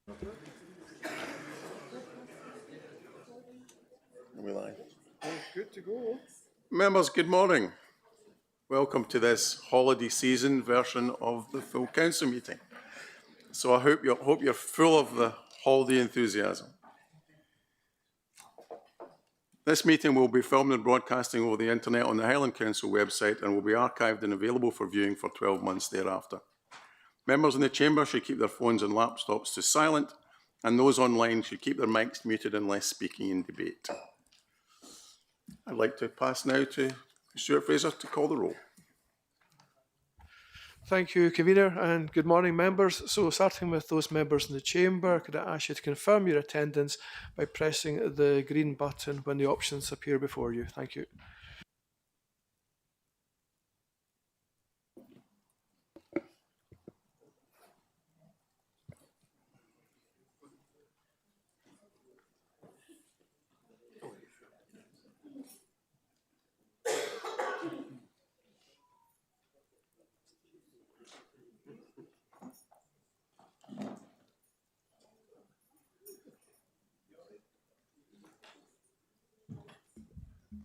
Are we live? Good to go. Members, good morning. Welcome to this holiday season version of the full council meeting. So I hope you're full of the holiday enthusiasm. This meeting will be filmed and broadcasting over the internet on the Highland Council website and will be archived and available for viewing for 12 months thereafter. Members in the chamber should keep their phones and laptops to silent, and those online should keep their mics muted unless speaking in debate. I'd like to pass now to Stuart Fraser to call the roll. Thank you, Convener, and good morning, members. So starting with those members in the chamber, could I ask you to confirm your attendance by pressing the green button when the options appear before you? Thank you.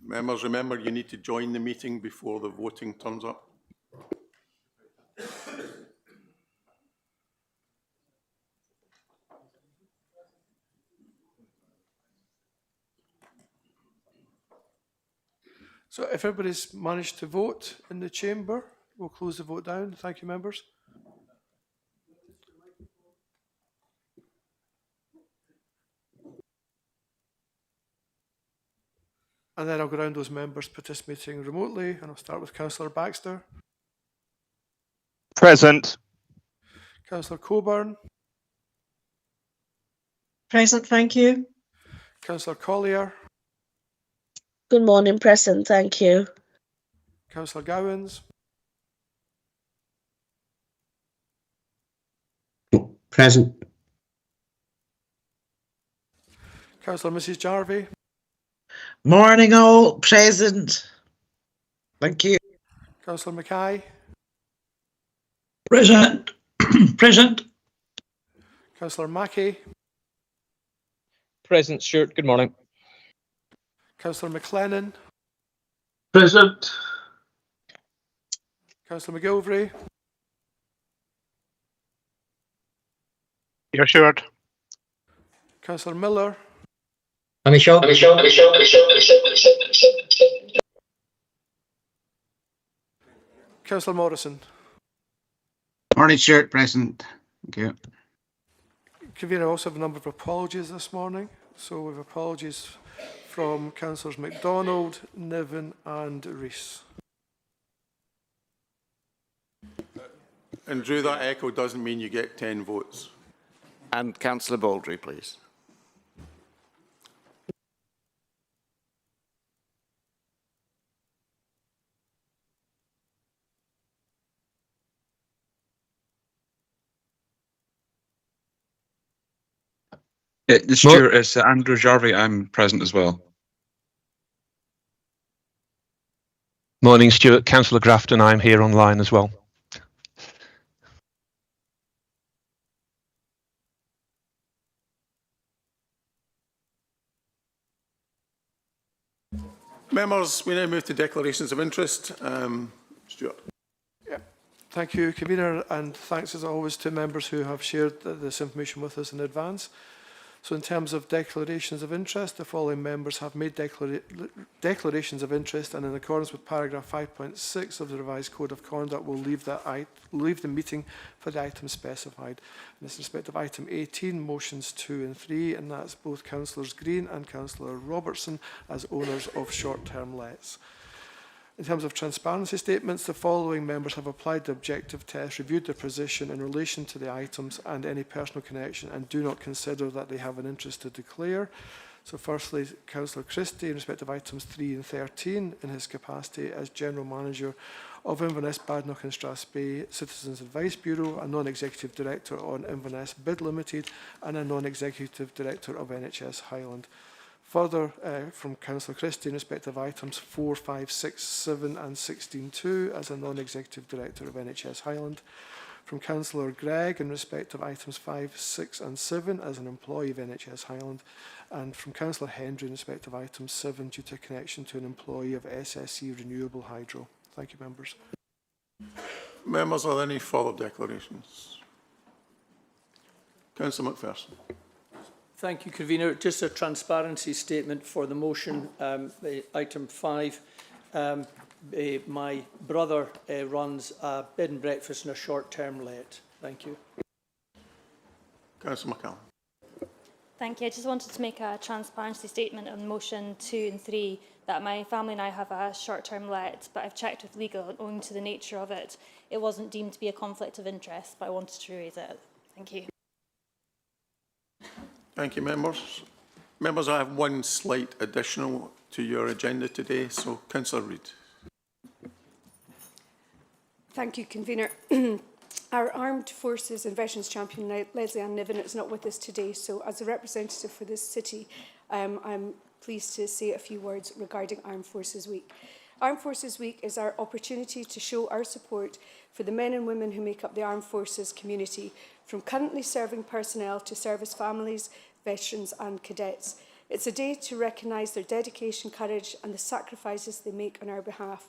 Members, remember you need to join the meeting before the voting turns up. So if everybody's managed to vote in the chamber, we'll close the vote down. Thank you, members. And then I'll go around those members participating remotely, and I'll start with Councillor Baxter. Present. Councillor Coburn. Present, thank you. Councillor Collier. Good morning, present, thank you. Councillor Gowans. Present. Councillor Mrs. Jarvie. Morning all, present. Thank you. Councillor Mackay. Present. Present. Councillor Mackey. Present, Stuart. Good morning. Councillor McLennan. Present. Councillor McGilvray. You're Stuart. Councillor Miller. Councillor Morrison. Morning, Stuart. Present. Thank you. Convener, I also have a number of apologies this morning. So we have apologies from Councillors MacDonald, Niven and Rees. And Drew, that echo doesn't mean you get 10 votes. And Councillor Baldry, please. Stuart, it's Andrew Jarvie. I'm present as well. Morning, Stuart. Councillor Grafton, I'm here online as well. Members, we now move to declarations of interest. Stuart. Thank you, Convener, and thanks as always to members who have shared this information with us in advance. So in terms of declarations of interest, the following members have made declarations of interest, and in accordance with paragraph 5.6 of the revised Code of Conduct will leave the meeting for the item specified. In this respect of item 18, motions 2 and 3, and that's both Councillors Green and Councillor Robertson as owners of short-term lets. In terms of transparency statements, the following members have applied the objective test, reviewed their position in relation to the items and any personal connection, and do not consider that they have an interest to declare. So firstly, Councillor Christie, in respect of items 3 and 13, in his capacity as General Manager of Inverness, Badenoch and Strathspey Citizens Advice Bureau, a Non-Executive Director on Inverness Bid Limited, and a Non-Executive Director of NHS Highland. Further, from Councillor Christie in respect of items 4, 5, 6, 7 and 16.2 as a Non-Executive Director of NHS Highland. from Councillor Gregg in respect of items 5, 6 and 7 as an employee of NHS Highland, and from Councillor Hendry in respect of item 7 due to connection to an employee of SSE Renewable Hydro. Thank you, members. Members, are there any further declarations? Councillor McPherson. Thank you, Convener. Just a transparency statement for the motion, item 5. My brother runs a bed and breakfast and a short-term let. Thank you. Councillor McCallum. Thank you. I just wanted to make a transparency statement on motion 2 and 3 that my family and I have a short-term let, but I've checked with legal and owing to the nature of it, it wasn't deemed to be a conflict of interest, but I wanted to raise it. Thank you. Thank you, members. Members, I have one slight additional to your agenda today, so Councillor Reid. Thank you, Convener. Our Armed Forces and Veterans Champion, Leslie Ann Niven, is not with us today, so as a representative for this city, I'm pleased to say a few words regarding Armed Forces Week. Armed Forces Week is our opportunity to show our support for the men and women who make up the Armed Forces community, from currently serving personnel to service families, veterans and cadets. It's a day to recognise their dedication, courage and the sacrifices they make on our behalf.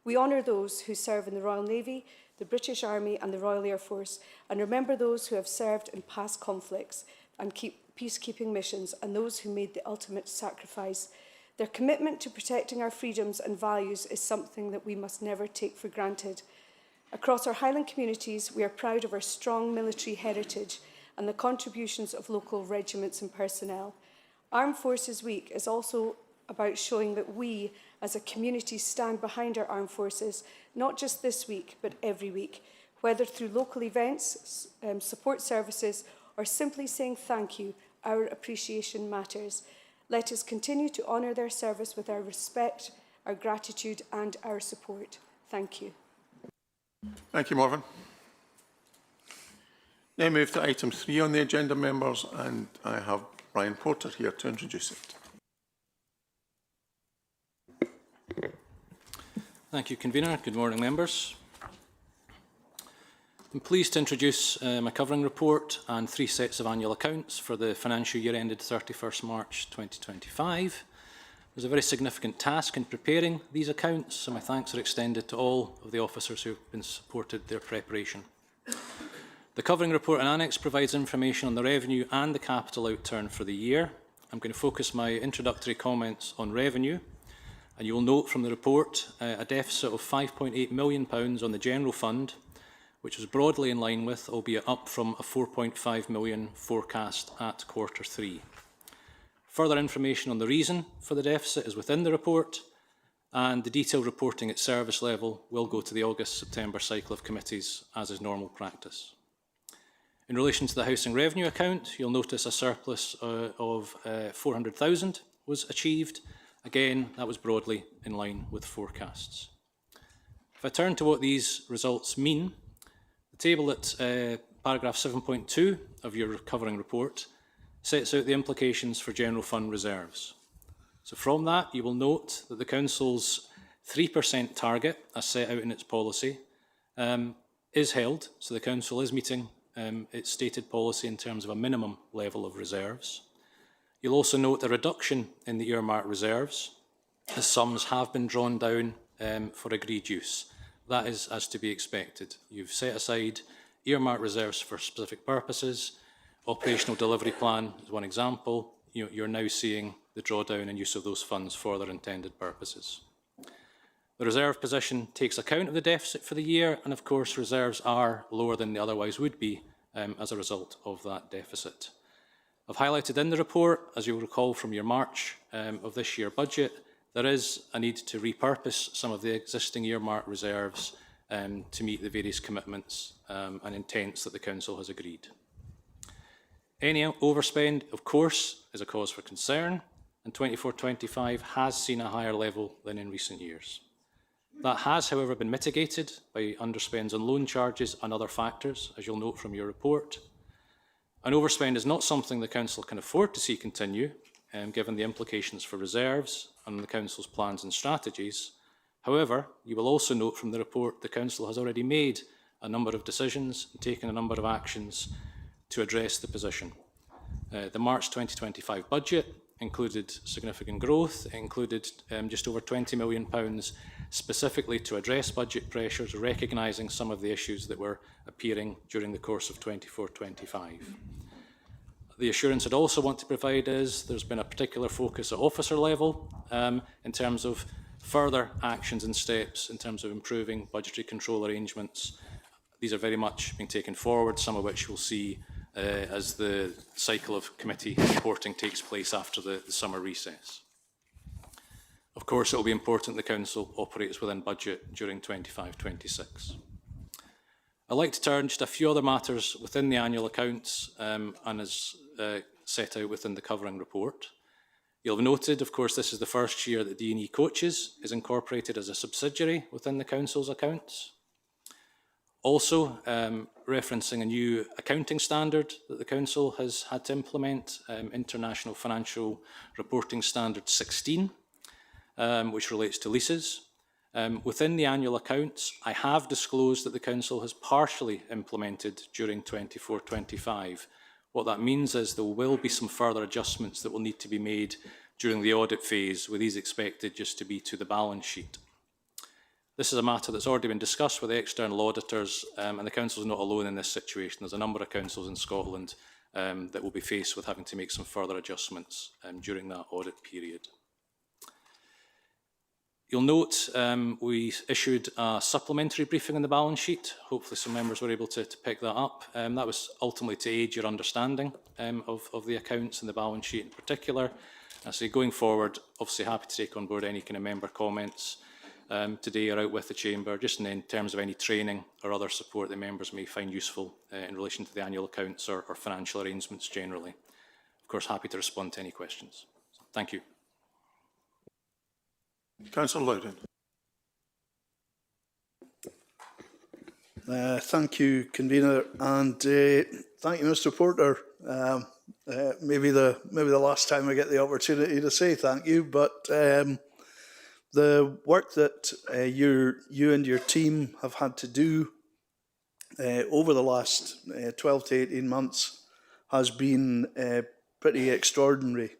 We honour those who serve in the Royal Navy, the British Army and the Royal Air Force, and remember those who have served in past conflicts and peacekeeping missions, and those who made the ultimate sacrifice. Their commitment to protecting our freedoms and values is something that we must never take for granted. Across our Highland communities, we are proud of our strong military heritage and the contributions of local regiments and personnel. Armed Forces Week is also about showing that we, as a community, stand behind our armed forces, not just this week, but every week, whether through local events, support services, or simply saying thank you. Our appreciation matters. Let us continue to honour their service with our respect, our gratitude and our support. Thank you. Thank you, Morvan. Now move to item 3 on the agenda, members, and I have Brian Porter here to introduce it. Thank you, Convener. Good morning, members. I'm pleased to introduce my covering report and 3 sets of annual accounts for the financial year ended 31st March 2025. There's a very significant task in preparing these accounts, so my thanks are extended to all of the officers who have been supported their preparation. The covering report and annex provides information on the revenue and the capital outturn for the year. I'm going to focus my introductory comments on revenue, and you will note from the report a deficit of £5.8 million on the general fund, which was broadly in line with, albeit up from a £4.5 million forecast at Q3. Further information on the reason for the deficit is within the report, and the detailed reporting at service level will go to the August-September cycle of committees, as is normal practice. In relation to the housing revenue account, you'll notice a surplus of 400,000 was achieved. Again, that was broadly in line with forecasts. If I turn to what these results mean, the table at paragraph 7.2 of your covering report sets out the implications for general fund reserves. So from that, you will note that the Council's 3% target, as set out in its policy, is held. So the Council is meeting its stated policy in terms of a minimum level of reserves. You'll also note a reduction in the earmarked reserves, as sums have been drawn down for agreed use. That is as to be expected. You've set aside earmarked reserves for specific purposes. Operational delivery plan is one example. You're now seeing the drawdown and use of those funds for their intended purposes. The reserve position takes account of the deficit for the year, and of course reserves are lower than they otherwise would be as a result of that deficit. I've highlighted in the report, as you'll recall from your March of this year budget, there is a need to repurpose some of the existing earmarked reserves to meet the various commitments and intents that the Council has agreed. Any overspend, of course, is a cause for concern, and 24-25 has seen a higher level than in recent years. That has, however, been mitigated by underspends on loan charges and other factors, as you'll note from your report. An overspend is not something the Council can afford to see continue, given the implications for reserves and the Council's plans and strategies. However, you will also note from the report the Council has already made a number of decisions and taken a number of actions to address the position. The March 2025 budget included significant growth. It included just over £20 million specifically to address budget pressures, recognising some of the issues that were appearing during the course of 24-25. The assurance I'd also want to provide is there's been a particular focus at officer level in terms of further actions and steps in terms of improving budgetary control arrangements. These are very much being taken forward, some of which we'll see as the cycle of committee reporting takes place after the summer recess. Of course, it will be important the Council operates within budget during 25-26. I'd like to turn just a few other matters within the annual accounts and as set out within the covering report. You'll have noted, of course, this is the first year that D&E Coaches is incorporated as a subsidiary within the Council's accounts. Also, referencing a new accounting standard that the Council has had to implement, International Financial Reporting Standard 16, which relates to leases. Within the annual accounts, I have disclosed that the Council has partially implemented during 24-25. What that means is there will be some further adjustments that will need to be made during the audit phase, with these expected just to be to the balance sheet. This is a matter that's already been discussed with the external auditors, and the Council is not alone in this situation. There's a number of councils in Scotland that will be faced with having to make some further adjustments during that audit period. You'll note we issued a supplementary briefing on the balance sheet. Hopefully some members were able to pick that up. That was ultimately to aid your understanding of the accounts and the balance sheet in particular. So going forward, obviously happy to take on board any kind of member comments today or out with the Chamber, just in terms of any training or other support that members may find useful in relation to the annual accounts or financial arrangements generally. Of course, happy to respond to any questions. So, thank you. Councillor Loudon. Thank you, Convener, and thank you, Mr. Porter. Maybe the last time I get the opportunity to say thank you, but the work that you and your team have had to do over the last 12 to 18 months has been pretty extraordinary.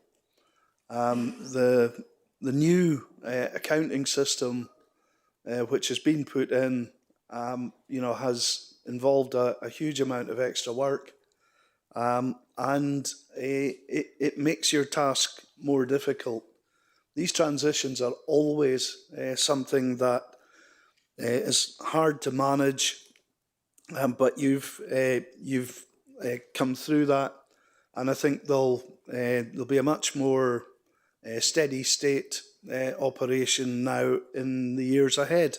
The new accounting system which has been put in, has involved a huge amount of extra work, and it makes your task more difficult. These transitions are always something that is hard to manage, but you've come through that, and I think there'll be a much more steady state operation now in the years ahead.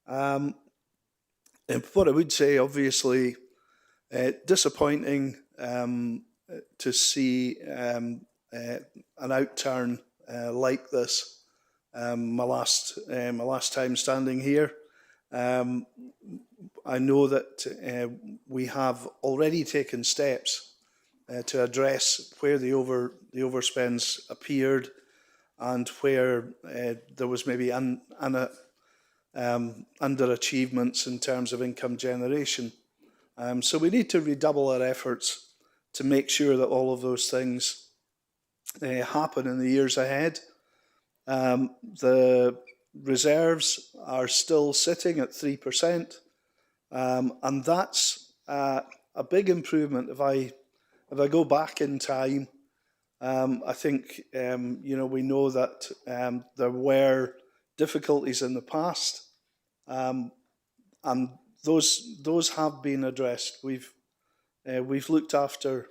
And what I would say, obviously, disappointing to see an outturn like this. My last time standing here, I know that we have already taken steps to address where the overspends appeared and where there was maybe underachievements in terms of income generation. So we need to redouble our efforts to make sure that all of those things happen in the years ahead. The reserves are still sitting at 3%, and that's a big improvement. If I go back in time, I think we know that there were difficulties in the past, and those have been addressed. We've looked after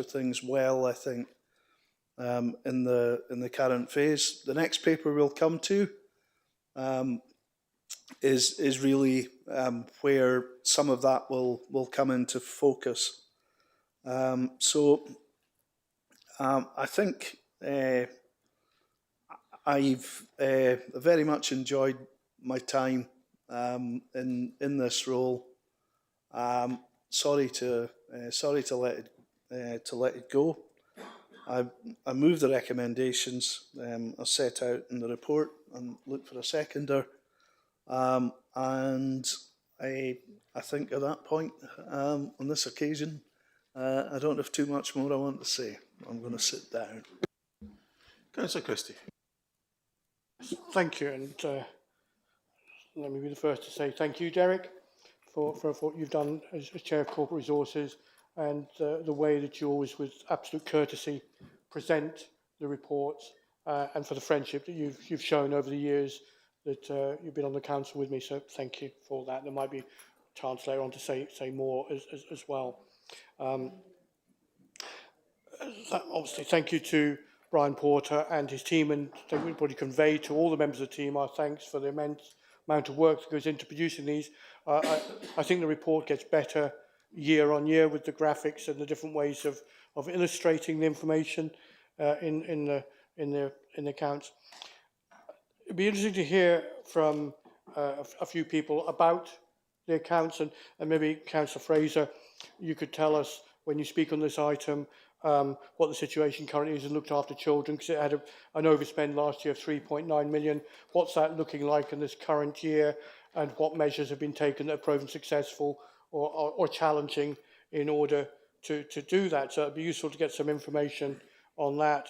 things well, I think, in the current phase. The next paper we'll come to is really where some of that will come into focus. So I think I've very much enjoyed my time in this role. Sorry to let it go. I move the recommendations as set out in the report and look for a seconder. And I think at that point, on this occasion, I don't have too much more I want to say. I'm going to sit down. Councillor Christie. Thank you, and let me be the first to say thank you, Derek, for what you've done as Chair of Corporate Resources, and the way that you always, with absolute courtesy, present the reports, and for the friendship that you've shown over the years that you've been on the council with me. So thank you for that. There might be a chance later on to say more as well. Obviously, thank you to Brian Porter and his team, and everybody convey to all the members of the team our thanks for the immense amount of work that goes into producing these. I think the report gets better year on year with the graphics and the different ways of illustrating the information in the accounts. It'd be interesting to hear from a few people about the accounts, and maybe Councillor Fraser, you could tell us when you speak on this item what the situation currently is and looked after children, because it had an overspend last year of 3.9 million. What's that looking like in this current year, and what measures have been taken that have proven successful or challenging in order to do that? So it'd be useful to get some information on that.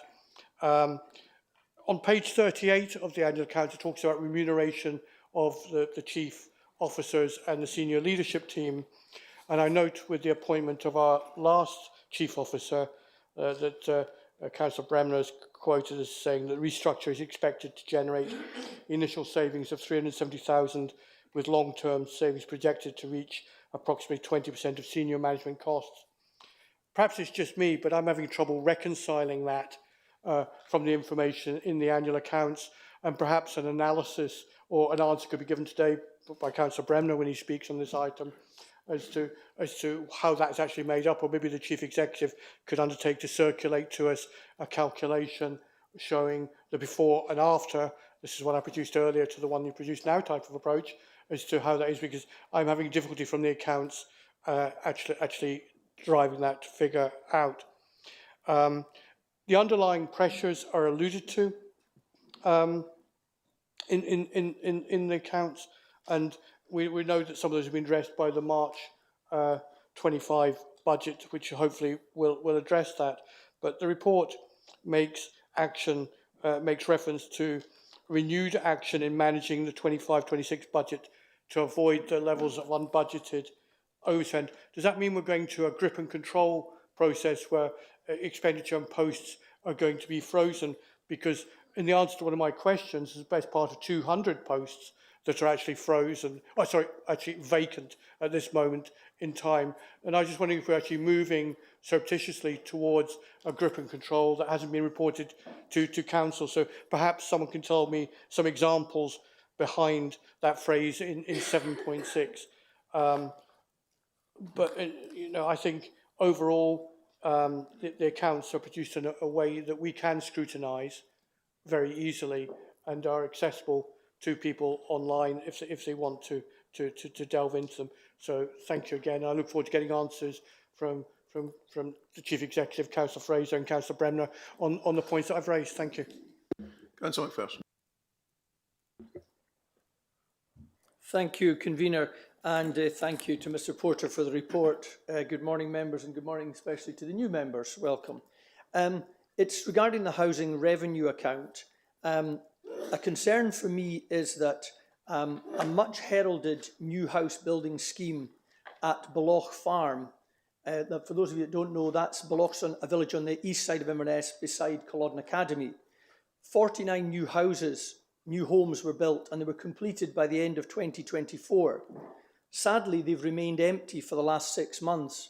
On page 38 of the annual account, it talks about remuneration of the chief officers and the senior leadership team. And I note with the appointment of our last chief officer that Councillor Bremner is quoted as saying that restructure is expected to generate initial savings of 370,000, with long-term savings projected to reach approximately 20% of senior management costs. Perhaps it's just me, but I'm having trouble reconciling that from the information in the annual accounts, and perhaps an analysis or an answer could be given today by Councillor Bremner when he speaks on this item as to how that's actually made up, or maybe the Chief Executive could undertake to circulate to us a calculation showing the before and after. This is what I produced earlier to the one you produced now type of approach as to how that is, because I'm having difficulty from the accounts actually driving that figure out. The underlying pressures are alluded to in the accounts, and we know that some of those have been addressed by the March 25 budget, which hopefully will address that. But the report makes reference to renewed action in managing the 25-26 budget to avoid the levels of unbudgeted overspend. Does that mean we're going to a grip and control process where expenditure and posts are going to be frozen? Because in the answer to one of my questions, there's the best part of 200 posts that are actually frozen, actually vacant at this moment in time. And I was just wondering if we're actually moving surreptitiously towards a grip and control that hasn't been reported to Council. So perhaps someone can tell me some examples behind that phrase in 7.6. But I think overall the accounts are produced in a way that we can scrutinise very easily and are accessible to people online if they want to delve into them. So thank you again. I look forward to getting answers from the Chief Executive, Councillor Fraser and Councillor Bremner on the points that I've raised. Thank you. Councillor McPherson. Thank you, Convener, and thank you to Mr Porter for the report. Good morning, members, and good morning especially to the new members. Welcome. It's regarding the housing revenue account. A concern for me is that a much heralded new house building scheme at Beloch Farm, for those of you that don't know, that's Beloch's a village on the east side of Inverness beside Culloden Academy. 49 new houses, new homes were built, and they were completed by the end of 2024. Sadly, they've remained empty for the last 6 months.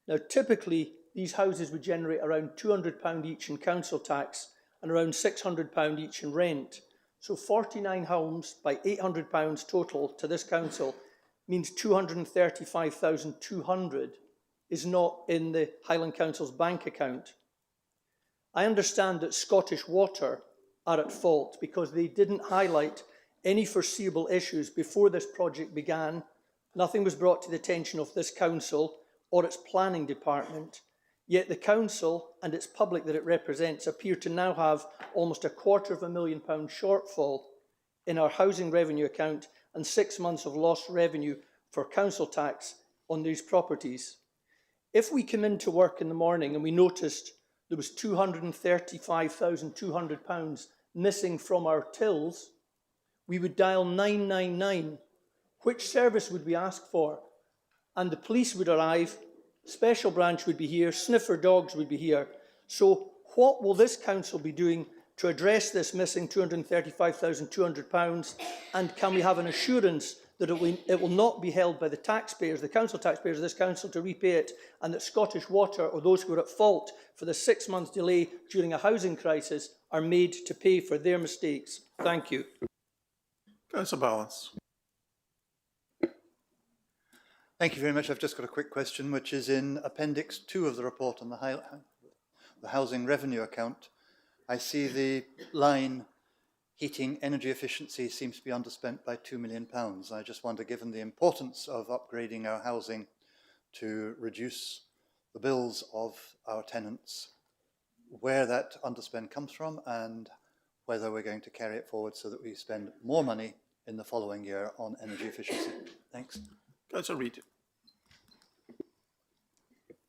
Now, typically, these houses would generate around £200 each in council tax and around £600 each in rent. So 49 homes by £800 total to this council means 235,200 is not in the Highland Council's bank account. I understand that Scottish Water are at fault because they didn't highlight any foreseeable issues before this project began. Nothing was brought to the attention of this council or its planning department. Yet the council and its public that it represents appear to now have almost £250,000 shortfall in our housing revenue account and 6 months of lost revenue for council tax on these properties. If we came into work in the morning and we noticed there was £235,200 missing from our tills, we would dial 999. Which service would we ask for? And the police would arrive, special branch would be here, sniffer dogs would be here. So what will this council be doing to address this missing £235,200? And can we have an assurance that it will not be held by the taxpayers, the council taxpayers of this council, to repay it, and that Scottish Water, or those who are at fault for the 6-month delay during a housing crisis, are made to pay for their mistakes? Thank you. Councillor Ballas. Thank you very much. I've just got a quick question, which is in Appendix 2 of the report on the housing revenue account. I see the line heating energy efficiency seems to be underspent by £2 million. I just wonder, given the importance of upgrading our housing to reduce the bills of our tenants, where that underspend comes from and whether we're going to carry it forward so that we spend more money in the following year on energy efficiency. Thanks. Councillor Reid.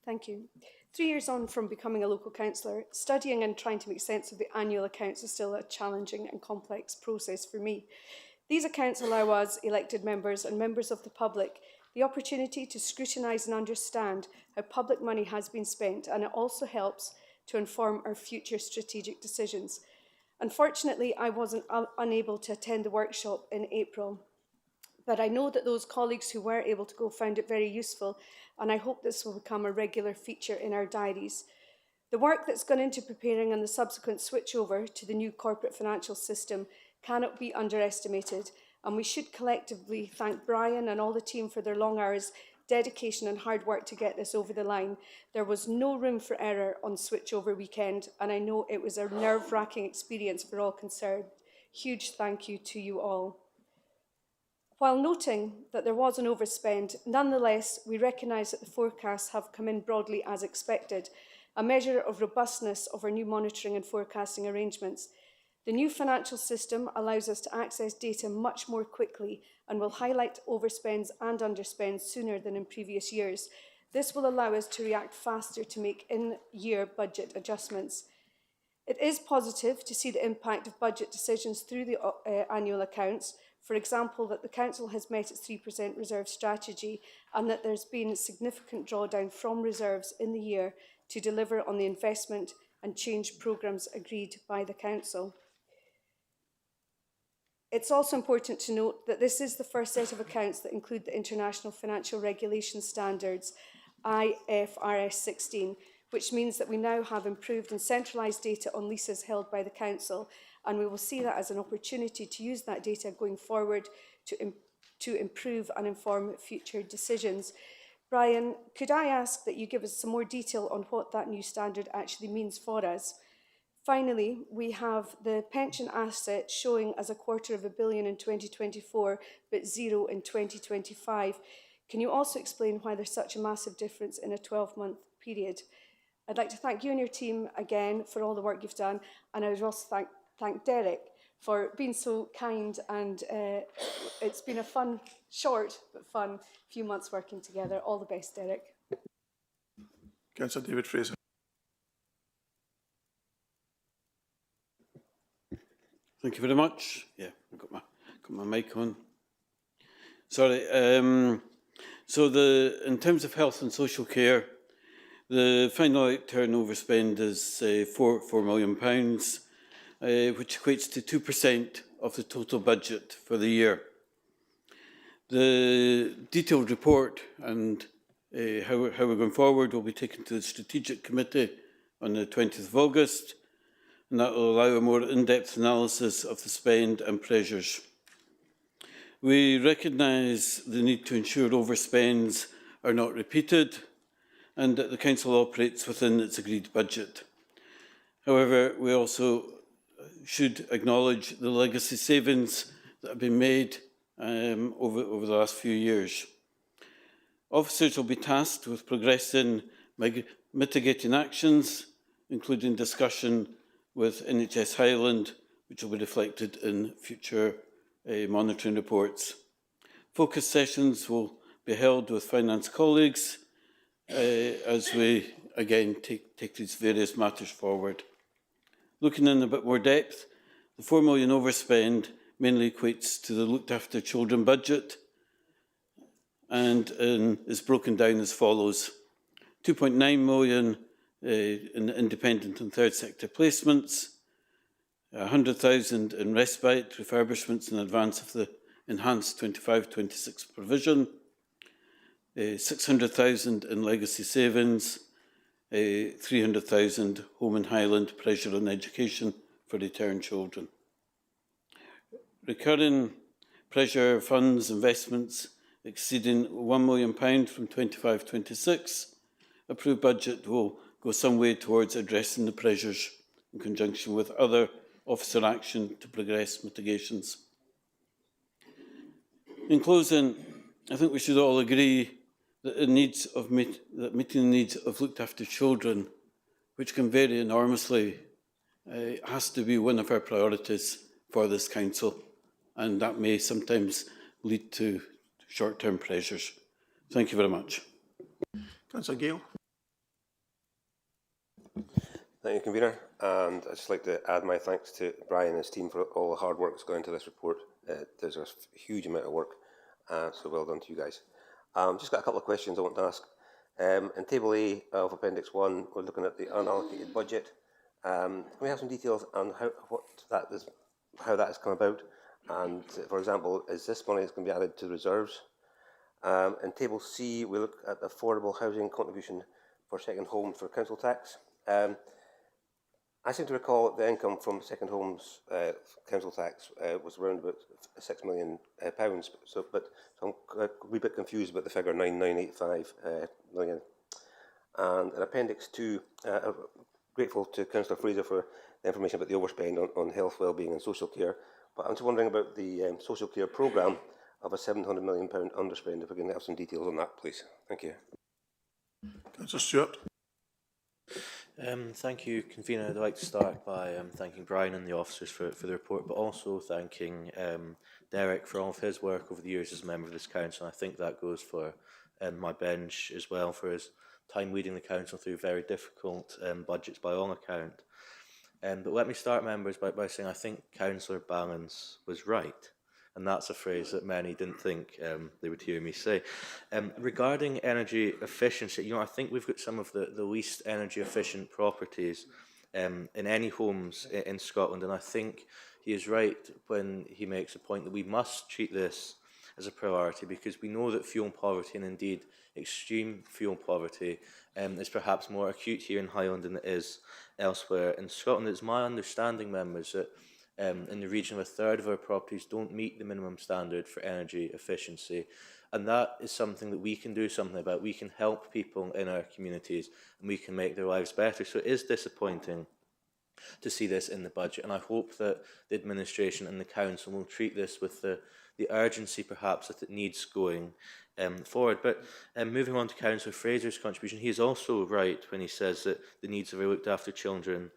Thank you. 3 years on from becoming a local councillor, studying and trying to make sense of the annual accounts is still a challenging and complex process for me. These accounts allow us, elected members and members of the public, the opportunity to scrutinise and understand how public money has been spent, and it also helps to inform our future strategic decisions. Unfortunately, I wasn't unable to attend the workshop in April, but I know that those colleagues who were able to go found it very useful, and I hope this will become a regular feature in our diaries. The work that's gone into preparing and the subsequent switchover to the new corporate financial system cannot be underestimated, and we should collectively thank Brian and all the team for their long hours, dedication and hard work to get this over the line. There was no room for error on switchover weekend, and I know it was a nerve-wracking experience for all concerned. Huge thank you to you all. While noting that there was an overspend, nonetheless, we recognise that the forecasts have come in broadly as expected, a measure of robustness of our new monitoring and forecasting arrangements. The new financial system allows us to access data much more quickly and will highlight overspends and underspends sooner than in previous years. This will allow us to react faster to make in-year budget adjustments. It is positive to see the impact of budget decisions through the annual accounts. For example, that the Council has met its 3% reserve strategy and that there's been a significant drawdown from reserves in the year to deliver on the investment and change programmes agreed by the Council. It's also important to note that this is the first set of accounts that include the International Financial Regulation Standards, IFRS 16, which means that we now have improved and centralised data on leases held by the Council, and we will see that as an opportunity to use that data going forward to improve and inform future decisions. Brian, could I ask that you give us some more detail on what that new standard actually means for us? Finally, we have the pension asset showing as £250 million in 2024, but zero in 2025. Can you also explain why there's such a massive difference in a 12-month period? I'd like to thank you and your team again for all the work you've done, and I would also thank Derek for being so kind, and it's been a fun, short but fun few months working together. All the best, Derek. Councillor David Fraser. Thank you very much. Yeah, I've got my mic on. Sorry. So in terms of health and social care, the final turnover spend is £4 million, which equates to 2% of the total budget for the year. The detailed report and how we're going forward will be taken to the Strategic Committee on the 20th of August, and that will allow a more in-depth analysis of the spend and pressures. We recognise the need to ensure overspends are not repeated and that the Council operates within its agreed budget. However, we also should acknowledge the legacy savings that have been made over the last few years. Officers will be tasked with progressing mitigating actions, including discussion with NHS Highland, which will be reflected in future monitoring reports. Focus sessions will be held with finance colleagues as we again take these various matters forward. Looking in a bit more depth, the 4 million overspend mainly equates to the looked after children budget and is broken down as follows. 2.9 million in independent and third sector placements, 100,000 in respite refurbishments in advance of the enhanced 25-26 provision, 600,000 in legacy savings, 300,000 home and Highland pressure on education for returned children. Recurring pressure funds investments exceeding £1 million from 25-26. Approved budget will go some way towards addressing the pressures in conjunction with other officer action to progress mitigations. In closing, I think we should all agree that meeting the needs of looked after children, which can vary enormously, has to be one of our priorities for this council, and that may sometimes lead to short-term pressures. Thank you very much. Councillor Gale. Thank you, Convener. And I'd just like to add my thanks to Brian and his team for all the hard work that's gone into this report. There's a huge amount of work, so well done to you guys. Just got a couple of questions I want to ask. In Table A of Appendix 1, we're looking at the unallocated budget. Can we have some details on how that has come about? And, for example, is this money that's going to be added to reserves? In Table C, we look at affordable housing contribution for second homes for council tax. I seem to recall that the income from second homes council tax was around about £6 million. So I'm a wee bit confused about the figure 9985 million. And in Appendix 2, I'm grateful to Councillor Fraser for the information about the overspend on health, wellbeing and social care. But I'm just wondering about the social care programme of a £700 million underspend, if we can have some details on that, please. Thank you. Councillor Stewart. Thank you, Convener. I'd like to start by thanking Brian and the officers for the report, but also thanking Derek for all of his work over the years as a member of this council. And I think that goes for my bench as well, for his time leading the council through very difficult budgets by all account. But let me start, members, by saying I think Councillor Ballance was right. And that's a phrase that many didn't think they would hear me say. Regarding energy efficiency, I think we've got some of the least energy efficient properties in any homes in Scotland. And I think he is right when he makes a point that we must treat this as a priority, because we know that fuel poverty, and indeed extreme fuel poverty, is perhaps more acute here in Highland than it is elsewhere in Scotland. It's my understanding, members, that in the region of a third of our properties don't meet the minimum standard for energy efficiency. And that is something that we can do something about. We can help people in our communities and we can make their lives better. So it is disappointing to see this in the budget. And I hope that the administration and the council will treat this with the urgency perhaps that it needs going forward. But moving on to Councillor Fraser's contribution, he is also right when he says that the needs of our looked after children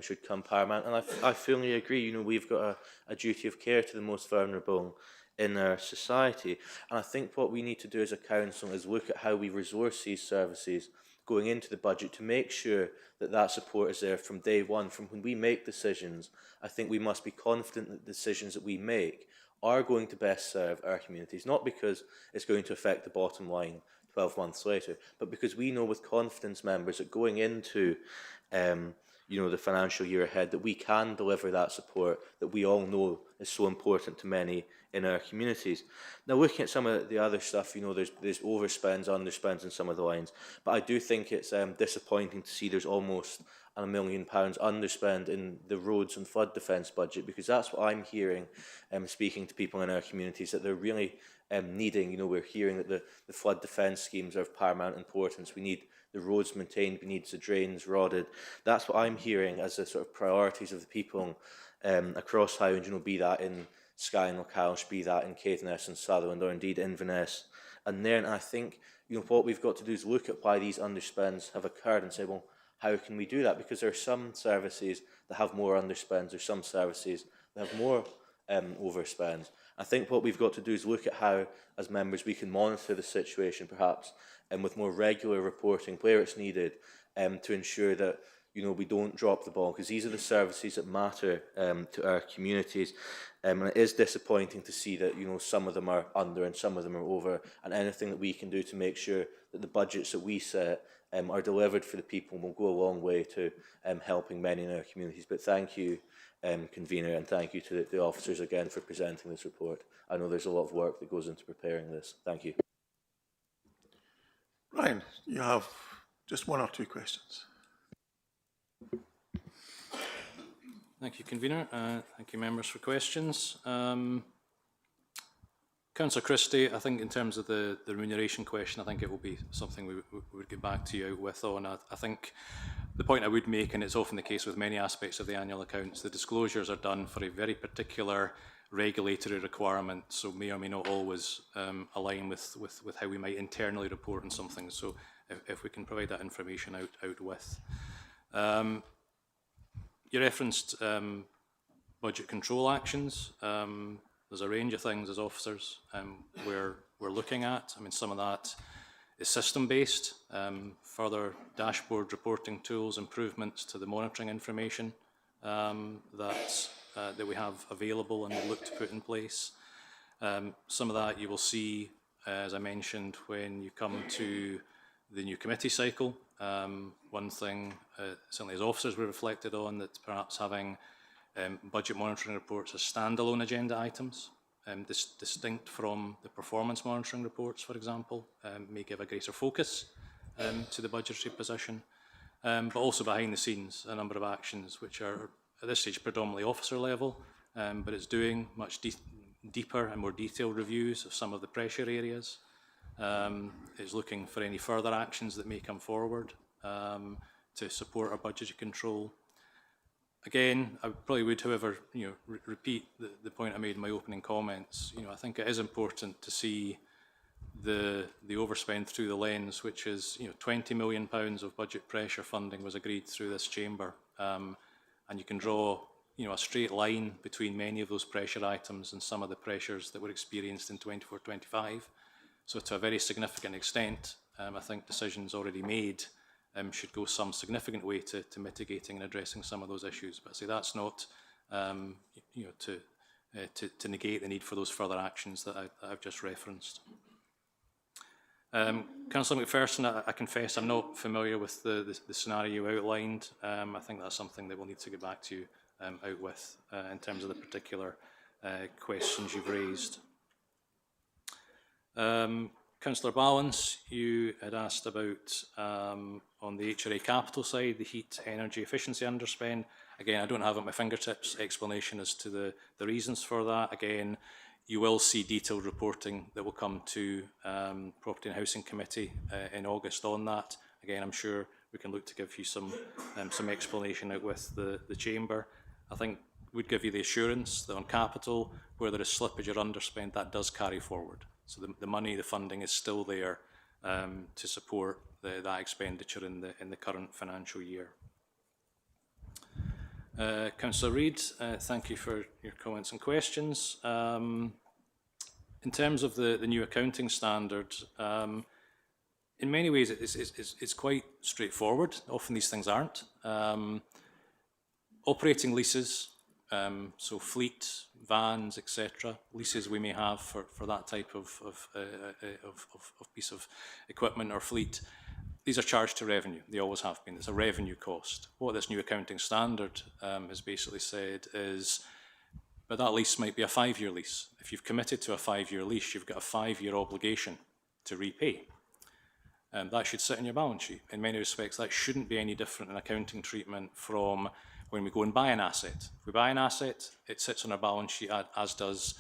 should come paramount. And I fully agree. We've got a duty of care to the most vulnerable in our society. And I think what we need to do as a council is look at how we resource these services going into the budget to make sure that that support is there from day one. From when we make decisions, I think we must be confident that the decisions that we make are going to best serve our communities, not because it's going to affect the bottom line 12 months later, but because we know with confidence, members, that going into the financial year ahead, that we can deliver that support that we all know is so important to many in our communities. Now, looking at some of the other stuff, there's overspends, underspends in some of the lines, but I do think it's disappointing to see there's almost £1 million underspend in the roads and flood defence budget, because that's what I'm hearing speaking to people in our communities, that they're really needing. We're hearing that the flood defence schemes are of paramount importance. We need the roads maintained, we need the drains rodded. That's what I'm hearing as the sort of priorities of the people across Highland, be that in Skye and Lochalsh, be that in Caithness and Sutherland, or indeed Inverness and Nairn. And I think what we've got to do is look at why these underspends have occurred and say, well, how can we do that? Because there are some services that have more underspends, there are some services that have more overspends. I think what we've got to do is look at how, as members, we can monitor the situation, perhaps, and with more regular reporting where it's needed, to ensure that we don't drop the ball, because these are the services that matter to our communities. And it is disappointing to see that some of them are under and some of them are over, and anything that we can do to make sure that the budgets that we set are delivered for the people will go a long way to helping many in our communities. But thank you, convener, and thank you to the officers again for presenting this report. I know there's a lot of work that goes into preparing this. Thank you. Ryan, you have just one or two questions. Thank you, convener. Thank you, members, for questions. Councillor Christie, I think in terms of the remuneration question, I think it will be something we would get back to you out with on. I think the point I would make, and it's often the case with many aspects of the annual accounts, the disclosures are done for a very particular regulatory requirement, so may or may not always align with how we might internally report on something. So if we can provide that information out with. You referenced budget control actions. There's a range of things as officers we're looking at. I mean, some of that is system-based, further dashboard reporting tools, improvements to the monitoring information that we have available and we look to put in place. Some of that you will see, as I mentioned, when you come to the new committee cycle. One thing, certainly as officers, we reflected on that perhaps having budget monitoring reports as standalone agenda items, distinct from the performance monitoring reports, for example, may give a greater focus to the budgetary position, but also behind the scenes, a number of actions which are at this stage predominantly officer level, but it's doing much deeper and more detailed reviews of some of the pressure areas. Is looking for any further actions that may come forward to support our budgetary control. Again, I probably would, however, repeat the point I made in my opening comments. I think it is important to see the overspend through the lens, which is £20 million of budget pressure funding was agreed through this chamber, and you can draw a straight line between many of those pressure items and some of the pressures that were experienced in 24-25. So to a very significant extent, I think decisions already made should go some significant way to mitigating and addressing some of those issues. But I say that's not to negate the need for those further actions that I've just referenced. Councillor McPherson, I confess I'm not familiar with the scenario you outlined. I think that's something that we'll need to get back to you out with in terms of the particular questions you've raised. Councillor Ballance, you had asked about, on the HRA capital side, the heat energy efficiency underspend. Again, I don't have at my fingertips explanation as to the reasons for that. Again, you will see detailed reporting that will come to Property and Housing Committee in August on that. Again, I'm sure we can look to give you some explanation out with the Chamber. I think we'd give you the assurance that on capital, where there is slippage or underspend, that does carry forward. So the money, the funding is still there to support that expenditure in the current financial year. Councillor Reid, thank you for your comments and questions. In terms of the new accounting standard, in many ways it's quite straightforward. Often these things aren't. Operating leases, so fleet, vans, etc., leases we may have for that type of piece of equipment or fleet, these are charged to revenue. They always have been. It's a revenue cost. What this new accounting standard has basically said is, but that lease might be a 5-year lease. If you've committed to a 5-year lease, you've got a 5-year obligation to repay. That should sit in your balance sheet. In many respects, that shouldn't be any different in accounting treatment from when we go and buy an asset. If we buy an asset, it sits on our balance sheet, as does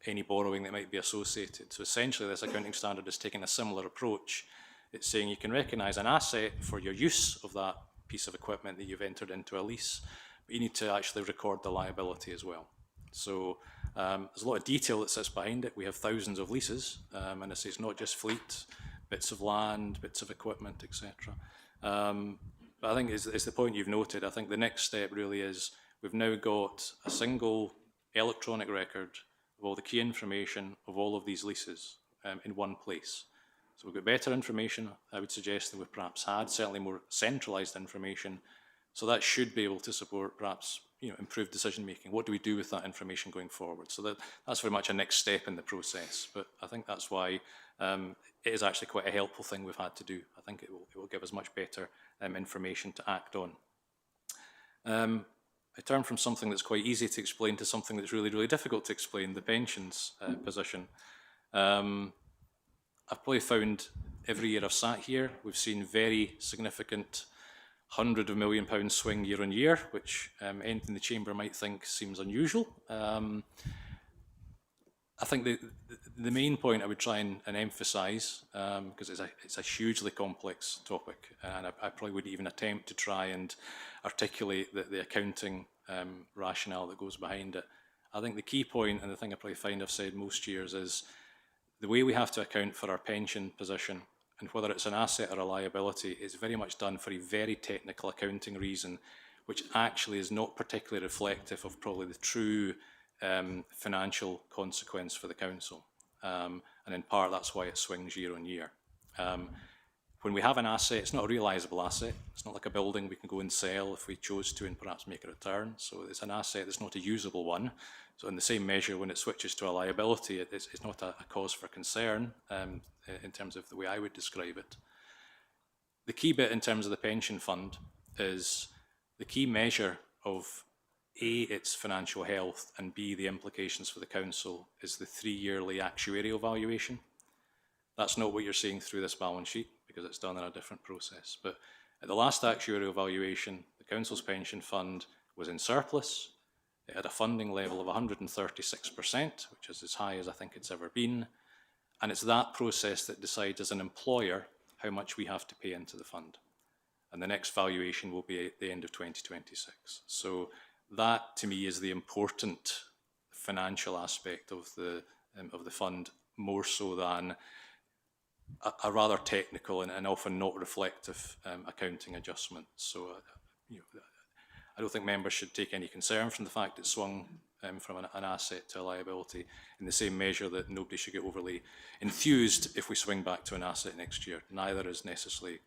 any borrowing that might be associated. So essentially, this accounting standard is taking a similar approach. It's saying you can recognise an asset for your use of that piece of equipment that you've entered into a lease, but you need to actually record the liability as well. So there's a lot of detail that sits behind it. We have thousands of leases, and it's not just fleet, bits of land, bits of equipment, etc. But I think it's the point you've noted. I think the next step really is we've now got a single electronic record of all the key information of all of these leases in one place. So we've got better information, I would suggest, than we've perhaps had, certainly more centralised information. So that should be able to support perhaps improved decision making. What do we do with that information going forward? So that's very much a next step in the process. But I think that's why it is actually quite a helpful thing we've had to do. I think it will give us much better information to act on. I turn from something that's quite easy to explain to something that's really, really difficult to explain, the pensions position. I've probably found every year I've sat here, we've seen very significant £100 of million swing year on year, which anyone in the chamber might think seems unusual. I think the main point I would try and emphasise, because it's a hugely complex topic, and I probably wouldn't even attempt to try and articulate the accounting rationale that goes behind it. I think the key point, and the thing I probably find I've said most years, is the way we have to account for our pension position, and whether it's an asset or a liability, is very much done for a very technical accounting reason, which actually is not particularly reflective of probably the true financial consequence for the council. And in part, that's why it swings year on year. When we have an asset, it's not a realisable asset. It's not like a building we can go and sell if we chose to and perhaps make a return. So it's an asset that's not a usable one. So in the same measure, when it switches to a liability, it's not a cause for concern in terms of the way I would describe it. The key bit in terms of the pension fund is the key measure of A, its financial health, and B, the implications for the council, is the 3-yearly actuarial valuation. That's not what you're seeing through this balance sheet, because it's done in a different process. But at the last actuarial valuation, the council's pension fund was in surplus. It had a funding level of 136%, which is as high as I think it's ever been. And it's that process that decides as an employer how much we have to pay into the fund. And the next valuation will be at the end of 2026. So that, to me, is the important financial aspect of the fund, more so than a rather technical and often not reflective accounting adjustment. So, I don't think members should take any concern from the fact it swung from an asset to a liability, in the same measure that nobody should get overly enthused if we swing back to an asset next year. Neither is necessarily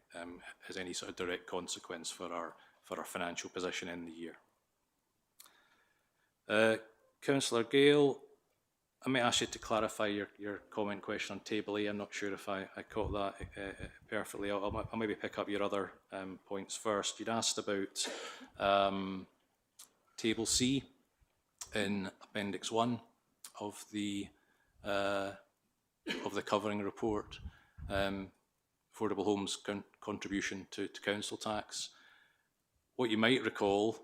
has any sort of direct consequence for our financial position in the year. Councillor Gale, I may ask you to clarify your comment question on Table A. I'm not sure if I caught that perfectly. I'll maybe pick up your other points first. You'd asked about Table C in Appendix 1 of the covering report, affordable homes contribution to council tax. What you might recall,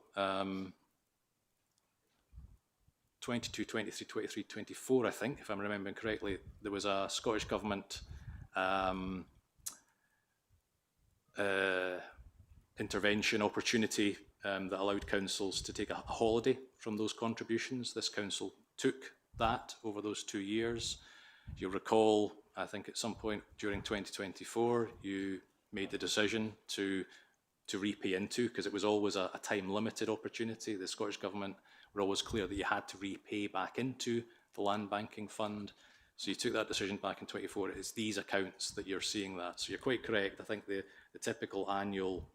22, 23, 23, 24, I think, if I'm remembering correctly, there was a Scottish Government intervention opportunity that allowed councils to take a holiday from those contributions. This council took that over those 2 years. You'll recall, I think at some point during 2024, you made the decision to repay into, because it was always a time-limited opportunity. The Scottish Government were always clear that you had to repay back into the land banking fund. So you took that decision back in 24. It's these accounts that you're seeing that. So you're quite correct. I think the typical annual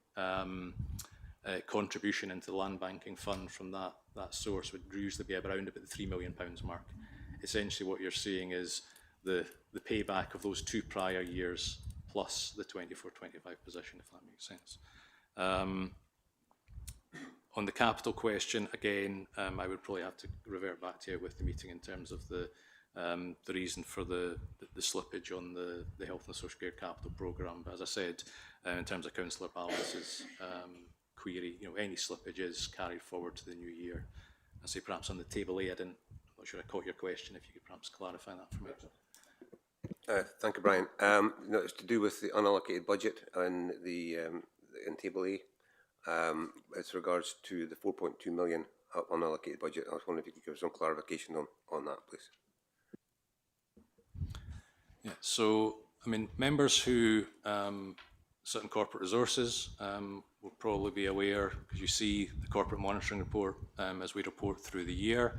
contribution into the land banking fund from that source would usually be around about the £3 million mark. Essentially what you're seeing is the payback of those 2 prior years plus the 24-25 position, if that makes sense. On the capital question, again, I would probably have to revert back to you with the meeting in terms of the reason for the slippage on the health and social care capital programme. But as I said, in terms of councillor balances query, any slippage is carried forward to the new year. I say perhaps on the Table A, I'm not sure I caught your question. If you could perhaps clarify that for me. Thank you, Brian. It's to do with the unallocated budget and in Table A. As regards to the 4.2 million unallocated budget, I was wondering if you could give some clarification on that, please. Yeah, so, I mean, members who sit in corporate resources will probably be aware, because you see the corporate monitoring report as we report through the year.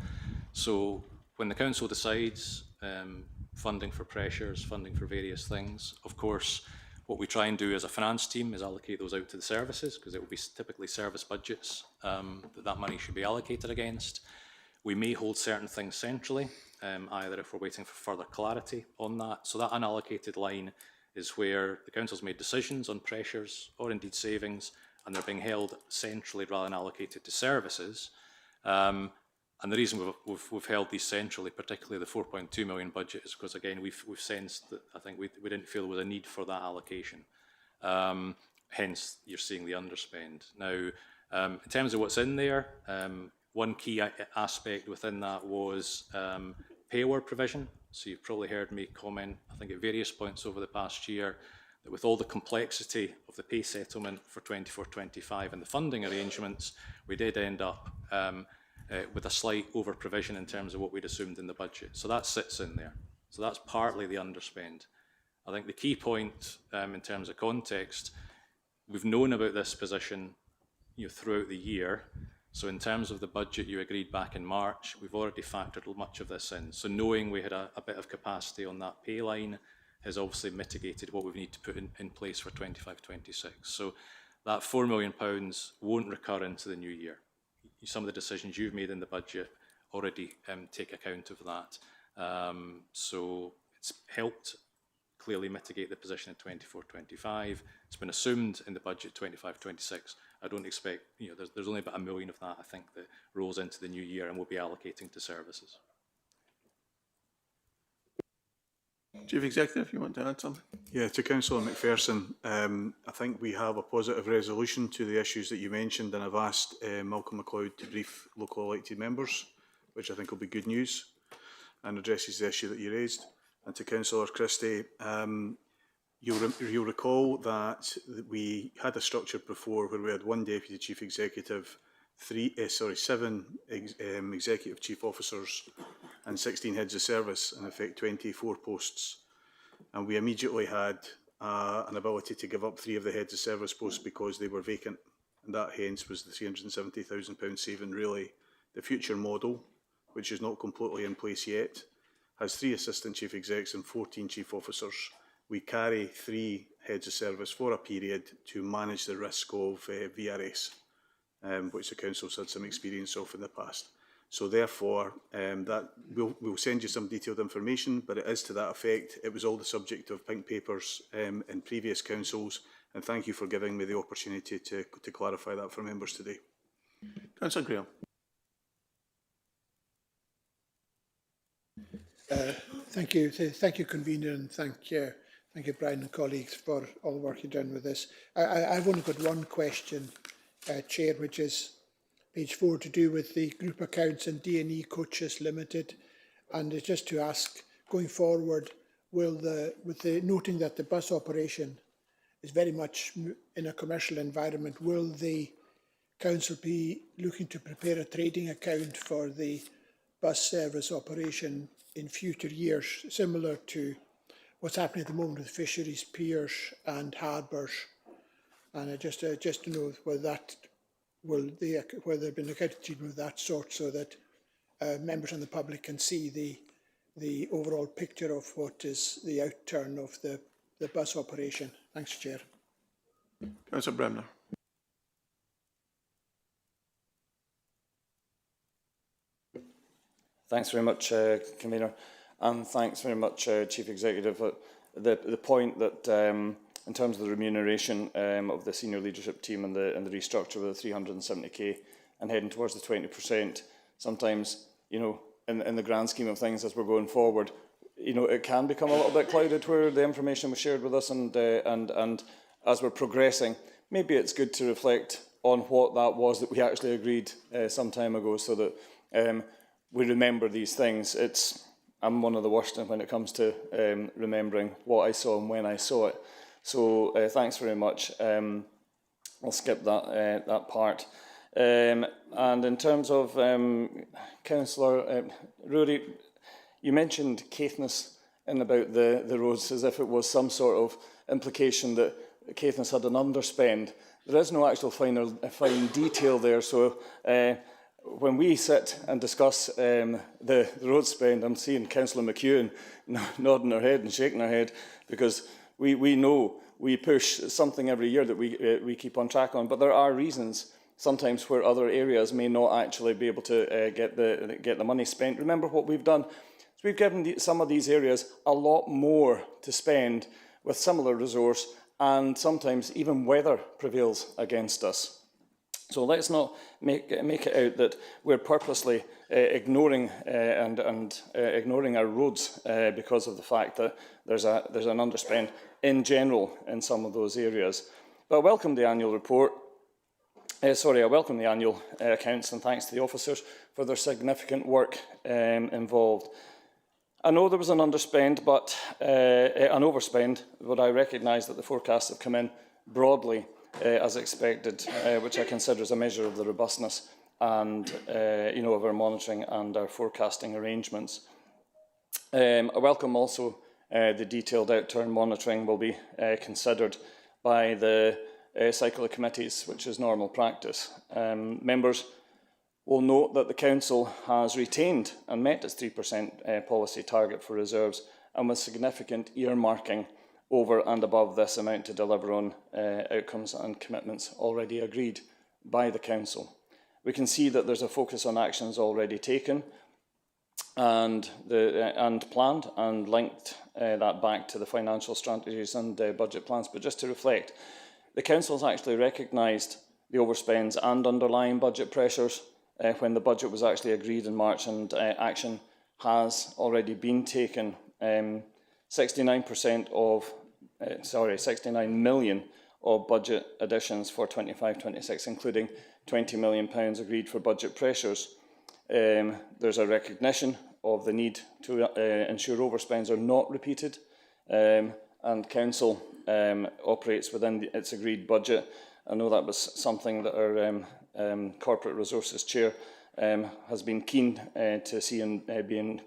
So when the council decides funding for pressures, funding for various things, of course, what we try and do as a finance team is allocate those out to the services, because it will be typically service budgets that money should be allocated against. We may hold certain things centrally, either if we're waiting for further clarity on that. So that unallocated line is where the council's made decisions on pressures or indeed savings, and they're being held centrally rather than allocated to services. And the reason we've held these centrally, particularly the 4.2 million budget, is because, again, we've sensed that I think we didn't feel there was a need for that allocation. Hence, you're seeing the underspend. Now, in terms of what's in there, one key aspect within that was pay award provision. So you've probably heard me comment, I think, at various points over the past year, that with all the complexity of the pay settlement for 24-25 and the funding arrangements, we did end up with a slight over provision in terms of what we'd assumed in the budget. So that sits in there. So that's partly the underspend. I think the key point in terms of context, we've known about this position throughout the year. So in terms of the budget you agreed back in March, we've already factored much of this in. So knowing we had a bit of capacity on that pay line has obviously mitigated what we need to put in place for 25-26. So that £4 million won't recur into the new year. Some of the decisions you've made in the budget already take account of that. So it's helped clearly mitigate the position in 24-25. It's been assumed in the budget 25-26. I don't expect, there's only about £1 million of that, I think, that rolls into the new year and we'll be allocating to services. Chief Executive, you want to add something? Yeah, to Councillor McPherson, I think we have a positive resolution to the issues that you mentioned, and I've asked Malcolm MacLeod to brief local elected members, which I think will be good news and addresses the issue that you raised. And to Councillor Christie, you'll recall that we had a structure before where we had one Deputy Chief Executive, 7 Executive Chief Officers and 16 Heads of Service, in effect 24 posts. And we immediately had an ability to give up 3 of the Heads of Service posts because they were vacant. And that hence was the £370,000 saving. Really, the future model, which is not completely in place yet, has 3 Assistant Chief Execs and 14 Chief Officers. We carry 3 Heads of Service for a period to manage the risk of VRS, which the Council's had some experience of in the past. So therefore, that we'll send you some detailed information, but it is to that effect. It was all the subject of pink papers in previous councils, and thank you for giving me the opportunity to clarify that for members today. Councillor Graham. Thank you, Convener, and thank you, Brian and colleagues, for all the work you've done with this. I've only got one question, Chair, which is page 4, to do with the group accounts and D&E Coaches Limited, and it's just to ask, going forward, with the noting that the bus operation is very much in a commercial environment, will the council be looking to prepare a trading account for the bus service operation in future years, similar to what's happening at the moment with fisheries, piers and harbours? And just to know whether whether there have been accounting treatment of that sort, so that members and the public can see the overall picture of what is the outturn of the bus operation. Thanks, Chair. Councillor Bremner. Thanks very much, Convener, and thanks very much, Chief Executive. The point that in terms of the remuneration of the senior leadership team and the restructure with the 370k and heading towards the 20%, sometimes, in the grand scheme of things as we're going forward, it can become a little bit clouded where the information was shared with us, and as we're progressing, maybe it's good to reflect on what that was that we actually agreed some time ago, so that we remember these things. I'm one of the worst when it comes to remembering what I saw and when I saw it. So thanks very much. I'll skip that part. And in terms of Councillor Rory, you mentioned Caithness and about the roads as if it was some sort of implication that Caithness had an underspend. There is no actual fine detail there, so when we sit and discuss the road spend, I'm seeing Councillor McEwen nodding her head and shaking her head, because we know we push something every year that we keep on track on, but there are reasons sometimes where other areas may not actually be able to get the money spent. Remember what we've done? So we've given some of these areas a lot more to spend with similar resource, and sometimes even weather prevails against us. So let's not make it out that we're purposely ignoring ignoring our roads because of the fact that there's an underspend in general in some of those areas. But I welcome the annual report. I welcome the annual accounts, and thanks to the officers for their significant work involved. I know there was an underspend, but an overspend, but I recognise that the forecasts have come in broadly as expected, which I consider as a measure of the robustness and of our monitoring and our forecasting arrangements. I welcome also the detailed outturn monitoring will be considered by the cycle of committees, which is normal practice. Members will note that the Council has retained and met its 3% policy target for reserves, and with significant earmarking over and above this amount to deliver on outcomes and commitments already agreed by the Council. We can see that there's a focus on actions already taken and planned, and linked that back to the financial strategies and budget plans. But just to reflect, the Council has actually recognised the overspends and underlying budget pressures when the budget was actually agreed in March, and action has already been taken. 69 million of budget additions for 25-26, including £20 million agreed for budget pressures. There's a recognition of the need to ensure overspends are not repeated, and Council operates within its agreed budget. I know that was something that our Corporate Resources Chair has been keen to see and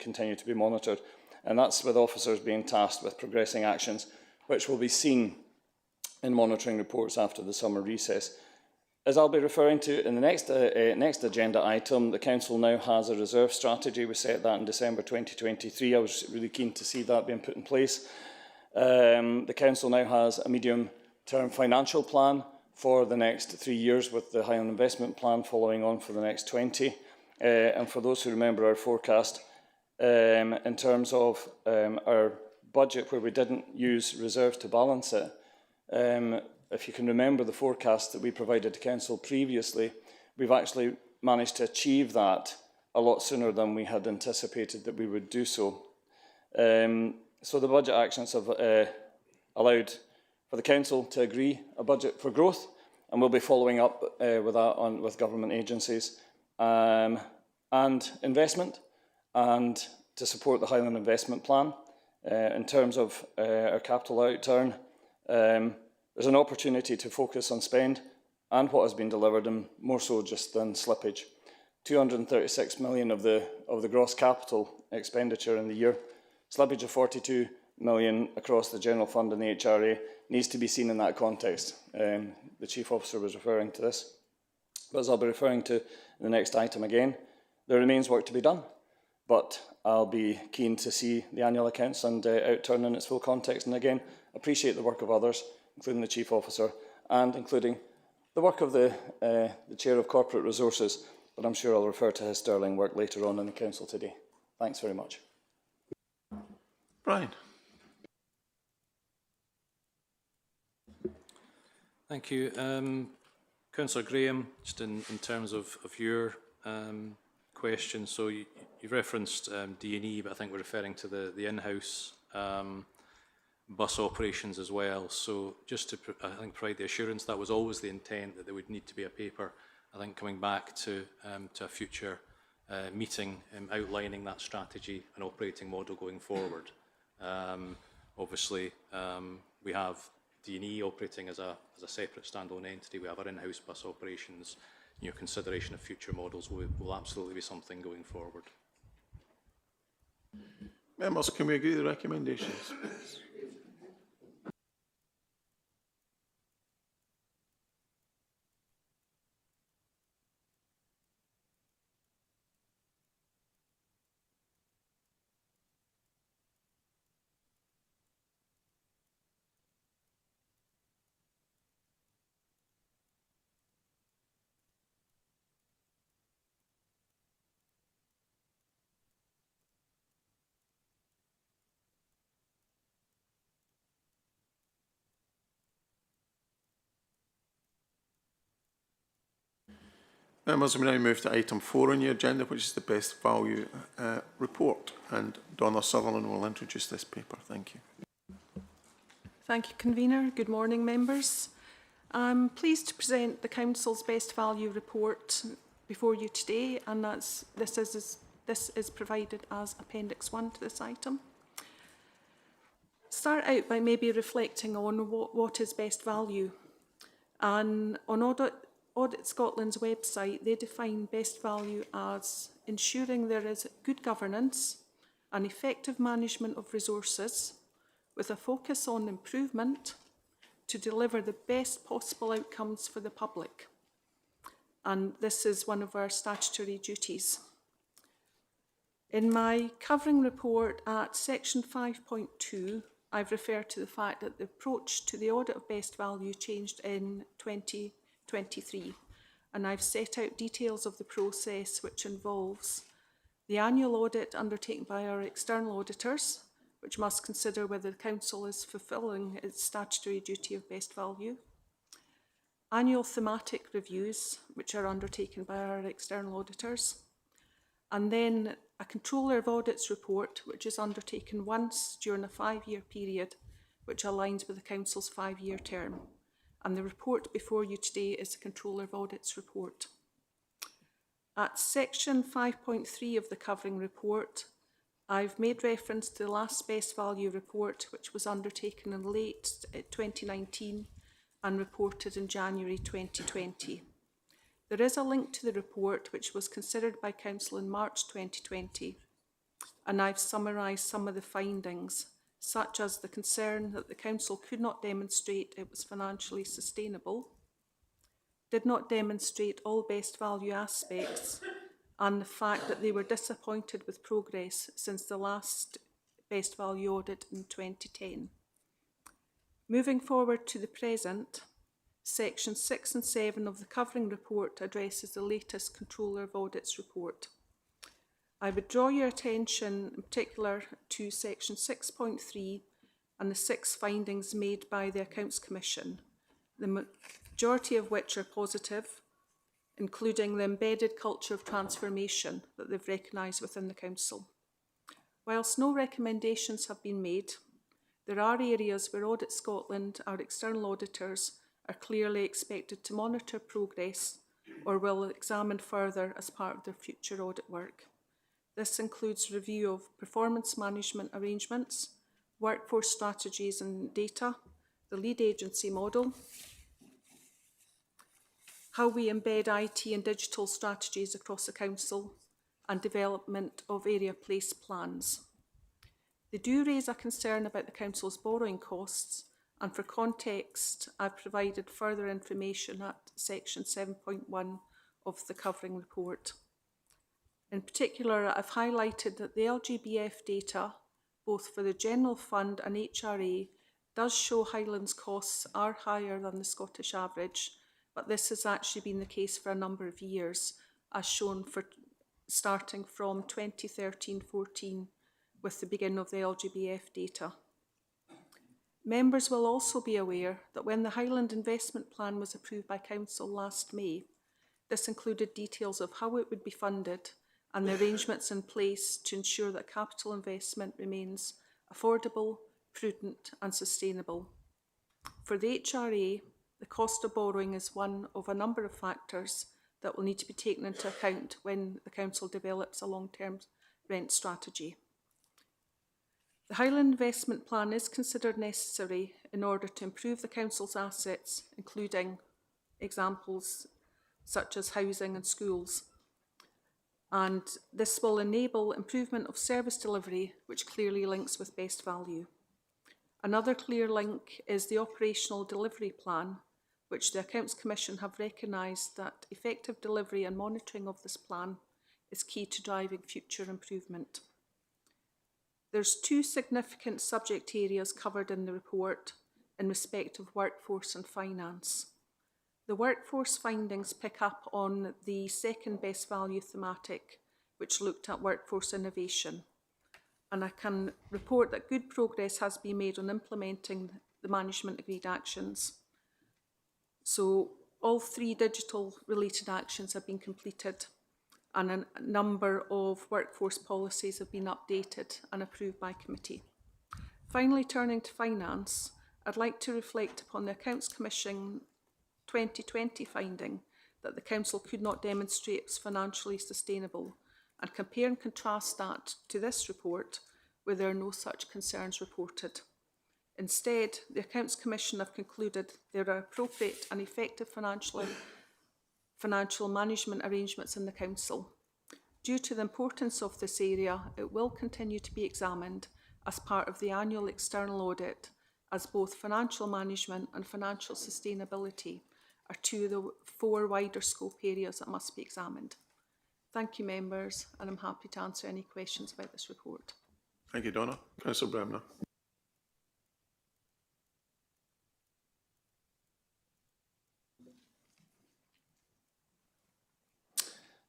continue to be monitored, and that's with officers being tasked with progressing actions, which will be seen in monitoring reports after the summer recess. As I'll be referring to in the next agenda item, the Council now has a reserve strategy. We set that in December 2023. I was really keen to see that being put in place. The Council now has a medium-term financial plan for the next 3 years, with the Highland Investment Plan following on for the next 20. And for those who remember our forecast, in terms of our budget, where we didn't use reserves to balance it, if you can remember the forecast that we provided to Council previously, we've actually managed to achieve that a lot sooner than we had anticipated that we would do so. So the budget actions have allowed for the Council to agree a budget for growth, and we'll be following up with that with government agencies and investment, and to support the Highland Investment Plan. In terms of our capital outturn, there's an opportunity to focus on spend and what has been delivered, and more so just than slippage. 236 million of the gross capital expenditure in the year, slippage of 42 million across the General Fund and the HRA needs to be seen in that context. The Chief Officer was referring to this, but as I'll be referring to in the next item again, there remains work to be done, but I'll be keen to see the annual accounts and outturn in its full context, and again appreciate the work of others, including the Chief Officer and including the work of the Chair of Corporate Resources, but I'm sure I'll refer to his sterling work later on in the Council today. Thanks very much. Brian. Thank you. Councillor Graham, just in terms of your question, so you referenced D&E, but I think we're referring to the in-house bus operations as well. So just to provide the assurance, that was always the intent, that there would need to be a paper, I think, coming back to a future meeting outlining that strategy and operating model going forward. Obviously, we have D&E operating as a separate standalone entity. We have our in-house bus operations. Consideration of future models will absolutely be something going forward. Members, can we agree the recommendations? Members, we now move to item 4 on your agenda, which is the best value report. And Donna Sutherland will introduce this paper. Thank you. Thank you, Convener. Good morning, members. I'm pleased to present the Council's best value report before you today, and this is provided as Appendix 1 to this item. Start out by maybe reflecting on what is best value. And on Audit Scotland's website, they define best value as ensuring there is good governance and effective management of resources with a focus on improvement to deliver the best possible outcomes for the public. And this is one of our statutory duties. In my covering report at section 5.2, I've referred to the fact that the approach to the audit of best value changed in 2023, and I've set out details of the process which involves the annual audit undertaken by our external auditors, which must consider whether the Council is fulfilling its statutory duty of best value, annual thematic reviews, which are undertaken by our external auditors, and then a Controller of Audits report, which is undertaken once during a 5-year period, which aligns with the Council's 5-year term. And the report before you today is the Controller of Audits report. At section 5.3 of the covering report, I've made reference to the last best value report, which was undertaken in late 2019 and reported in January 2020. There is a link to the report which was considered by Council in March 2020, and I've summarised some of the findings, such as the concern that the Council could not demonstrate it was financially sustainable, did not demonstrate all best value aspects, and the fact that they were disappointed with progress since the last best value audit in 2010. Moving forward to the present, Sections 6 and 7 of the covering report addresses the latest Controller of Audits report. I would draw your attention in particular to Section 6.3 and the 6 findings made by the Accounts Commission, the majority of which are positive, including the embedded culture of transformation that they've recognised within the Council. Whilst no recommendations have been made, there are areas where Audit Scotland, our external auditors, are clearly expected to monitor progress or will examine further as part of their future audit work. This includes review of performance management arrangements, workforce strategies and data, the lead agency model, how we embed IT and digital strategies across the Council, and development of area place plans. They do raise a concern about the Council's borrowing costs, and for context, I've provided further information at section 7.1 of the covering report. In particular, I've highlighted that the LGBF data, both for the General Fund and HRA, does show Highland's costs are higher than the Scottish average, but this has actually been the case for a number of years, as shown for starting from 2013-14 with the beginning of the LGBF data. Members will also be aware that when the Highland Investment Plan was approved by Council last May, this included details of how it would be funded and the arrangements in place to ensure that capital investment remains affordable, prudent and sustainable. For the HRA, the cost of borrowing is one of a number of factors that will need to be taken into account when the Council develops a long-term rent strategy. The Highland Investment Plan is considered necessary in order to improve the Council's assets, including examples such as housing and schools. And this will enable improvement of service delivery, which clearly links with best value. Another clear link is the Operational Delivery Plan, which the Accounts Commission have recognised that effective delivery and monitoring of this plan is key to driving future improvement. There's 2 significant subject areas covered in the report in respect of workforce and finance. The workforce findings pick up on the second best value thematic, which looked at workforce innovation. And I can report that good progress has been made on implementing the management agreed actions. So all 3 digital-related actions have been completed, and a number of workforce policies have been updated and approved by committee. Finally, turning to finance, I'd like to reflect upon the Accounts Commission 2020 finding that the Council could not demonstrate it was financially sustainable, and compare and contrast that to this report, where there are no such concerns reported. Instead, the Accounts Commission have concluded there are appropriate and effective financial management arrangements in the Council. Due to the importance of this area, it will continue to be examined as part of the annual external audit, as both financial management and financial sustainability are 2 of the 4 wider scope areas that must be examined. Thank you, members, and I'm happy to answer any questions about this report. Thank you, Donna. Councillor Bremner.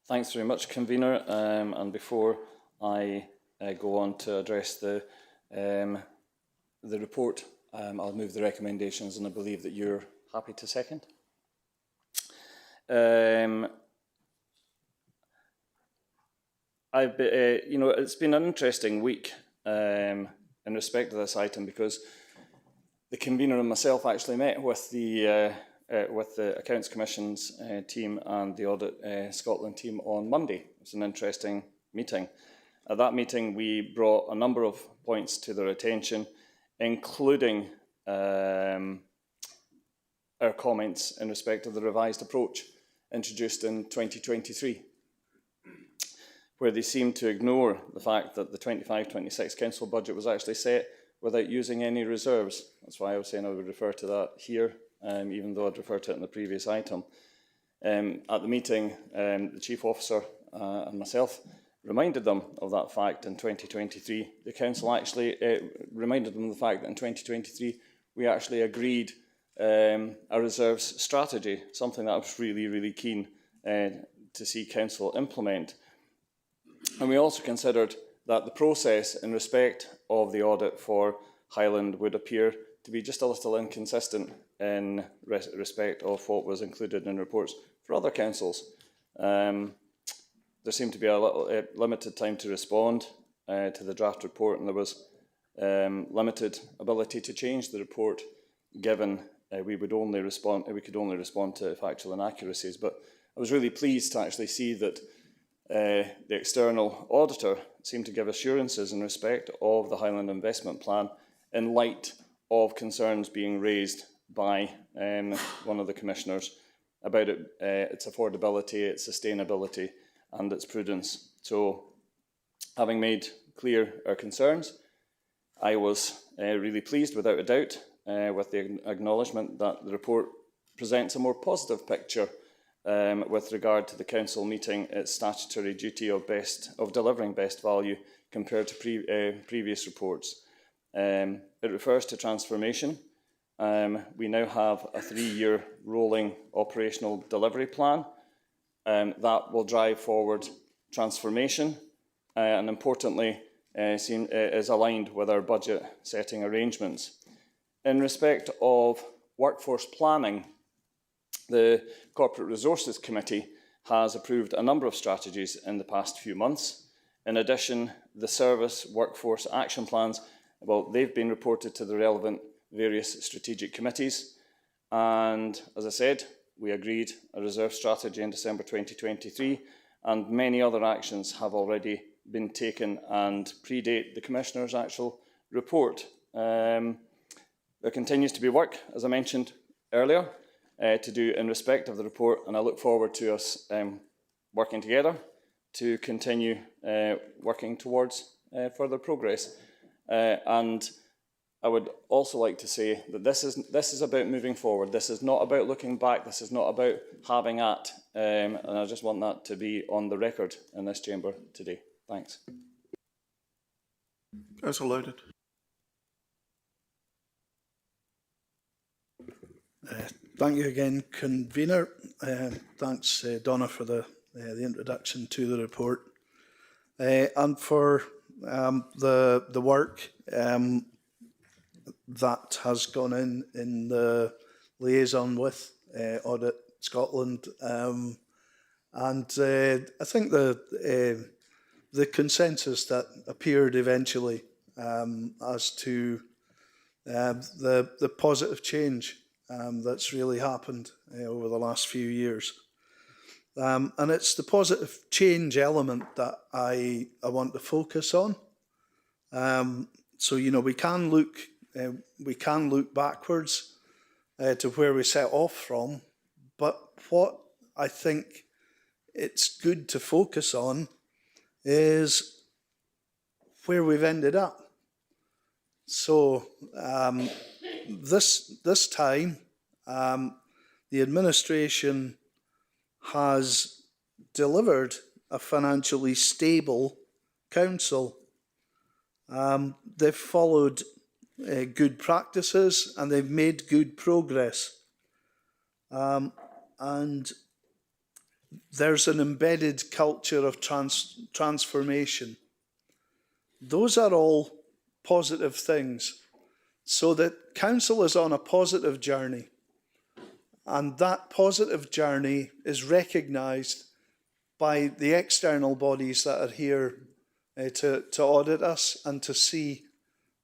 Thanks very much, Convener. And before I go on to address the report, I'll move the recommendations, and I believe that you're happy to second. It's been an interesting week in respect to this item, because the convener and myself actually met with the Accounts Commission's team and the Audit Scotland team on Monday. It was an interesting meeting. At that meeting, we brought a number of points to their attention, including our comments in respect of the revised approach introduced in 2023, where they seemed to ignore the fact that the 25-26 council budget was actually set without using any reserves. That's why I was saying I would refer to that here, even though I'd referred to it in the previous item. At the meeting, the Chief Officer and myself reminded them of that fact in 2023. The Council actually reminded them of the fact that in 2023 we actually agreed a reserves strategy, something that I was really, really keen to see Council implement. And we also considered that the process in respect of the audit for Highland would appear to be just a little inconsistent in respect of what was included in reports for other councils. There seemed to be a little limited time to respond to the draft report, and there was limited ability to change the report, given we could only respond to factual inaccuracies. But I was really pleased to actually see that the external auditor seemed to give assurances in respect of the Highland investment plan in light of concerns being raised by one of the commissioners about its affordability, its sustainability and its prudence. So, having made clear our concerns, I was really pleased, without a doubt, with the acknowledgement that the report presents a more positive picture with regard to the Council meeting its statutory duty of delivering best value compared to previous reports. It refers to transformation. We now have a 3-year rolling operational delivery plan that will drive forward transformation and, importantly, is aligned with our budget setting arrangements. In respect of workforce planning, the Corporate Resources Committee has approved a number of strategies in the past few months. In addition, the service workforce action plans, well, they've been reported to the relevant various strategic committees. And as I said, we agreed a reserve strategy in December 2023, and many other actions have already been taken and predate the Commissioner's actual report. There continues to be work, as I mentioned earlier, to do in respect of the report, and I look forward to us working together to continue working towards further progress. And I would also like to say that this is about moving forward. This is not about looking back. This is not about having at. And I just want that to be on the record in this chamber today. Thanks. Councillor Loudon. Thank you again, Convener. Thanks, Donna, for the introduction to the report and for the work that has gone in the liaison with Audit Scotland. And I think the consensus that appeared eventually as to the positive change that's really happened over the last few years. And it's the positive change element that I want to focus on. So, you know, we can look backwards to where we set off from, but what I think it's good to focus on is where we've ended up. So this time, the administration has delivered a financially stable council. They've followed good practices and they've made good progress. And there's an embedded culture of transformation. Those are all positive things. So that council is on a positive journey. And that positive journey is recognised by the external bodies that are here to audit us and to see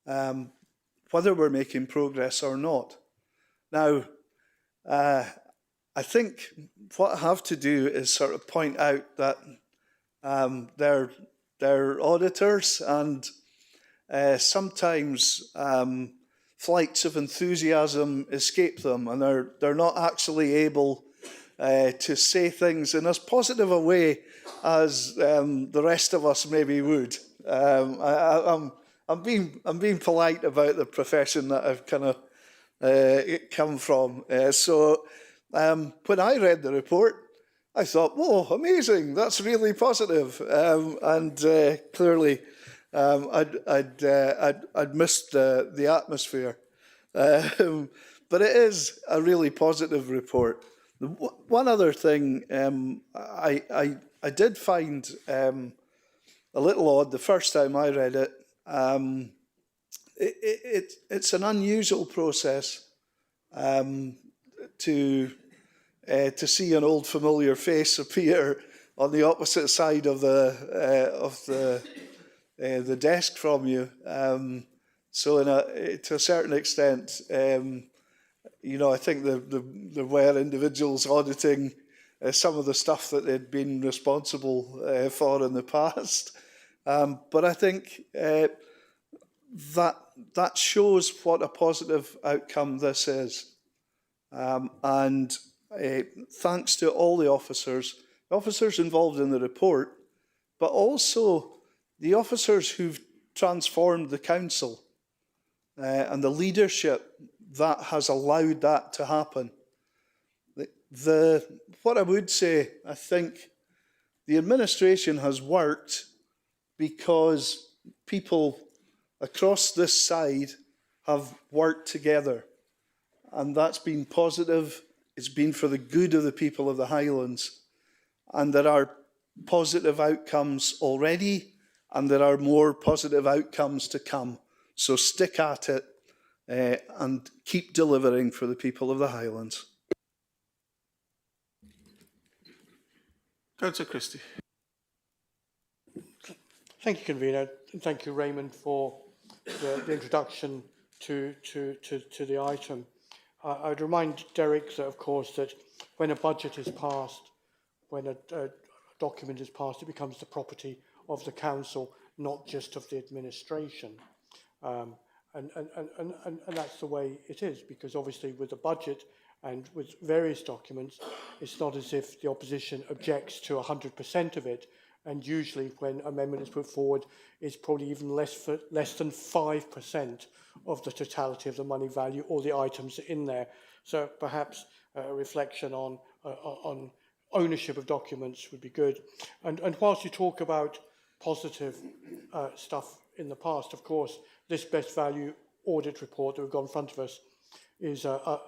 whether we're making progress or not. Now, I think what I have to do is sort of point out that they're auditors, and sometimes flights of enthusiasm escape them, and they're not actually able to say things in as positive a way as the rest of us maybe would. I'm being polite about the profession that I've kind of come from. So when I read the report, I thought, "Whoa, amazing! That's really positive." And clearly, I'd missed the atmosphere. But it is a really positive report. One other thing I did find a little odd the first time I read it. It's an unusual process to see an old familiar face appear on the opposite side of the desk from you. So to a certain extent, you know, I think there were individuals auditing some of the stuff that they'd been responsible for in the past. But I think that shows what a positive outcome this is. And thanks to all the officers involved in the report, but also the officers who've transformed the council and the leadership that has allowed that to happen. What I would say, I think the administration has worked because people across this side have worked together, and that's been positive. It's been for the good of the people of the Highlands, and there are positive outcomes already, and there are more positive outcomes to come. So stick at it and keep delivering for the people of the Highlands. Councillor Christie. Thank you, Convener, and thank you, Raymond, for the introduction to the item. I'd remind Derek that, of course, that when a budget is passed, when a document is passed, it becomes the property of the council, not just of the administration. And that's the way it is, because obviously with the budget and with various documents, it's not as if the opposition objects to 100% of it. And usually when an amendment is put forward, it's probably even less than 5% of the totality of the money value or the items in there. So perhaps a reflection on ownership of documents would be good. And whilst you talk about positive stuff in the past, of course, this best value audit report that we've got in front of us is a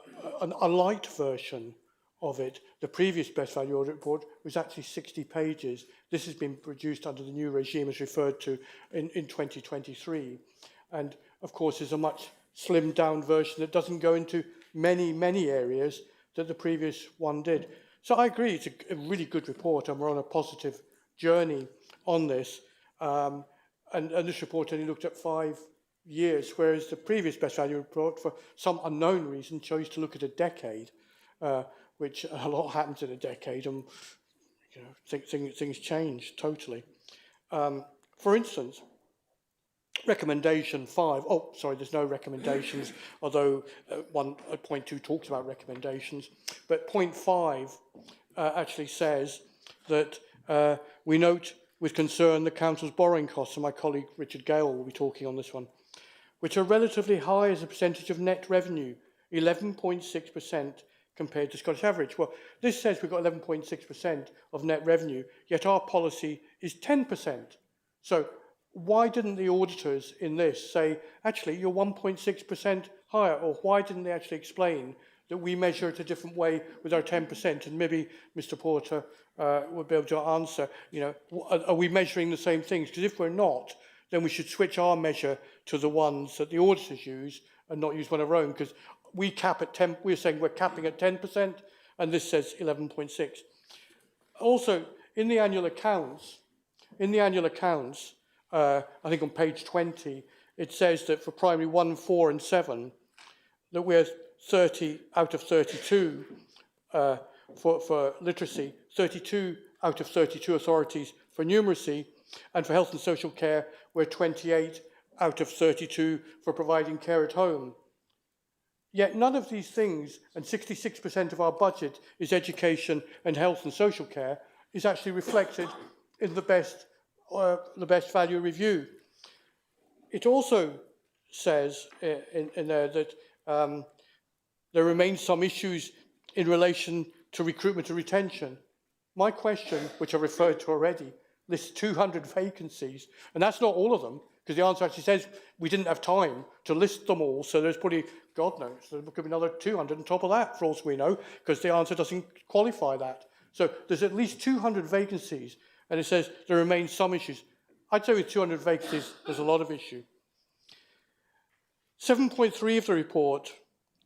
light version of it. The previous best value audit report was actually 60 pages. This has been produced under the new regime as referred to in 2023. And of course, there's a much slimmed down version that doesn't go into many areas, that the previous one did. So I agree, it's a really good report, and we're on a positive journey on this. And this report only looked at 5 years, whereas the previous best value report, for some unknown reason, chose to look at a decade, which a lot happens in a decade, and you know, things change totally. For instance, recommendation 5, oh, sorry, there's no recommendations, although point 2 talks about recommendations, but point 5 actually says that we note with concern the Council's borrowing costs, and my colleague Richard Gale will be talking on this one, which are relatively high as a percentage of net revenue, 11.6% compared to Scottish average. Well, this says we've got 11.6% of net revenue, yet our policy is 10%. So why didn't the auditors in this say, actually, you're 1.6% higher, or why didn't they actually explain that we measure it a different way with our 10%? And maybe Mr. Porter would be able to answer, you know, are we measuring the same things? Because if we're not, then we should switch our measure to the ones that the auditors use and not use one of our own, because we cap at 10, we're saying we're capping at 10%, and this says 11.6. Also, in the annual accounts, I think on page 20, it says that for primary 1, 4 and 7, that we're 30 out of 32 for literacy, 32 out of 32 authorities for numeracy, and for health and social care, we're 28 out of 32 for providing care at home. Yet none of these things, and 66% of our budget is education and health and social care, is actually reflected in the best value review. It also says in there that there remain some issues in relation to recruitment and retention. My question, which I referred to already, lists 200 vacancies, and that's not all of them, because the answer actually says we didn't have time to list them all, so there's probably, God knows, there could be another 200 on top of that, for all we know, because the answer doesn't qualify that. So there's at least 200 vacancies, and it says there remain some issues. I'd say with 200 vacancies, there's a lot of issue. 7.3 of the report,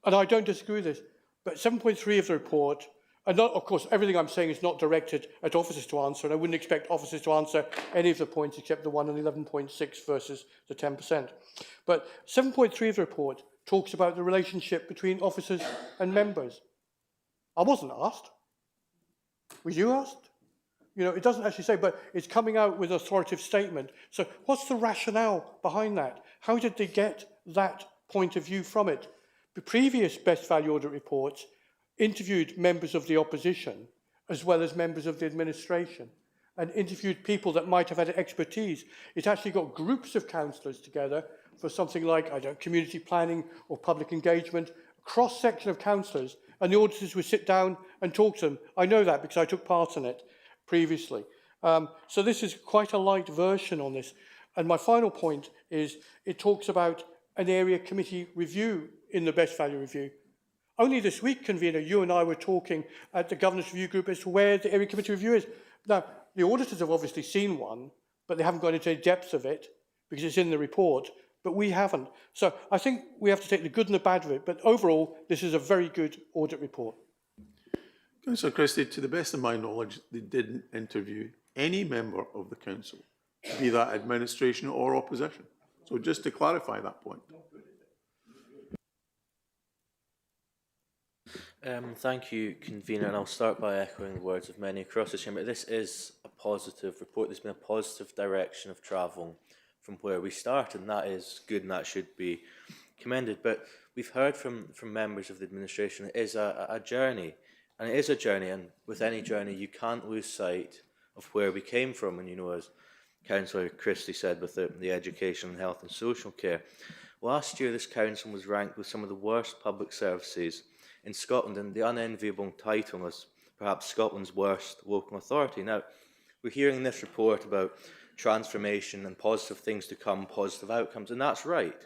and I don't disagree with this, but 7.3 of the report, and not, of course, everything I'm saying is not directed at officers to answer, and I wouldn't expect officers to answer any of the points except the one on 11.6 versus the 10%. But 7.3 of the report talks about the relationship between officers and members. I wasn't asked. Were you asked? You know, it doesn't actually say, but it's coming out with an authoritative statement. So what's the rationale behind that? How did they get that point of view from it? The previous best value audit reports interviewed members of the opposition as well as members of the administration, and interviewed people that might have had expertise. It actually got groups of councillors together for something like, I don't know, community planning or public engagement, a cross-section of councillors, and the auditors would sit down and talk to them. I know that because I took part in it previously. So this is quite a light version on this. And my final point is it talks about an area committee review in the best value review. Only this week, convener, you and I were talking at the governance review group as to where the area committee review is. Now, the auditors have obviously seen one, but they haven't gone into the depths of it because it's in the report, but we haven't. So I think we have to take the good and the bad of it, but overall, this is a very good audit report. Councillor Christie, to the best of my knowledge, they didn't interview any member of the council, be that administration or opposition. So just to clarify that point. Thank you, convener, and I'll start by echoing the words of many across the chamber. This is a positive report. There's been a positive direction of travel from where we started, and that is good and that should be commended. But we've heard from members of the administration it is a journey, and it is a journey, and with any journey you can't lose sight of where we came from. And you know, as Councillor Christie said with the education, health and social care, last year this council was ranked with some of the worst public services in Scotland, and the unenviable title was perhaps Scotland's worst local authority. Now, we're hearing in this report about transformation and positive things to come, positive outcomes, and that's right.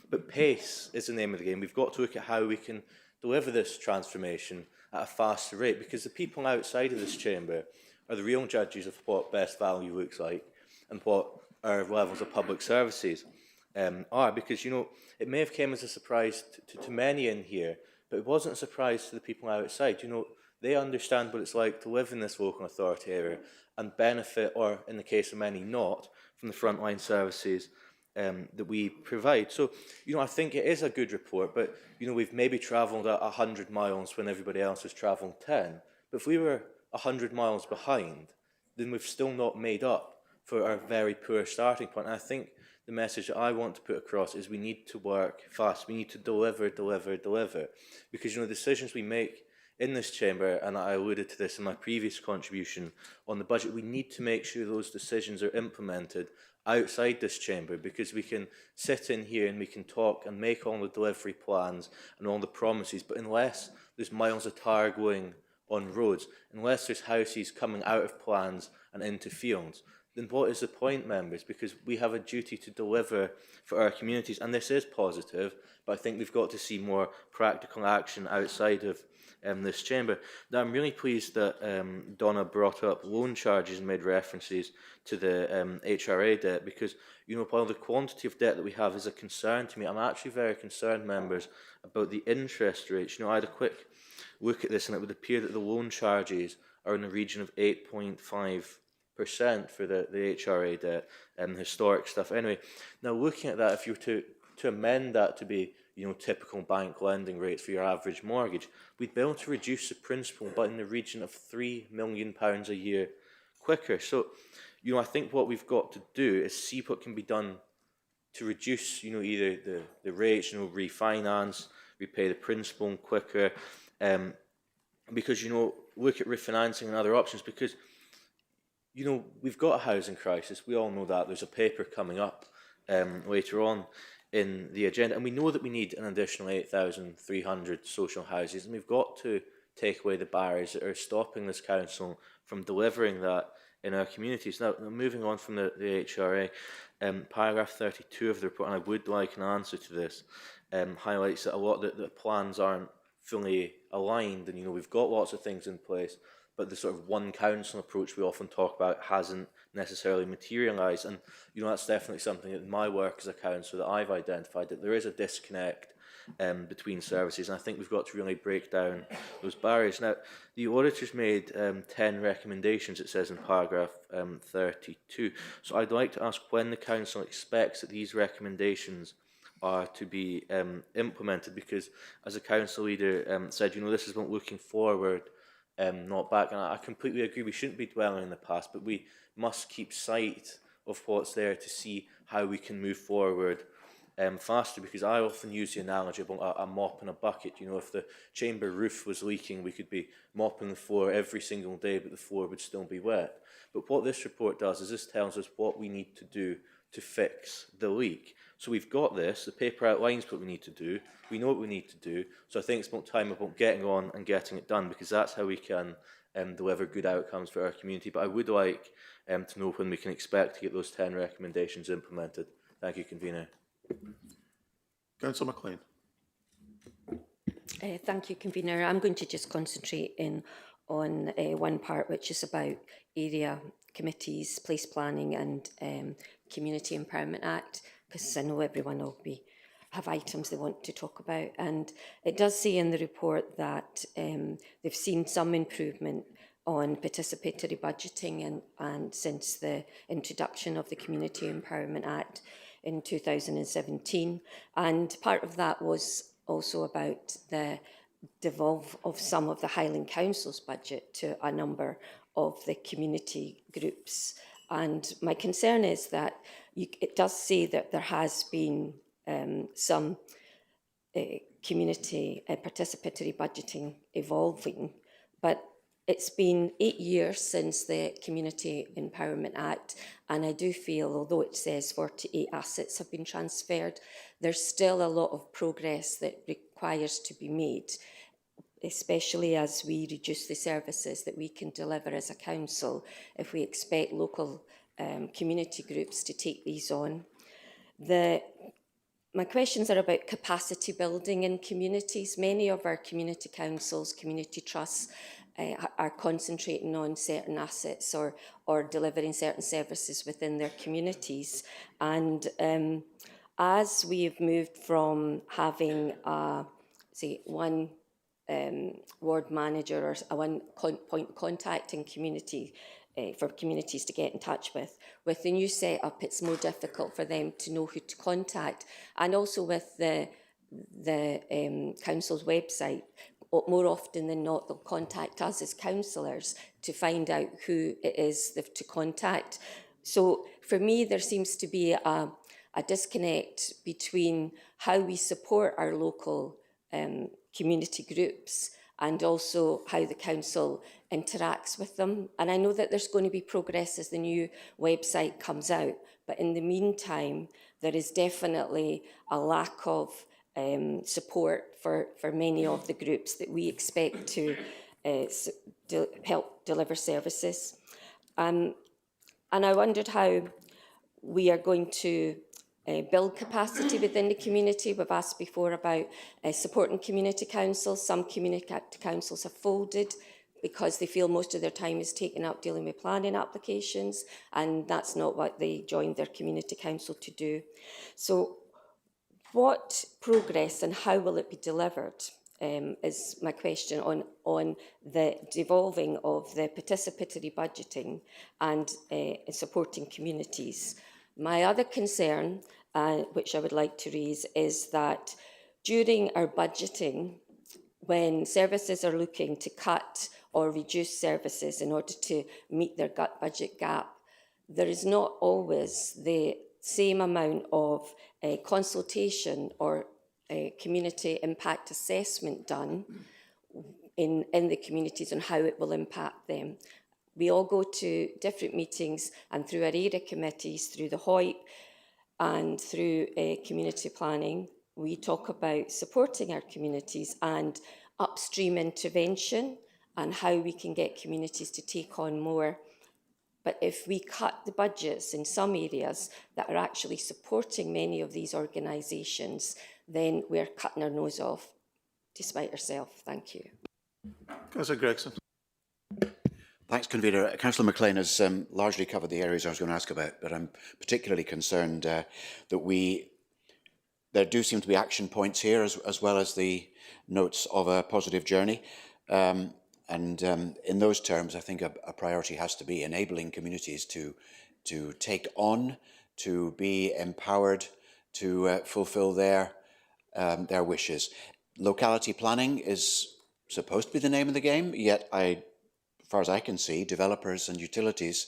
But pace is the name of the game. We've got to look at how we can deliver this transformation at a faster rate, because the people outside of this chamber are the real judges of what best value looks like and what our levels of public services are. Because, you know, it may have come as a surprise to many in here, but it wasn't a surprise to the people outside. You know, they understand what it's like to live in this local authority area and benefit, or in the case of many not, from the frontline services that we provide. So, you know, I think it is a good report, but, you know, we've maybe travelled 100 miles when everybody else has travelled 10. But if we were 100 miles behind, then we've still not made up for our very poor starting point. And I think the message that I want to put across is we need to work fast. We need to deliver. Because, you know, decisions we make in this chamber, and I alluded to this in my previous contribution on the budget, we need to make sure those decisions are implemented outside this chamber, because we can sit in here and we can talk and make all the delivery plans and all the promises, but unless there's miles of tar going on roads, unless there's houses coming out of plans and into fields, then what is the point, members? Because we have a duty to deliver for our communities, and this is positive, but I think we've got to see more practical action outside of this chamber. Now, I'm really pleased that Donna brought up loan charges and made references to the HRA debt, because, you know, while the quantity of debt that we have is a concern to me, I'm actually very concerned, members, about the interest rates. You know, I had a quick look at this, and it would appear that the loan charges are in the region of 8.5% for the HRA debt and historic stuff. Anyway, now looking at that, if you were to amend that to be, you know, typical bank lending rates for your average mortgage, we'd be able to reduce the principal by in the region of £3 million a year quicker. So, you know, I think what we've got to do is see what can be done to reduce, you know, either the rates, you know, refinance, repay the principal quicker, because, you know, look at refinancing and other options, because, you know, we've got a housing crisis. We all know that. There's a paper coming up later on in the agenda, and we know that we need an additional 8,300 social houses, and we've got to take away the barriers that are stopping this council from delivering that in our communities. Now, moving on from the HRA, paragraph 32 of the report, and I would like an answer to this, highlights that a lot of the plans aren't fully aligned, and, you know, we've got lots of things in place, but the sort of one council approach we often talk about hasn't necessarily materialised. And, you know, that's definitely something that in my work as a councillor that I've identified, that there is a disconnect between services, and I think we've got to really break down those barriers. Now, the auditors made 10 recommendations, it says in paragraph 32. So I'd like to ask when the council expects that these recommendations are to be implemented, because as a council leader said, you know, this is about looking forward, not back. And I completely agree, we shouldn't be dwelling in the past, but we must keep sight of what's there to see how we can move forward faster, because I often use the analogy of a mop and a bucket. You know, if the chamber roof was leaking, we could be mopping the floor every single day, but the floor would still be wet. But what this report does is this tells us what we need to do to fix the leak. So we've got this, the paper outlines what we need to do, we know what we need to do, so I think it's about time about getting on and getting it done, because that's how we can deliver good outcomes for our community. But I would like to know when we can expect to get those 10 recommendations implemented. Thank you, Convener. Councillor McLean. Thank you, Convener. I'm going to just concentrate on one part, which is about area committees, place planning and Community Empowerment Act, because I know everyone will have items they want to talk about. And it does say in the report that they've seen some improvement on participatory budgeting and since the introduction of the Community Empowerment Act in 2017. And part of that was also about the devolve of some of the Highland Council's budget to a number of the community groups. And my concern is that it does say that there has been some community participatory budgeting evolving, but it's been 8 years since the Community Empowerment Act, and I do feel, although it says 48 assets have been transferred, there's still a lot of progress that requires to be made, especially as we reduce the services that we can deliver as a council if we expect local community groups to take these on. My questions are about capacity building in communities. Many of our community councils, community trusts, are concentrating on certain assets or delivering certain services within their communities. And as we have moved from having, say, one ward manager or a point of contact in community for communities to get in touch with. With the new setup, it's more difficult for them to know who to contact, and also with the council's website, more often than not, they'll contact us as councillors to find out who it is to contact. So for me, there seems to be a disconnect between how we support our local community groups and also how the council interacts with them. And I know that there's going to be progress as the new website comes out, but in the meantime, there is definitely a lack of support for many of the groups that we expect to help deliver services. And I wondered how we are going to build capacity within the community. We've asked before about supporting community councils. Some community councils have folded because they feel most of their time is taken up dealing with planning applications, and that's not what they joined their community council to do. So what progress and how will it be delivered is my question on the devolving of the participatory budgeting and supporting communities. My other concern, which I would like to raise, is that during our budgeting, when services are looking to cut or reduce services in order to meet their budget gap, there is not always the same amount of consultation or community impact assessment done in the communities on how it will impact them. We all go to different meetings, and through our area committees, through the HOIP and through community planning, we talk about supporting our communities and upstream intervention and how we can get communities to take on more. But if we cut the budgets in some areas that are actually supporting many of these organisations, then we're cutting our nose off to spite ourselves. Thank you. Councillor Gregson. Thanks, Convener. Councillor McLean has largely covered the areas I was going to ask about, but I'm particularly concerned that there do seem to be action points here as well as the notes of a positive journey. In those terms, I think a priority has to be enabling communities to take on, to be empowered, to fulfil their wishes. Locality planning is supposed to be the name of the game, yet as far as I can see, developers and utilities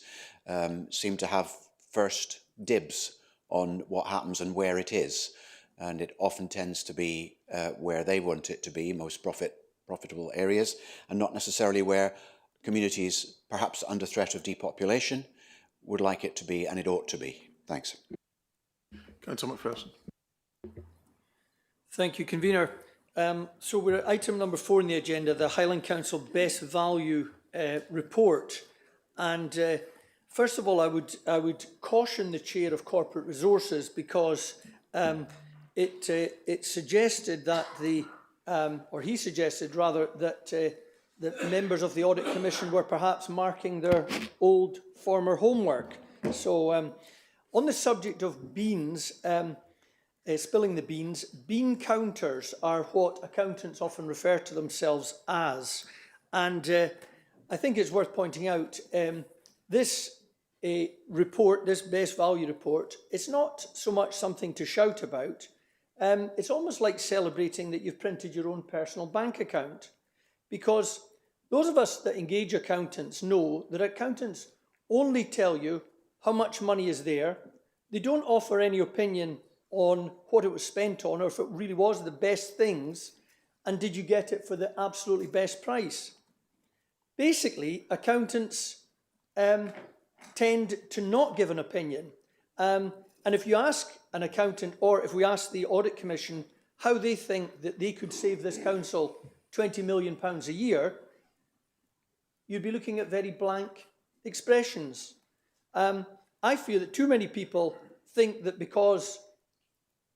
seem to have first dibs on what happens and where it is. And it often tends to be where they want it to be, most profitable areas, and not necessarily where communities, perhaps under threat of depopulation, would like it to be, and it ought to be. Thanks. Councillor McPherson. Thank you, Convener. So we're at item number 4 on the agenda, the Highland Council Best Value report. And first of all, I would caution the Chair of Corporate Resources, because it suggested that or he suggested rather, that the members of the Audit Commission were perhaps marking their former homework. So on the subject of beans, spilling the beans, bean counters are what accountants often refer to themselves as. And I think it's worth pointing out, this report, this best value report, it's not so much something to shout about. It's almost like celebrating that you've printed your own personal bank account, because those of us that engage accountants know that accountants only tell you how much money is there. They don't offer any opinion on what it was spent on, or if it really was the best things, and did you get it for the absolutely best price. Basically, accountants tend to not give an opinion. And if you ask an accountant, or if we ask the Audit Commission how they think that they could save this council £20 million a year, you'd be looking at very blank expressions. I fear that too many people think that because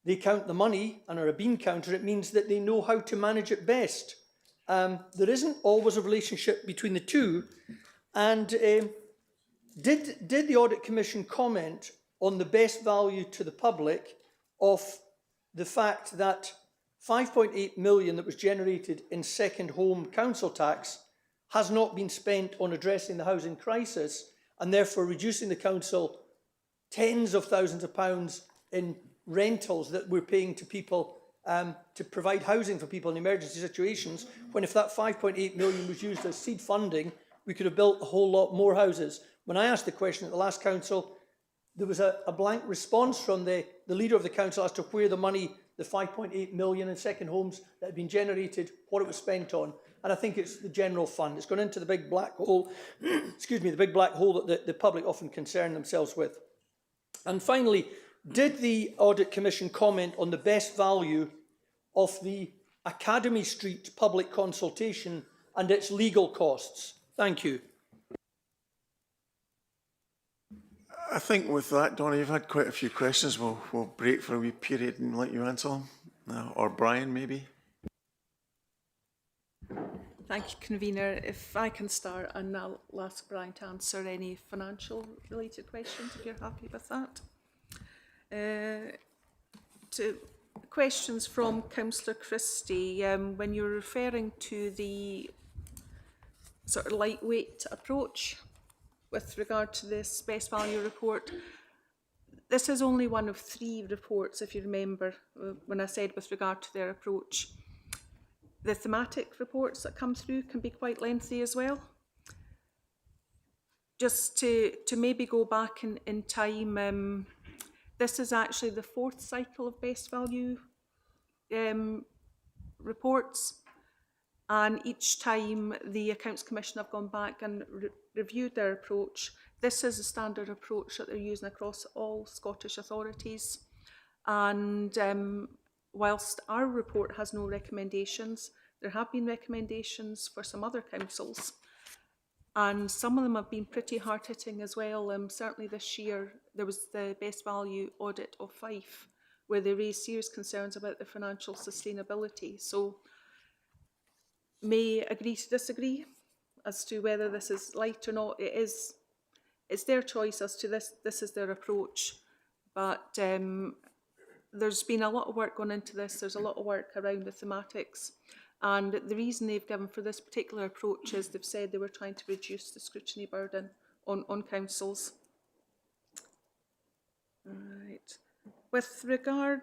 they count the money and are a bean counter, it means that they know how to manage it best. There isn't always a relationship between the two. And did the Audit Commission comment on the best value to the public of the fact that 5.8 million that was generated in second home council tax has not been spent on addressing the housing crisis, and therefore reducing the council tens of thousands of pounds in rentals that we're paying to people to provide housing for people in emergency situations, when if that 5.8 million was used as seed funding, we could have built a whole lot more houses. When I asked the question at the last council, there was a blank response from the leader of the council as to where the money, the 5.8 million in second homes that had been generated, what it was spent on. And I think it's the general fund. It's gone into the big black hole, excuse me, the big black hole that the public often concern themselves with. And finally, did the Audit Commission comment on the best value of the Academy Street public consultation and its legal costs? Thank you. I think with that, Donna, you've had quite a few questions. We'll break for a wee period and let you answer them. Or Brian, maybe. Thank you, Convener. If I can start, and I'll ask Brian to answer any financial related questions, if you're happy with that. To questions from Councillor Christie, when you're referring to the sort of lightweight approach with regard to this best value report, this is only one of 3 reports, if you remember, when I said with regard to their approach. The thematic reports that come through can be quite lengthy as well. Just to maybe go back in time, this is actually the 4th cycle of best value reports, and each time the Accounts Commission have gone back and reviewed their approach. This is a standard approach that they're using across all Scottish authorities, and whilst our report has no recommendations, there have been recommendations for some other councils, and some of them have been pretty hard-hitting as well. Certainly this year there was the best value audit of Fife, where they raised serious concerns about the financial sustainability. So may agree to disagree as to whether this is light or not. It's their choice as to this is their approach, but there's been a lot of work gone into this. There's a lot of work around the thematics, and the reason they've given for this particular approach is they've said they were trying to reduce the scrutiny burden on councils. Right. With regard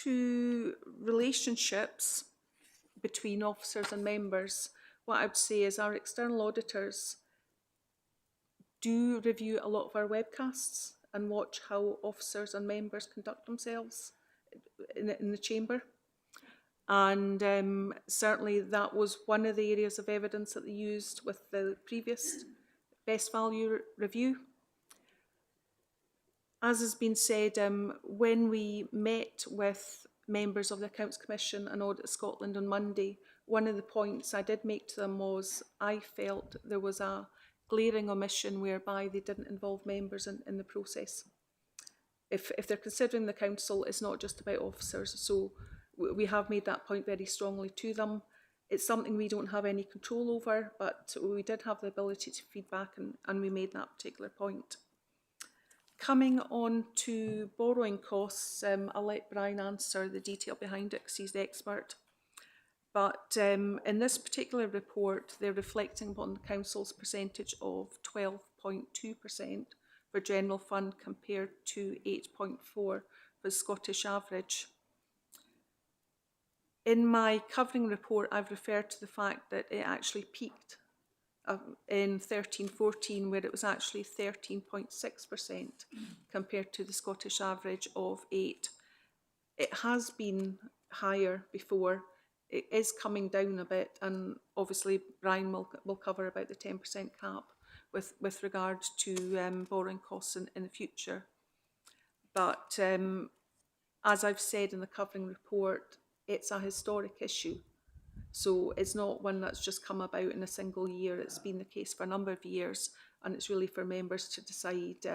to relationships between officers and members, what I would say is our external auditors do review a lot of our webcasts and watch how officers and members conduct themselves in the chamber. And certainly that was one of the areas of evidence that they used with the previous best value review. As has been said, when we met with members of the Accounts Commission and Audit Scotland on Monday, one of the points I did make to them was I felt there was a glaring omission whereby they didn't involve members in the process. If they're considering the council, it's not just about officers. So we have made that point very strongly to them. It's something we don't have any control over, but we did have the ability to feed back, and we made that particular point. Coming on to borrowing costs, I'll let Brian answer the detail behind it because he's the expert. But in this particular report, they're reflecting upon the council's percentage of 12.2% for general fund compared to 8.4% for the Scottish average. In my covering report, I've referred to the fact that it actually peaked in 13-14, where it was actually 13.6% compared to the Scottish average of 8%. It has been higher before. It is coming down a bit, and obviously Brian will cover about the 10% cap with regard to borrowing costs in the future. But as I've said in the covering report, it's a historic issue. So it's not one that's just come about in a single year. It's been the case for a number of years, and it's really for members to decide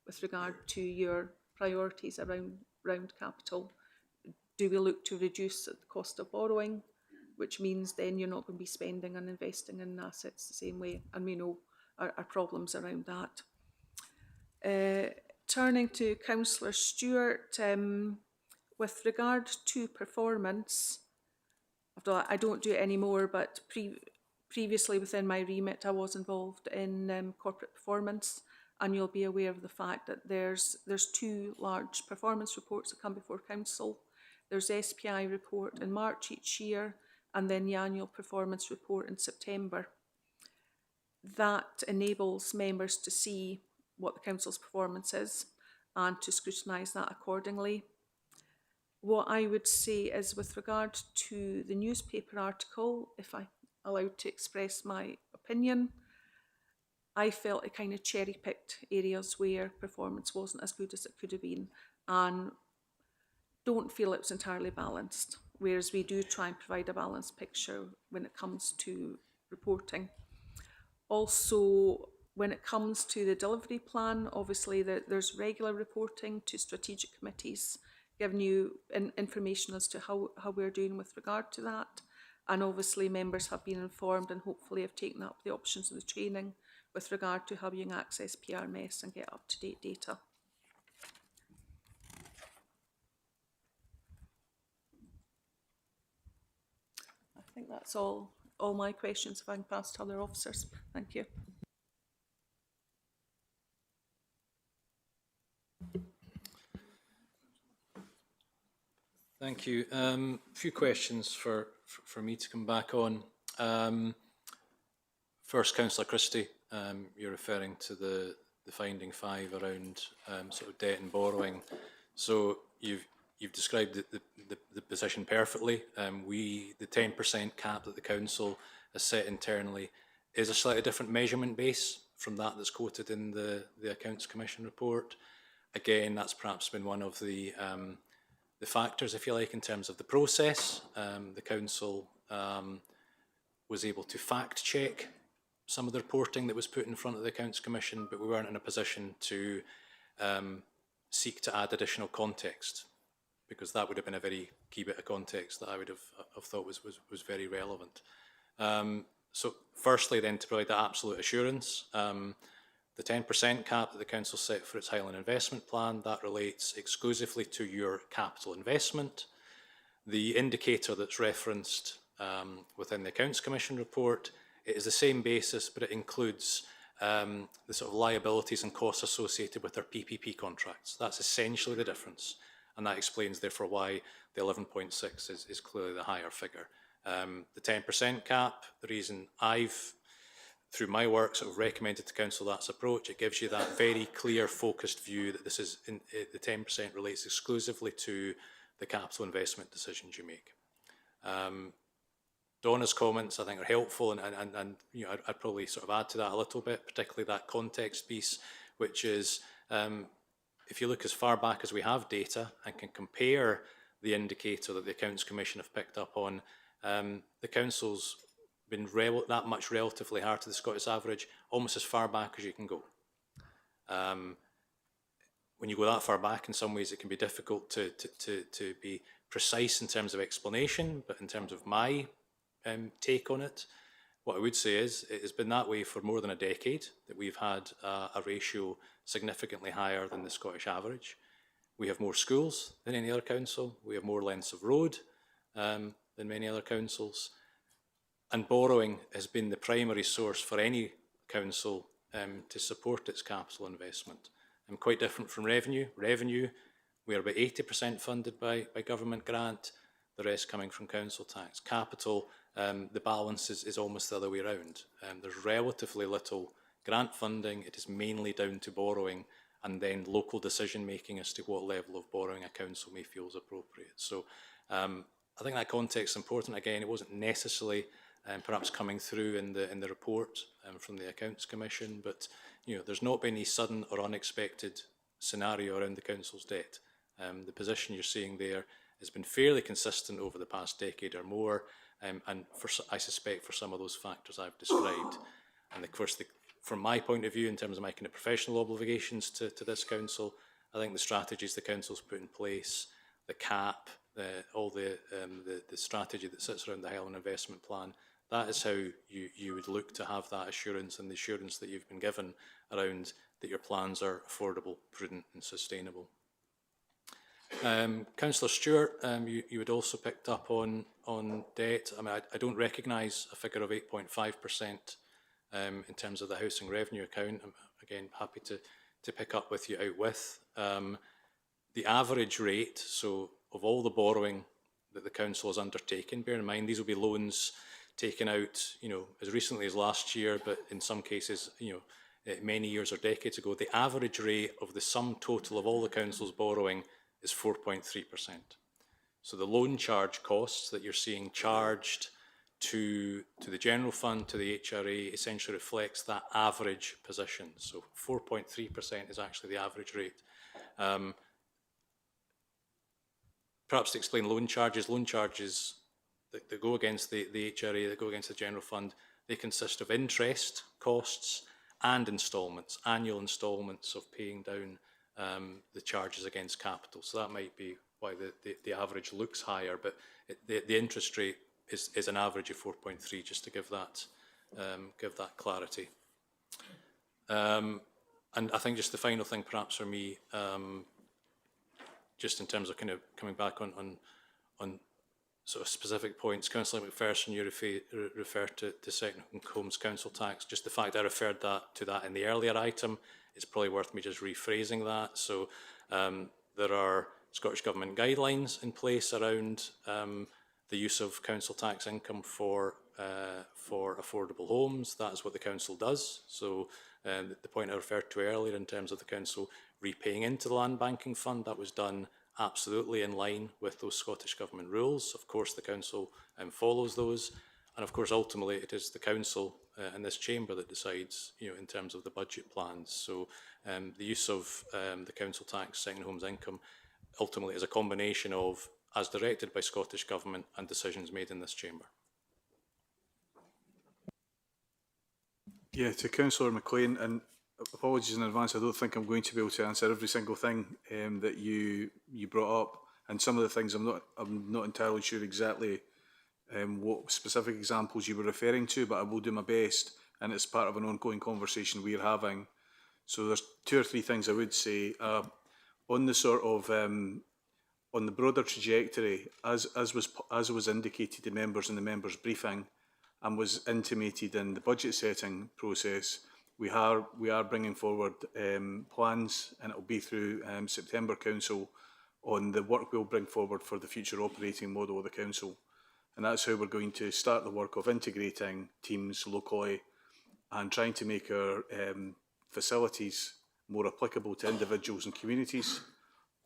with regard to your priorities around capital. Do we look to reduce the cost of borrowing, which means then you're not going to be spending and investing in assets the same way, and we know our problems around that. Turning to Councillor Stewart, With regard to performance, I don't do it anymore, but previously within my remit I was involved in corporate performance, and you'll be aware of the fact that there's two large performance reports that come before council. There's the SPI report in March each year, and then the annual performance report in September. That enables members to see what the council's performance is and to scrutinise that accordingly. What I would say is, with regard to the newspaper article, if I'm allowed to express my opinion, I felt it kind of cherry-picked areas where performance wasn't as good as it could have been, and don't feel it was entirely balanced, whereas we do try and provide a balanced picture when it comes to reporting. Also, when it comes to the delivery plan, obviously there's regular reporting to strategic committees, giving you information as to how we're doing with regard to that. And obviously members have been informed and hopefully have taken up the options of the training with regard to how you can access PRMS and get up-to-date data. I think that's all my questions. If I can pass to other officers. Thank you. Thank you. A few questions for me to come back on. First, Councillor Christie, you're referring to the finding 5 around sort of debt and borrowing. So you've described the position perfectly. The 10% cap that the council has set internally is a slightly different measurement base from that's quoted in the Accounts Commission report. Again, that's perhaps been one of the factors, if you like, in terms of the process. The council was able to fact check some of the reporting that was put in front of the Accounts Commission, but we weren't in a position to seek to add additional context, because that would have been a very key bit of context that I would have thought was very relevant. So firstly then, to provide that absolute assurance, the 10% cap that the council set for its Highland investment plan, that relates exclusively to your capital investment. The indicator that's referenced within the Accounts Commission report, it is the same basis, but it includes the sort of liabilities and costs associated with our PPP contracts. That's essentially the difference, and that explains therefore why the 11.6 is clearly the higher figure. The 10% cap, the reason I've, through my work, sort of recommended to council that's approach, it gives you that very clear, focused view that this is the 10% relates exclusively to the capital investment decisions you make. Donna's comments, I think, are helpful, and you know, I'd probably sort of add to that a little bit, particularly that context piece, which is if you look as far back as we have data and can compare the indicator that the Accounts Commission have picked up on, the council's been that much relatively higher to the Scottish average, almost as far back as you can go. When you go that far back, in some ways it can be difficult to be precise in terms of explanation, but in terms of my take on it, what I would say is it has been that way for more than a decade, that we've had a ratio significantly higher than the Scottish average. We have more schools than any other council. We have more lengths of road than many other councils. And borrowing has been the primary source for any council to support its capital investment. And quite different from revenue. Revenue, we are about 80% funded by government grant, the rest coming from council tax. Capital, the balance is almost the other way around. There's relatively little grant funding. It is mainly down to borrowing and then local decision making as to what level of borrowing a council may feel is appropriate. So I think that context is important. Again, it wasn't necessarily perhaps coming through in the report from the Accounts Commission, but you know, there's not been any sudden or unexpected scenario around the council's debt. The position you're seeing there has been fairly consistent over the past decade or more, and I suspect for some of those factors I've described. And of course, from my point of view, in terms of my kind of professional obligations to this council, I think the strategies the council's put in place, the cap, all the strategy that sits around the Highland investment plan, that is how you would look to have that assurance, and the assurance that you've been given around that your plans are affordable, prudent and sustainable. Councillor Stewart, you had also picked up on debt. I mean, I don't recognise a figure of 8.5% in terms of the housing revenue account. I'm again happy to pick up with you out with. The average rate, so of all the borrowing that the council has undertaken, bear in mind these will be loans taken out, as recently as last year, but in some cases, many years or decades ago. The average rate of the sum total of all the council's borrowing is 4.3%. So the loan charge costs that you're seeing charged to the general fund, to the HRA, essentially reflects that average position. So 4.3% is actually the average rate. Perhaps to explain loan charges that go against the HRA, that go against the general fund, they consist of interest costs and instalments, annual instalments of paying down the charges against capital. So that might be why the average looks higher, but the interest rate is an average of 4.3, just to give that clarity. And I think just the final thing perhaps for me, just in terms of kind of coming back on sort of specific points, Councillor McPherson, you referred to Second Homes Council tax. Just the fact I referred to that in the earlier item, it's probably worth me just rephrasing that. So there are Scottish Government guidelines in place around the use of council tax income for affordable homes. That is what the council does. So the point I referred to earlier in terms of the council repaying into the land banking fund, that was done absolutely in line with those Scottish Government rules. Of course, the council follows those, and of course, ultimately, it is the council in this chamber that decides, in terms of the budget plans. So the use of the council tax, second homes income, ultimately is a combination of, as directed by Scottish Government, and decisions made in this chamber. Yeah, to Councillor McLean, and apologies in advance, I don't think I'm going to be able to answer every single thing that you brought up, and some of the things I'm not entirely sure exactly what specific examples you were referring to, but I will do my best, and it's part of an ongoing conversation we're having. So there's 2 or 3 things I would say on the sort of on the broader trajectory, as was indicated to members in the members' briefing, and was intimated in the budget setting process. We are bringing forward plans, and it will be through September Council, on the work we'll bring forward for the future operating model of the Council. And that's how we're going to start the work of integrating teams locally and trying to make our facilities more applicable to individuals and communities,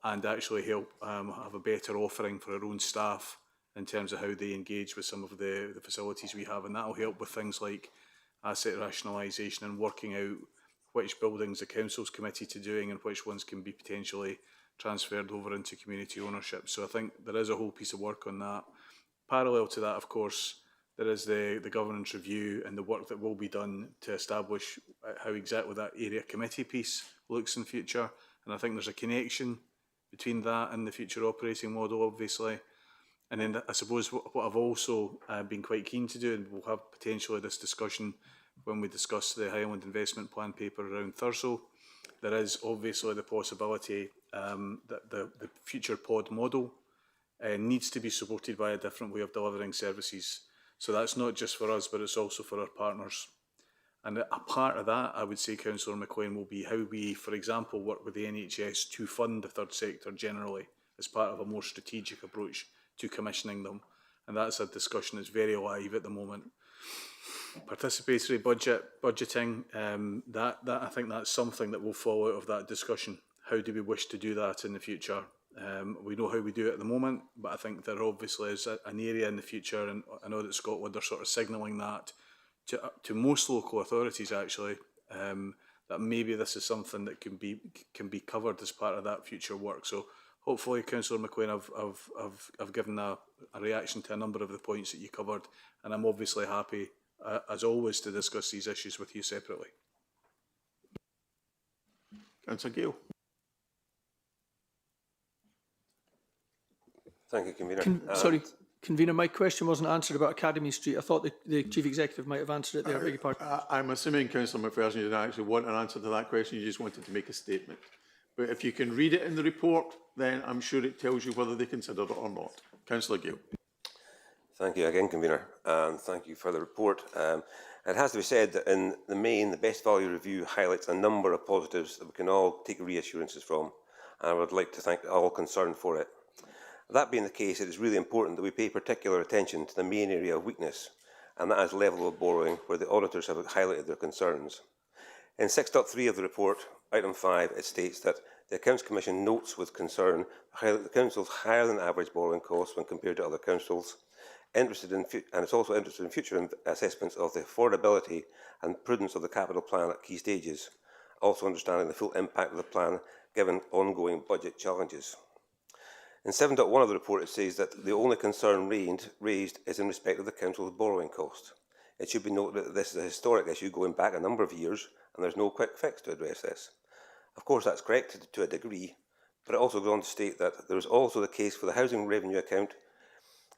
and actually help have a better offering for our own staff in terms of how they engage with some of the facilities we have. And that will help with things like asset rationalisation and working out which buildings the council's committed to doing and which ones can be potentially transferred over into community ownership. So I think there is a whole piece of work on that. Parallel to that, of course, there is the governance review and the work that will be done to establish how exactly that area committee piece looks in future. And I think there's a connection between that and the future operating model, obviously. And then I suppose what I've also been quite keen to do, and we'll have potentially this discussion when we discuss the Highland investment plan paper around Thurso, there is obviously the possibility that the future pod model needs to be supported by a different way of delivering services. So that's not just for us, but it's also for our partners. And a part of that, I would say, Councillor McLean, will be how we, for example, work with the NHS to fund the third sector generally as part of a more strategic approach to commissioning them. And that's a discussion that's very alive at the moment. Participatory budgeting, that I think that's something that will fall out of that discussion. How do we wish to do that in the future? We know how we do it at the moment, but I think there obviously is an area in the future, and I know that Scotland are sort of signalling that to most local authorities actually, that maybe this is something that can be covered as part of that future work. So hopefully, Councillor McLean, I've given a reaction to a number of the points that you covered, and I'm obviously happy, as always, to discuss these issues with you separately. Councillor Gill. Thank you, Convener. Sorry, Convener, my question wasn't answered about Academy Street. I thought the Chief Executive might have answered it there. Beg your pardon. I'm assuming, Councillor McPherson, you didn't actually want an answer to that question. You just wanted to make a statement. But if you can read it in the report, then I'm sure it tells you whether they considered it or not. Councillor Gill. Thank you again, Convener, and thank you for the report. It has to be said that in the main, the best value review highlights a number of positives that we can all take reassurances from, and I would like to thank all concerned for it. That being the case, it is really important that we pay particular attention to the main area of weakness, and that is level of borrowing, where the auditors have highlighted their concerns. In 6.3 of the report, item 5, it states that the Accounts Commission notes with concern the Council's higher than average borrowing costs when compared to other councils, and it's also interested in future assessments of the affordability and prudence of the capital plan at key stages, also understanding the full impact of the plan given ongoing budget challenges. In 7.1 of the report, it says that the only concern raised is in respect of the Council's borrowing cost. It should be noted that this is a historic issue going back a number of years, and there's no quick fix to address this. Of course, that's correct to a degree, but it also goes on to state that there is also the case for the housing revenue account,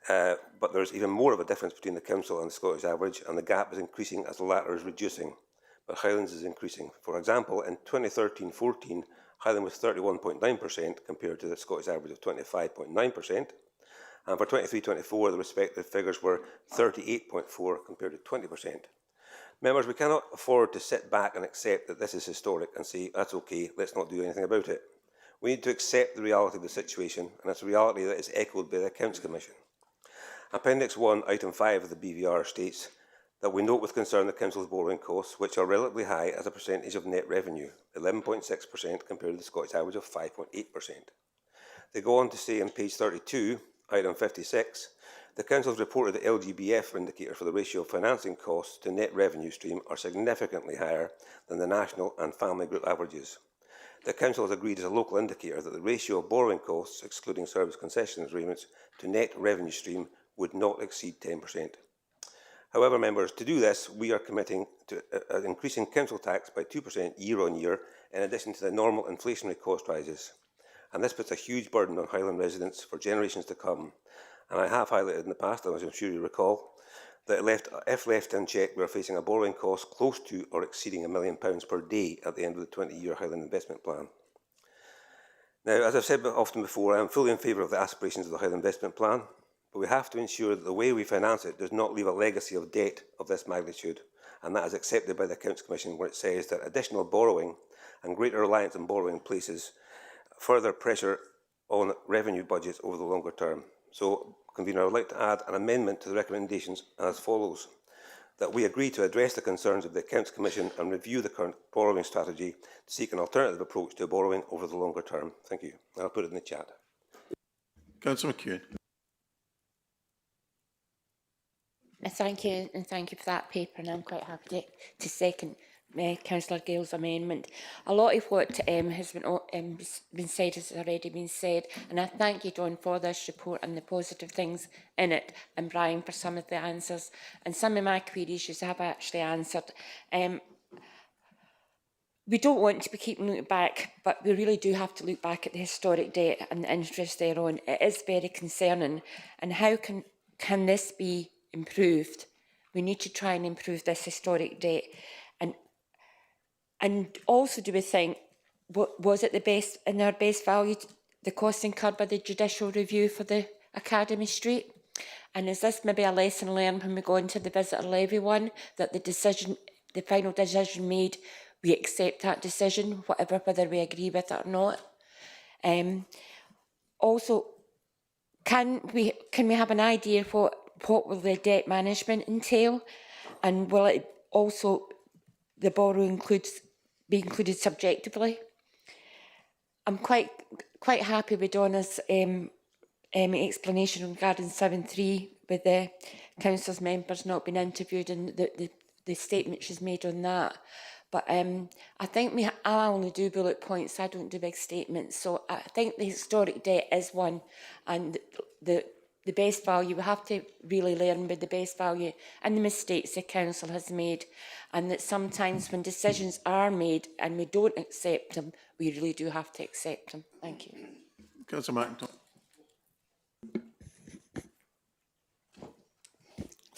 but there's even more of a difference between the Council and the Scottish average, and the gap is increasing as the latter is reducing, but Highlands is increasing. For example, in 2013-14, Highland was 31.9% compared to the Scottish average of 25.9%, and for 23-24, the respective figures were 38.4% compared to 20%. Members, we cannot afford to sit back and accept that this is historic and say, that's okay, let's not do anything about it. We need to accept the reality of the situation, and it's a reality that is echoed by the Accounts Commission. Appendix 1, item 5 of the BVR states that we note with concern the Council's borrowing costs, which are relatively high as a percentage of net revenue, 11.6% compared to the Scottish average of 5.8%. They go on to say on page 32, item 56, the Council has reported that LGBF indicator for the ratio of financing costs to net revenue stream are significantly higher than the national and family group averages. The Council has agreed as a local indicator that the ratio of borrowing costs, excluding service concession agreements, to net revenue stream would not exceed 10%. However, members, to do this, we are committing to increasing council tax by 2% year on year, in addition to the normal inflationary cost rises. And this puts a huge burden on Highland residents for generations to come. And I have highlighted in the past, as I'm sure you recall, that if left unchecked, we are facing a borrowing cost close to or exceeding £1 million per day at the end of the 20-year Highland investment plan. Now, as I've said often before, I am fully in favour of the aspirations of the Highland investment plan, but we have to ensure that the way we finance it does not leave a legacy of debt of this magnitude, and that is accepted by the Accounts Commission, where it says that additional borrowing and greater reliance on borrowing places further pressure on revenue budgets over the longer term. So, Convener, I would like to add an amendment to the recommendations as follows: that we agree to address the concerns of the Accounts Commission and review the current borrowing strategy to seek an alternative approach to borrowing over the longer term. Thank you. And I'll put it in the chat. Councillor McEwen. Thank you, and thank you for that paper, and I'm quite happy to second Councillor Gale's amendment. A lot of what has been said has already been said, and I thank you, Don, for this report and the positive things in it, and Brian for some of the answers. And some of my queries you have actually answered. We don't want to be keeping looking back, but we really do have to look back at the historic debt and the interest thereon. It is very concerning, and how can this be improved? We need to try and improve this historic debt. And also, do we think, was it the best, in our best value, the costs incurred by the judicial review for the Academy Street? And is this maybe a lesson learned when we go into the visitor levy one, that the final decision made, we accept that decision, whether we agree with it or not? Also, can we have an idea of what will the debt management entail, and will it also, the borrow be included subjectively? I'm quite happy with Donna's explanation regarding 7.3, with the council's members not being interviewed, and the statement she's made on that. But I think I only do bullet points, I don't do big statements. So I think the historic debt is one, and the best value, we have to really learn with the best value and the mistakes the council has made, and that sometimes when decisions are made and we don't accept them, we really do have to accept them. Thank you. Councillor McIntyre.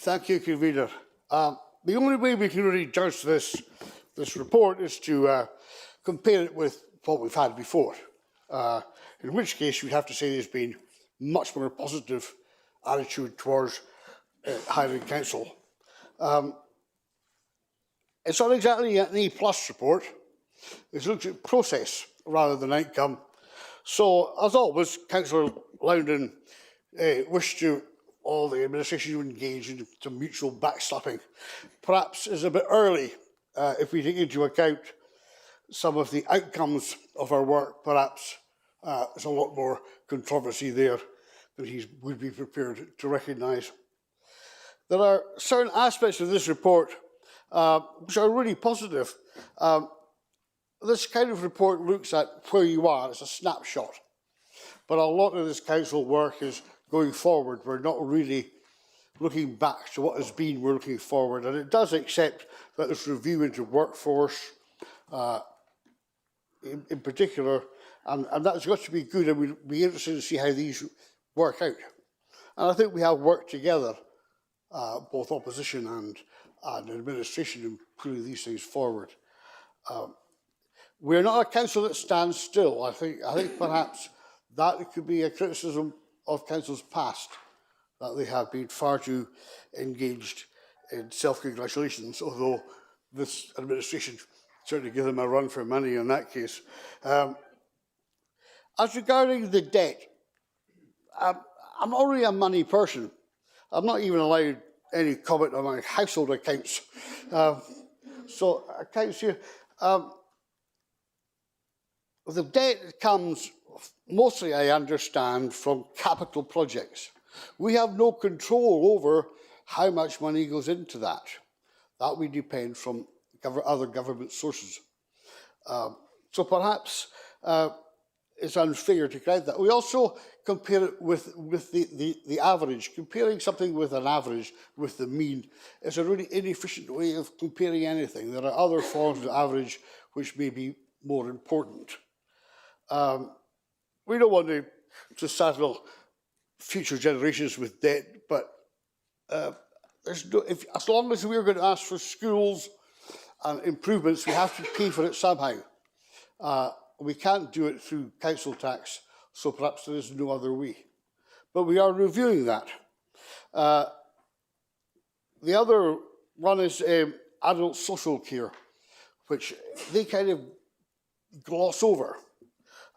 Thank you, Convener. The only way we can really judge this report is to compare it with what we've had before. In which case, you'd have to say there's been much more positive attitude towards Highland Council. It's not exactly an A+ report. It's looked at process rather than outcome. So, as always, Councillor Loudon wished to all the administration to engage in some mutual backslapping. Perhaps it's a bit early if we take into account some of the outcomes of our work. Perhaps there's a lot more controversy there than he would be prepared to recognise. There are certain aspects of this report which are really positive. This kind of report looks at where you are. It's a snapshot. But a lot of this council work is going forward. We're not really looking back to what has been. We're looking forward. And it does accept that there's review into workforce in particular. And that's got to be good. And we'll be interested to see how these work out. And I think we have worked together, both opposition and administration, in putting these things forward. We're not a council that stands still. I think perhaps that could be a criticism of councils past, that they have been far too engaged in self-congratulations, although this administration certainly give them a run for money in that case. As regarding the debt, I'm not really a money person. I'm not even allowed any comment on my household accounts. So accounts here. The debt comes mostly, I understand, from capital projects. We have no control over how much money goes into that. That will depend from other government sources. So perhaps it's unfair to credit that. We also compare it with the average. Comparing something with an average, with the mean, is a really inefficient way of comparing anything. There are other forms of average which may be more important. We don't want to saddle future generations with debt, but as long as we're going to ask for schools and improvements, we have to pay for it somehow. We can't do it through council tax, so perhaps there is no other way. But we are reviewing that. The other one is adult social care, which they kind of gloss over.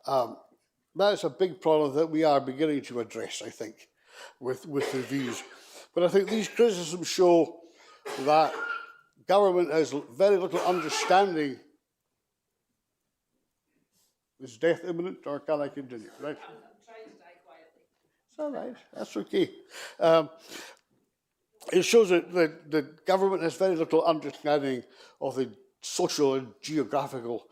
That is a big problem that we are beginning to address, I think, with reviews. But I think these criticisms show that government has very little understanding. Is death imminent, or can I continue? Right. I'm trying to die quietly. It's all right. That's okay. It shows that the government has very little understanding of the social and geographical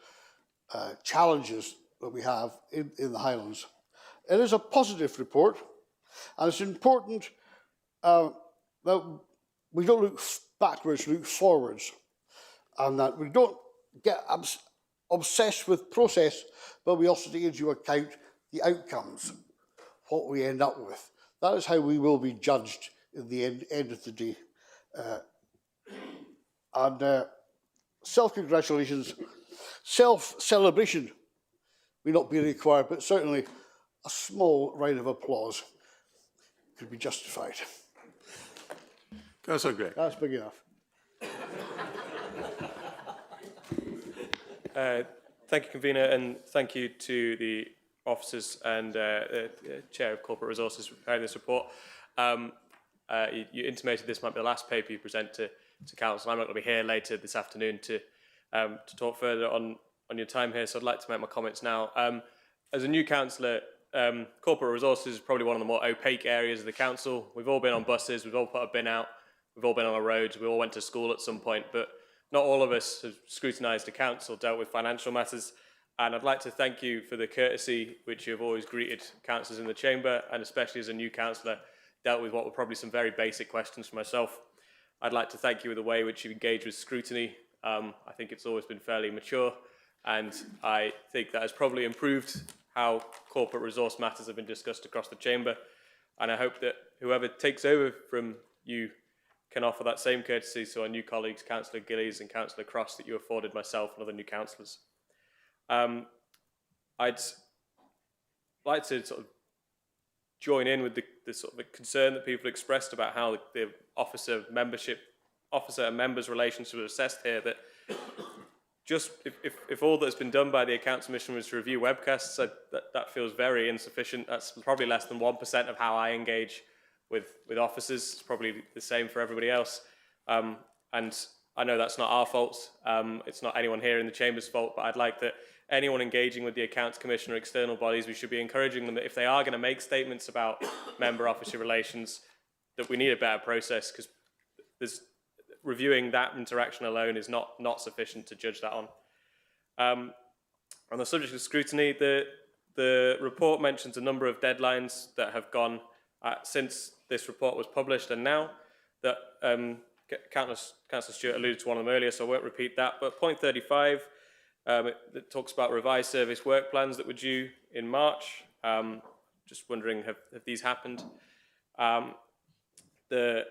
challenges that we have in the Highlands. It is a positive report, and it's important that we don't look backwards, look forwards, and that we don't get obsessed with process, but we also take into account the outcomes, what we end up with. That is how we will be judged in the end of the day. Self-congratulations, self-celebration may not be required, but certainly a small round of applause could be justified. Councillor Gregg. That's big enough. Thank you, Convener, and thank you to the officers and Chair of Corporate Resources for preparing this report. You intimated this might be the last paper you present to Council. I'm not going to be here later this afternoon to talk further on your time here, so I'd like to make my comments now. As a new councillor, corporate resources is probably one of the more opaque areas of the council. We've all been on buses, we've all put a bin out, we've all been on the roads, we all went to school at some point, but not all of us have scrutinised the council, dealt with financial matters, and I'd like to thank you for the courtesy which you've always greeted councillors in the chamber, and especially as a new councillor, dealt with what were probably some very basic questions for myself. I'd like to thank you for the way which you engage with scrutiny. I think it's always been fairly mature, and I think that has probably improved how corporate resource matters have been discussed across the chamber, and I hope that whoever takes over from you can offer that same courtesy to our new colleagues, Councillor Gillies and Councillor Cross, that you afforded myself and other new councillors. I'd like to sort of join in with the sort of the concern that people expressed about how the officer and members' relationship was assessed here. That just if all that's been done by the Accounts Commission was to review webcasts, that feels very insufficient. That's probably less than 1% of how I engage with officers. It's probably the same for everybody else. And I know that's not our fault. It's not anyone here in the Chamber's fault, but I'd like that anyone engaging with the Accounts Commission or external bodies, we should be encouraging them that if they are going to make statements about member-officer relations, that we need a better process, because reviewing that interaction alone is not sufficient to judge that on. On the subject of scrutiny, the report mentions a number of deadlines that have gone since this report was published and now. That Councillor Stewart alluded to one of them earlier, so I won't repeat that. But point 35, it talks about revised service work plans that were due in March. Just wondering, have these happened? The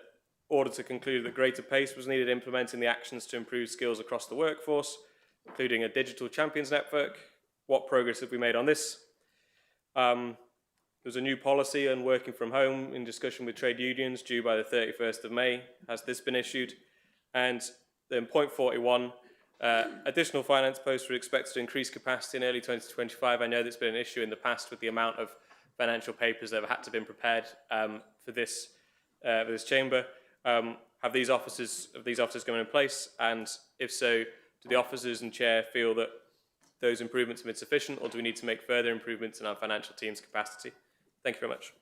auditor concluded that greater pace was needed implementing the actions to improve skills across the workforce, including a digital champions network. What progress have we made on this? There's a new policy on working from home in discussion with trade unions due by the 31st of May. Has this been issued? And then point 41, additional finance posts were expected to increase capacity in early 2025. I know that's been an issue in the past with the amount of financial papers that have had to be prepared for this chamber. Have these officers come in place? And if so, do the officers and chair feel that those improvements have been sufficient, or do we need to make further improvements in our financial team's capacity? Thank you very much.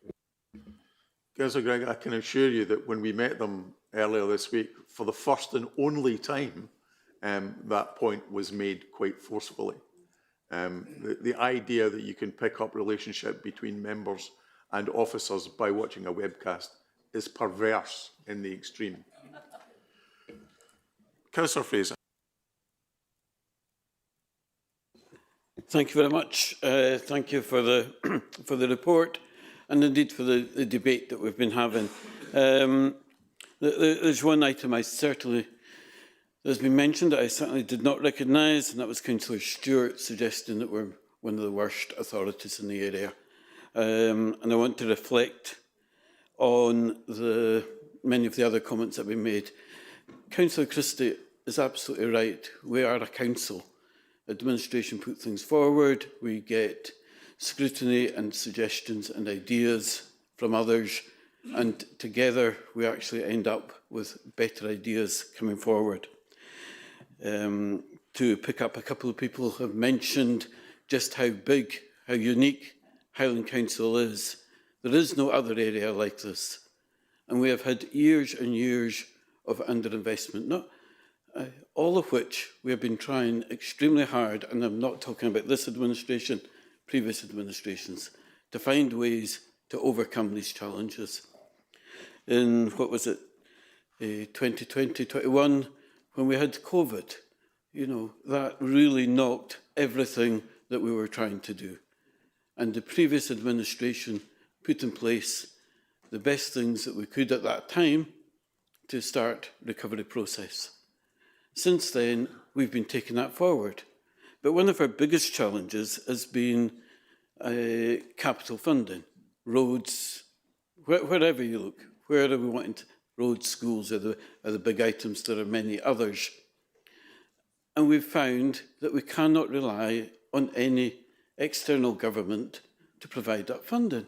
Councillor Gregg, I can assure you that when we met them earlier this week, for the first and only time, that point was made quite forcefully. The idea that you can pick up relationship between members and officers by watching a webcast is perverse in the extreme. Councillor Fraser. Thank you very much. Thank you for the for the report, and indeed for the debate that we've been having. There's one item that's been mentioned that I certainly did not recognise, and that was Councillor Stewart suggesting that we're one of the worst authorities in the area. And I want to reflect on many of the other comments that have been made. Councillor Christie is absolutely right. We are a council. Administration put things forward. We get scrutiny and suggestions and ideas from others, and together we actually end up with better ideas coming forward. To pick up a couple of people who have mentioned just how big, how unique Highland Council is. There is no other area like this. And we have had years and years of underinvestment, all of which we have been trying extremely hard, and I'm not talking about this administration, previous administrations, to find ways to overcome these challenges. In, 2020-21, when we had COVID, that really knocked everything that we were trying to do. And the previous administration put in place the best things that we could at that time to start recovery process. Since then, we've been taking that forward. But one of our biggest challenges has been capital funding, roads, wherever you look, wherever we want, roads, schools are the big items. There are many others. And we've found that we cannot rely on any external government to provide that funding.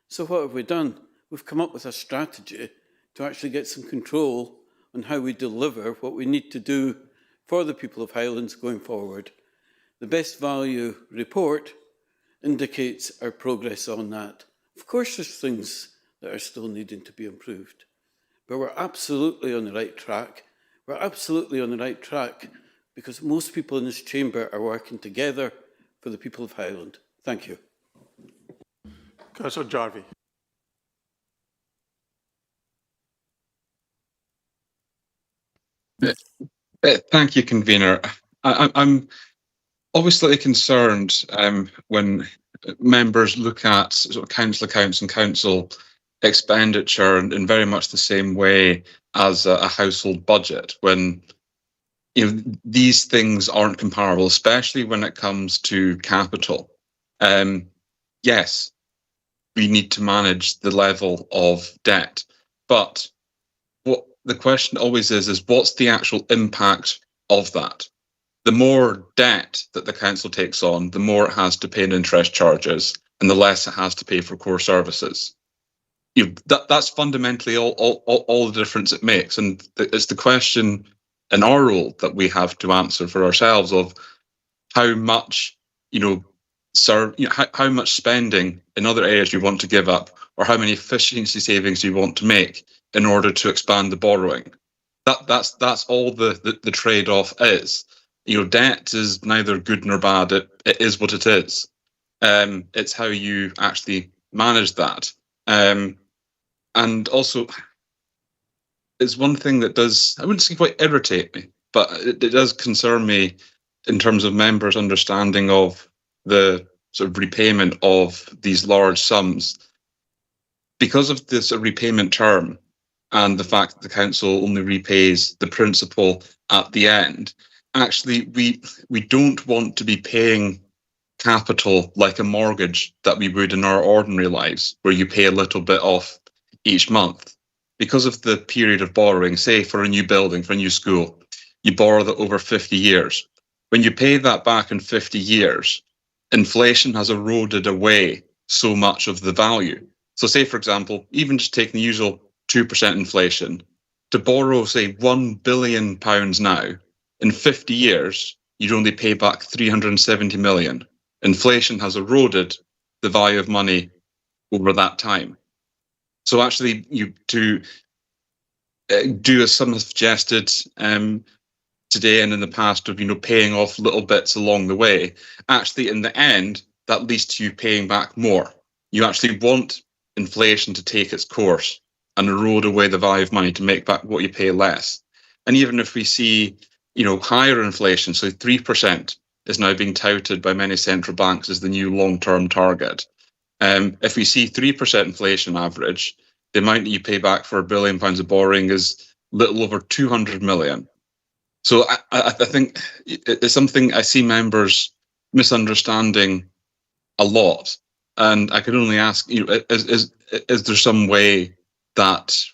So what have we done? We've come up with a strategy to actually get some control on how we deliver what we need to do for the people of Highlands going forward. The Best Value report indicates our progress on that. Of course, there's things that are still needing to be improved, but we're absolutely on the right track. We're absolutely on the right track because most people in this chamber are working together for the people of Highland. Thank you. Councillor Jarvie. Thank you, Convener. I'm obviously concerned when members look at sort of council accounts and council expenditure in very much the same way as a household budget, when these things aren't comparable, especially when it comes to capital. Yes, we need to manage the level of debt, but what the question always is what's the actual impact of that? The more debt that the council takes on, the more it has to pay in interest charges, and the less it has to pay for core services. That's fundamentally all the difference it makes, and it's the question in our role that we have to answer for ourselves of how much how much spending in other areas you want to give up, or how many efficiency savings you want to make in order to expand the borrowing. That's all the trade-off is. Debt is neither good nor bad. It is what it is. It's how you actually manage that. And also, it's one thing that does, I wouldn't say quite irritate me, but it does concern me in terms of members' understanding of the sort of repayment of these large sums. Because of this repayment term and the fact that the council only repays the principal at the end, actually we don't want to be paying capital like a mortgage that we would in our ordinary lives, where you pay a little bit off each month. Because of the period of borrowing, say for a new building, for a new school, you borrow that over 50 years. When you pay that back in 50 years, inflation has eroded away so much of the value. So say, for example, even just taking the usual 2% inflation, to borrow, say, £1 billion now, in 50 years, you'd only pay back 370 million. Inflation has eroded the value of money over that time. So actually, to do as some have suggested today and in the past of paying off little bits along the way, actually in the end that leads to you paying back more. You actually want inflation to take its course and erode away the value of money to make back what you pay less. And even if we see higher inflation, so 3% is now being touted by many central banks as the new long-term target. If we see 3% inflation average, the amount that you pay back for £1 billion of borrowing is little over 200 million. So I think it's something I see members misunderstanding a lot. And I could only ask, is there some way that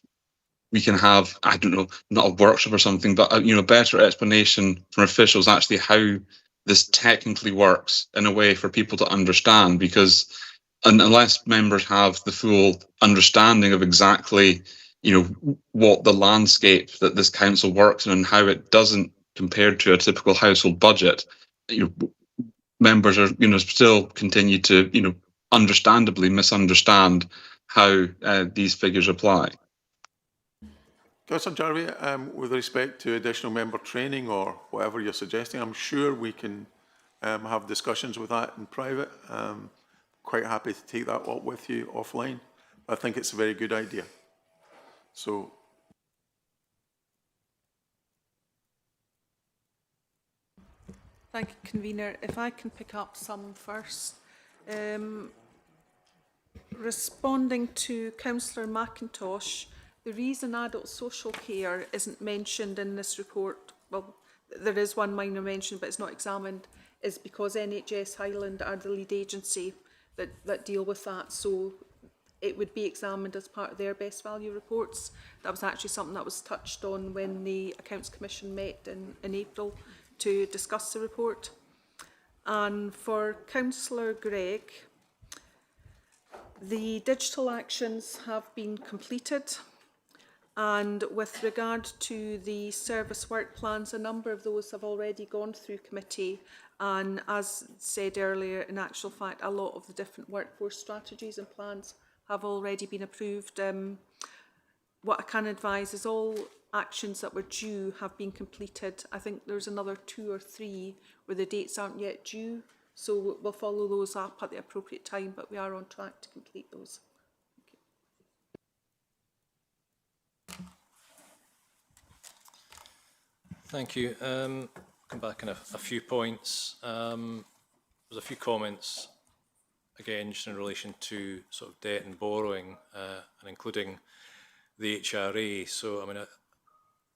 we can have, I don't know, not a workshop or something, but a better explanation from officials actually how this technically works in a way for people to understand, because unless members have the full understanding of exactly what the landscape that this council works in and how it doesn't compared to a typical household budget, members are still continue to understandably misunderstand how these figures apply. Councillor Jarvie, with respect to additional member training or whatever you're suggesting, I'm sure we can have discussions with that in private. Quite happy to take that up with you offline. I think it's a very good idea. So, thank you, Convener. If I can pick up some first. Responding to Councillor McIntosh, the reason adult social care isn't mentioned in this report, well, there is one minor mention, but it's not examined, is because NHS Highland are the lead agency that deal with that. So it would be examined as part of their best value reports. That was actually something that was touched on when the Accounts Commission met in April to discuss the report. And for Councillor Gregg, the digital actions have been completed, and with regard to the service work plans, a number of those have already gone through committee, and as said earlier, in actual fact, a lot of the different workforce strategies and plans have already been approved. What I can advise is all actions that were due have been completed. I think there's another 2 or 3 where the dates aren't yet due. So we'll follow those up at the appropriate time, but we are on track to complete those. Thank you. Come back on a few points. There's a few comments, again, just in relation to sort of debt and borrowing, and including the HRA. So, I mean,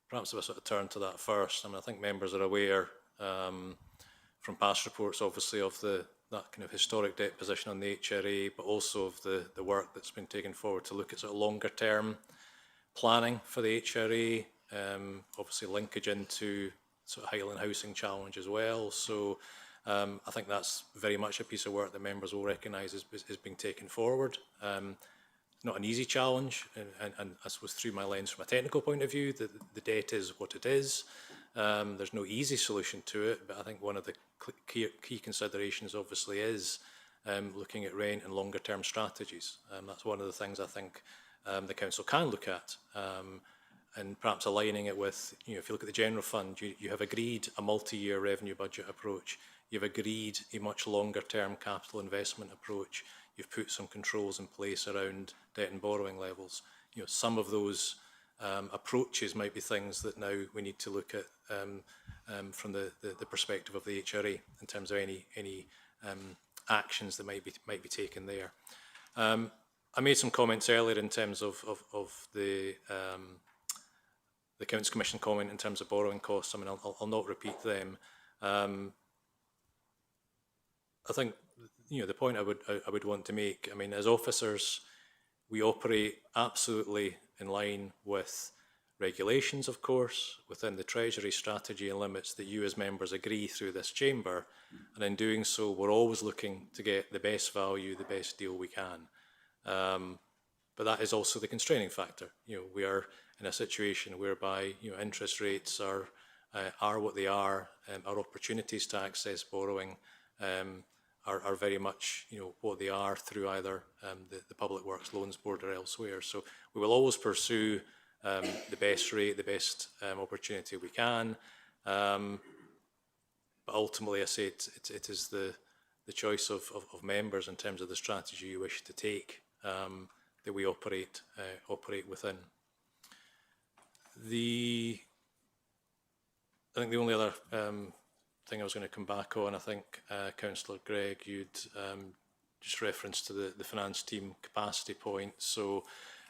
perhaps if I sort of turn to that first. I mean, I think members are aware from past reports, obviously, of the that kind of historic debt position on the HRA, but also of the work that's been taken forward to look at sort of longer term planning for the HRA, obviously linkage into sort of Highland housing challenge as well. So I think that's very much a piece of work that members will recognise is being taken forward. Not an easy challenge, and I suppose through my lens from a technical point of view, the debt is what it is. There's no easy solution to it, but I think one of the key considerations obviously is looking at rent and longer term strategies. That's one of the things I think the council can look at, and perhaps aligning it with, if you look at the general fund, you have agreed a multi-year revenue budget approach. You've agreed a much longer term capital investment approach. You've put some controls in place around debt and borrowing levels. Some of those approaches might be things that now we need to look at from the perspective of the HRA in terms of any actions that might be taken there. I made some comments earlier in terms of the Accounts Commission comment in terms of borrowing costs. I mean, I'll not repeat them. I think the point I would want to make. I mean, as officers, we operate absolutely in line with regulations, of course, within the Treasury strategy and limits that you as members agree through this chamber. And in doing so, we're always looking to get the best value, the best deal we can. But that is also the constraining factor. We are in a situation whereby interest rates are what they are. Our opportunities to access borrowing are very much what they are through either the Public Works Loans Board or elsewhere. So we will always pursue the best rate, the best opportunity we can. But ultimately, I say it is the choice of members in terms of the strategy you wish to take that we operate within. I think the only other thing I was going to come back on, I think, Councillor Gregg, you'd just referenced to the finance team capacity point. So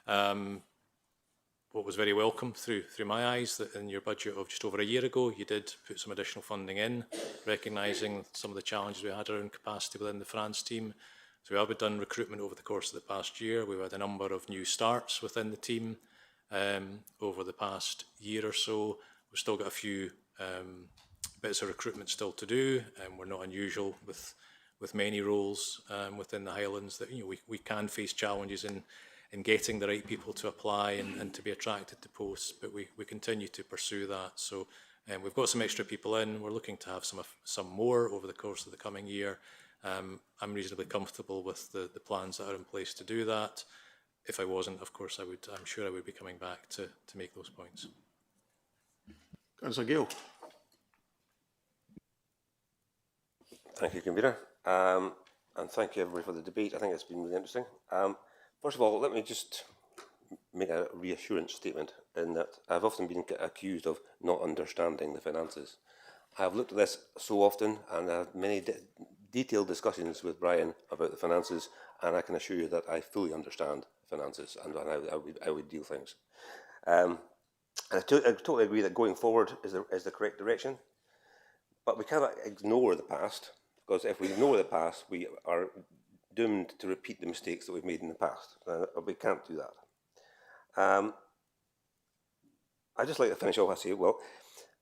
what was very welcome through my eyes, that in your budget of just over a year ago, you did put some additional funding in, recognising some of the challenges we had around capacity within the finance team. So we have done recruitment over the course of the past year. We've had a number of new starts within the team over the past year or so. We've still got a few bits of recruitment still to do, and we're not unusual with many roles within the Highlands that we can face challenges in getting the right people to apply and to be attracted to posts, but we continue to pursue that. So we've got some extra people in. We're looking to have some more over the course of the coming year. I'm reasonably comfortable with the plans that are in place to do that. If I wasn't, of course, I'm sure I would be coming back to make those points. Councillor Gill. Thank you, Convener. And thank you, everybody, for the debate. I think it's been really interesting. First of all, let me just make a reassurance statement in that I've often been accused of not understanding the finances. I've looked at this so often and I had many detailed discussions with Brian about the finances, and I can assure you that I fully understand finances and how I would deal things. And I totally agree that going forward is the correct direction, but we cannot ignore the past, because if we ignore the past, we are doomed to repeat the mistakes that we've made in the past. We can't do that. I'd just like to finish off by saying, well,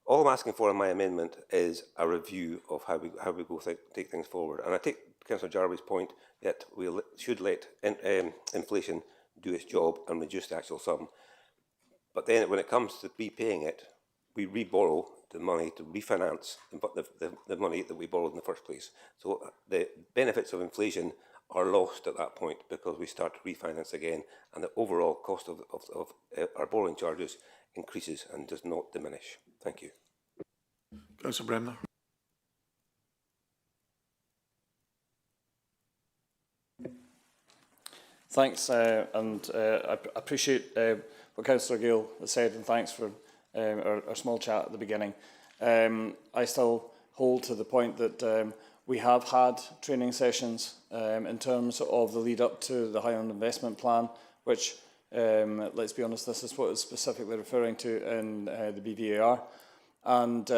all I'm asking for in my amendment is a review of how we go take things forward. And I take Councillor Jarvie's point that we should let inflation do its job and reduce the actual sum. But then when it comes to repaying it, we re-borrow the money to refinance the money that we borrowed in the first place. So the benefits of inflation are lost at that point because we start to refinance again, and the overall cost of our borrowing charges increases and does not diminish. Thank you. Councillor Bremner. Thanks, and I appreciate what Councillor Gill has said, and thanks for our small chat at the beginning. I still hold to the point that we have had training sessions in terms of the lead up to the Highland Investment Plan, which, let's be honest, this is what it's specifically referring to in the BVAR. and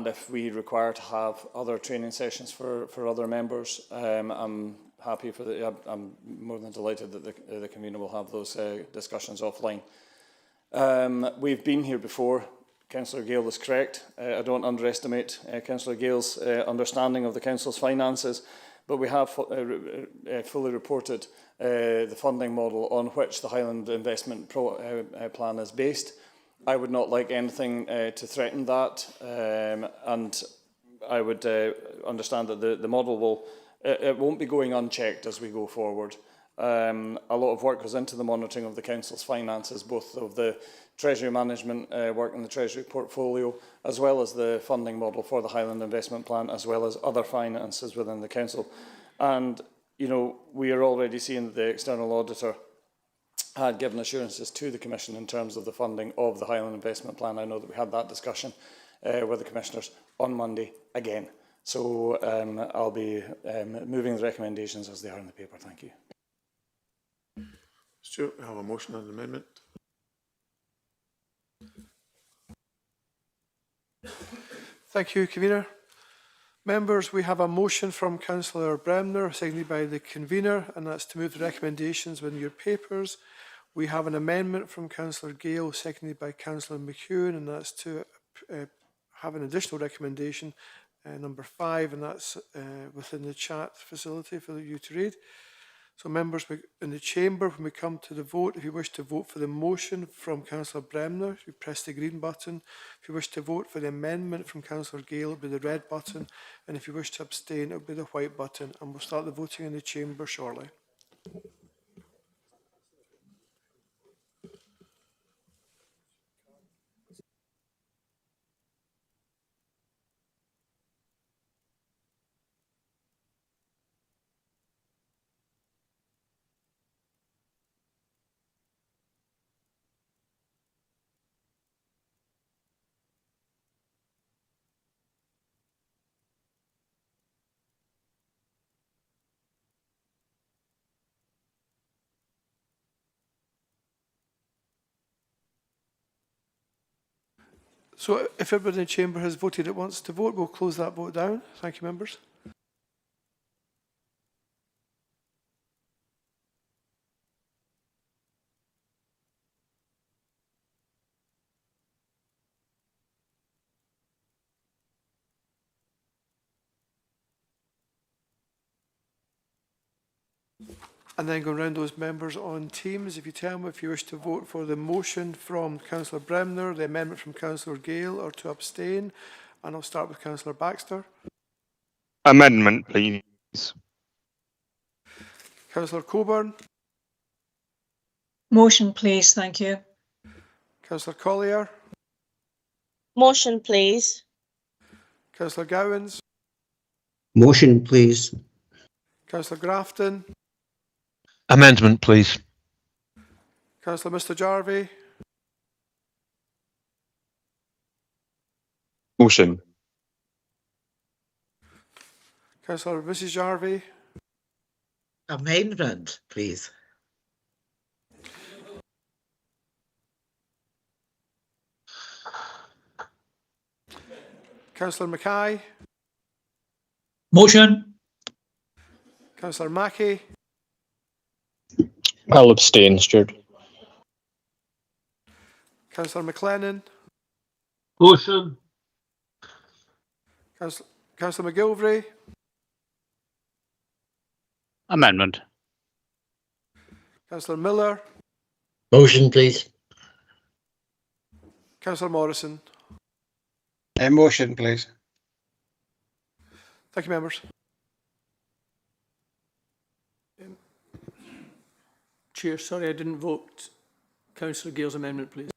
if we require to have other training sessions for other members, I'm happy for I'm more than delighted that the convener will have those discussions offline. We've been here before. Councillor Gale is correct. I don't underestimate Councillor Gale's understanding of the Council's finances, but we have fully reported the funding model on which the Highland Investment Plan is based. I would not like anything to threaten that, and I would understand that the model it won't be going unchecked as we go forward. A lot of work goes into the monitoring of the Council's finances, both of the Treasury management work in the Treasury portfolio, as well as the funding model for the Highland Investment Plan, as well as other finances within the Council. And, you know, we are already seeing that the external auditor had given assurances to the Commission in terms of the funding of the Highland Investment Plan. I know that we had that discussion with the Commissioners on Monday again. So I'll be moving the recommendations as they are in the paper. Thank you. Stuart, we have a motion on the amendment. Thank you, Convener. Members, we have a motion from Councillor Bremner, seconded by the Convener, and that's to move the recommendations within your papers. We have an amendment from Councillor Gale, seconded by Councillor McEwen, and that's to have an additional recommendation, number 5, and that's within the chat facility for you to read. So members in the chamber, when we come to the vote, if you wish to vote for the motion from Councillor Bremner, you press the green button. If you wish to vote for the amendment from Councillor Gale, it will be the red button. And if you wish to abstain, it will be the white button. And we'll start the voting in the chamber shortly. So if everybody in the chamber has voted it wants to vote, we'll close that vote down. Thank you, members. And then going around those members on Teams, if you tell me if you wish to vote for the motion from Councillor Bremner, the amendment from Councillor Gale, or to abstain. And I'll start with Councillor Baxter. Amendment, please. Councillor Coburn. Motion, please. Thank you. Councillor Collier. Motion, please. Councillor Gowans. Motion, please. Councillor Grafton. Amendment, please. Councillor Mr Jarvie. Motion. Councillor Mrs Jarvie. Amendment, please. Councillor Mackay. Motion. Councillor Mackey. I'll abstain, Stuart. Councillor McLennan. Motion. Councillor McGilvray. Amendment. Councillor Miller. Motion, please. Councillor Morrison. Motion, please. Thank you, members. Chair, sorry I didn't vote. Councillor Gale's amendment, please.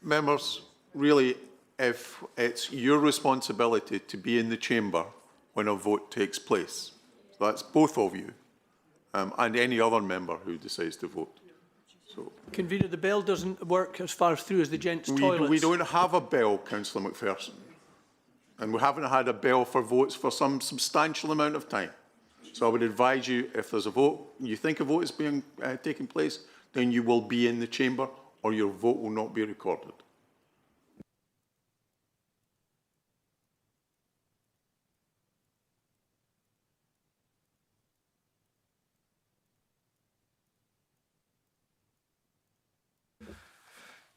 Members, really, if it's your responsibility to be in the chamber when a vote takes place. So that's both of you and any other member who decides to vote. So Convener, the bell doesn't work as far through as the gents' toilets. we don't have a bell, Councillor McPherson. And we haven't had a bell for votes for some substantial amount of time. So I would advise you, if there's a vote, you think a vote is being taking place, then you will be in the chamber or your vote will not be recorded.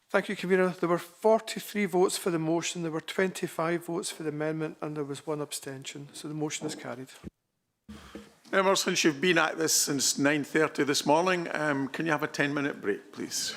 Thank you, Convener. There were 43 votes for the motion, there were 25 votes for the amendment, and there was 1 abstention. So the motion is carried. Members, since you've been at this since 9:30 this morning, can you have a 10-minute break, please?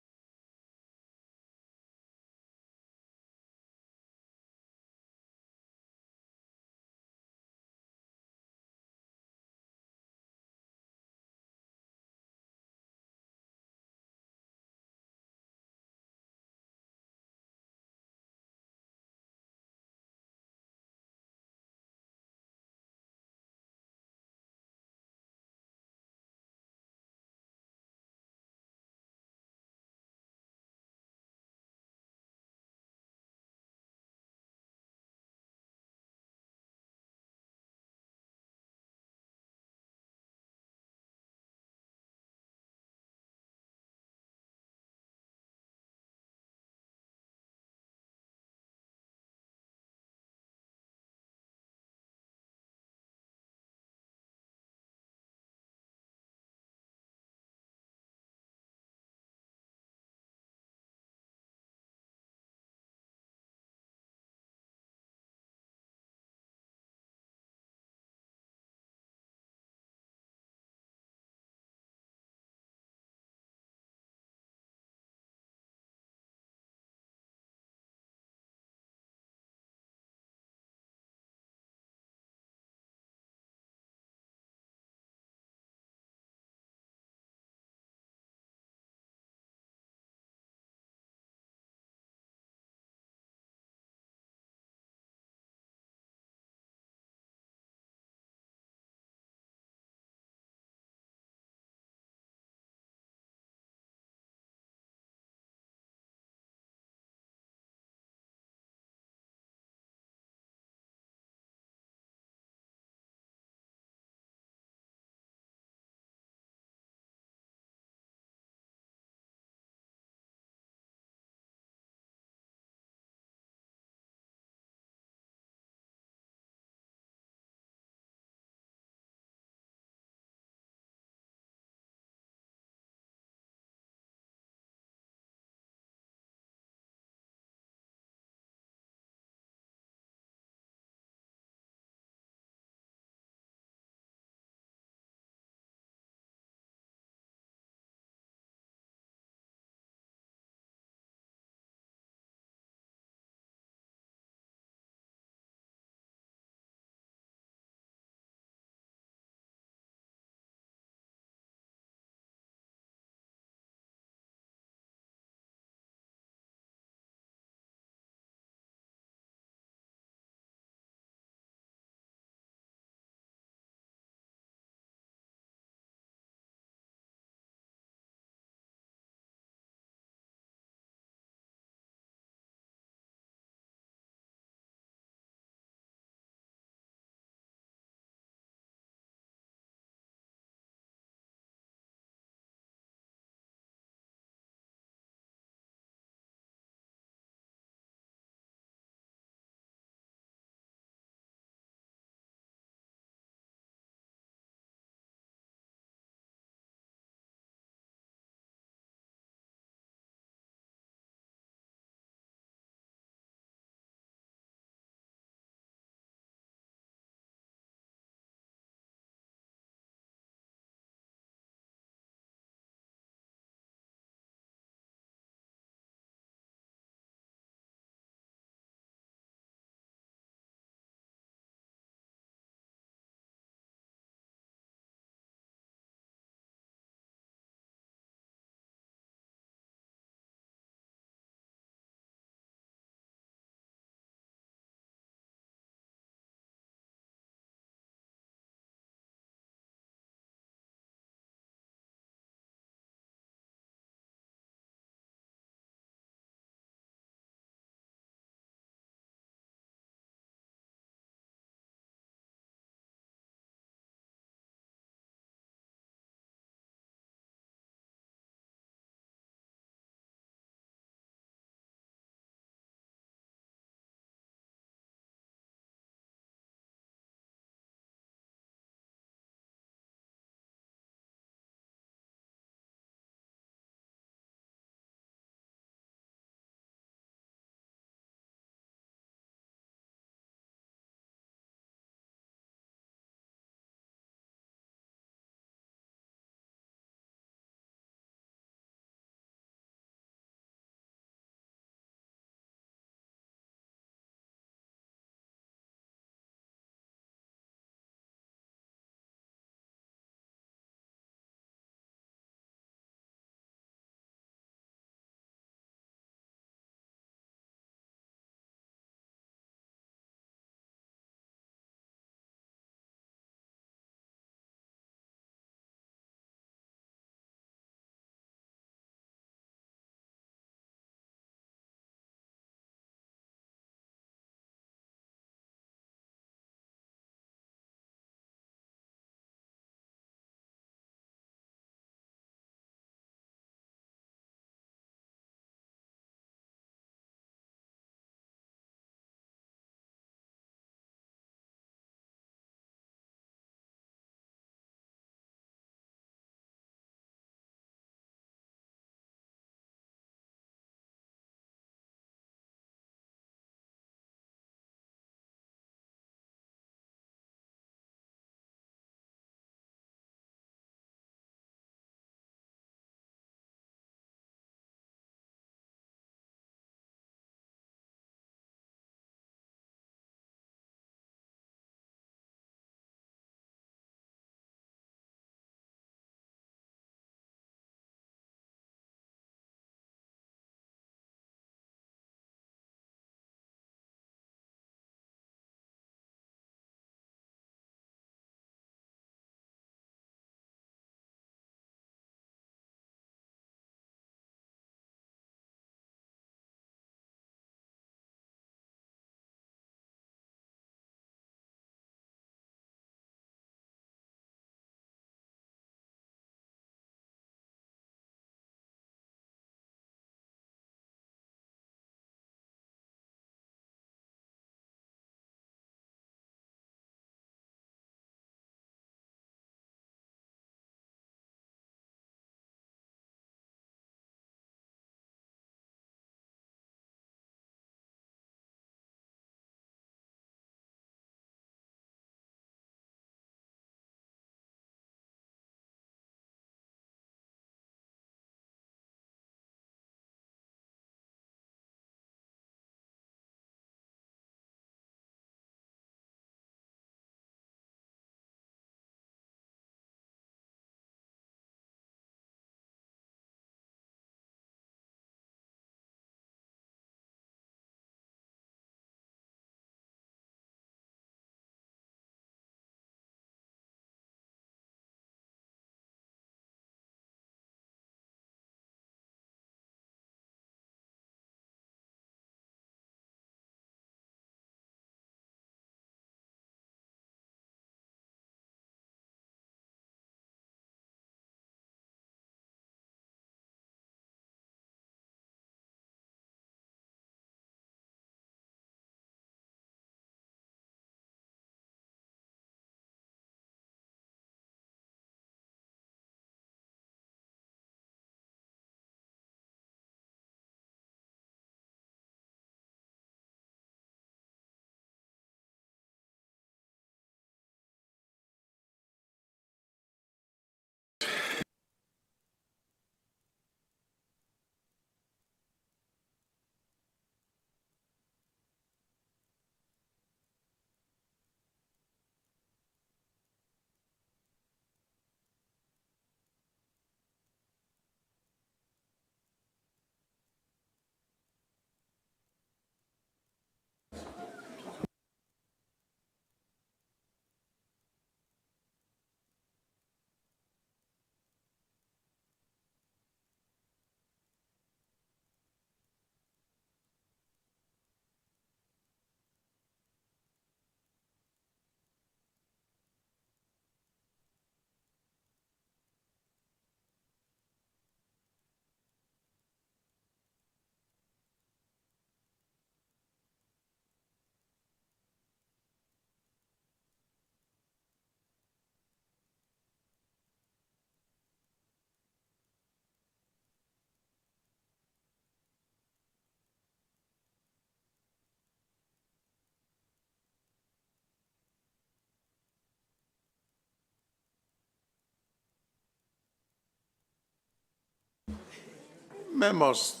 Members.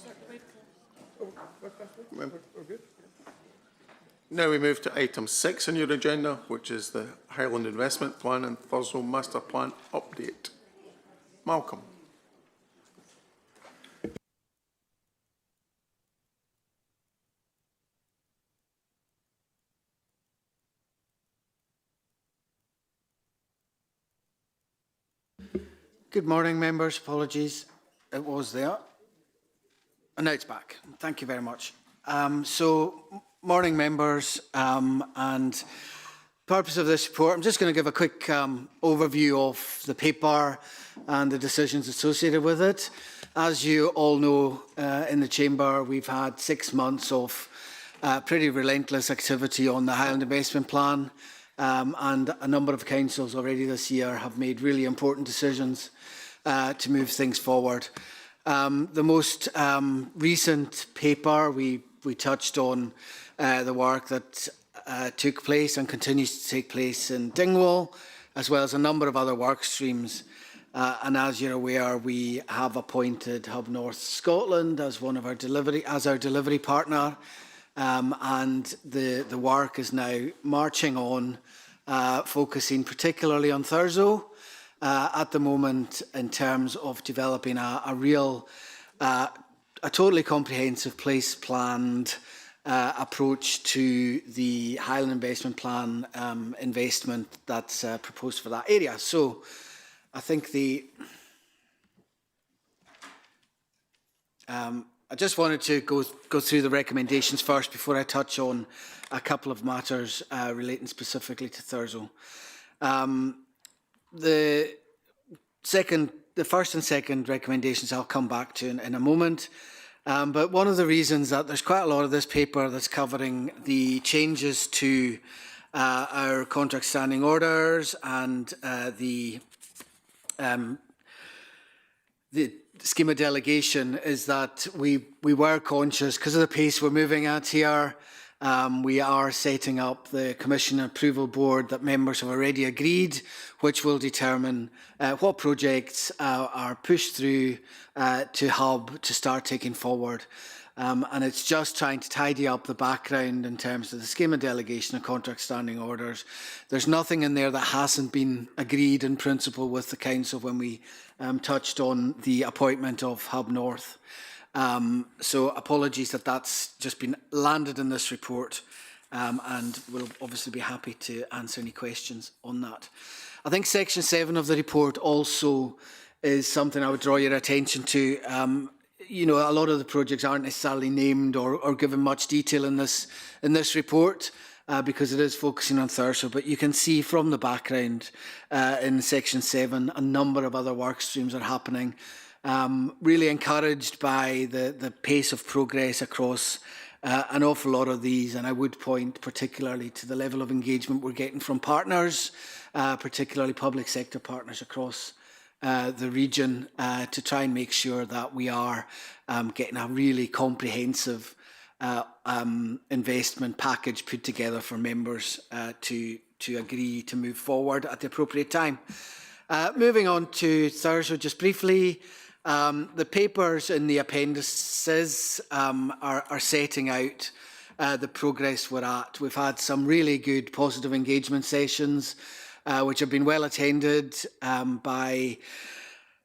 Now we move to item 6 on your agenda, which is the Highland Investment Plan and Thurso Master Plan update. Malcolm. Good morning, members. Apologies, it was there. And now it's back. Thank you very much. Morning, members, and purpose of this report, I'm just going to give a quick overview of the paper and the decisions associated with it. As you all know, in the Chamber, we've had 6 months of pretty relentless activity on the Highland Investment Plan, and a number of councils already this year have made really important decisions to move things forward. The most recent paper, we touched on the work that took place and continues to take place in Dingwall, as well as a number of other work streams. And as you're aware, we have appointed Hub North Scotland as one of our delivery partner, and the work is now marching on, focusing particularly on Thurso at the moment in terms of developing a totally comprehensive place planned approach to the Highland Investment Plan investment that's proposed for that area. So I think I just wanted to go through the recommendations first before I touch on a couple of matters relating specifically to Thurso. The first and second recommendations I'll come back to in a moment. But one of the reasons that there's quite a lot of this paper that's covering the changes to our contract standing orders and the scheme of delegation is that we were conscious, because of the pace we're moving at here, we are setting up the Commission Approval Board that members have already agreed, which will determine what projects are pushed through to Hub to start taking forward. And it's just trying to tidy up the background in terms of the scheme of delegation and contract standing orders. There's nothing in there that hasn't been agreed in principle with the Council when we touched on the appointment of Hub North. So apologies that that's just been landed in this report, and we'll obviously be happy to answer any questions on that. I think section 7 of the report also is something I would draw your attention to. You know, a lot of the projects aren't necessarily named or given much detail in this report because it is focusing on Thurso, but you can see from the background in section 7 a number of other work streams are happening. Really encouraged by the pace of progress across an awful lot of these, and I would point particularly to the level of engagement we're getting from partners, particularly public sector partners across the region, to try and make sure that we are getting a really comprehensive investment package put together for members to agree to move forward at the appropriate time. Moving on to Thurso, just briefly. The papers in the appendices are setting out the progress we're at. We've had some really good positive engagement sessions which have been well attended by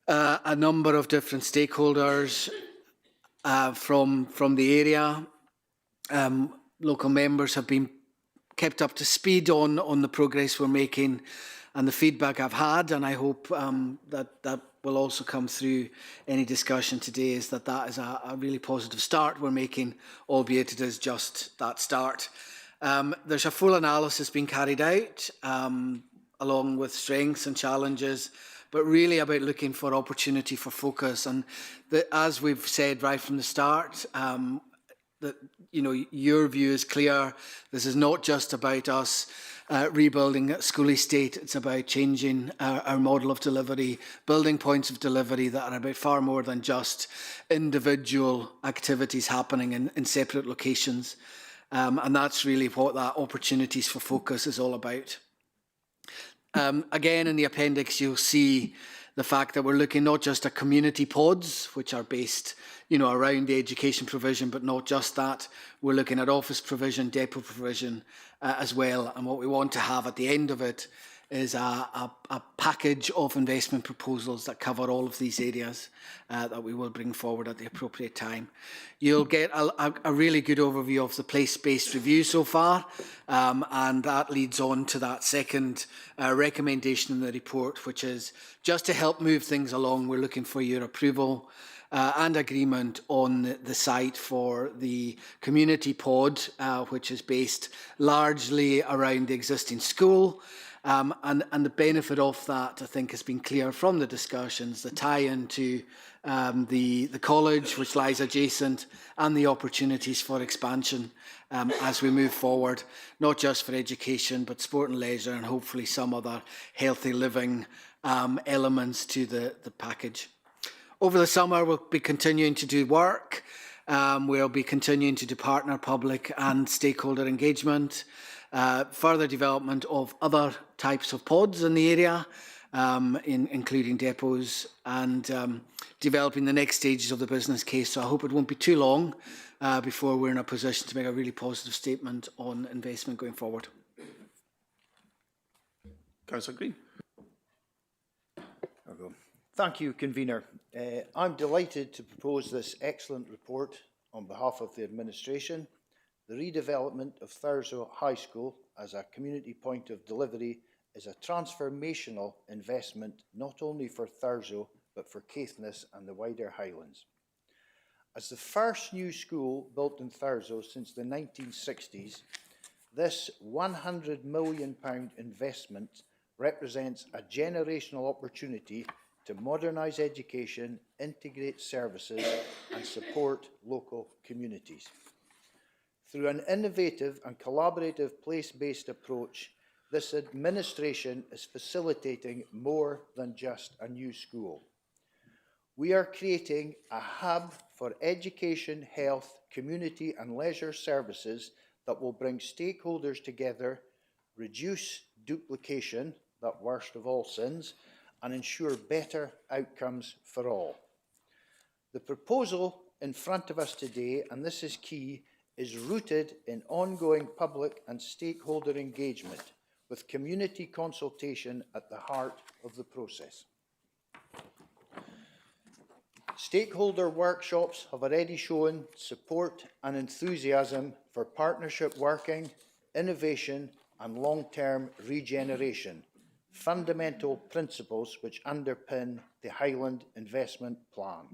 a number of different stakeholders from the area. Local members have been kept up to speed on the progress we're making and the feedback I've had, and I hope that will also come through any discussion today, is that is a really positive start we're making, albeit it is just that start. There's a full analysis being carried out, along with strengths and challenges, but really about looking for opportunity for focus. And as we've said right from the start, that your view is clear. This is not just about us rebuilding school estate. It's about changing our model of delivery, building points of delivery that are about far more than just individual activities happening in separate locations. And that's really what that opportunities for focus is all about. Again, in the appendix, you'll see the fact that we're looking not just at community pods, which are based, around the education provision, but not just that. We're looking at office provision, depot provision as well. And what we want to have at the end of it is a package of investment proposals that cover all of these areas that we will bring forward at the appropriate time. You'll get a really good overview of the place-based review so far, and that leads on to that second recommendation in the report, which is just to help move things along. We're looking for your approval and agreement on the site for the community pod, which is based largely around the existing school. And the benefit of that, I think, has been clear from the discussions, the tie-in to the college, which lies adjacent, and the opportunities for expansion as we move forward, not just for education, but sport and leisure, and hopefully some other healthy living elements to the package. Over the summer, we'll be continuing to do work. We'll be continuing to do partner, public and stakeholder engagement. Further development of other types of pods in the area, including depots, and developing the next stages of the business case. So I hope it won't be too long before we're in a position to make a really positive statement on investment going forward. Councillor Green. Thank you, Convener. I'm delighted to propose this excellent report on behalf of the administration. The redevelopment of Thurso High School as a community point of delivery is a transformational investment not only for Thurso but for Caithness and the wider Highlands. As the first new school built in Thurso since the 1960s, this £100 million investment represents a generational opportunity to modernise education, integrate services and support local communities. Through an innovative and collaborative place-based approach, this administration is facilitating more than just a new school. We are creating a hub for education, health, community and leisure services that will bring stakeholders together, reduce duplication, that worst of all sins, and ensure better outcomes for all. The proposal in front of us today, and this is key, is rooted in ongoing public and stakeholder engagement, with community consultation at the heart of the process. Stakeholder workshops have already shown support and enthusiasm for partnership working, innovation and long-term regeneration, fundamental principles which underpin the Highland Investment Plan.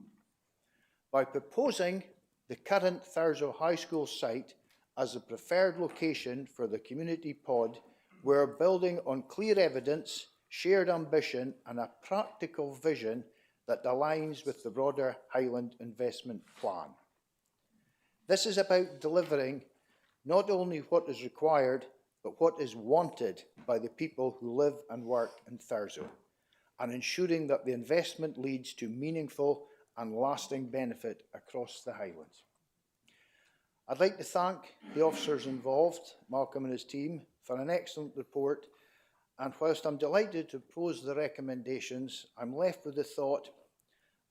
By proposing the current Thurso High School site as a preferred location for the community pod, we're building on clear evidence, shared ambition and a practical vision that aligns with the broader Highland Investment Plan. This is about delivering not only what is required, but what is wanted by the people who live and work in Thurso, and ensuring that the investment leads to meaningful and lasting benefit across the Highlands. I'd like to thank the officers involved, Malcolm and his team, for an excellent report, and whilst I'm delighted to propose the recommendations, I'm left with the thought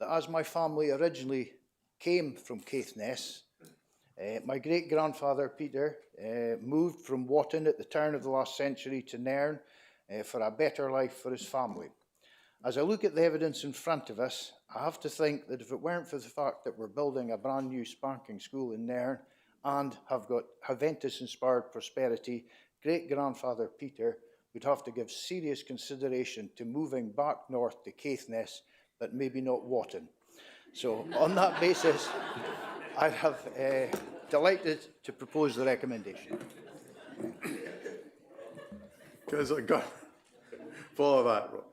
that as my family originally came from Caithness, my great-grandfather Peter moved from Watton at the turn of the last century to Nairn for a better life for his family. As I look at the evidence in front of us, I have to think that if it weren't for the fact that we're building a brand new spanking school in Nairn and have got Haventus-inspired prosperity, great-grandfather Peter would have to give serious consideration to moving back north to Caithness, but maybe not Watton. So on that basis, I have delighted to propose the recommendation. Follow that, Rob.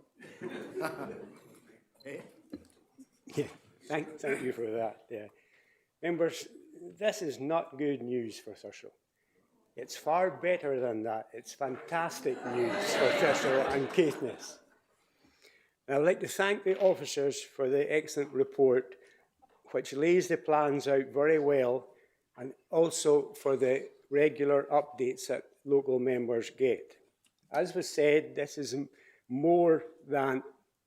Yeah, thank you for that. Yeah. Members, this is not good news for Thurso. It's far better than that. It's fantastic news for Thurso and Caithness. And I'd like to thank the officers for the excellent report, which lays the plans out very well, and also for the regular updates that local members get. As was said, this is more than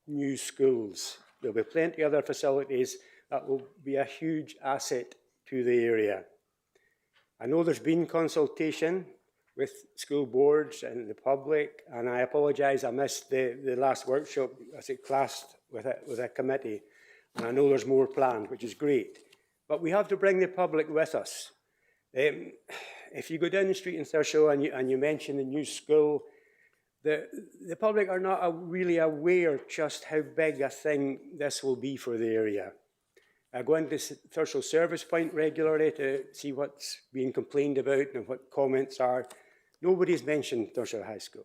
new schools. There'll be plenty of other facilities that will be a huge asset to the area. I know there's been consultation with school boards and the public, and I apologise, I missed the last workshop as it clashed with a committee, and I know there's more planned, which is great. But we have to bring the public with us. If you go down the street in Thurso and you mention the new school, the public are not really aware just how big a thing this will be for the area. I go into Thurso Service Point regularly to see what's being complained about and what comments are. Nobody's mentioned Thurso High School.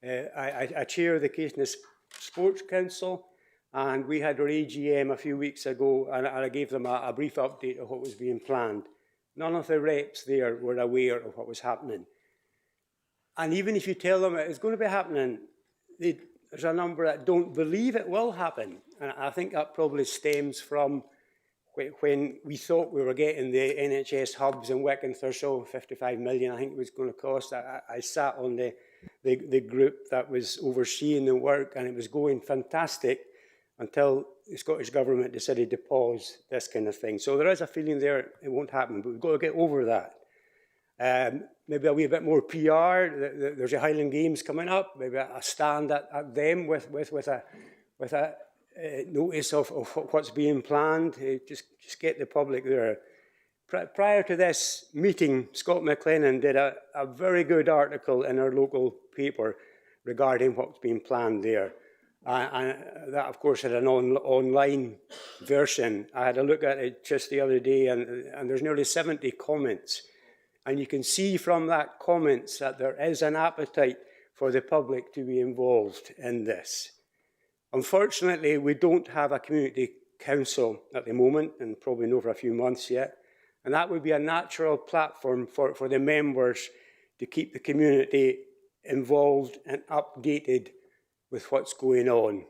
I chair the Caithness Sports Council, and we had our AGM a few weeks ago, and I gave them a brief update of what was being planned. None of the reps there were aware of what was happening. And even if you tell them it's going to be happening, there's a number that don't believe it will happen. And I think that probably stems from when we thought we were getting the NHS hubs in Wick and Thurso, 55 million, I think it was going to cost. I sat on the group that was overseeing the work, and it was going fantastic until the Scottish Government decided to pause this kind of thing. So there is a feeling there it won't happen, but we've got to get over that. Maybe a wee bit more PR. There's a Highland Games coming up. Maybe a stand at them with a notice of what's being planned. Just get the public there. Prior to this meeting, Scott McLennan did a very good article in our local paper regarding what's being planned there. And that, of course, had an online version. I had a look at it just the other day, and there's nearly 70 comments. And you can see from that comments that there is an appetite for the public to be involved in this. Unfortunately, we don't have a community council at the moment, and probably not for a few months yet. And that would be a natural platform for the members to keep the community involved and updated with what's going on.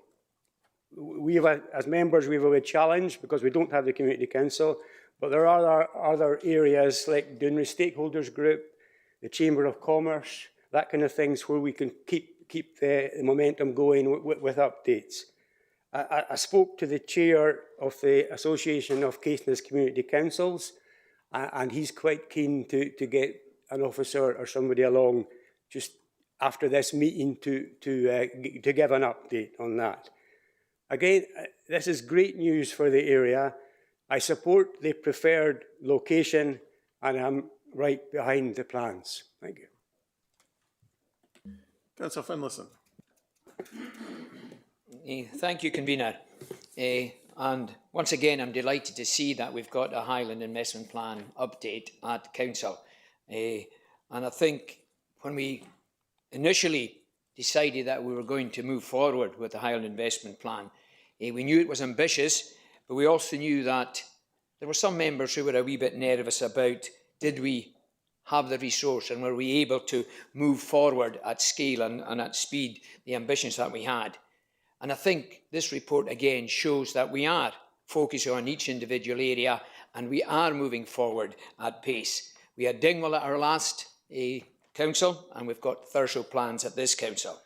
As members, we have a challenge because we don't have the community council, but there are other areas like Doonry Stakeholders Group, the Chamber of Commerce, that kind of things where we can keep the momentum going with updates. I spoke to the chair of the Association of Caithness Community Councils, and he's quite keen to get an officer or somebody along just after this meeting to give an update on that. Again, this is great news for the area. I support the preferred location, and I'm right behind the plans. Thank you. Councillor Finlayson. Thank you, Convener. And once again, I'm delighted to see that we've got a Highland Investment Plan update at Council. And I think when we initially decided that we were going to move forward with the Highland Investment Plan, we knew it was ambitious, but we also knew that there were some members who were a wee bit nervous about, did we have the resource and were we able to move forward at scale and at speed the ambitions that we had. And I think this report again shows that we are focusing on each individual area and we are moving forward at pace. We had Dingwall at our last council, and we've got Thurso plans at this council.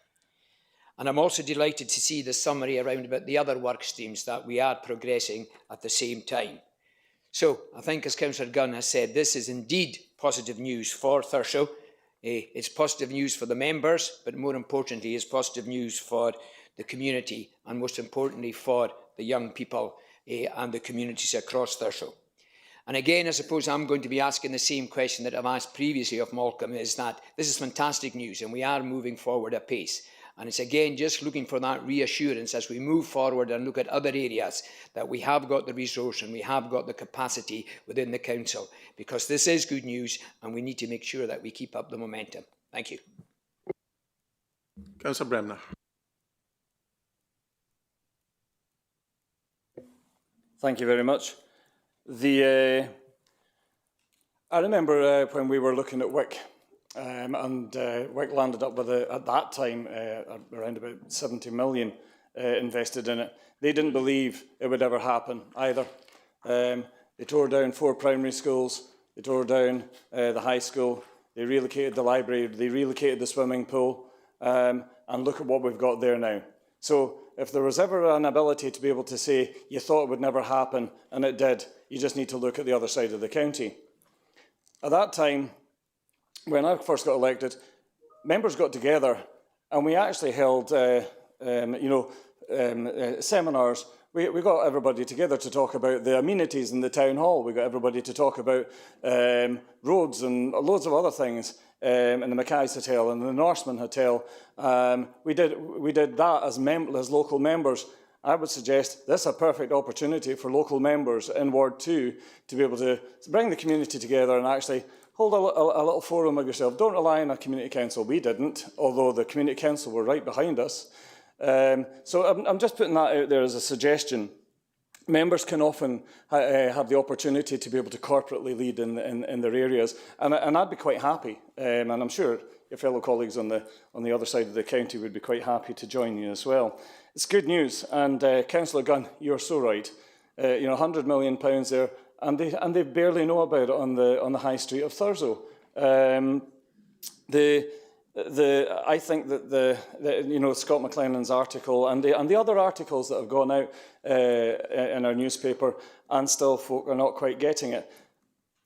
And I'm also delighted to see the summary around about the other work streams that we are progressing at the same time. So I think, as Councillor Gunn has said, this is indeed positive news for Thurso. It's positive news for the members, but more importantly, it's positive news for the community, and most importantly for the young people and the communities across Thurso. And again, I suppose I'm going to be asking the same question that I've asked previously of Malcolm, is that this is fantastic news and we are moving forward at pace. And it's again just looking for that reassurance as we move forward and look at other areas that we have got the resource and we have got the capacity within the council, because this is good news and we need to make sure that we keep up the momentum. Thank you. Councillor Bremner. Thank you very much. I remember when we were looking at Wick, and Wick landed up with, at that time, around about 70 million invested in it. They didn't believe it would ever happen either. They tore down 4 primary schools, they tore down the high school, they relocated the library, they relocated the swimming pool, and look at what we've got there now. So if there was ever an ability to be able to say you thought it would never happen and it did, you just need to look at the other side of the county. At that time, when I first got elected, members got together and we actually held seminars. We got everybody together to talk about the amenities in the town hall. We got everybody to talk about roads and loads of other things in the Mackay's Hotel and the Norseman Hotel. We did that as local members. I would suggest this is a perfect opportunity for local members in Ward 2 to be able to bring the community together and actually hold a little forum of yourself. Don't rely on a community council. We didn't, although the community council were right behind us. So I'm just putting that out there as a suggestion. Members can often have the opportunity to be able to corporately lead in their areas, and I'd be quite happy, and I'm sure your fellow colleagues on the other side of the county would be quite happy to join you as well. It's good news, and Councillor Gunn, you're so right. £100 million there, and they barely know about it on the high street of Thurso. I think that Scott McLennan's article and the other articles that have gone out in our newspaper, and still folk are not quite getting it.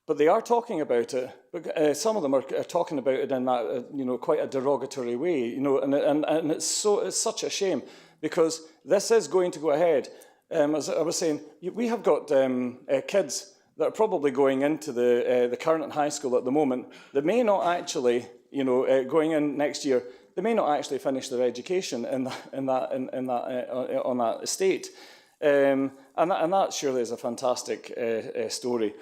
But they are talking about it. But some of them are talking about it in that quite a derogatory way. And it's such a shame, because this is going to go ahead. As I was saying, we have got kids that are probably going into the current high school at the moment that may not actually, going in next year, they may not actually finish their education on that estate. And that surely is a fantastic story.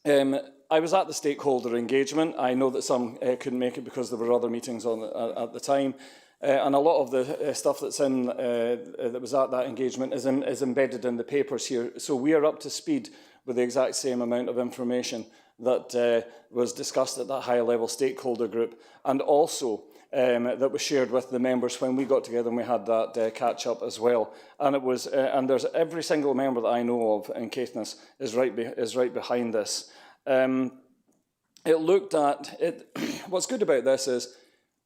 I was at the stakeholder engagement. I know that some couldn't make it because there were other meetings on at the time. And a lot of the stuff that's that was at that engagement is embedded in the papers here. So we are up to speed with the exact same amount of information that was discussed at that high-level stakeholder group, and also that was shared with the members when we got together and we had that catch-up as well. And it was, and there's every single member that I know of in Caithness is right behind this. It looked at it. What's good about this is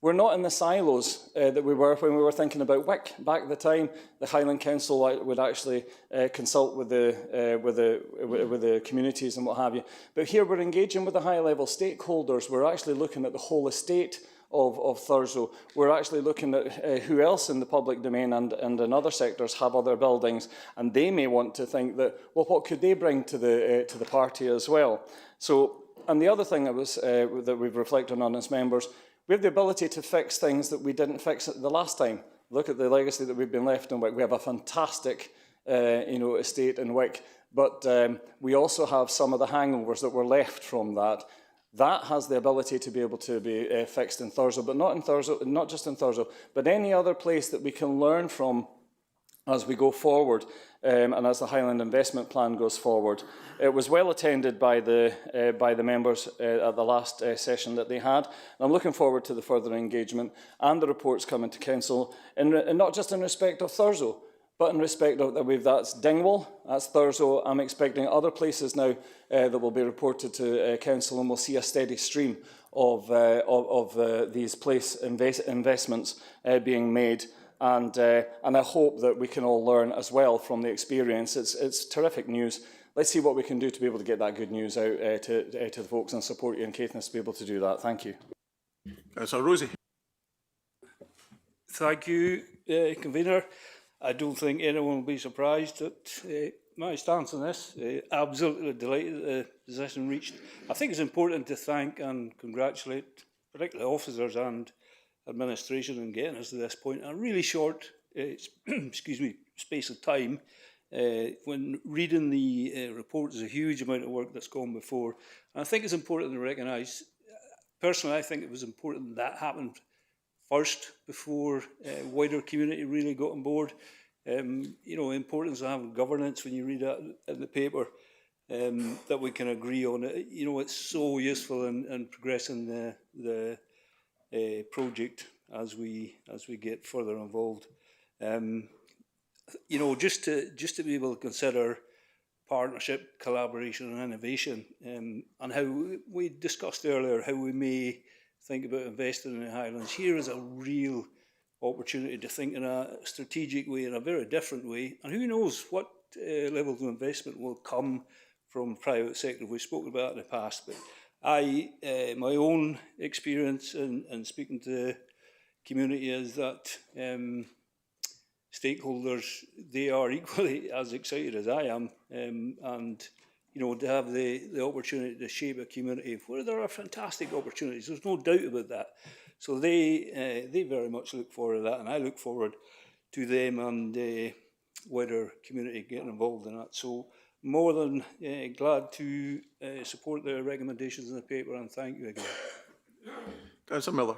we're not in the silos that we were when we were thinking about WIC. Back at the time, the Highland Council would actually consult with the communities and what have you. But here we're engaging with the high-level stakeholders. We're actually looking at the whole estate of Thurso. We're actually looking at who else in the public domain and in other sectors have other buildings, and they may want to think that, well, what could they bring to the party as well? So, and the other thing that we've reflected on as members, we have the ability to fix things that we didn't fix the last time. Look at the legacy that we've been left in Wick. We have a fantastic, estate in Wick, but we also have some of the hangovers that were left from that. That has the ability to be able to be fixed in Thurso, but not in Thurso, not just in Thurso, but any other place that we can learn from as we go forward, and as the Highland Investment Plan goes forward. It was well attended by the members at the last session that they had. And I'm looking forward to the further engagement and the reports coming to Council, and not just in respect of Thurso, but in respect of that's Dingwall, that's Thurso. I'm expecting other places now that will be reported to Council, and we'll see a steady stream of these place investments being made. And I hope that we can all learn as well from the experience. It's terrific news. Let's see what we can do to be able to get that good news out to the folks and support you in Caithness to be able to do that. Thank you. So Rosie. Thank you, Convener. I don't think anyone will be surprised at my stance on this. Absolutely delighted that the decision reached. I think it's important to thank and congratulate particularly officers and administration in getting us to this point in a really short space of time. When reading the report, there's a huge amount of work that's gone before. And I think it's important to recognise, personally, I think it was important that happened first before wider community really got on board. Importance of having governance when you read that in the paper, that we can agree on it. It's so useful in progressing the project as we get further involved. Just to be able to consider partnership, collaboration and innovation, and how we discussed earlier how we may think about investing in the Highlands. Here is a real opportunity to think in a strategic way, in a very different way. And who knows what levels of investment will come from the private sector. We've spoken about in the past, but my own experience in speaking to the community is that stakeholders, they are equally as excited as I am, and you know, to have the opportunity to shape a community where there are fantastic opportunities. There's no doubt about that. So they very much look forward to that, and I look forward to them and wider community getting involved in that. So more than glad to support the recommendations in the paper, and thank you again. Councillor Miller.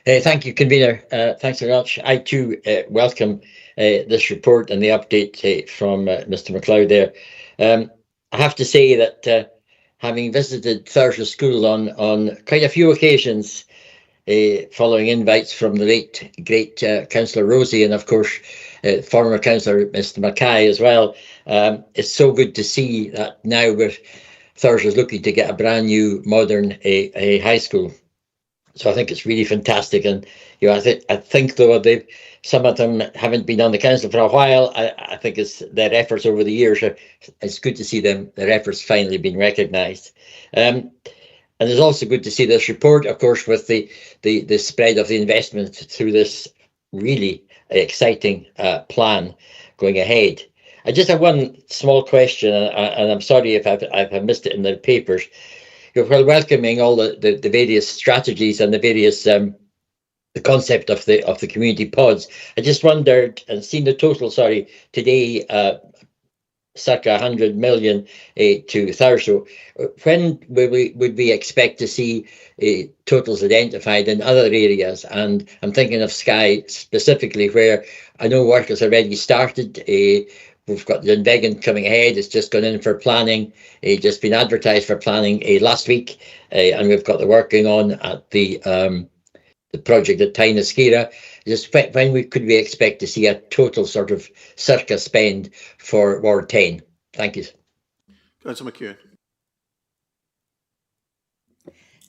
Thank you, Convener. Thanks very much. I too welcome this report and the update from Mr. MacLeod there. I have to say that having visited Thurso School on quite a few occasions, following invites from the late, great Councillor Rosie and, of course, former Councillor Mr. Mackay as well, it's so good to see that now Thurso's looking to get a brand new, modern high school. So I think it's really fantastic, and you know, I think though some of them haven't been on the council for a while. I think it's their efforts over the years. It's good to see their efforts finally being recognised, and it's also good to see this report, of course, with the spread of the investment through this really exciting plan going ahead. I just have one small question, and I'm sorry if I've missed it in the papers. While welcoming all the various strategies and the various the concept of the community pods, I just wondered and seen the total. Sorry, today circa 100 million to Thurso. When would we expect to see totals identified in other areas? And I'm thinking of Skye specifically, where I know work has already started. We've got the Dunvegan coming ahead. It's just gone in for planning. Just been advertised for planning last week, and we've got the working on at the project at Tynaskira. Just when could we expect to see a total sort of circa spend for Ward 10? Thank you. Councillor McEwen.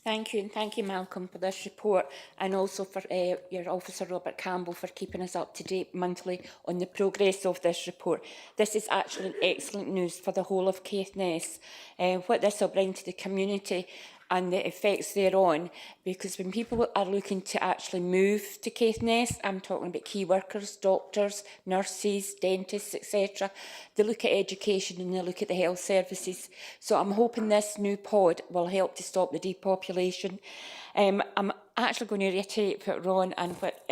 Thank you, and thank you, Malcolm, for this report, and also for your officer, Robert Campbell, for keeping us up to date monthly on the progress of this report. This is actually excellent news for the whole of Caithness. What this will bring to the community and the effects thereon, because when people are looking to actually move to Caithness, I'm talking about key workers, doctors, nurses, dentists, etc., they look at education and they look at the health services. So I'm hoping this new pod will help to stop the depopulation. I'm actually going to reiterate what Ron and what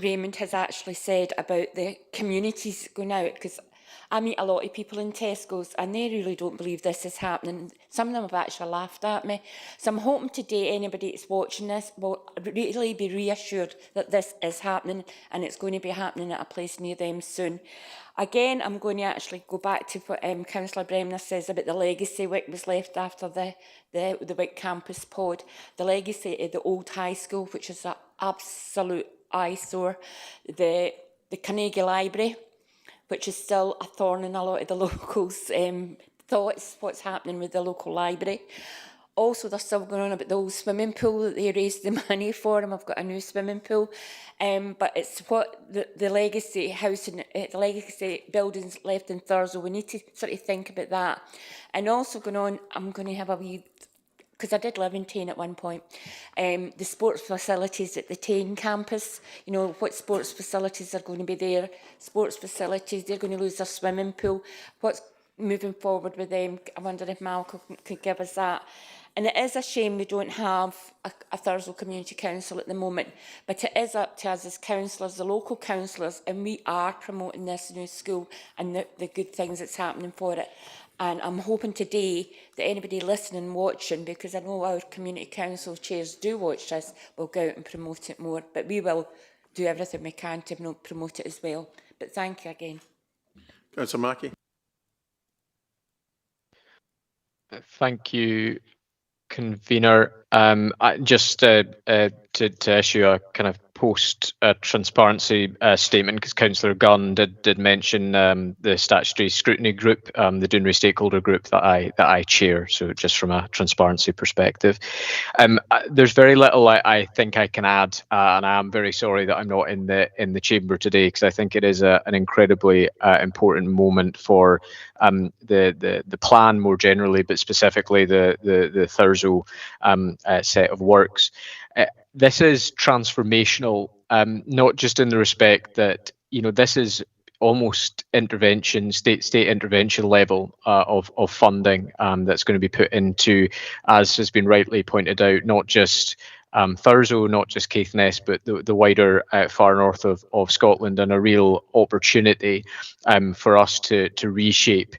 Raymond has actually said about the communities going out, because I meet a lot of people in Tesco's and they really don't believe this is happening. Some of them have actually laughed at me. So I'm hoping today anybody that's watching this will really be reassured that this is happening, and it's going to be happening at a place near them soon. Again, I'm going to actually go back to what Councillor Bremner says about the legacy what was left after the Wick Campus pod. The legacy of the old high school, which is an absolute eyesore. The Carnegie Library, which is still a thorn in a lot of the locals' thoughts, what's happening with the local library. Also, they're still going on about the old swimming pool that they raised the money for, and we've got a new swimming pool. But it's what the legacy housing, the legacy buildings left in Thurso. We need to sort of think about that. And also going on, I'm going to have a wee, because I did live in Tain at one point, the sports facilities at the Tain campus, you know, what sports facilities are going to be there, sports facilities, they're going to lose their swimming pool, what's moving forward with them. I wonder if Malcolm could give us that. And it is a shame we don't have a Thurso Community Council at the moment, but it is up to us as councillors, the local councillors, and we are promoting this new school and the good things that's happening for it. And I'm hoping today that anybody listening, watching, because I know our community council chairs do watch this, will go out and promote it more. But we will do everything we can to promote it as well. But thank you again. Councillor Mackie. Thank you, Convener. Just to issue a kind of post transparency statement, because Councillor Gunn did mention the statutory scrutiny group, the Doonry stakeholder group that I chair. So just from a transparency perspective, there's very little I think I can add, and I am very sorry that I'm not in the chamber today, because I think it is an incredibly important moment for the plan more generally, but specifically the Thurso set of works. This is transformational, not just in the respect that, you know, this is almost intervention, state intervention level of funding that's going to be put into, as has been rightly pointed out, not just Thurso, not just Caithness, but the wider far north of Scotland, and a real opportunity for us to reshape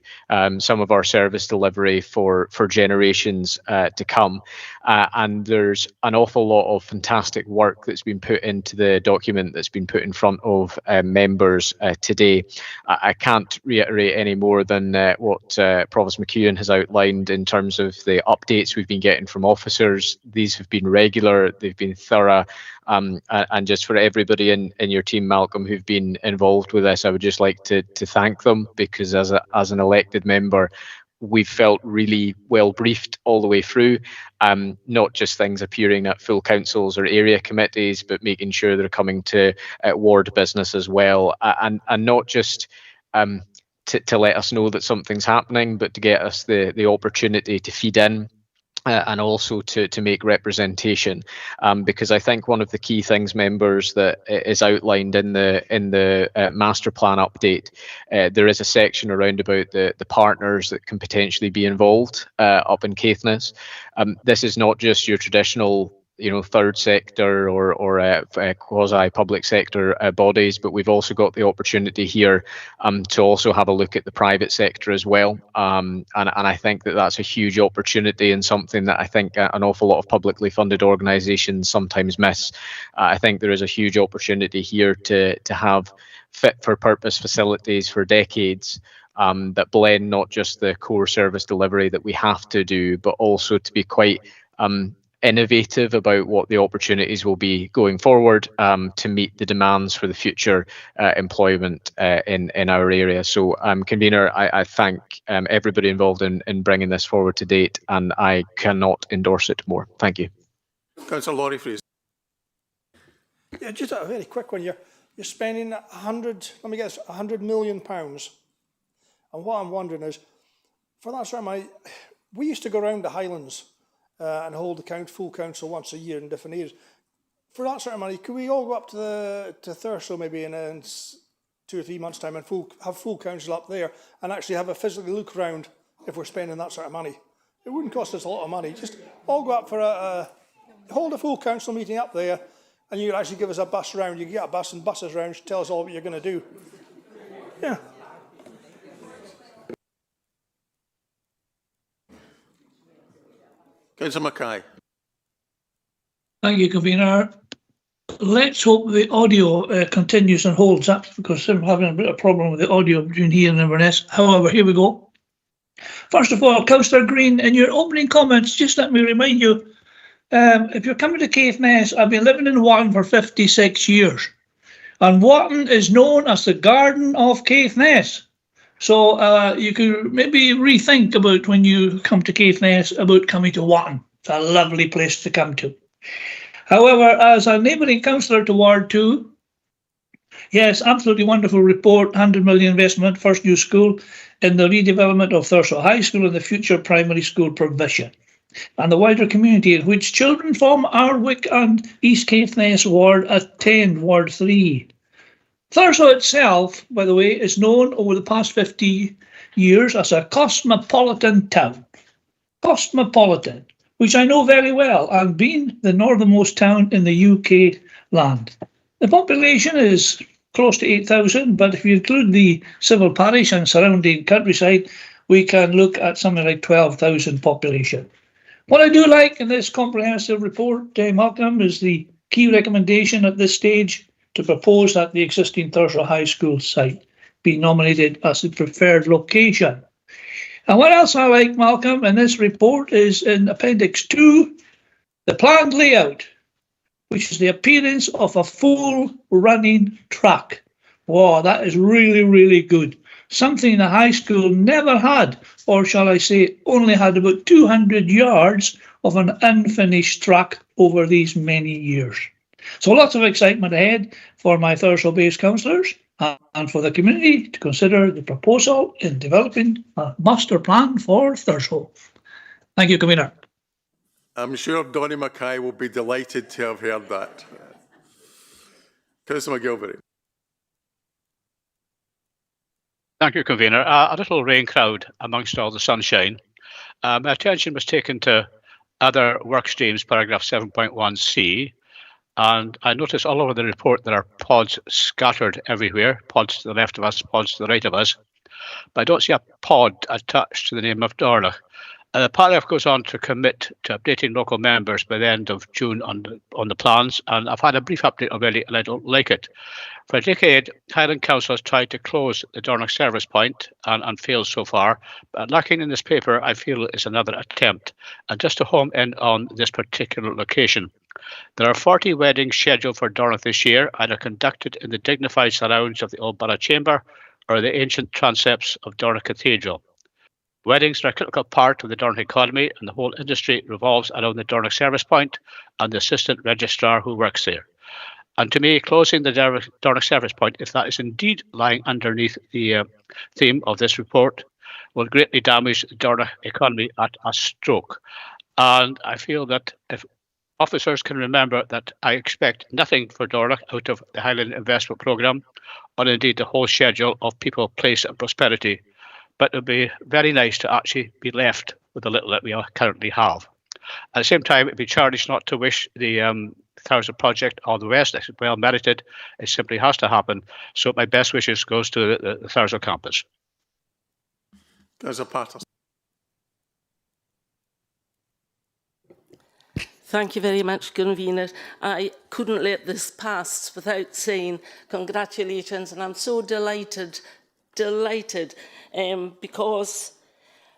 some of our service delivery for generations to come. And there's an awful lot of fantastic work that's been put into the document that's been put in front of members today. I can't reiterate any more than what Provost McEwan has outlined in terms of the updates we've been getting from officers. These have been regular, they've been thorough, and just for everybody in your team, Malcolm, who've been involved with this, I would just like to thank them, because as an elected member, we've felt really well briefed all the way through, not just things appearing at full councils or area committees, but making sure they're coming to ward business as well, and not just to let us know that something's happening, but to get us the opportunity to feed in. And also to make representation, because I think one of the key things, members, that is outlined in the master plan update, there is a section around about the partners that can potentially be involved up in Caithness. This is not just your traditional, you know, third sector or quasi public sector bodies, but we've also got the opportunity here to also have a look at the private sector as well, and I think that that's a huge opportunity, and something that I think an awful lot of publicly funded organisations sometimes miss. I think there is a huge opportunity here to have fit for purpose facilities for decades, that blend not just the core service delivery that we have to do, but also to be quite innovative about what the opportunities will be going forward, to meet the demands for the future employment in our area. So, Convener, I thank everybody involved in bringing this forward to date, and I cannot endorse it more. Thank you. Councillor Laurie, please. Yeah, just a very quick one. You're spending £100 million, and what I'm wondering is, for that sort of money, we used to go around the Highlands and hold the full council once a year in different areas. For that sort of money, could we all go up to Thurso maybe in 2 or 3 months' time and have full council up there and actually have a physical look around if we're spending that sort of money? It wouldn't cost us a lot of money. Just all go up for hold a full council meeting up there, and you could actually give us a bus round. You can get a bus and buses around to tell us all what you're going to do. Yeah. Councillor Mackay. Thank you, Convener. Let's hope the audio continues and holds up, because I'm having a bit of a problem with the audio between here and Inverness. However, here we go. First of all, Councillor Green, in your opening comments, just let me remind you, if you're coming to Caithness, I've been living in Watton for 56 years. And Watton is known as the Garden of Caithness. So you could maybe rethink about, when you come to Caithness, about coming to Watton. It's a lovely place to come to. However, as a neighbouring councillor to Ward 2, yes, absolutely wonderful report, 100 million investment, first new school in the redevelopment of Thurso High School and the future primary school provision, and the wider community in which children from Arwick and East Caithness Ward attend Ward 3. Thurso itself, by the way, is known over the past 50 years as a cosmopolitan town. Cosmopolitan, which I know very well, and being the northernmost town in the UK land. The population is close to 8,000, but if you include the civil parish and surrounding countryside, we can look at something like 12,000 population. What I do like in this comprehensive report, Malcolm, is the key recommendation at this stage to propose that the existing Thurso High School site be nominated as the preferred location. And what else I like, Malcolm, in this report is in Appendix 2, the planned layout. which is the appearance of a full running track. Wow, that is really, really good. Something the high school never had, or shall I say, only had about 200 yards of an unfinished track over these many years. So lots of excitement ahead for my Thurso-based councillors and for the community to consider the proposal in developing a master plan for Thurso. Thank you, Convener. I'm sure Donny Mackay will be delighted to have heard that. Councillor McGilvery. Thank you, Convener. A little rain cloud amongst all the sunshine. My attention was taken to other work streams, paragraph 7.1c, and I notice all over the report there are pods scattered everywhere, pods to the left of us, pods to the right of us, but I don't see a pod attached to the name of Dornoch. The paragraph goes on to commit to updating local members by the end of June on the plans, and I've had a brief update already and I don't like it. For a decade, Highland Council has tried to close the Dornoch service point and failed so far, but lacking in this paper, I feel is another attempt. And just to home in on this particular location, there are 40 weddings scheduled for Dornoch this year, either conducted in the dignified surrounds of the Old Borough Chamber or the ancient transepts of Dornoch Cathedral. Weddings are a critical part of the Dornoch economy, and the whole industry revolves around the Dornoch service point and the assistant registrar who works there. And to me, closing the Dornoch service point, if that is indeed lying underneath the theme of this report, will greatly damage the Dornoch economy at a stroke. And I feel that if officers can remember that I expect nothing for Dornoch out of the Highland Investment Programme, or indeed the whole schedule of people, place and prosperity, but it would be very nice to actually be left with the little that we currently have. At the same time, it would be childish not to wish the Thurso project all the rest. It's well merited. It simply has to happen. So my best wishes goes to the Thurso campus. Councillor Patterson. Thank you very much, Convener. I couldn't let this pass without saying congratulations, and I'm so delighted because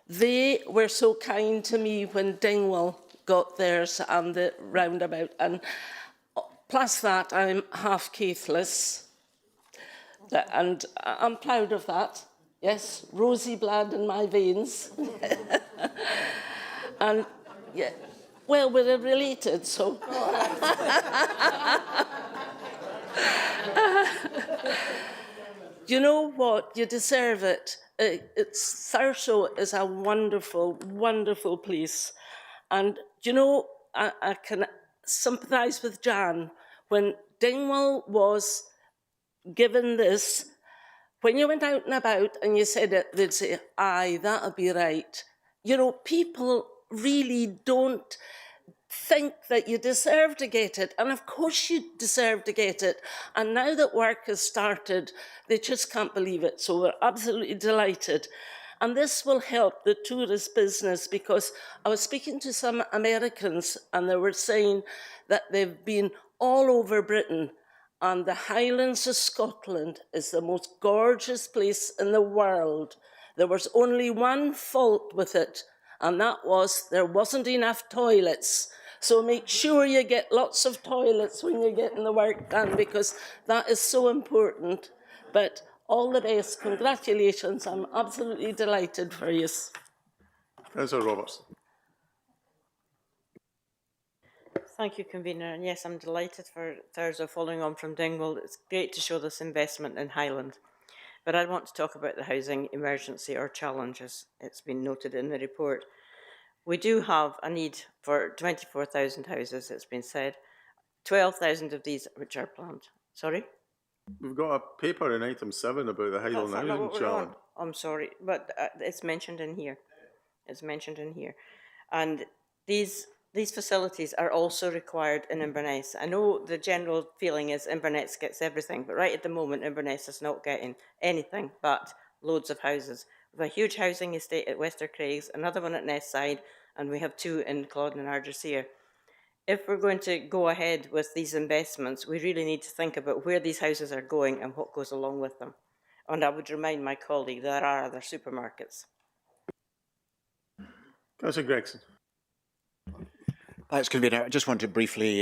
they were so kind to me when Dingwall got theirs and the roundabout. And plus that, I'm half Caithless, and I'm proud of that. Yes, rosy blood in my veins. And yeah. Well, we're related, so. You know what? You deserve it. Thurso is a wonderful, wonderful place. And, you know, I can sympathise with Jan. When Dingwall was given this, when you went out and about and you said it, they'd say, aye, that'll be right. You know, people really don't think that you deserve to get it. And of course you deserve to get it. And now that work has started, they just can't believe it. So we're absolutely delighted. And this will help the tourist business, because I was speaking to some Americans and they were saying that they've been all over Britain, and the Highlands of Scotland is the most gorgeous place in the world. There was only one fault with it, and that was there wasn't enough toilets. So make sure you get lots of toilets when you're getting the work done, because that is so important. But all the best. Congratulations. I'm absolutely delighted for you. Councillor Roberts. Thank you, Convener. And yes, I'm delighted for Thurso following on from Dingwall. It's great to show this investment in Highland. But I want to talk about the housing emergency or challenge, as it's been noted in the report. We do have a need for 24,000 houses, it's been said. 12,000 of these which are planned. Sorry? We've got a paper in item 7 about the Highland Housing Challenge. I'm sorry, but it's mentioned in here. It's mentioned in here. And these facilities are also required in Inverness. I know the general feeling is Inverness gets everything, but right at the moment, Inverness is not getting anything but loads of houses. We have a huge housing estate at Wester Craigs, another one at Nestside, and we have 2 in Claude and Ardersier. If we're going to go ahead with these investments, we really need to think about where these houses are going and what goes along with them. And I would remind my colleague there are other supermarkets. Councillor Gregson. Thanks, Convener. I just want to briefly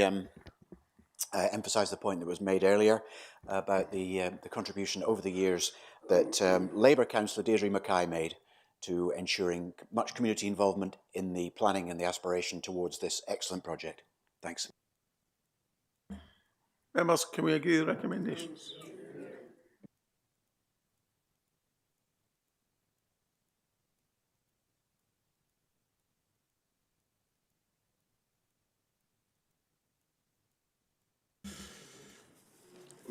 emphasise the point that was made earlier about the contribution over the years that Labour Councillor Deirdre Mackay made to ensuring much community involvement in the planning and the aspiration towards this excellent project. Thanks. Members, can we agree with the recommendations?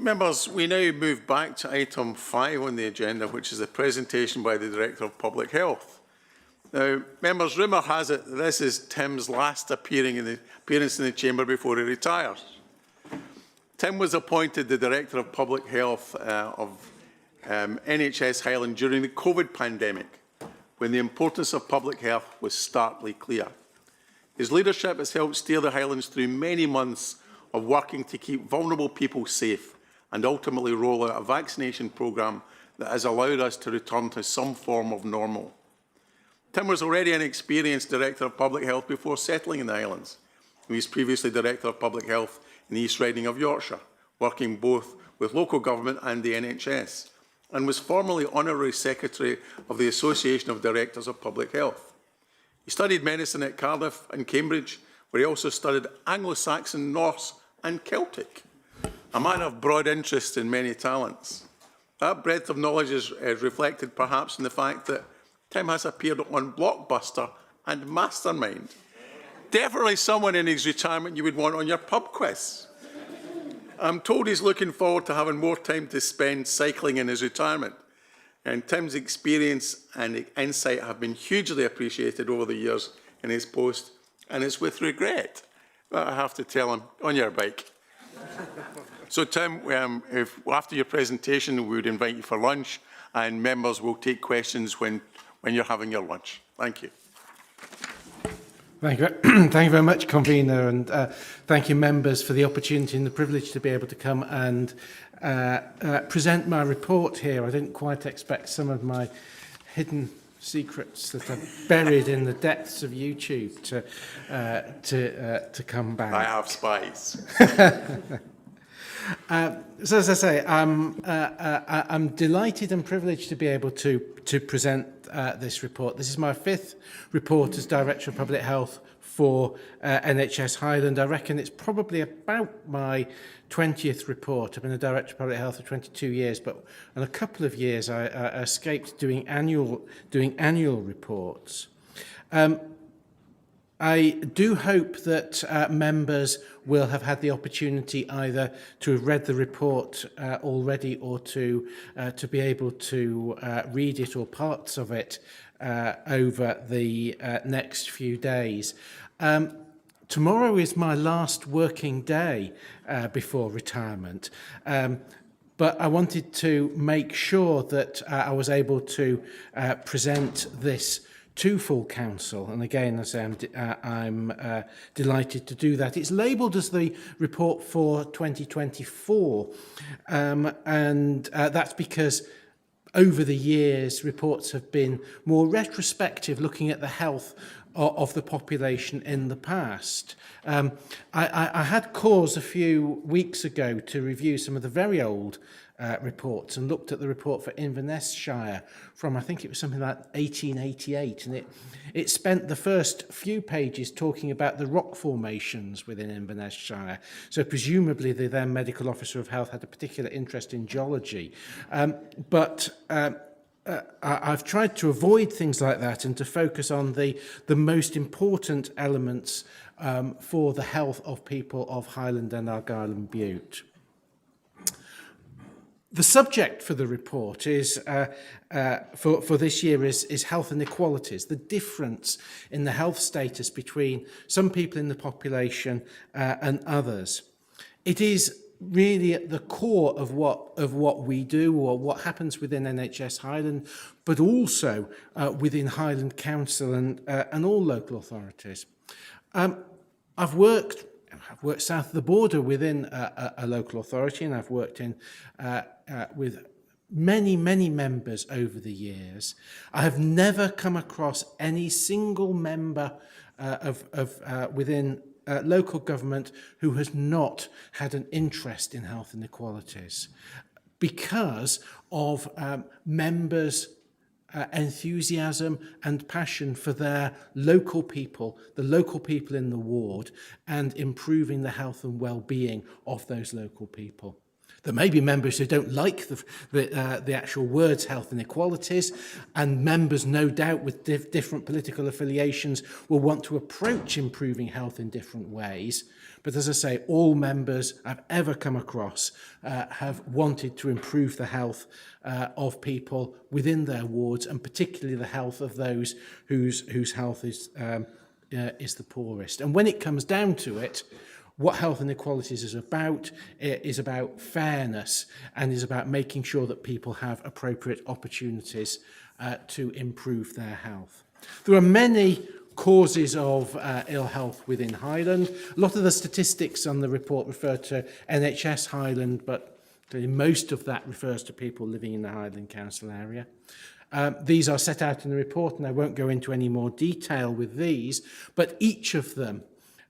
Members, we now move back to item 5 on the agenda, which is a presentation by the Director of Public Health. Now, members, rumour has it that this is Tim's last appearance in the Chamber before he retires. Tim was appointed the Director of Public Health of NHS Highland during the COVID pandemic, when the importance of public health was starkly clear. His leadership has helped steer the Highlands through many months of working to keep vulnerable people safe and ultimately roll out a vaccination programme that has allowed us to return to some form of normal. Tim was already an experienced Director of Public Health before settling in the Highlands. He was previously Director of Public Health in the East Riding of Yorkshire, working both with local government and the NHS, and was formerly Honorary Secretary of the Association of Directors of Public Health. He studied medicine at Cardiff and Cambridge, where he also studied Anglo-Saxon, Norse and Celtic, a man of broad interest in many talents. That breadth of knowledge is reflected perhaps in the fact that Tim has appeared on Blockbuster and Mastermind. Definitely someone in his retirement you would want on your pub quiz. I'm told he's looking forward to having more time to spend cycling in his retirement. And Tim's experience and insight have been hugely appreciated over the years in his post, and it's with regret that I have to tell him, on your bike. So Tim, after your presentation, we would invite you for lunch, and members will take questions when you're having your lunch. Thank you. Thank you very much, Convener, and thank you, members, for the opportunity and the privilege to be able to come and present my report here. I didn't quite expect some of my hidden secrets that are buried in the depths of YouTube to come back. I have spies. So as I say, I'm delighted and privileged to be able to present this report. This is my 5th report as Director of Public Health for NHS Highland. I reckon it's probably about my 20th report. I've been a Director of Public Health for 22 years, but in a couple of years I escaped doing annual reports. I do hope that members will have had the opportunity either to have read the report already or to be able to read it or parts of it over the next few days. Tomorrow is my last working day before retirement. But I wanted to make sure that I was able to present this to full council, and again, as I say, I'm delighted to do that. It's labelled as the report for 2024, and that's because over the years, reports have been more retrospective, looking at the health of the population in the past. I had cause a few weeks ago to review some of the very old reports and looked at the report for Inverness Shire from, I think it was something like 1888, and it spent the first few pages talking about the rock formations within Inverness Shire. So presumably the then Medical Officer of Health had a particular interest in geology. But I've tried to avoid things like that and to focus on the most important elements for the health of people of Highland and Argyll and Bute. The subject for the report is for this year is health inequalities, the difference in the health status between some people in the population and others. It is really at the core of what we do or what happens within NHS Highland, but also within Highland Council and all local authorities. I've worked south of the border within a local authority, and I've worked in with many members over the years. I have never come across any single member within local government who has not had an interest in health inequalities because of members' enthusiasm and passion for their local people, the local people in the ward, and improving the health and well-being of those local people. There may be members who don't like the actual words health inequalities, and members, no doubt, with different political affiliations will want to approach improving health in different ways. But as I say, all members I've ever come across have wanted to improve the health of people within their wards, and particularly the health of those whose health is the poorest. And when it comes down to it, what health inequalities is about fairness, and is about making sure that people have appropriate opportunities to improve their health. There are many causes of ill health within Highland. A lot of the statistics on the report refer to NHS Highland, but most of that refers to people living in the Highland Council area. These are set out in the report, and I won't go into any more detail with these, but each of them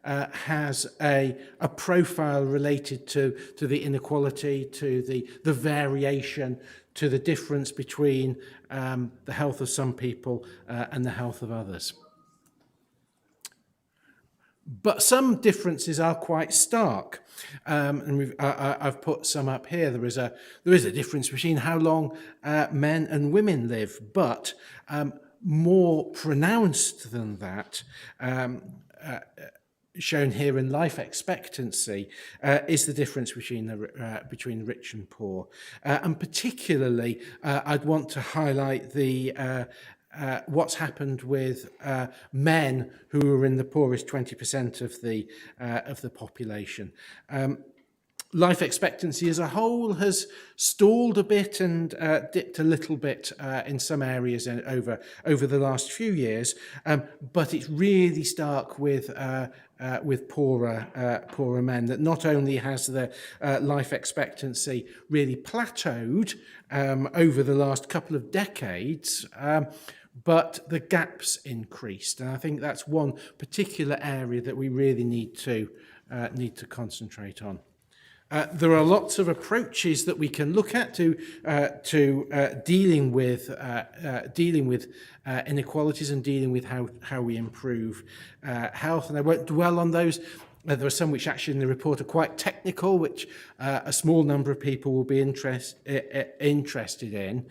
has a profile related to the inequality, to the variation, to the difference between the health of some people and the health of others. But some differences are quite stark, and I've put some up here. There is a difference between how long men and women live, but more pronounced than that, shown here in life expectancy, is the difference between rich and poor, and particularly I'd want to highlight what's happened with men who are in the poorest 20% of the population. Life expectancy as a whole has stalled a bit and dipped a little bit in some areas over the last few years, but it's really stark with poorer men, that not only has the life expectancy really plateaued over the last couple of decades, but the gaps increased. And I think that's one particular area that we really need to concentrate on. There are lots of approaches that we can look at to dealing with inequalities and dealing with how we improve health, and I won't dwell on those. There are some which actually in the report are quite technical, which a small number of people will be interested in.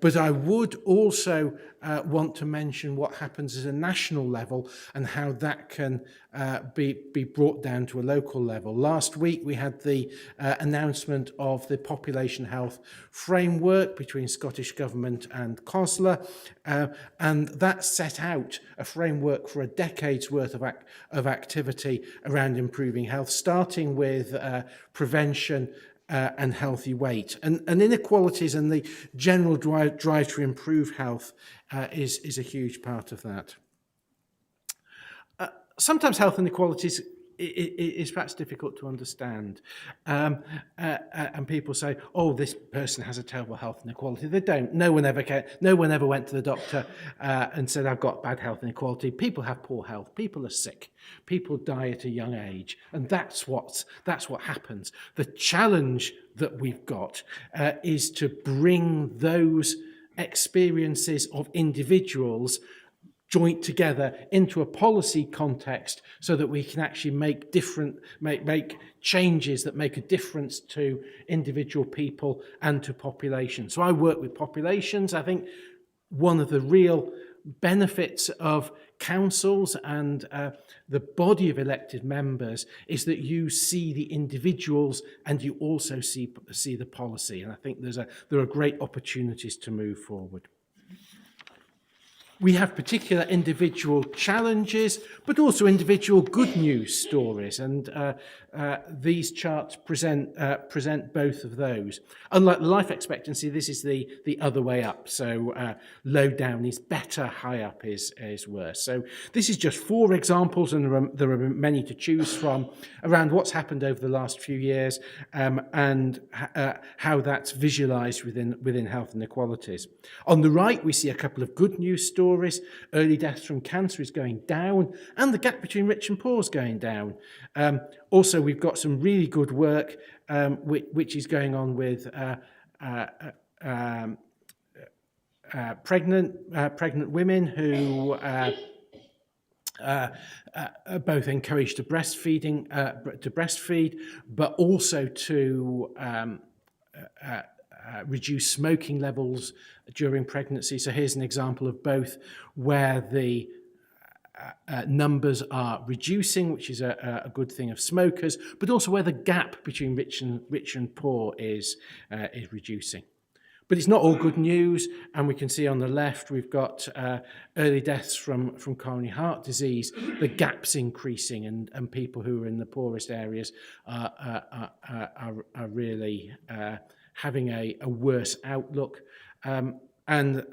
But I would also want to mention what happens at a national level and how that can be brought down to a local level. Last week we had the announcement of the population health framework between Scottish Government and COSLA, and that set out a framework for a decade's worth of activity around improving health, starting with prevention and healthy weight. And inequalities and the general drive to improve health is a huge part of that. Sometimes health inequalities is perhaps difficult to understand. And people say, oh, this person has a terrible health inequality. They don't. No one ever went to the doctor and said, I've got bad health inequality. People have poor health. People are sick. People die at a young age. And that's what happens. The challenge that we've got is to bring those experiences of individuals joint together into a policy context so that we can actually make changes that make a difference to individual people and to populations. So I work with populations. I think one of the real benefits of councils and the body of elected members is that you see the individuals and you also see the policy. And I think there are great opportunities to move forward. We have particular individual challenges, but also individual good news stories, and these charts present both of those. Unlike life expectancy, this is the other way up. So low down is better, high up is worse. So this is just 4 examples, and there are many to choose from around what's happened over the last few years and how that's visualised within health inequalities. On the right, we see a couple of good news stories. stories. Early deaths from cancer is going down, and the gap between rich and poor is going down. Also, we've got some really good work which is going on with pregnant women who both encouraged to breastfeed, but also to reduce smoking levels during pregnancy. So here's an example of both where the numbers are reducing, which is a good thing of smokers, but also where the gap between rich and poor is reducing. But it's not all good news, and we can see on the left we've got early deaths from coronary heart disease. The gap's increasing, and people who are in the poorest areas are really having a worse outlook. And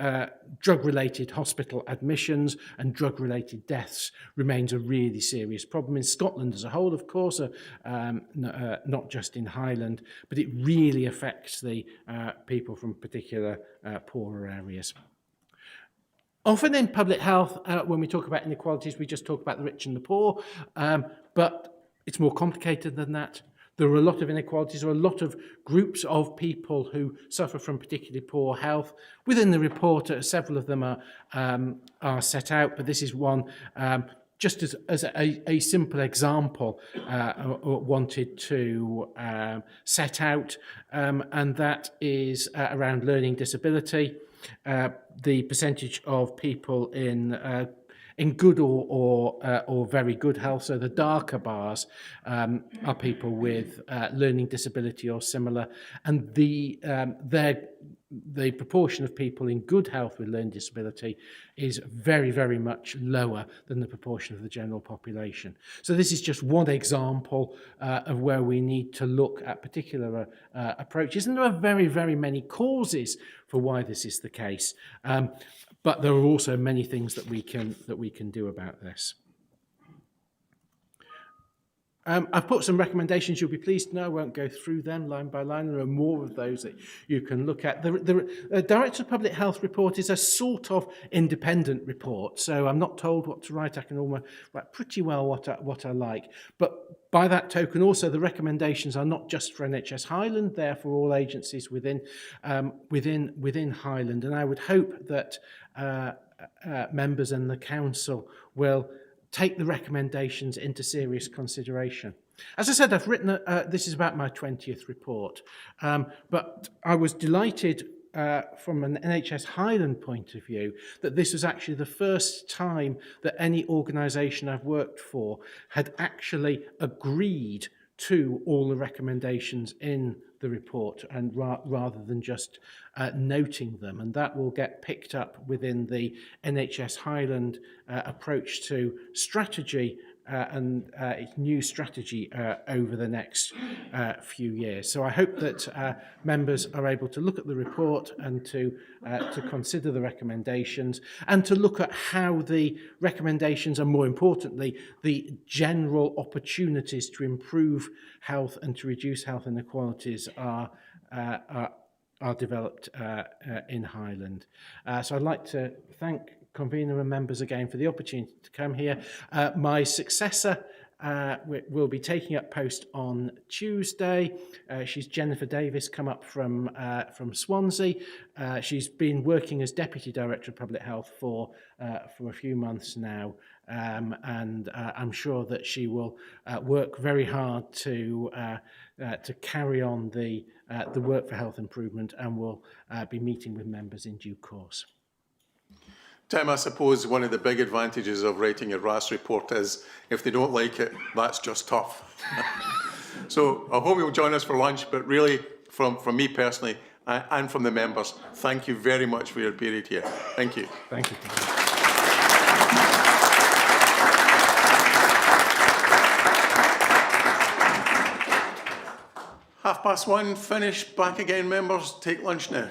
drug-related hospital admissions and drug-related deaths remains a really serious problem in Scotland as a whole, of course, not just in Highland, but it really affects the people from particular poorer areas. Often in public health, when we talk about inequalities, we just talk about the rich and the poor, but it's more complicated than that. There are a lot of inequalities, there are a lot of groups of people who suffer from particularly poor health. Within the report, several of them are set out, but this is one just as a simple example wanted to set out, and that is around learning disability. The percentage of people in good or very good health. So the darker bars are people with learning disability or similar, and the proportion of people in good health with learning disability is very, very much lower than the proportion of the general population. So this is just one example of where we need to look at particular approaches, and there are very, very many causes for why this is the case. But there are also many things that we can do about this. I've put some recommendations. You'll be pleased to know I won't go through them line by line. There are more of those that you can look at. The Director of Public Health report is a sort of independent report, so I'm not told what to write. I can almost write pretty well what I like. But by that token, also the recommendations are not just for NHS Highland; they're for all agencies within Highland. And I would hope that members and the council will take the recommendations into serious consideration. As I said, I've written, this is about my 20th report, but I was delighted from an NHS Highland point of view that this was actually the first time that any organisation I've worked for had actually agreed to all the recommendations in the report, and rather than just noting them, and that will get picked up within the NHS Highland approach to strategy and its new strategy over the next few years. So I hope that members are able to look at the report and to consider the recommendations, and to look at how the recommendations, and more importantly, the general opportunities to improve health and to reduce health inequalities are developed in Highland. So I'd like to thank convener and members again for the opportunity to come here. My successor will be taking up post on Tuesday. She's Jennifer Davis, come up from Swansea. She's been working as Deputy Director of Public Health for a few months now, and I'm sure that she will work very hard to carry on the work for health improvement, and will be meeting with members in due course. Tim, I suppose one of the big advantages of writing a RAS report is if they don't like it, that's just tough. So I hope you'll join us for lunch, but really from me personally and from the members, thank you very much for your period here. Thank you. Thank you. 1:30, finish, back again, members. Take lunch now.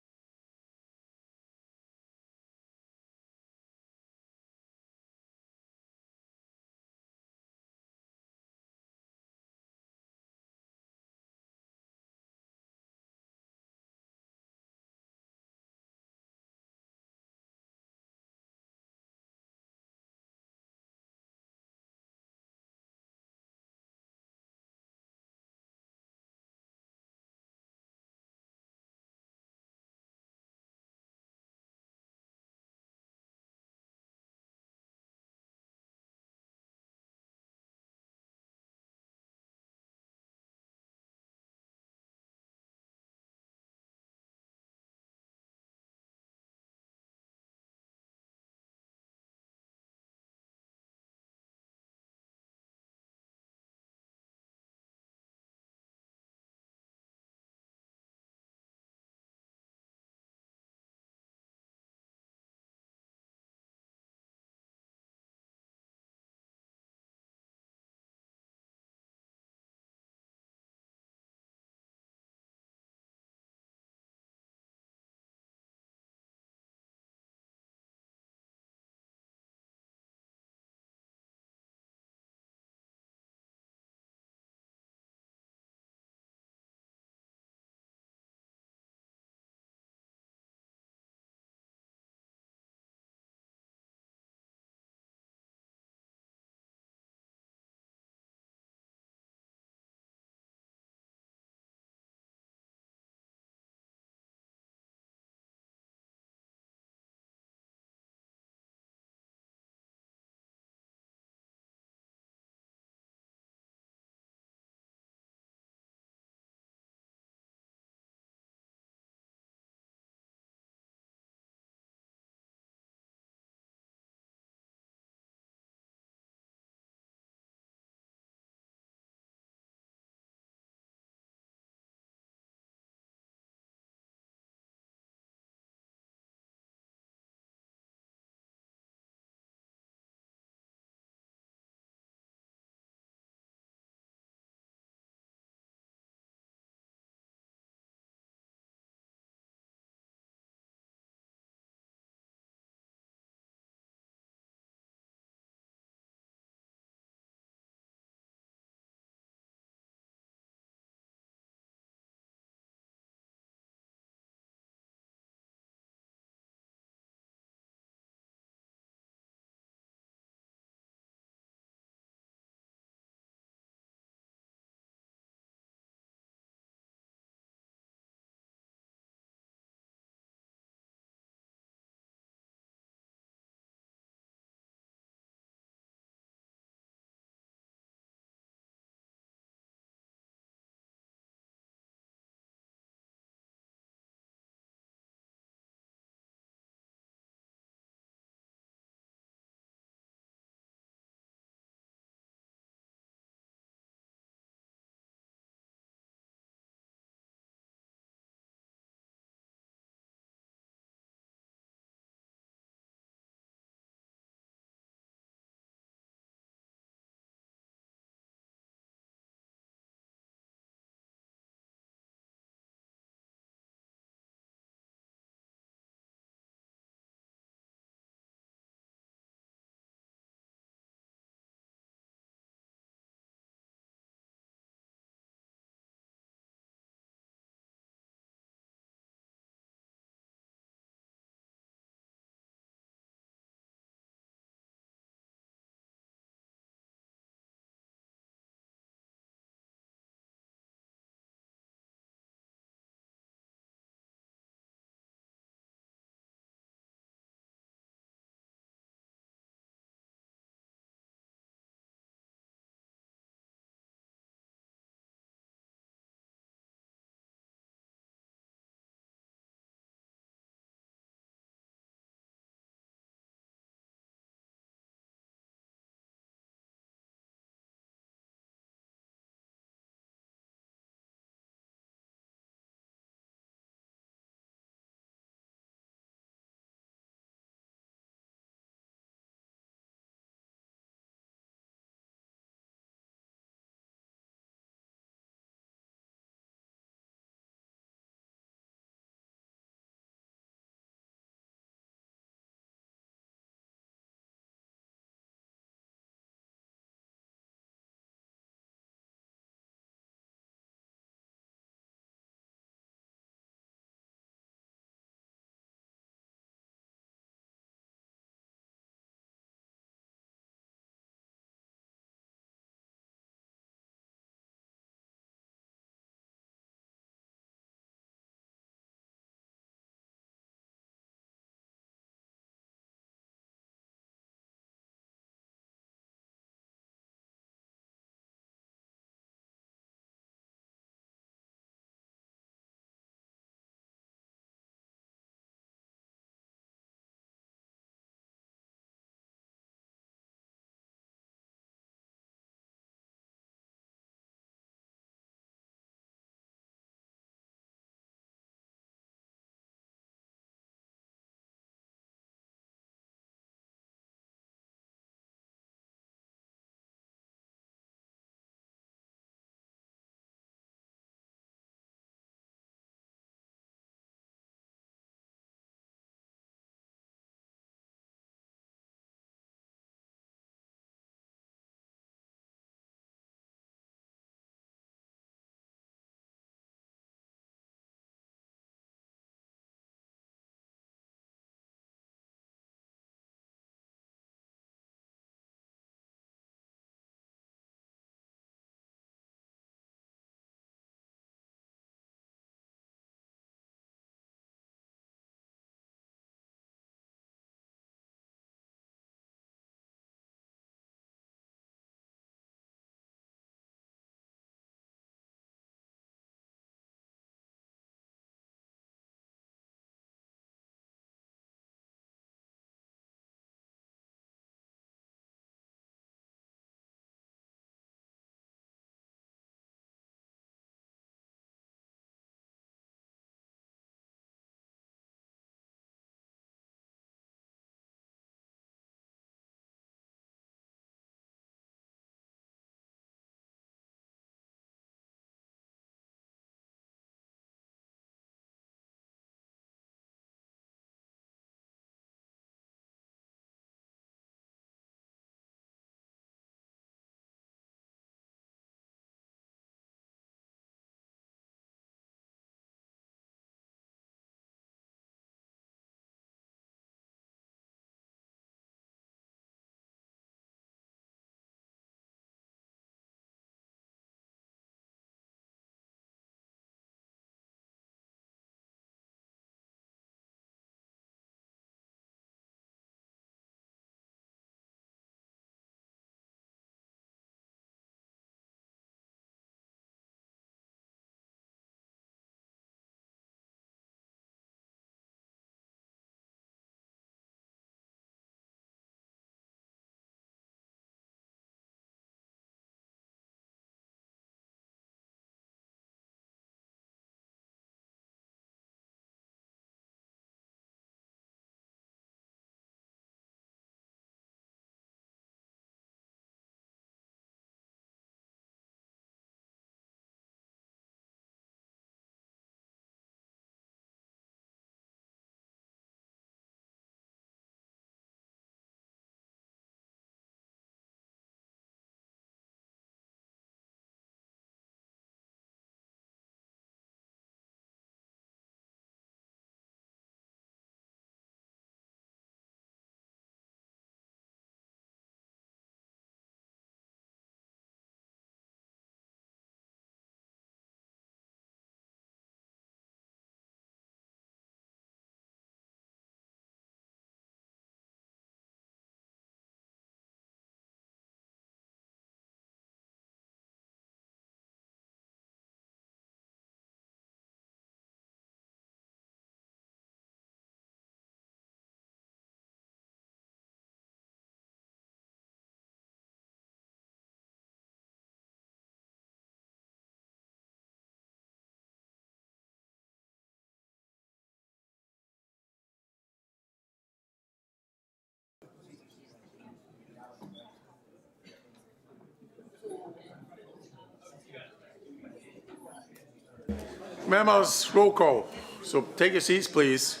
Members, roll call. So take your seats, please.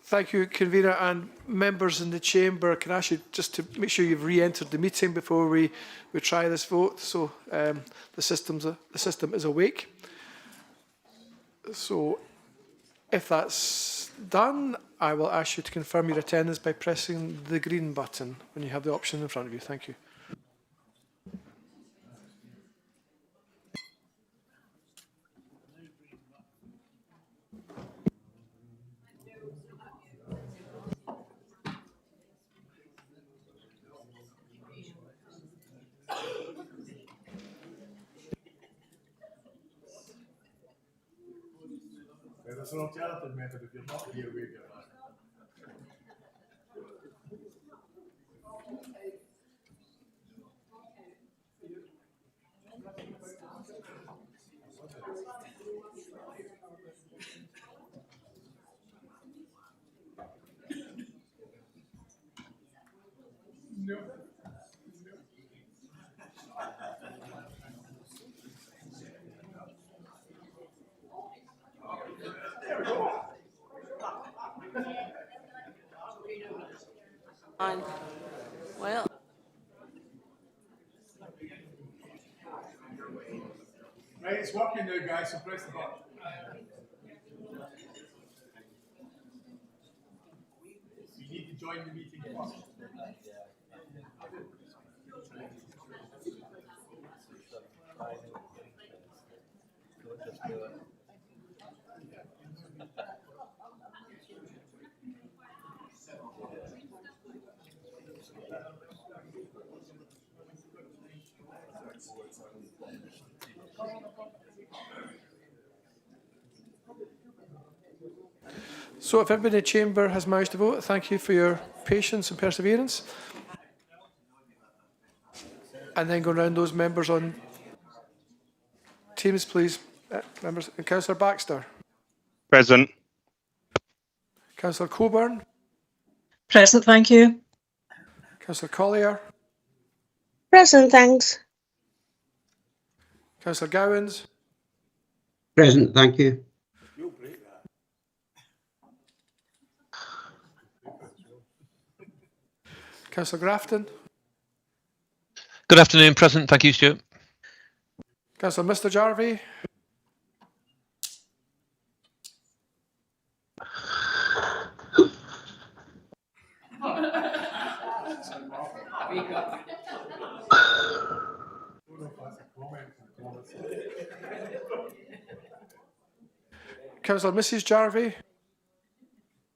Thank you, Convener, and members in the chamber. Can I ask you just to make sure you've re-entered the meeting before we try this vote, so the system is awake. So if that's done, I will ask you to confirm your attendance by pressing the green button when you have the option in front of you. Thank you. There's an alternative method if you're not here, we get that. No. Well. Right, it's working now, guys, so press the button. You need to join the meeting first. So if everybody in the chamber has managed to vote, thank you for your patience and perseverance. And then go around those members on Teams, please. Members, Councillor Baxter. Present. Councillor Coburn. Present, thank you. Councillor Collier. Present, thanks. Councillor Gowans. Present, thank you. Councillor Grafton. Good afternoon, President. Thank you, Stuart. Councillor Mr Jarvie. Councillor Mrs Jarvie.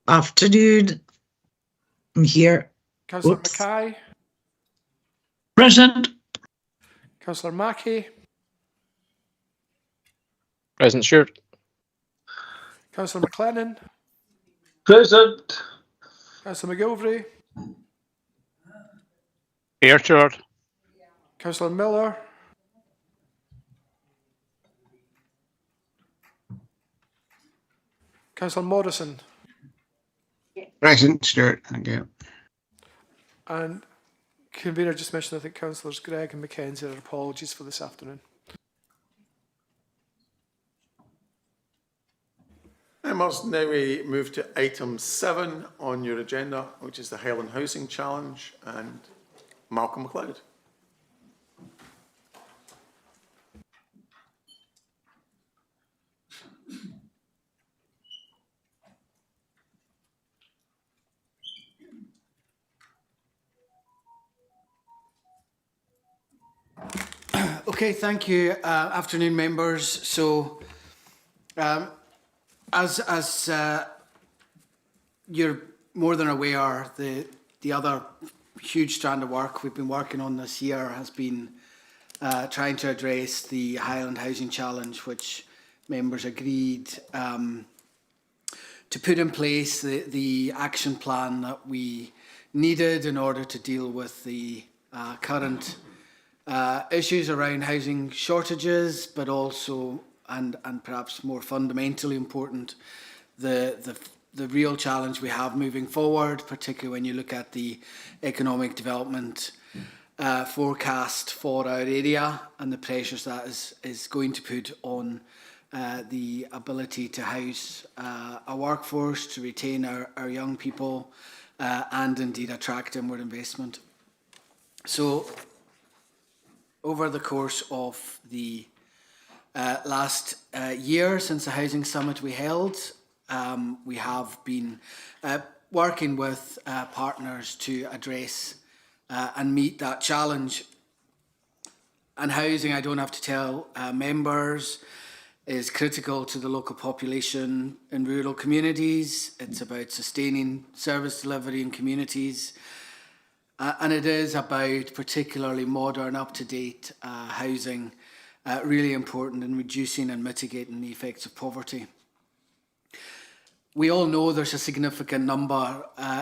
Afternoon. I'm here. Councillor Oops. Mackay. Present. Councillor Mackey. Present, Stuart. Councillor McLennan. Present. Councillor McGilvray. Here, Stuart. Councillor Miller. Councillor Morrison. Present, Stuart, thank you. And Convener just mentioned, I think, Councillors Gregg and Mackenzie, their apologies for this afternoon. Members, now we move to item 7 on your agenda, which is the Highland Housing Challenge, and Malcolm MacLeod. Okay, thank you. Afternoon, members. So, as you're more than aware, the other huge strand of work we've been working on this year has been trying to address the Highland Housing Challenge, which members agreed to put in place the action plan that we needed in order to deal with the current issues around housing shortages, but also, and perhaps more fundamentally important, the real challenge we have moving forward, particularly when you look at the economic development forecast for our area and the pressures that is going to put on the ability to house a workforce, to retain our young people, and indeed attract inward investment. So over the course of the last year since the Housing Summit we held, we have been working with partners to address and meet that challenge. And housing, I don't have to tell members, is critical to the local population in rural communities. It's about sustaining service delivery in communities. And it is about particularly modern, up-to-date housing, really important in reducing and mitigating the effects of poverty. We all know there's a significant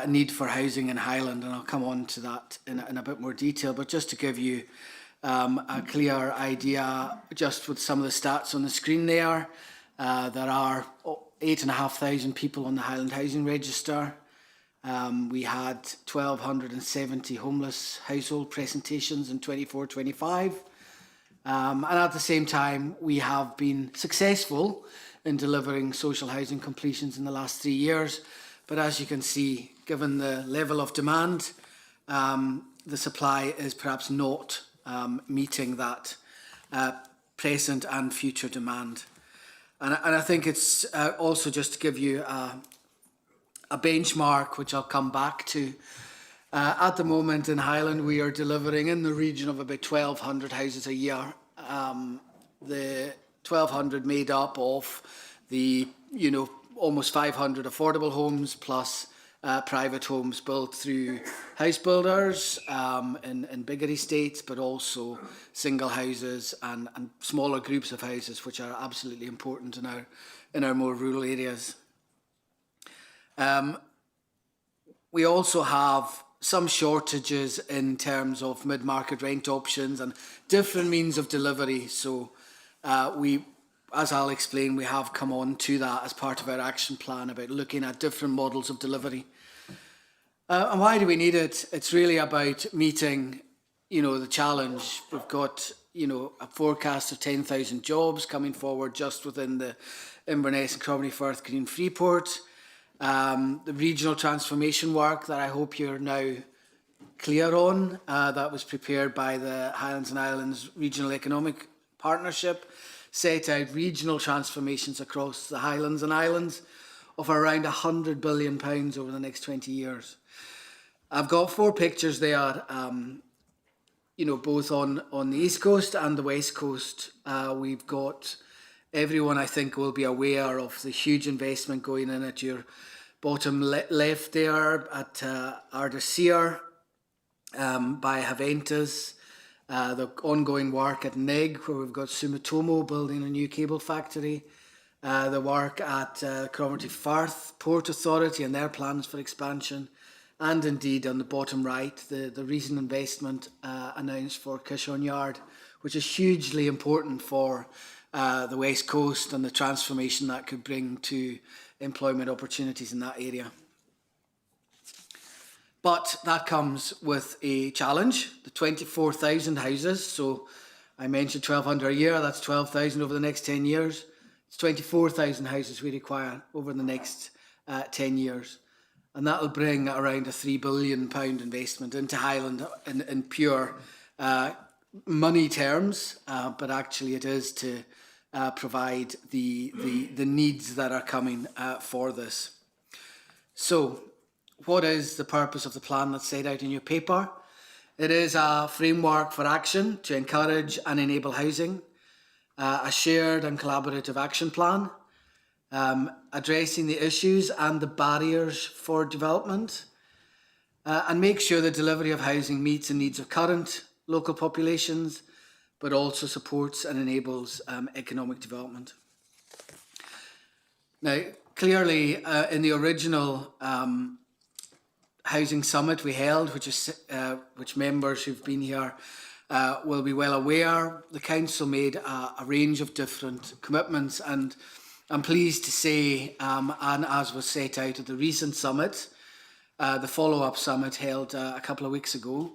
need for housing in Highland, and I'll come on to that in a bit more detail. But just to give you a clear idea, just with some of the stats on the screen there are 8,500 people on the Highland Housing Register. We had 1,270 homeless household presentations in 24-25. And at the same time, we have been successful in delivering social housing completions in the last 3 years. But as you can see, given the level of demand, the supply is perhaps not meeting that present and future demand. And I think it's also just to give you a benchmark, which I'll come back to. At the moment in Highland, we are delivering in the region of about 1,200 houses a year. The 1,200 made up of the, almost 500 affordable homes plus private homes built through house builders in bigger estates, but also single houses and smaller groups of houses, which are absolutely important in our more rural areas. We also have some shortages in terms of mid-market rent options and different means of delivery. So as I'll explain, we have come on to that as part of our action plan about looking at different models of delivery. And why do we need it? It's really about meeting, the challenge. We've got, a forecast of 10,000 jobs coming forward just within the Inverness and Cromley, Firth, Green, Freeport. The regional transformation work that I hope you're now clear on, that was prepared by the Highlands and Islands Regional Economic Partnership, set out regional transformations across the Highlands and Islands of around £100 billion over the next 20 years. I've got 4 pictures there, both on the East Coast and the West Coast. We've got everyone, I think, will be aware of the huge investment going in at your bottom left there at Ardasir by Haventus. The ongoing work at Neg, where we've got Sumitomo building a new cable factory. The work at Cromarty Firth Port Authority and their plans for expansion. And indeed, on the bottom right, the recent investment announced for Kishon Yard, which is hugely important for the West Coast and the transformation that could bring to employment opportunities in that area. But that comes with a challenge, the 24,000 houses. So I mentioned 1,200 a year, that's 12,000 over the next 10 years. It's 24,000 houses we require over the next 10 years. And that'll bring around a £3 billion investment into Highland in pure money terms, but actually it is to provide the needs that are coming for this. So, what is the purpose of the plan that's set out in your paper? It is a framework for action to encourage and enable housing, a shared and collaborative action plan, addressing the issues and the barriers for development, and make sure the delivery of housing meets the needs of current local populations, but also supports and enables economic development. Now, clearly, in the original Housing Summit we held, which members who've been here will be well aware, the Council made a range of different commitments, and I'm pleased to say, and as was set out at the recent summit, the follow-up summit held a couple of weeks ago,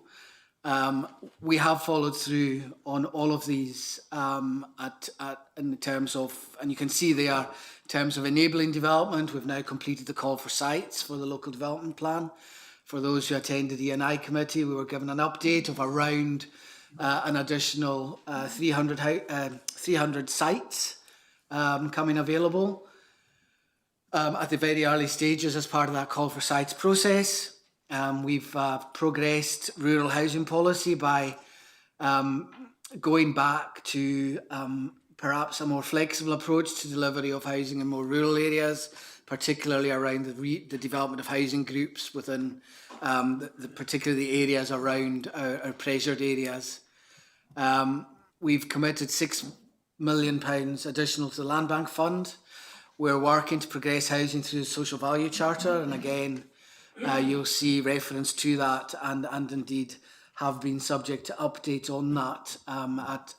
We have followed through on all of these in terms of, and you can see there, in terms of enabling development. We've now completed the call for sites for the local development plan. For those who attended the E&I committee, we were given an update of around an additional 300 sites coming available at the very early stages as part of that call for sites process. We've progressed rural housing policy by going back to perhaps a more flexible approach to delivery of housing in more rural areas, particularly around the development of housing groups within particularly the areas around our pressured areas. We've committed £6 million additional to the Land Bank Fund. We're working to progress housing through the Social Value Charter, and again, you'll see reference to that and indeed have been subject to updates on that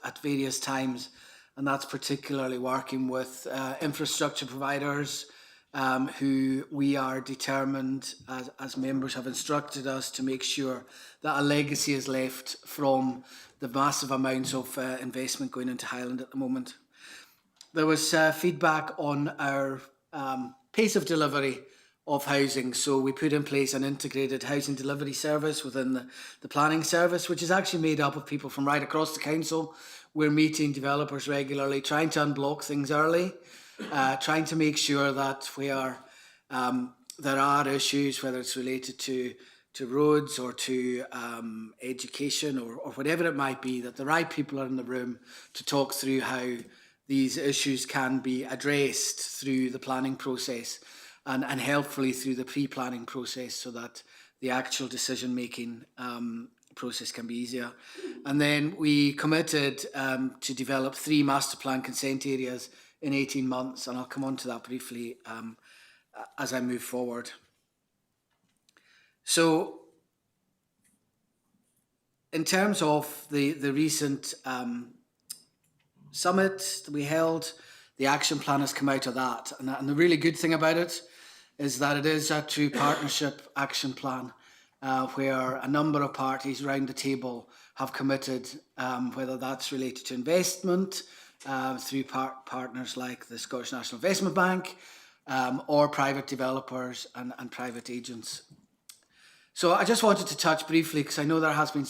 at various times. And that's particularly working with infrastructure providers who we are determined, as members have instructed us, to make sure that a legacy is left from the massive amounts of investment going into Highland at the moment. There was feedback on our pace of delivery of housing. So we put in place an integrated housing delivery service within the planning service, which is actually made up of people from right across the council. We're meeting developers regularly, trying to unblock things early, trying to make sure that where there are issues, whether it's related to roads or to education or whatever it might be, that the right people are in the room to talk through how these issues can be addressed through the planning process and helpfully through the pre-planning process, so that the actual decision-making process can be easier. And then we committed to develop 3 master plan consent areas in 18 months, and I'll come on to that briefly as I move forward. So, in terms of the recent summit that we held, the action plan has come out of that. And the really good thing about it is that it is a true partnership action plan where a number of parties around the table have committed, whether that's related to investment through partners like the Scottish National Investment Bank or private developers and private agents. So I just wanted to touch briefly, because I know there has been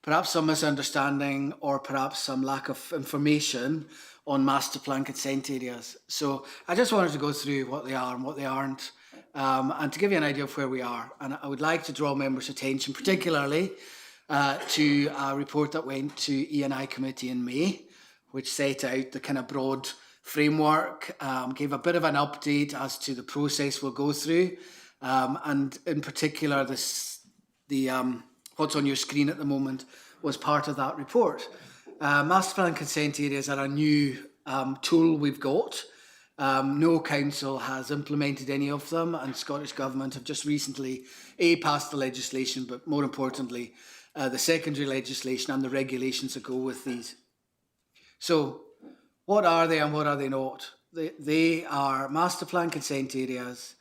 perhaps some misunderstanding or perhaps some lack of information on master plan consent areas. So I just wanted to go through what they are and what they aren't, and to give you an idea of where we are. And I would like to draw members' attention particularly to a report that went to E&I committee in May, which set out the kind of broad framework, gave a bit of an update as to the process we'll go through, and in particular what's on your screen at the moment was part of that report. Master plan consent areas are a new tool we've got. No council has implemented any of them, and Scottish Government have just recently passed the legislation, but more importantly, the secondary legislation and the regulations that go with these. So, what are they and what are they not? They are master plan consent areas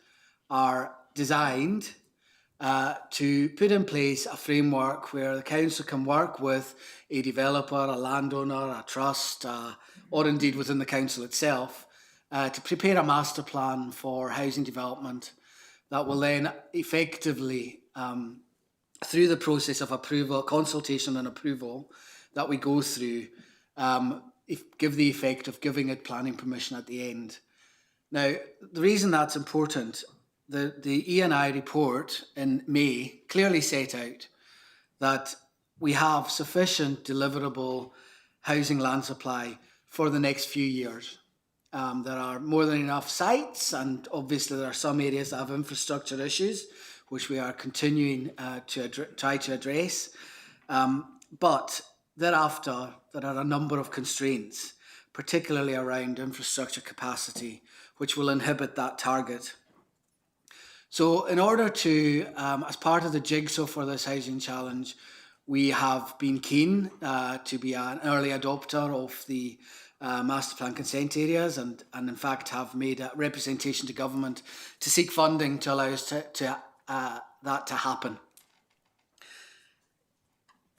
are designed to put in place a framework where the council can work with a developer, a landowner, a trust, or indeed within the council itself, to prepare a master plan for housing development that will then effectively, through the process of approval, consultation and approval that we go through, give the effect of giving it planning permission at the end. Now, the reason that's important, the E&I report in May clearly set out that we have sufficient deliverable housing land supply for the next few years. There are more than enough sites, and obviously there are some areas that have infrastructure issues, which we are continuing to try to address. But thereafter, there are a number of constraints, particularly around infrastructure capacity, which will inhibit that target. So in order to, as part of the jigsaw for this housing challenge, we have been keen to be an early adopter of the master plan consent areas, and in fact have made a representation to government to seek funding to allow us that to happen.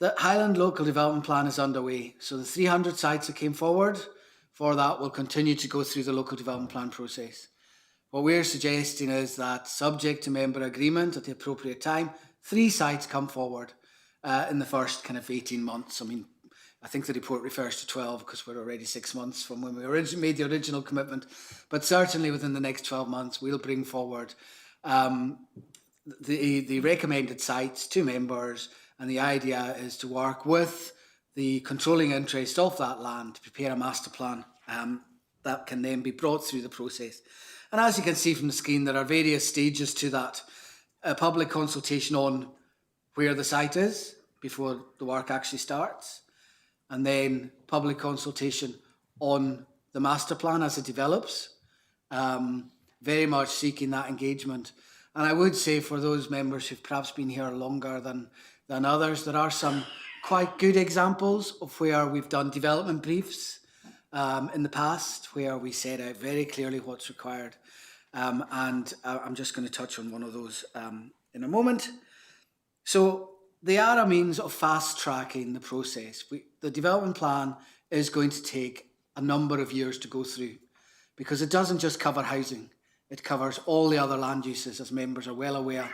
The Highland Local Development Plan is underway, so the 300 sites that came forward for that will continue to go through the local development plan process. What we're suggesting is that, subject to member agreement at the appropriate time, 3 sites come forward in the first kind of 18 months. I mean, I think the report refers to 12 because we're already 6 months from when we made the original commitment. But certainly within the next 12 months, we'll bring forward the recommended sites to members, and the idea is to work with the controlling interest of that land to prepare a master plan that can then be brought through the process. And as you can see from the screen, there are various stages to that. Public consultation on where the site is before the work actually starts, and then public consultation on the master plan as it develops, very much seeking that engagement. And I would say for those members who've perhaps been here longer than others, there are some quite good examples of where we've done development briefs in the past, where we set out very clearly what's required. And I'm just going to touch on one of those in a moment. So they are a means of fast tracking the process. The development plan is going to take a number of years to go through, because it doesn't just cover housing. It covers all the other land uses, as members are well aware.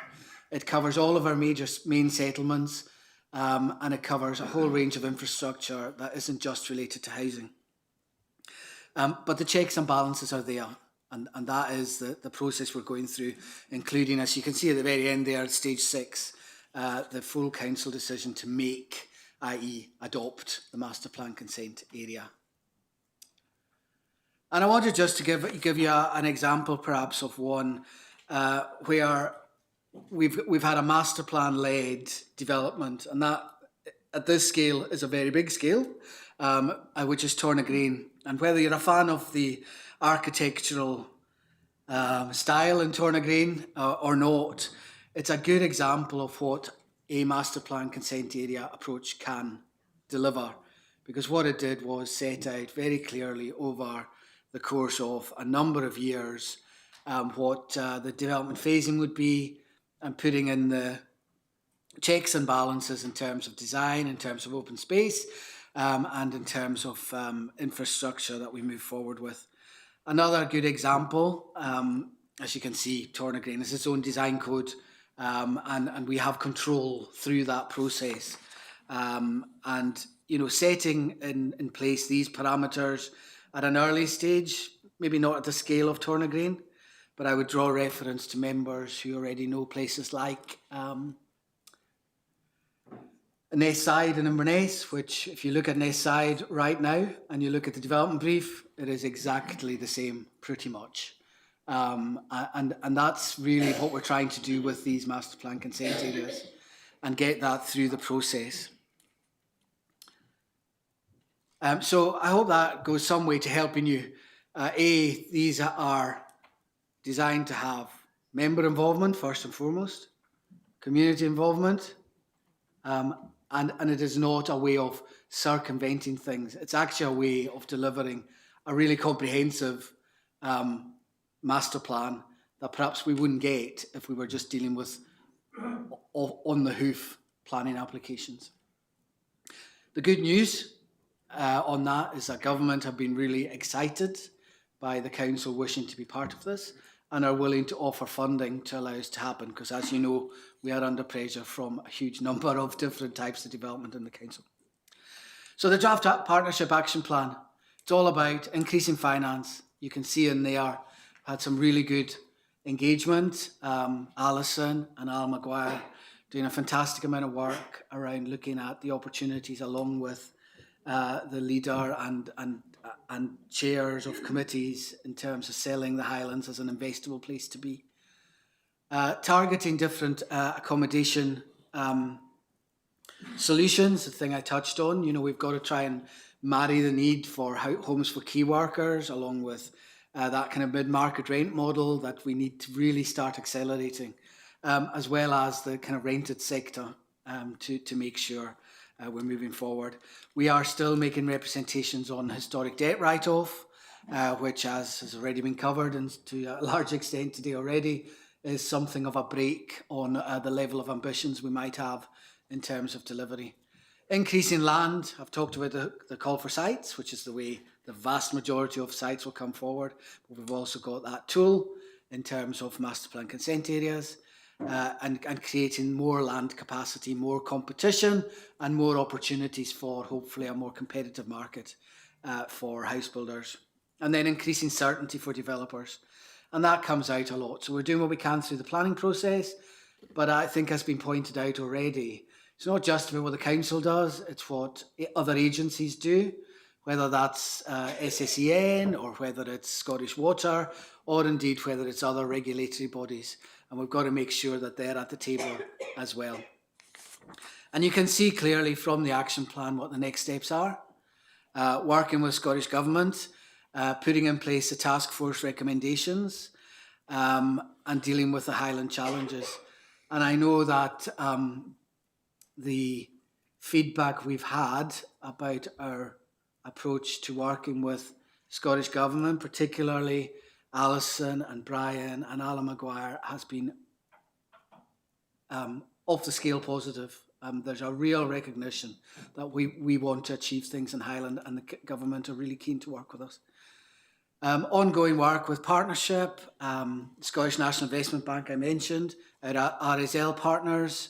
It covers all of our main settlements, and it covers a whole range of infrastructure that isn't just related to housing. But the checks and balances are there, and that is the process we're going through, including, as you can see at the very end there, at stage 6, the full council decision to make, i.e. adopt, the master plan consent area. And I wanted just to give you an example perhaps of one where we've had a master plan led development, and that at this scale is a very big scale, which is Tornagreen. And whether you're a fan of the architectural style in Tornagreen or not, it's a good example of what a master plan consent area approach can deliver, because what it did was set out very clearly over the course of a number of years what the development phasing would be, and putting in the checks and balances in terms of design, in terms of open space, and in terms of infrastructure that we move forward with. Another good example, as you can see, Tornagreen is its own design code, and we have control through that process. And, you know, setting in place these parameters at an early stage, maybe not at the scale of Tornagreen, but I would draw reference to members who already know places like Ness Side and Inverness, which, if you look at Ness Side right now and you look at the development brief, it is exactly the same, pretty much. And that's really what we're trying to do with these master plan consent areas, and get that through the process. So I hope that goes some way to helping you. These are designed to have member involvement first and foremost, community involvement, and it is not a way of circumventing things. It's actually a way of delivering a really comprehensive master plan that perhaps we wouldn't get if we were just dealing with on-the-hoof planning applications. The good news on that is that government have been really excited by the council wishing to be part of this, and are willing to offer funding to allow us to happen, because, as you know, we are under pressure from a huge number of different types of development in the council. So the draft partnership action plan, it's all about increasing finance. You can see in there, had some really good engagement. Alison and Al Maguire doing a fantastic amount of work around looking at the opportunities, along with the leader and chairs of committees, in terms of selling the Highlands as an investable place to be. Targeting different accommodation solutions, the thing I touched on. You know, we've got to try and marry the need for homes for key workers, along with that kind of mid-market rent model that we need to really start accelerating, as well as the kind of rented sector to make sure we're moving forward. We are still making representations on historic debt write-off, which, as has already been covered and to a large extent today already, is something of a break on the level of ambitions we might have in terms of delivery. Increasing land, I've talked about the call for sites, which is the way the vast majority of sites will come forward. But we've also got that tool in terms of master plan consent areas and creating more land capacity, more competition and more opportunities for hopefully a more competitive market for house builders. And then increasing certainty for developers. And that comes out a lot. So we're doing what we can through the planning process, but I think has been pointed out already, it's not just about what the council does, it's what other agencies do, whether that's SSEN or whether it's Scottish Water or indeed whether it's other regulatory bodies. And we've got to make sure that they're at the table as well. And you can see clearly from the action plan what the next steps are. Working with Scottish Government, putting in place the task force recommendations and dealing with the Highland challenges. And I know that the feedback we've had about our approach to working with Scottish Government, particularly Alison and Brian and Alan Maguire, has been off the scale positive. There's a real recognition that we want to achieve things in Highland, and the government are really keen to work with us. Ongoing work with partnership, Scottish National Investment Bank I mentioned, our RSL partners,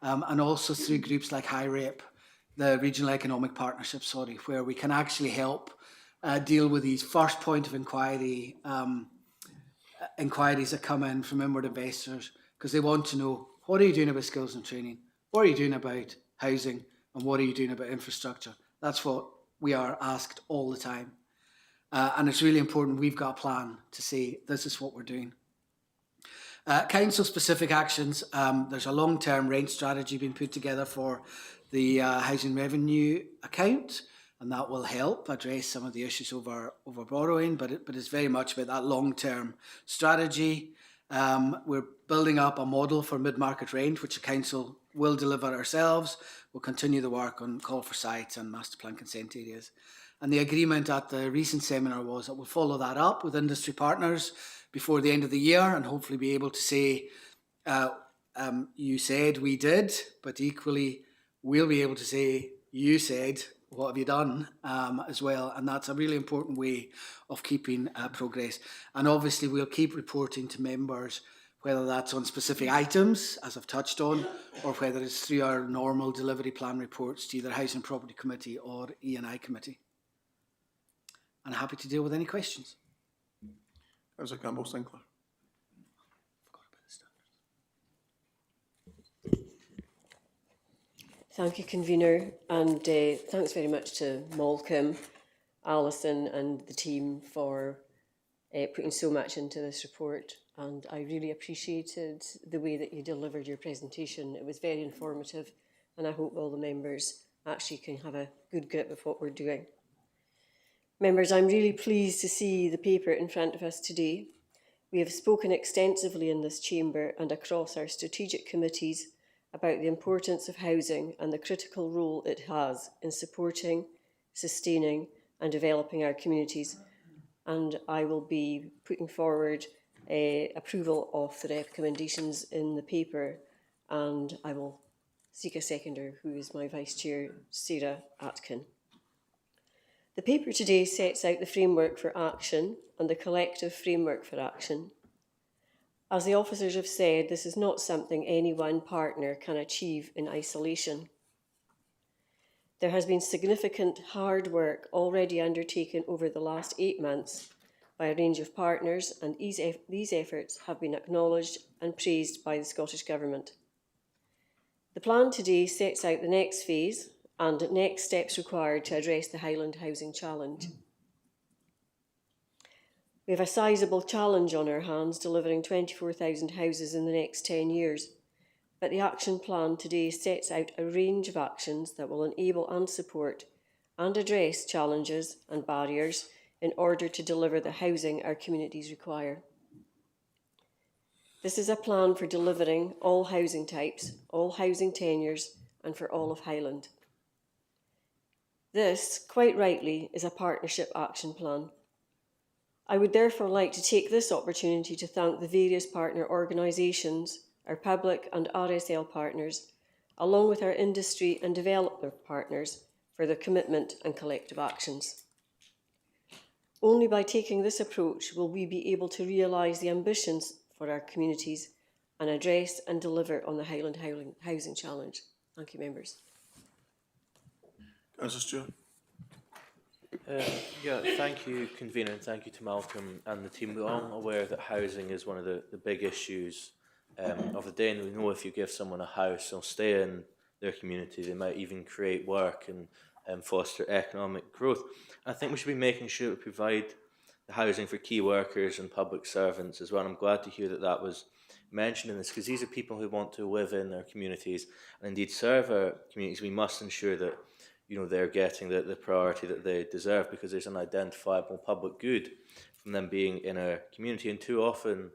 and also through groups like HIREP, the Regional Economic Partnership, where we can actually help deal with these first point of inquiry, inquiries that come in from inward investors, because they want to know, what are you doing about skills and training? What are you doing about housing? And what are you doing about infrastructure? That's what we are asked all the time. And it's really important we've got a plan to say, this is what we're doing. Council-specific actions, there's a long-term rent strategy being put together for the housing revenue account, and that will help address some of the issues over borrowing, but it's very much about that long-term strategy. We're building up a model for mid-market rent, which the council will deliver ourselves. We'll continue the work on call for sites and master plan consent areas. And the agreement at the recent seminar was that we'll follow that up with industry partners before the end of the year and hopefully be able to say, you said we did, but equally we'll be able to say, you said, what have you done as well? And that's a really important way of keeping progress. And obviously we'll keep reporting to members, whether that's on specific items, as I've touched on, or whether it's through our normal delivery plan reports to either Housing and Property Committee or E&I Committee. And happy to deal with any questions. Councillor Campbell Sinclair. Thank you, Convener, and thanks very much to Malcolm, Alison and the team for putting so much into this report. And I really appreciated the way that you delivered your presentation. It was very informative, and I hope all the members actually can have a good grip of what we're doing. Members, I'm really pleased to see the paper in front of us today. We have spoken extensively in this chamber and across our strategic committees about the importance of housing and the critical role it has in supporting, sustaining and developing our communities. And I will be putting forward approval of the recommendations in the paper, and I will seek a seconder, who is my Vice Chair, Sarah Atkin. The paper today sets out the framework for action and the collective framework for action. As the officers have said, this is not something any one partner can achieve in isolation. There has been significant hard work already undertaken over the last 8 months by a range of partners, and these efforts have been acknowledged and praised by the Scottish Government. The plan today sets out the next phase and next steps required to address the Highland housing challenge. We have a sizable challenge on our hands, delivering 24,000 houses in the next 10 years. But the action plan today sets out a range of actions that will enable and support and address challenges and barriers in order to deliver the housing our communities require. This is a plan for delivering all housing types, all housing tenures, and for all of Highland. This, quite rightly, is a partnership action plan. I would therefore like to take this opportunity to thank the various partner organisations, our public and RSL partners, along with our industry and developer partners, for their commitment and collective actions. Only by taking this approach will we be able to realise the ambitions for our communities and address and deliver on the Highland Housing Challenge. Thank you, members. Councillor Stewart. Thank you, convener, and thank you to Malcolm and the team. We're all aware that housing is one of the big issues of the day, and we know if you give someone a house, they'll stay in their community. They might even create work and foster economic growth. I think we should be making sure we provide the housing for key workers and public servants as well. I'm glad to hear that that was mentioned in this, because these are people who want to live in their communities and indeed serve our communities. We must ensure that they're getting the priority that they deserve, because there's an identifiable public good from them being in a community. And too often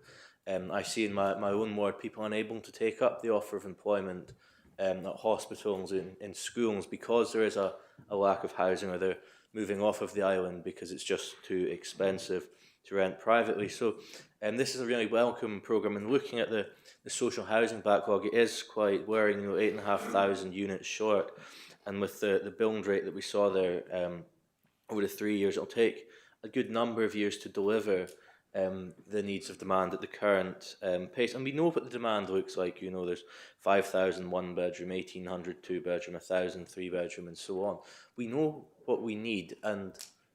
I see in my own ward people unable to take up the offer of employment at hospitals, in schools, because there is a lack of housing, or they're moving off of the island because it's just too expensive to rent privately. So this is a really welcome programme, and looking at the social housing backlog, it is quite worrying, 8,500 units short. And with the build rate that we saw there over the 3 years, it'll take a good number of years to deliver the needs of demand at the current pace. And we know what the demand looks like. There's 5,000 one bedroom, 1,800 two bedroom, 1,000 three bedroom, and so on. We know what we need, and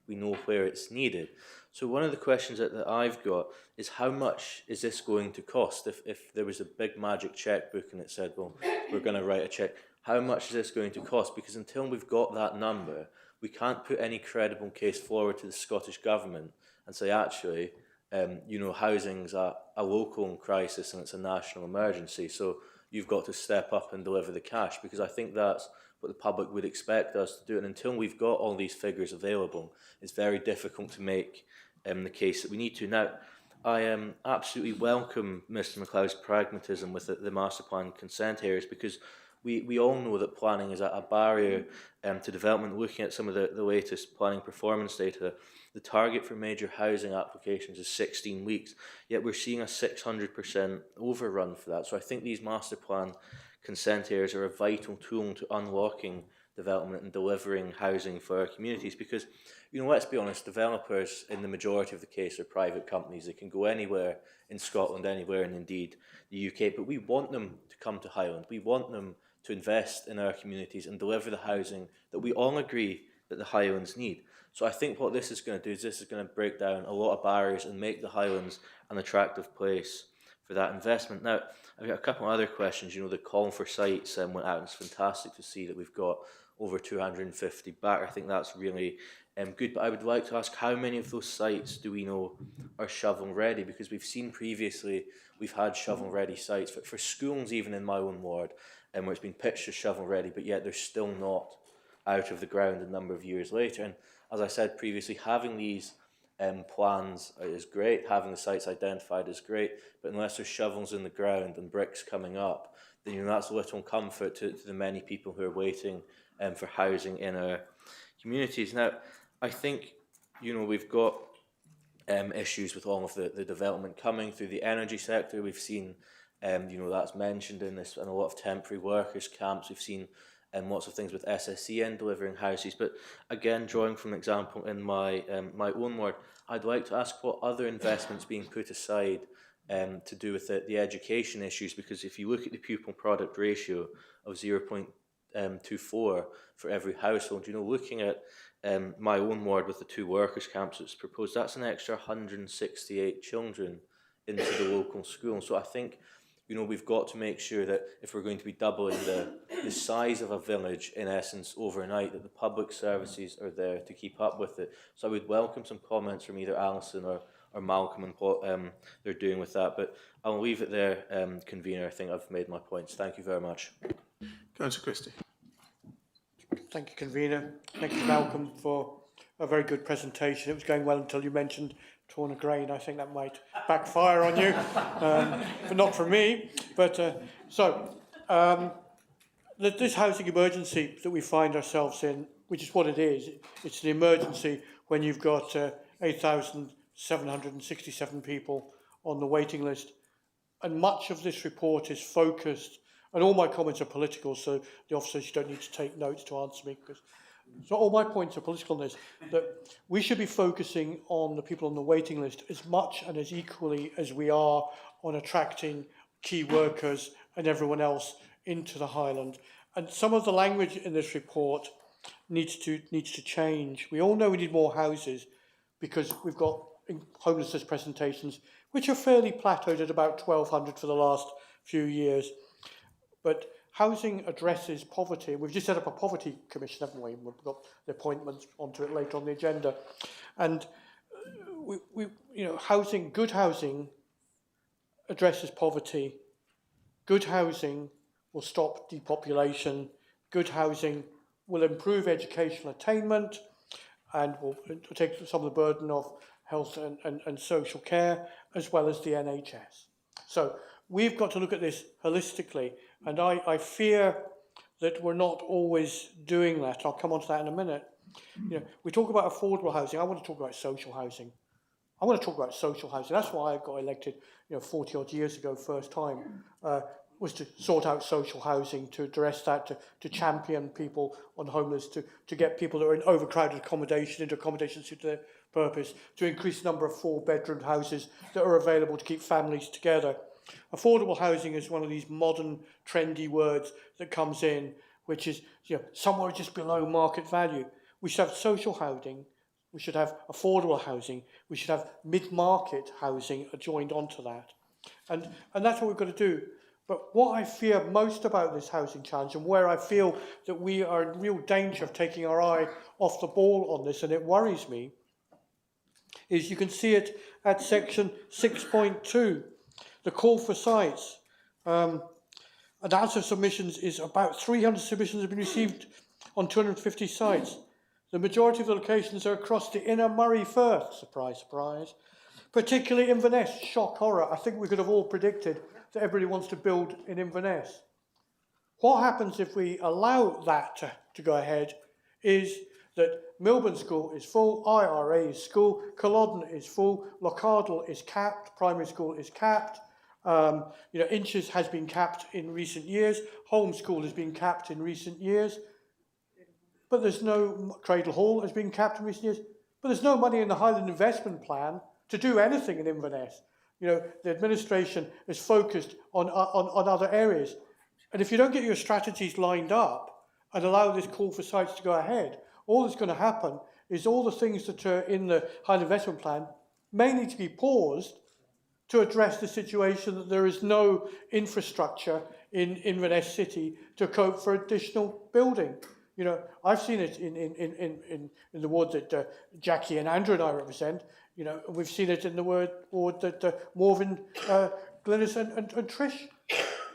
we know where it's needed. So one of the questions that I've got is, how much is this going to cost? If there was a big magic checkbook and it said, well, we're going to write a check, how much is this going to cost? Because until we've got that number, we can't put any credible case forward to the Scottish Government and say, actually, housing's a local crisis and it's a national emergency, so you've got to step up and deliver the cash, because I think that's what the public would expect us to do. And until we've got all these figures available, it's very difficult to make the case that we need to. Now, I absolutely welcome Mr McLeod's pragmatism with the master plan consent areas, because we all know that planning is a barrier to development. Looking at some of the latest planning performance data, the target for major housing applications is 16 weeks, yet we're seeing a 600% overrun for that. So I think these master plan consent areas are a vital tool to unlocking development and delivering housing for our communities, because, let's be honest, developers in the majority of the case are private companies. They can go anywhere in Scotland, anywhere, and indeed the UK, but we want them to come to Highland. We want them to invest in our communities and deliver the housing that we all agree that the Highlands need. So I think what this is going to do is this is going to break down a lot of barriers and make the Highlands an attractive place for that investment. Now, I've got a couple of other questions. The call for sites went out, and it's fantastic to see that we've got over 250 back. I think that's really good, but I would like to ask, how many of those sites do we know are shovel ready? Because we've seen previously, we've had shovel ready sites for schools, even in my own ward, where it's been pitched as shovel ready, but yet they're still not out of the ground a number of years later. And as I said previously, having these plans is great, having the sites identified is great, but unless there's shovels in the ground and bricks coming up, then that's little comfort to the many people who are waiting for housing in our communities. Now, I think we've got issues with all of the development coming through the energy sector. We've seen that's mentioned in this, and a lot of temporary workers camps. We've seen lots of things with SSEN delivering houses. But again, drawing from an example in my own ward, I'd like to ask what other investments being put aside to do with the education issues, because if you look at the pupil product ratio of 0.24 for every household, looking at my own ward with the two workers camps that's proposed, that's an extra 168 children into the local school. So I think we've got to make sure that if we're going to be doubling the size of a village, in essence, overnight, that the public services are there to keep up with it. So I would welcome some comments from either Alison or Malcolm on what they're doing with that. But I'll leave it there, convener. I think I've made my points. Thank you very much. Councillor Christie. Thank you, convener. Thank you, Malcolm, for a very good presentation. It was going well until you mentioned torn a grain. I think that might backfire on you, but not from me. But this housing emergency that we find ourselves in, which is what it is, it's an emergency when you've got 8,767 people on the waiting list. And much of this report is focused And all my comments are political, so the officers, you don't need to take notes to answer me, because so all my points are political on this, that we should be focusing on the people on the waiting list as much and as equally as we are on attracting key workers and everyone else into the Highland. And some of the language in this report needs to change. We all know we need more houses because we've got homelessness presentations, which are fairly plateaued at about 1,200 for the last few years. But housing addresses poverty. We've just set up a poverty commission, haven't we? We've got the appointments onto it later on the agenda. And housing, good housing addresses poverty. Good housing will stop depopulation. Good housing will improve educational attainment and will take some of the burden of health and social care, as well as the NHS. So we've got to look at this holistically, and I fear that we're not always doing that. I'll come on to that in a minute. We talk about affordable housing. I want to talk about social housing. I want to talk about social housing. That's why I got elected, 40 odd years ago, first time, was to sort out social housing, to address that, to champion people on homeless, to get people that are in overcrowded accommodation into accommodation suited to their purpose, to increase the number of 4-bedroom houses that are available to keep families together. Affordable housing is one of these modern, trendy words that comes in, which is somewhere just below market value. We should have social housing. We should have affordable housing. We should have mid-market housing joined onto that. And that's what we've got to do. But what I fear most about this housing challenge, and where I feel that we are in real danger of taking our eye off the ball on this, and it worries me, is you can see it at section 6.2, the call for sites. An answer of submissions is about 300 submissions have been received on 250 sites. The majority of the locations are across the inner Murray Firth, surprise, surprise, particularly Inverness, shock, horror. I think we could have all predicted that everybody wants to build in Inverness. What happens if we allow that to go ahead is that Milburn School is full, IRA is full, Culloden is full, Lochardle is capped, primary school is capped, Inches has been capped in recent years, Holmes School has been capped in recent years, but there's no, Cradle Hall has been capped in recent years, but there's no money in the Highland Investment Plan to do anything in Inverness. The administration is focused on other areas. And if you don't get your strategies lined up and allow this call for sites to go ahead, all that's going to happen is all the things that are in the Highland Investment Plan may need to be paused to address the situation that there is no infrastructure in Inverness City to cope for additional building. I've seen it in the ward that Jackie and Andrew and I represent. We've seen it in the ward that Morven, Glynis and Trish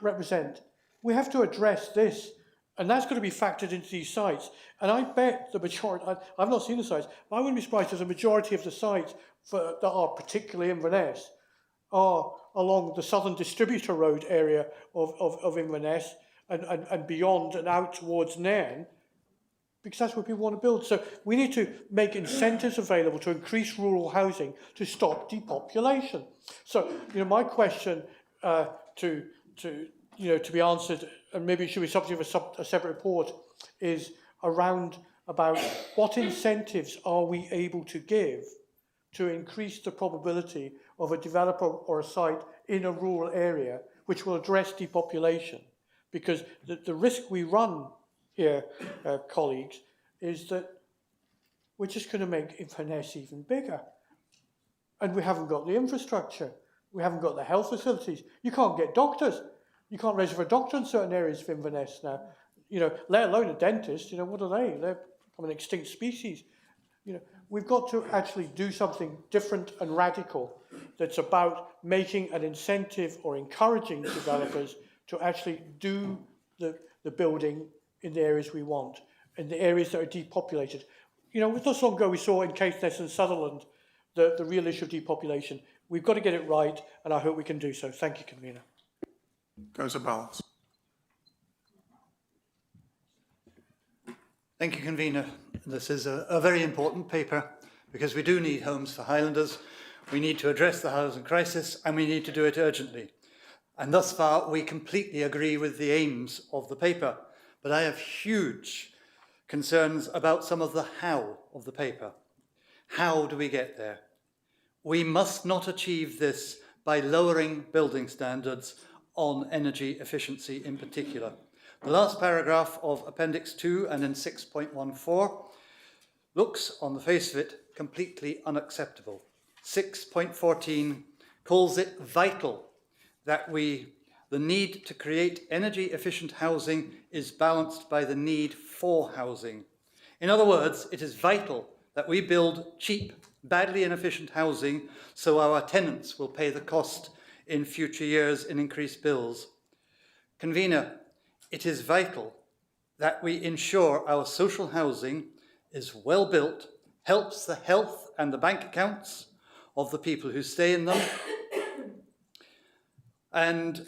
represent. We have to address this, and that's going to be factored into these sites. And I bet the majority, I've not seen the sites, but I wouldn't be surprised if the majority of the sites that are particularly Inverness are along the Southern Distributor Road area of Inverness and beyond and out towards Nairn, because that's where people want to build. So we need to make incentives available to increase rural housing to stop depopulation. So, my question to be answered, and maybe it should be subject of a separate report, is around about what incentives are we able to give to increase the probability of a developer or a site in a rural area which will address depopulation. Because the risk we run here, colleagues, is that we're just going to make Inverness even bigger. And we haven't got the infrastructure. We haven't got the health facilities. You can't get doctors. You can't register a doctor in certain areas of Inverness now. Let alone a dentist. What are they? They're becoming an extinct species. We've got to actually do something different and radical that's about making an incentive or encouraging developers to actually do the building in the areas we want, in the areas that are depopulated. Not so long ago we saw in Caithness and Sutherland the real issue of depopulation. We've got to get it right, and I hope we can do so. Thank you, Convener. Councillor Balance. Thank you, Convener. This is a very important paper because we do need homes for Highlanders. We need to address the housing crisis and we need to do it urgently. And thus far, we completely agree with the aims of the paper. But I have huge concerns about some of the how of the paper. How do we get there? We must not achieve this by lowering building standards on energy efficiency in particular. The last paragraph of Appendix 2 and in 6.14 looks, on the face of it, completely unacceptable. 6.14 calls it vital that the need to create energy efficient housing is balanced by the need for housing. In other words, it is vital that we build cheap, badly inefficient housing so our tenants will pay the cost in future years in increased bills. Convener, it is vital that we ensure our social housing is well built, helps the health and the bank accounts of the people who stay in them, and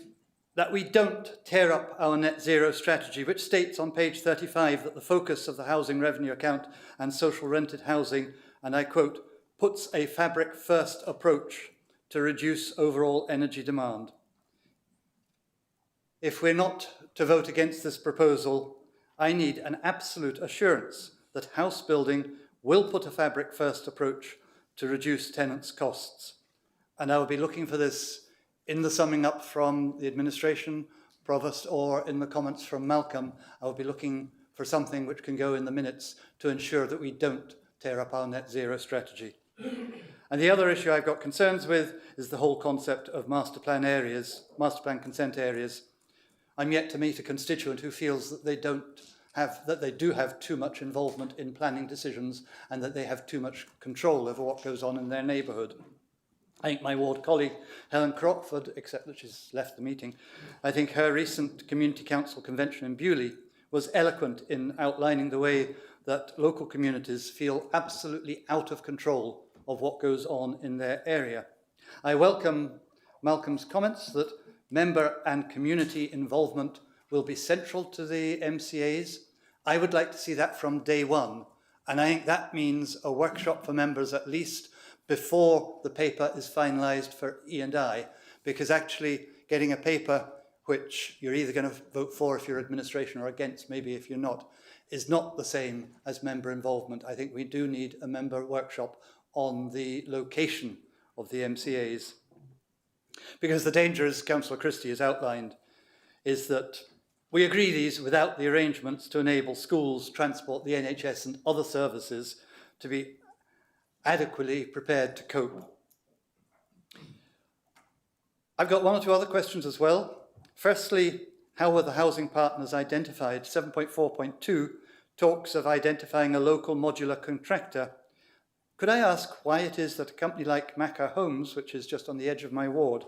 that we don't tear up our net zero strategy, which states on page 35 that the focus of the housing revenue account and social rented housing, and I quote, puts a fabric first approach to reduce overall energy demand. If we're not to vote against this proposal, I need an absolute assurance that house building will put a fabric first approach to reduce tenants' costs. And I will be looking for this in the summing up from the administration, Provost, or in the comments from Malcolm. I will be looking for something which can go in the minutes to ensure that we don't tear up our net zero strategy. And the other issue I've got concerns with is the whole concept of master plan consent areas. I'm yet to meet a constituent who feels that they do have too much involvement in planning decisions and that they have too much control over what goes on in their neighbourhood. I think my ward colleague, Helen Crockford, except that she's left the meeting, I think her recent Community Council convention in Bewley was eloquent in outlining the way that local communities feel absolutely out of control of what goes on in their area. I welcome Malcolm's comments that member and community involvement will be central to the MCAs. I would like to see that from day one, and I think that means a workshop for members at least before the paper is finalised for E&I, because actually getting a paper which you're either going to vote for if you're administration or against, maybe if you're not, is not the same as member involvement. I think we do need a member workshop on the location of the MCAs. Because the danger, as Councillor Christie has outlined, is that we agree these without the arrangements to enable schools, transport, the NHS and other services to be adequately prepared to cope. I've got one or two other questions as well. Firstly, how were the housing partners identified? 7.4.2 talks of identifying a local modular contractor. Could I ask why it is that a company like Macker Homes, which is just on the edge of my ward,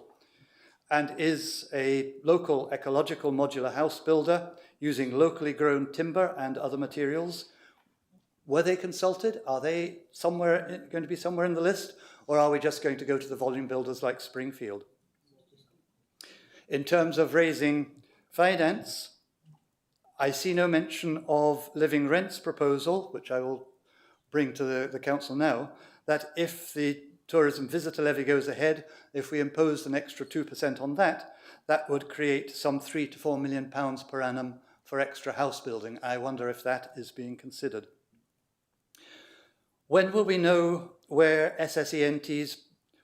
and is a local ecological modular house builder using locally grown timber and other materials, were they consulted? Are they going to be somewhere in the list? Or are we just going to go to the volume builders like Springfield? In terms of raising finance, I see no mention of living rents proposal, which I will bring to the council now, that if the tourism visitor levy goes ahead, if we imposed an extra 2% on that, that would create some £3 to £4 million per annum for extra house building. I wonder if that is being considered. When will we know where SSENT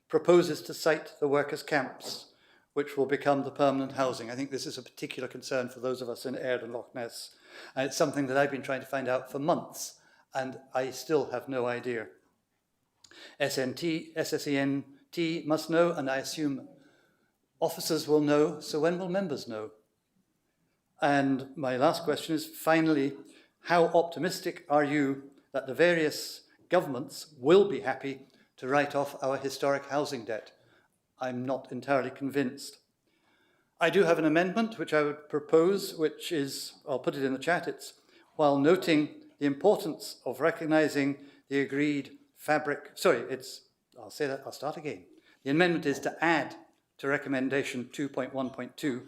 proposes to site the workers' camps, which will become the permanent housing? I think this is a particular concern for those of us in Aird and Loch Ness. And it's something that I've been trying to find out for months, and I still have no idea. SSENT must know, and I assume officers will know, so when will members know? And my last question is, finally, how optimistic are you that the various governments will be happy to write off our historic housing debt? I'm not entirely convinced. I do have an amendment which I would propose, which is, I'll put it in the chat, it's while noting the importance of recognising the agreed I'll start again. The amendment is to add to recommendation 2.1.2,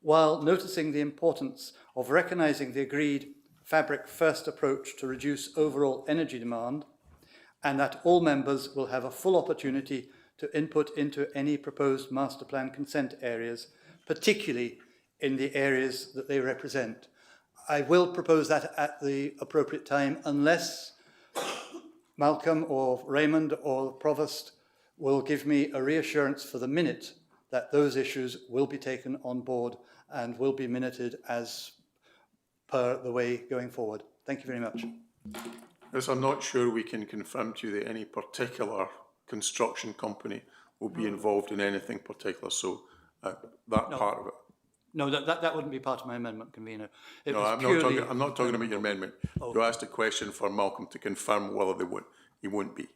while noticing the importance of recognising the agreed fabric first approach to reduce overall energy demand, and that all members will have a full opportunity to input into any proposed master plan consent areas particularly in the areas that they represent. I will propose that at the appropriate time, unless Malcolm or Raymond or the Provost will give me a reassurance for the minute that those issues will be taken on board and will be minuted as per the way going forward. Thank you very much. Yes, I'm not sure we can confirm to you that any particular construction company will be involved in anything particular, so that part of it. No, that wouldn't be part of my amendment, convener. No, I'm not talking about your amendment. You asked a question for Malcolm to confirm whether he won't be.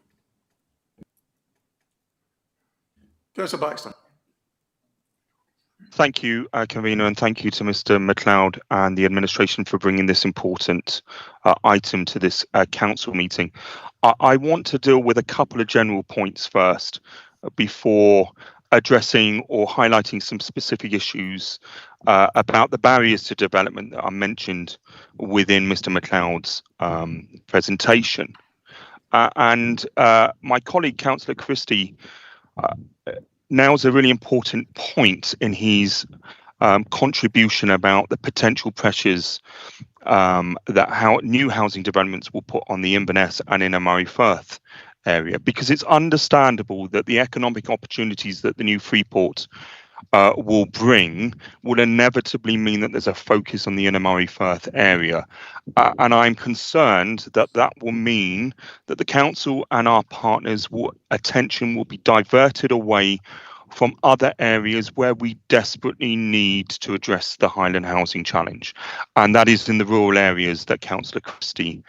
Councillor Baxter. Thank you, convener, and thank you to Mr. MacLeod and the administration for bringing this important item to this council meeting. I want to deal with a couple of general points first before addressing or highlighting some specific issues about the barriers to development that are mentioned within Mr. MacLeod's presentation. My colleague, Councillor Christie, nails a really important point in his contribution about the potential pressures that new housing developments will put on the Inverness and Inner Murray Firth area, because it's understandable that the economic opportunities that the new Freeport will bring will inevitably mean that there's a focus on the Inner Murray Firth area. And I'm concerned that that will mean that the council and our partners' attention will be diverted away from other areas where we desperately need to address the Highland housing challenge. And that is in the rural areas that Councillor Christie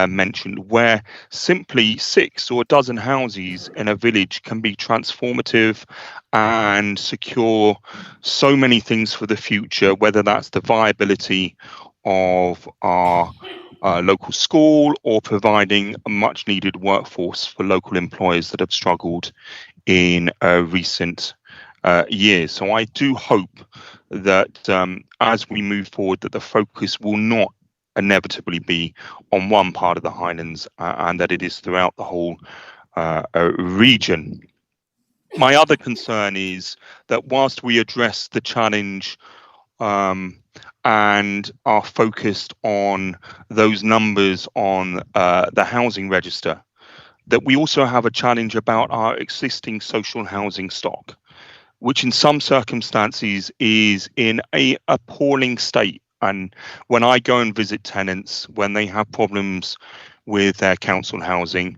mentioned, where simply 6 or a dozen houses in a village can be transformative and secure so many things for the future, whether that's the viability of our local school or providing a much needed workforce for local employers that have struggled in recent years. So I do hope that as we move forward, that the focus will not inevitably be on one part of the Highlands and that it is throughout the whole region. My other concern is that whilst we address the challenge and are focused on those numbers on the housing register, that we also have a challenge about our existing social housing stock, which in some circumstances is in an appalling state. And when I go and visit tenants, when they have problems with their council housing,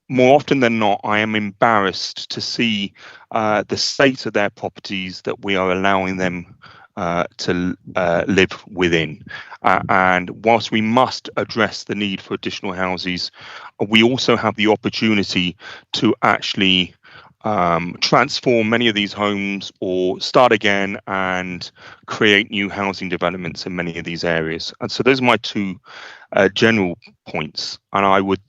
more often than not, I am embarrassed to see the state of their properties that we are allowing them to live within. And whilst we must address the need for additional houses, we also have the opportunity to actually transform many of these homes or start again and create new housing developments in many of these areas. And so those are my two general points. And I would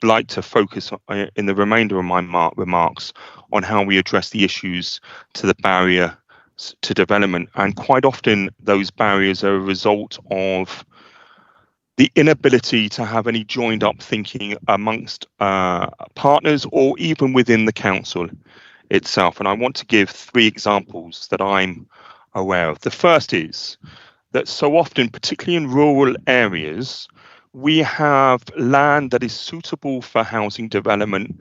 like to focus in the remainder of my remarks on how we address the issues to the barrier to development. And quite often those barriers are a result of the inability to have any joined up thinking amongst partners or even within the council itself. And I want to give 3 examples that I'm aware of. The first is that so often, particularly in rural areas, we have land that is suitable for housing development,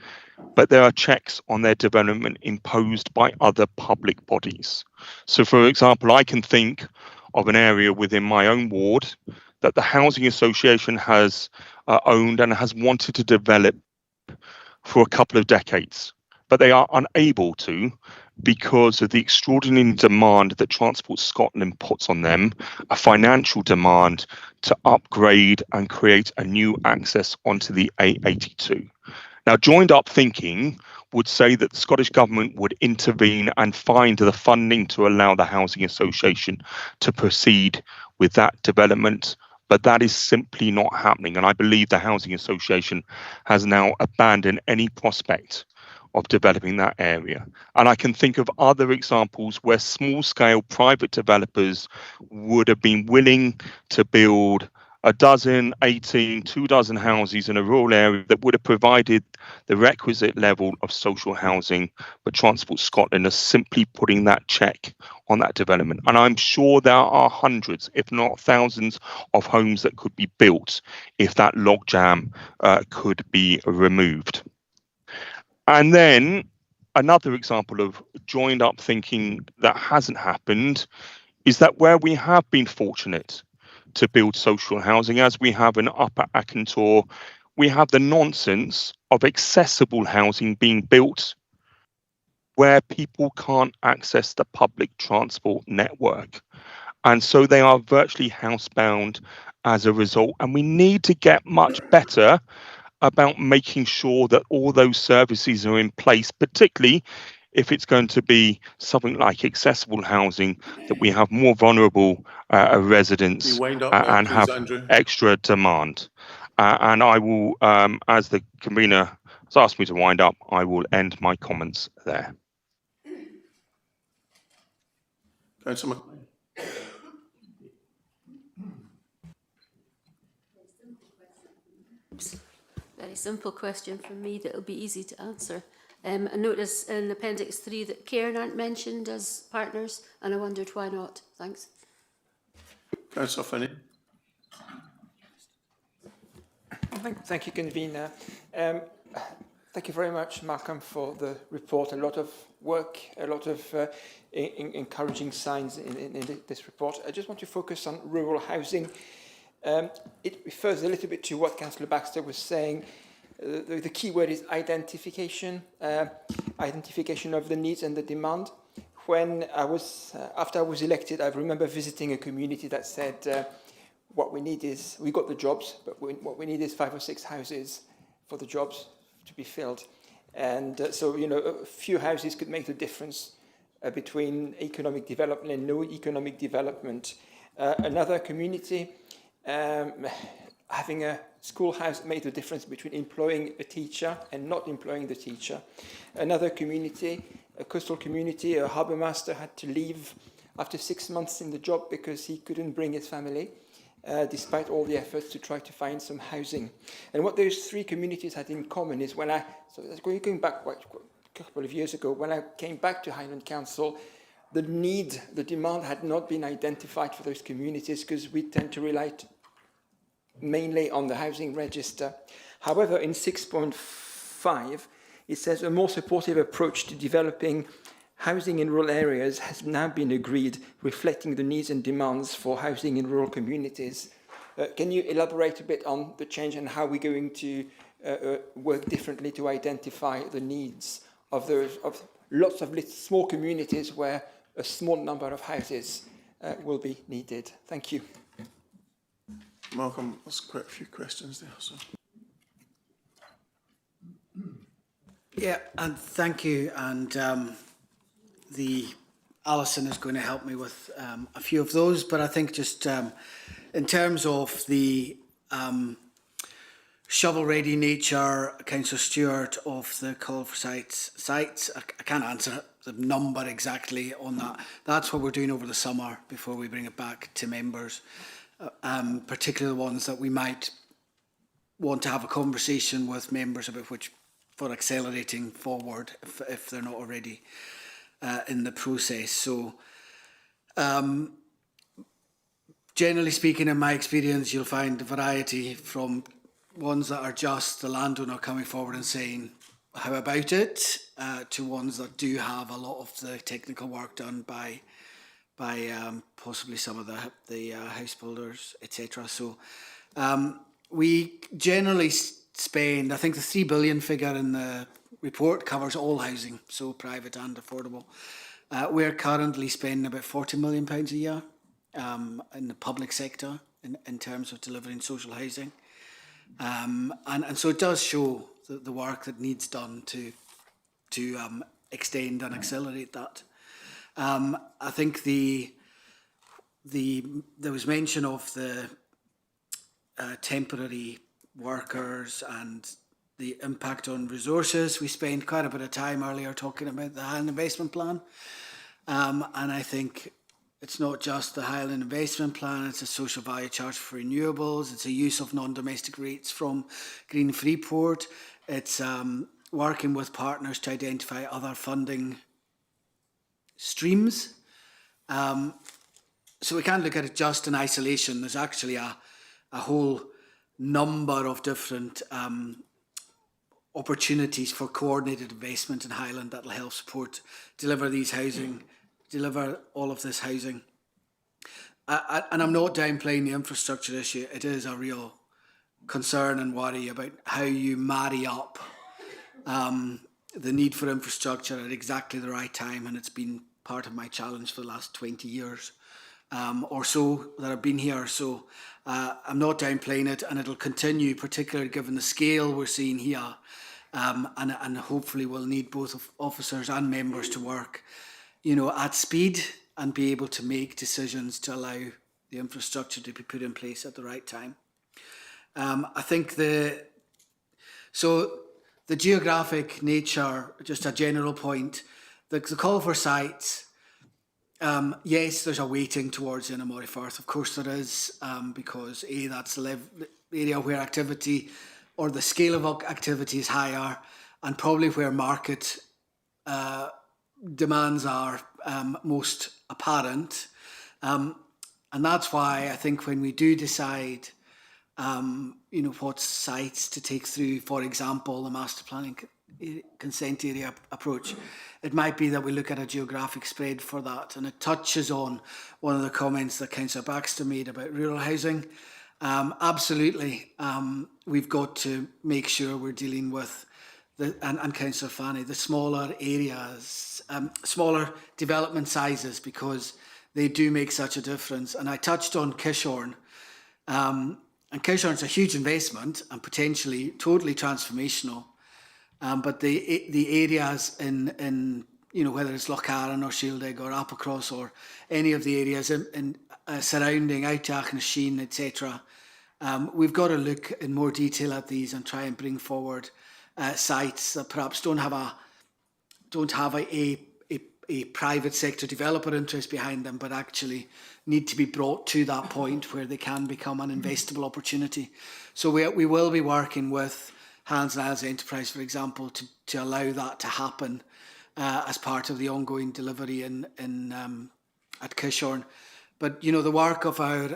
but there are checks on their development imposed by other public bodies. So, for example, I can think of an area within my own ward that the housing association has owned and has wanted to develop for a couple of decades, but they are unable to because of the extraordinary demand that Transport Scotland puts on them, a financial demand to upgrade and create a new access onto the A82. Now, joined up thinking would say that the Scottish Government would intervene and find the funding to allow the housing association to proceed with that development, but that is simply not happening. And I believe the housing association has now abandoned any prospect of developing that area. And I can think of other examples where small-scale private developers would have been willing to build a dozen, 18, 24 houses in a rural area that would have provided the requisite level of social housing, but Transport Scotland is simply putting that check on that development. And I'm sure there are hundreds, if not thousands, of homes that could be built if that logjam could be removed. And then another example of joined up thinking that hasn't happened is that where we have been fortunate to build social housing, as we have in Upper Akintor, we have the nonsense of accessible housing being built where people can't access the public transport network. And so they are virtually housebound as a result. And we need to get much better about making sure that all those services are in place, particularly if it's going to be something like accessible housing, that we have more vulnerable residents You wind up now, and please, have Andrew. extra demand. And I will, as the convener has asked me to wind up, I will end my comments there. Councillor Very simple question from me that will be easy to answer. I notice in Appendix 3 that Cairn aren't mentioned as partners, and I wondered why not. Thanks. Councillor Finney. Thank you, Convener. Thank you very much, Malcolm, for the report. A lot of work, a lot of encouraging signs in this report. I just want to focus on rural housing. It refers a little bit to what Councillor Baxter was saying. The key word is identification, identification of the needs and the demand. When I was, after I was elected, I remember visiting a community that said, what we need is, we got the jobs, but what we need is 5 or 6 houses for the jobs to be filled. And so, you know, a few houses could make the difference between economic development and no economic development. Another community, having a schoolhouse made the difference between employing a teacher and not employing the teacher. Another community, a coastal community, a harbour master had to leave after 6 months in the job because he couldn't bring his family, despite all the efforts to try to find some housing. And what those 3 communities had in common is when so going back quite a couple of years ago, when I came back to Highland Council, the demand had not been identified for those communities because we tend to rely mainly on the housing register. However, in 6.5, it says a more supportive approach to developing housing in rural areas has now been agreed, reflecting the needs and demands for housing in rural communities. Can you elaborate a bit on the change and how we're going to work differently to identify the needs of lots of small communities where a small number of houses will be needed? Thank you. Malcolm, there's quite a few questions there. So. Yeah, and thank you. And Alison is going to help me with a few of those. But I think just in terms of the shovel-ready nature, Councillor Stewart, of the call for sites, I can't answer the number exactly on that. That's what we're doing over the summer before we bring it back to members. Particularly the ones that we might want to have a conversation with members about for accelerating forward if they're not already in the process. So generally speaking, in my experience, you'll find a variety from ones that are just the landowner coming forward and saying, how about it, to ones that do have a lot of the technical work done by possibly some of the house builders, etc. So we generally spend, I think the 3 billion figure in the report covers all housing, so private and affordable. We're currently spending about £40 million a year in the public sector in terms of delivering social housing. And so it does show the work that needs done to extend and accelerate that. I think there was mention of the temporary workers and the impact on resources. We spent quite a bit of time earlier talking about the Highland investment plan, and I think It's not just the Highland Investment Plan, it's a social value charge for renewables, it's a use of non-domestic rates from Green Freeport, it's working with partners to identify other funding streams. So we can't look at it just in isolation. There's actually a whole number of different opportunities for coordinated investment in Highland that will help support deliver all of this housing. And I'm not downplaying the infrastructure issue. It is a real concern and worry about how you marry up the need for infrastructure at exactly the right time, and it's been part of my challenge for the last 20 years or so that I've been here. So I'm not downplaying it, and it'll continue, particularly given the scale we're seeing here. And hopefully we'll need both officers and members to work, at speed and be able to make decisions to allow the infrastructure to be put in place at the right time. I think the geographic nature, just a general point, the call for sites, yes, there's a weighting towards Innermore Firth. Of course there is, because that's the area where activity or the scale of activity is higher, and probably where market demands are most apparent. And that's why I think when we do decide what sites to take through, for example, the master planning consent area approach, it might be that we look at a geographic spread for that. And it touches on one of the comments that Councillor Baxter made about rural housing. Absolutely, we've got to make sure we're dealing with, and Councillor Fanny, the smaller areas, smaller development sizes, because they do make such a difference. And I touched on Kishorn. And Kishorn's a huge investment and potentially totally transformational. But the areas in whether it's Locharan or Shieldig or Applecross or any of the areas in surrounding Outach and Sheen, etc., we've got to look in more detail at these and try and bring forward sites that perhaps don't have a private sector developer interest behind them, but actually need to be brought to that point where they can become an investable opportunity. So we will be working with Hands and Isles Enterprise, for example, to allow that to happen as part of the ongoing delivery at Kishorn. But the work of our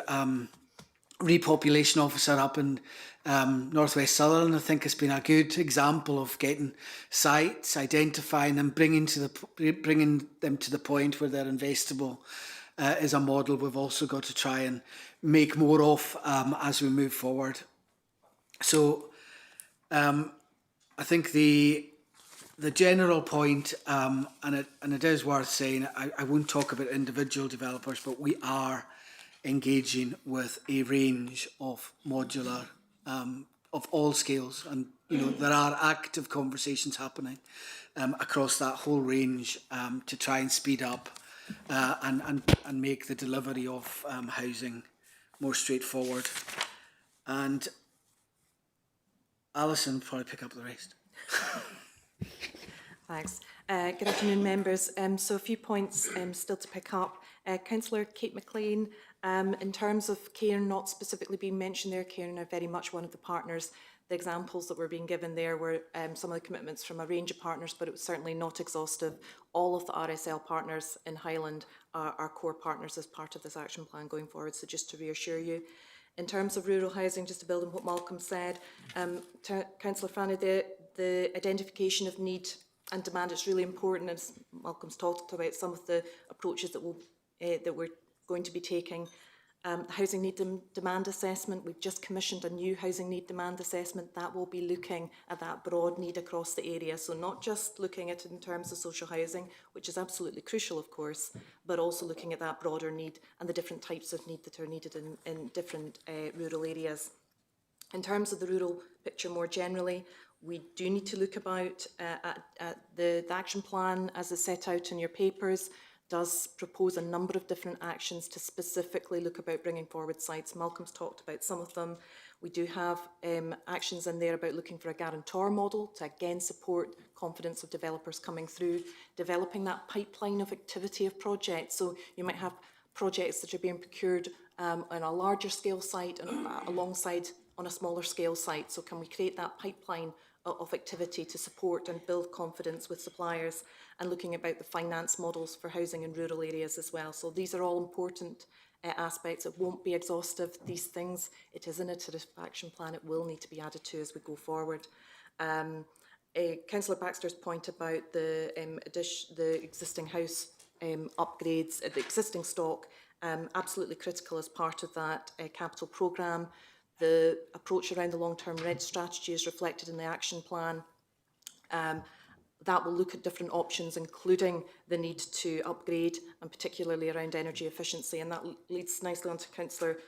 repopulation officer up in Northwest Sutherland, I think, has been a good example of getting sites, identifying them, bringing them to the point where they're investable. Is a model we've also got to try and make more of as we move forward. So I think the general point, and it is worth saying, I won't talk about individual developers, but we are engaging with a range of modular, of all scales, and there are active conversations happening across that whole range to try and speed up and make the delivery of housing more straightforward. And Alison will probably pick up the rest. Thanks. Good afternoon, members. So a few points still to pick up. Councillor Kate McLean, in terms of Cairn not specifically being mentioned there, Cairn are very much one of the partners. The examples that were being given there were some of the commitments from a range of partners, but it was certainly not exhaustive. All of the RSL partners in Highland are core partners as part of this action plan going forward, so just to reassure you. In terms of rural housing, just to build on what Malcolm said, Councillor Fanny, the identification of need and demand is really important, as Malcolm's talked about some of the approaches that we're going to be taking. Housing need and demand assessment, we've just commissioned a new housing need demand assessment that will be looking at that broad need across the area. So not just looking at it in terms of social housing, which is absolutely crucial, of course, but also looking at that broader need and the different types of need that are needed in different rural areas. In terms of the rural picture more generally, we do need to look about at the action plan as is set out in your papers. Does propose a number of different actions to specifically look about bringing forward sites. Malcolm's talked about some of them. We do have actions in there about looking for a guarantor model to again support confidence of developers coming through, developing that pipeline of activity of projects. So you might have projects that are being procured on a larger scale site and alongside on a smaller scale site. So can we create that pipeline of activity to support and build confidence with suppliers, and looking about the finance models for housing in rural areas as well. So these are all important aspects. It won't be exhaustive, these things. It is an iterative action plan. It will need to be added to as we go forward. Councillor Baxter's point about the existing house upgrades, the existing stock, absolutely critical as part of that capital programme. The approach around the long-term rent strategy is reflected in the action plan. That will look at different options, including the need to upgrade, and particularly around energy efficiency. And that leads nicely on to Councillor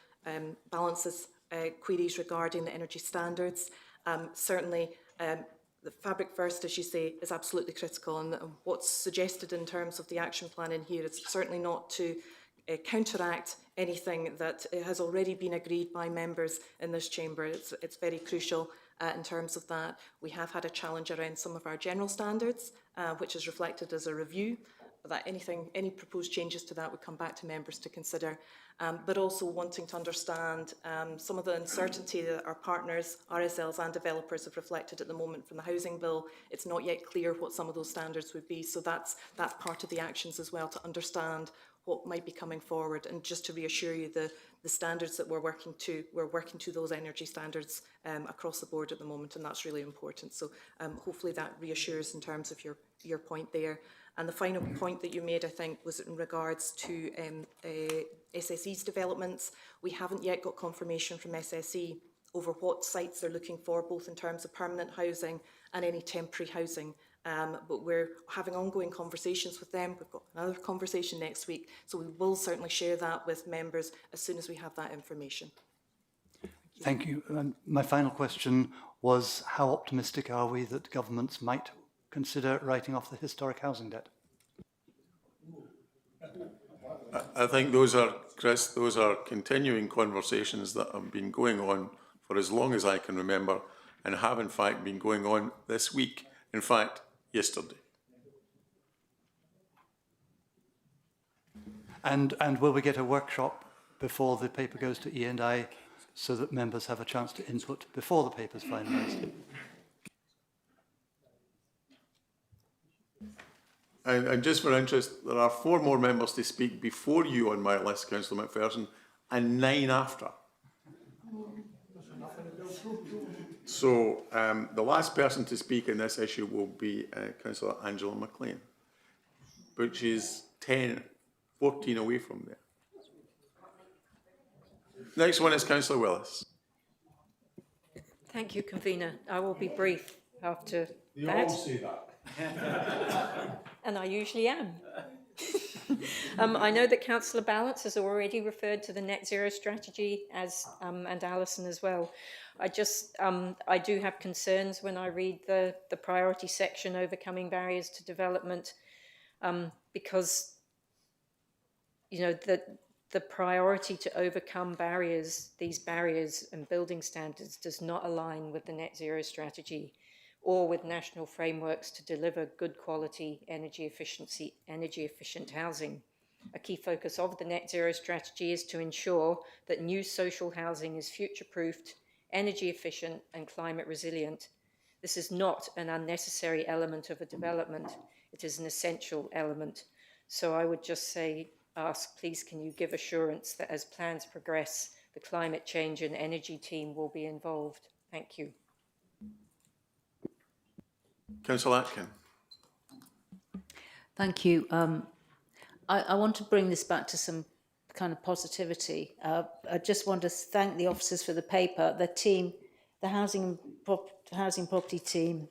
Balance's queries regarding the energy standards. Certainly, the Fabric First, as you say, is absolutely critical. And what's suggested in terms of the action plan in here is certainly not to counteract anything that has already been agreed by members in this chamber. It's very crucial in terms of that. We have had a challenge around some of our general standards, which is reflected as a review. That any proposed changes to that would come back to members to consider, but also wanting to understand some of the uncertainty that our partners, RSLs and developers have reflected at the moment from the housing bill. It's not yet clear what some of those standards would be, so that's part of the actions as well, to understand what might be coming forward. And just to reassure you, the standards that we're working to those energy standards across the board at the moment, and that's really important. So hopefully that reassures in terms of your point there. And the final point that you made, I think, was in regards to SSE's developments. We haven't yet got confirmation from SSE over what sites they're looking for, both in terms of permanent housing and any temporary housing. But we're having ongoing conversations with them. We've got another conversation next week, so we will certainly share that with members as soon as we have that information. Thank you. My final question was, how optimistic are we that governments might consider writing off the historic housing debt? I think those are, Chris, those are continuing conversations that have been going on for as long as I can remember, and have in fact been going on this week. In fact, yesterday. And will we get a workshop before the paper goes to E&I so that members have a chance to input before the paper's finalised? And just for interest, there are 4 more members to speak before you on my list, Councillor McPherson, and 9 after. So the last person to speak in this issue will be Councillor Angela McLean, which is 14 away from there. Next one is Councillor Willis. Thank you, Convener. I will be brief after that. You all say that. And I usually am. I know that Councillor Balance has already referred to the net zero strategy, as and Alison as well. I do have concerns when I read the priority section, overcoming barriers to development, because the priority to overcome these barriers and building standards does not align with the net zero strategy or with national frameworks to deliver good quality, energy efficient housing. A key focus of the net zero strategy is to ensure that new social housing is future-proofed, energy efficient and climate resilient. This is not an unnecessary element of a development, it is an essential element. So I would just ask, please can you give assurance that as plans progress, the climate change and energy team will be involved? Thank you. Councillor Atkin. Thank you. I want to bring this back to some kind of positivity. I just want to thank the officers for the paper. The team, the housing property team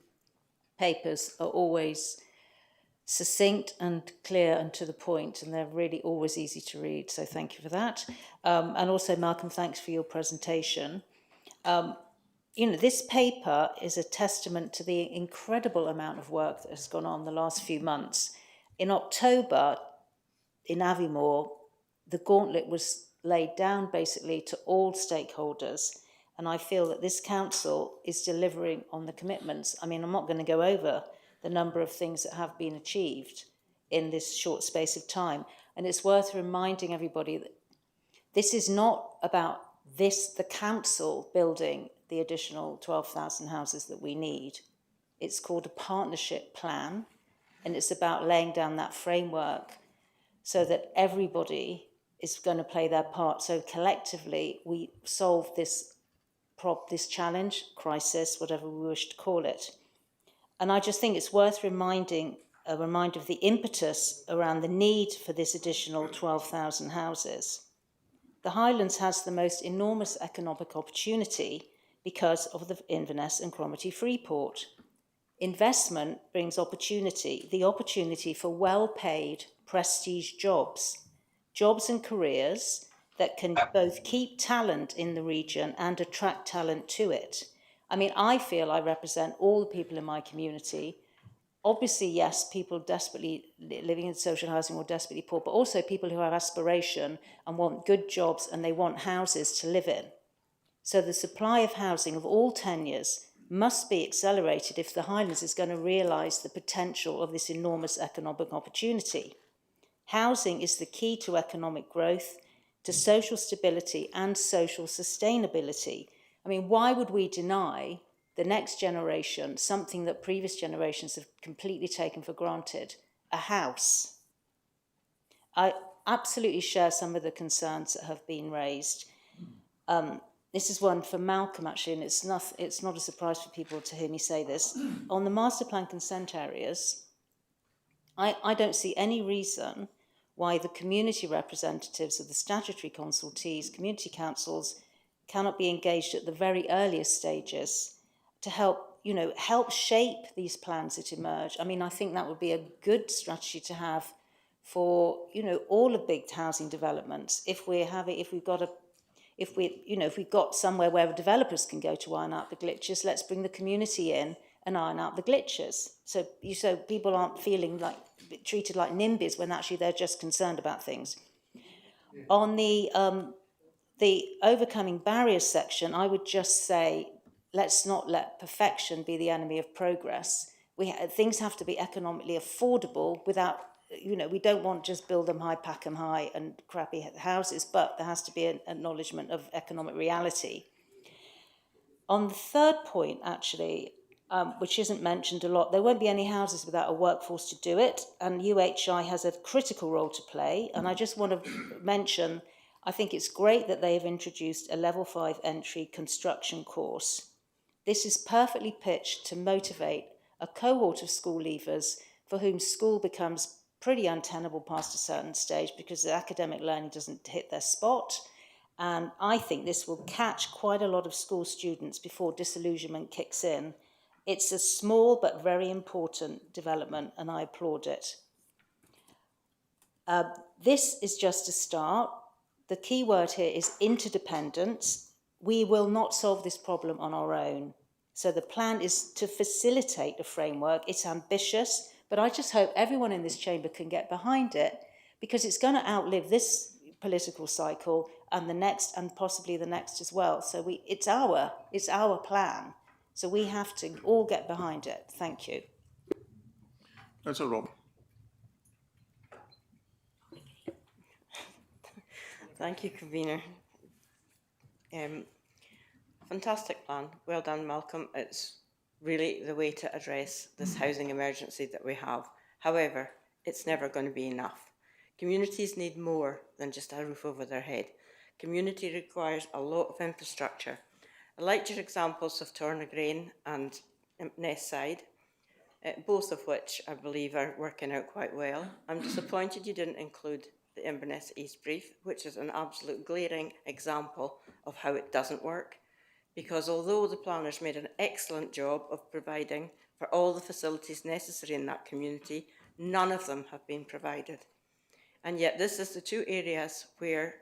papers are always succinct and clear and to the point, and they're really always easy to read. So thank you for that. And also, Malcolm, thanks for your presentation. This paper is a testament to the incredible amount of work that has gone on the last few months. In October, in Aviemore, the gauntlet was laid down basically to all stakeholders, and I feel that this council is delivering on the commitments. I mean, I'm not going to go over the number of things that have been achieved in this short space of time. And it's worth reminding everybody that this is not about the council building the additional 12,000 houses that we need. It's called a partnership plan, and it's about laying down that framework so that everybody is going to play their part. So collectively, we solve this challenge, crisis, whatever we wish to call it. And I just think it's worth a reminder of the impetus around the need for this additional 12,000 houses. The Highlands has the most enormous economic opportunity because of the Inverness and Cromarty Freeport. Investment brings opportunity, the opportunity for well-paid prestige jobs and careers that can both keep talent in the region and attract talent to it. I mean, I feel I represent all the people in my community. Obviously, yes, people desperately living in social housing or desperately poor, but also people who have aspiration and want good jobs and they want houses to live in. So the supply of housing of all tenures must be accelerated if the Highlands is going to realise the potential of this enormous economic opportunity. Housing is the key to economic growth, to social stability and social sustainability. I mean, why would we deny the next generation something that previous generations have completely taken for granted? A house. I absolutely share some of the concerns that have been raised. This is one for Malcolm, actually, and it's not a surprise for people to hear me say this. On the master plan consent areas, I don't see any reason why the community representatives of the statutory consultees, community councils, cannot be engaged at the very earliest stages to help shape these plans that emerge. I mean, I think that would be a good strategy to have for, all of big housing developments. If we've got somewhere where developers can go to iron out the glitches, let's bring the community in and iron out the glitches. So people aren't feeling like treated like NIMBYs when actually they're just concerned about things. Yeah. On the overcoming barriers section, I would just say, let's not let perfection be the enemy of progress. Things have to be economically affordable without, we don't want just build them high, pack them high and crappy houses, but there has to be an acknowledgement of economic reality. On the third point, actually, which isn't mentioned a lot, there won't be any houses without a workforce to do it, and UHI has a critical role to play. And I just want to mention, I think it's great that they have introduced a level 5 entry construction course. This is perfectly pitched to motivate a cohort of school leavers for whom school becomes pretty untenable past a certain stage because the academic learning doesn't hit their spot. And I think this will catch quite a lot of school students before disillusionment kicks in. It's a small but very important development, and I applaud it. This is just a start. The key word here is interdependence. We will not solve this problem on our own. So the plan is to facilitate a framework. It's ambitious, but I just hope everyone in this chamber can get behind it because it's going to outlive this political cycle and the next and possibly the next as well. So it's our plan. So we have to all get behind it. Thank you. That's a Rob. Thank you, Convener. Fantastic plan. Well done, Malcolm. It's really the way to address this housing emergency that we have. However, it's never going to be enough. Communities need more than just a roof over their head. Community requires a lot of infrastructure. I liked your examples of Tornagrain and Ness Side, both of which I believe are working out quite well. I'm disappointed you didn't include the Inverness East Brief, which is an absolute glaring example of how it doesn't work, because although the planners made an excellent job of providing for all the facilities necessary in that community, none of them have been provided. And yet this is the two areas where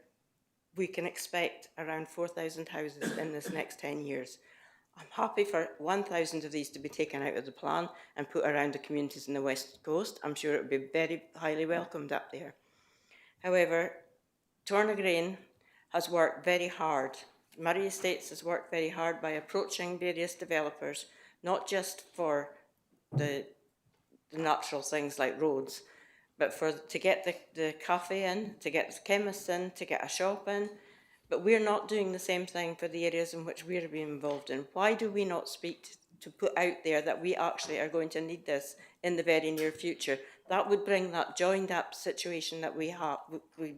we can expect around 4,000 houses in this next 10 years. I'm happy for 1,000 of these to be taken out of the plan and put around the communities in the West Coast. I'm sure it would be very highly welcomed up there. However, Tornagrain has worked very hard. Murray Estates has worked very hard by approaching various developers, not just for the natural things like roads, but to get the cafe in, to get the chemist in, to get a shop in, but we're not doing the same thing for the areas in which we're being involved in. Why do we not speak to put out there that we actually are going to need this in the very near future? That would bring that joined up situation that we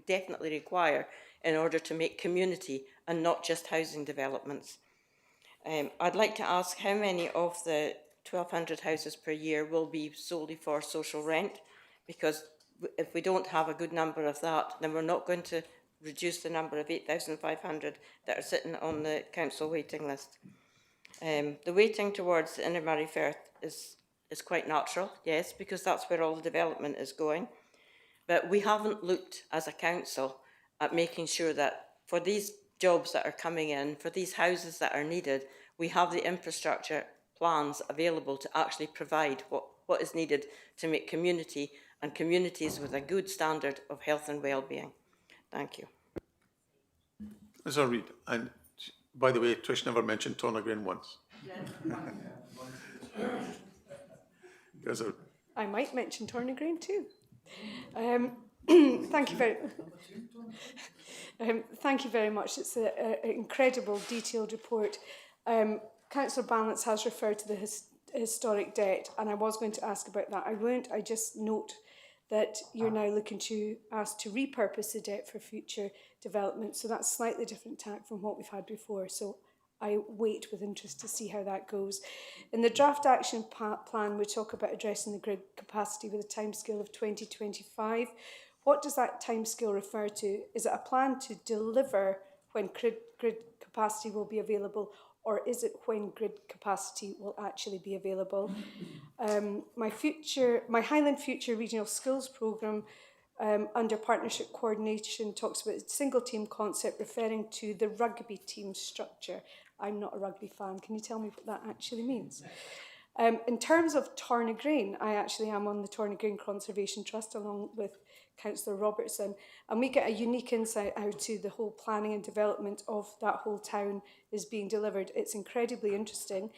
definitely require in order to make community and not just housing developments. I'd like to ask how many of the 1,200 houses per year will be solely for social rent, because if we don't have a good number of that, then we're not going to reduce the number of 8,500 that are sitting on the council waiting list. The waiting towards the Inner Moray Firth is quite natural, yes, because that's where all the development is going. But we haven't looked as a council at making sure that for these jobs that are coming in, for these houses that are needed, we have the infrastructure plans available to actually provide what is needed to make community and communities with a good standard of health and well-being. Thank you. As I read, and by the way, Trish never mentioned Tornagreen once. I might mention Tornagreen too. Thank you very much. It's an incredible, detailed report. Councillor Balance has referred to the historic debt, and I was going to ask about that. I won't. I just note that you're now looking to ask to repurpose the debt for future development. So that's slightly different tack from what we've had before. So I wait with interest to see how that goes. In the draft action plan, we talk about addressing the grid capacity with a timescale of 2025. What does that timescale refer to? Is it a plan to deliver when grid capacity will be available, or is it when grid capacity will actually be available? My Highland Future Regional Skills Programme under partnership coordination talks about a single team concept referring to the rugby team structure. I'm not a rugby fan. Can you tell me what that actually means? In terms of Tornagreen, I actually am on the Tornagreen Conservation Trust along with Councillor Robertson, and we get a unique insight out to the whole planning and development of that whole town is being delivered. It's incredibly interesting,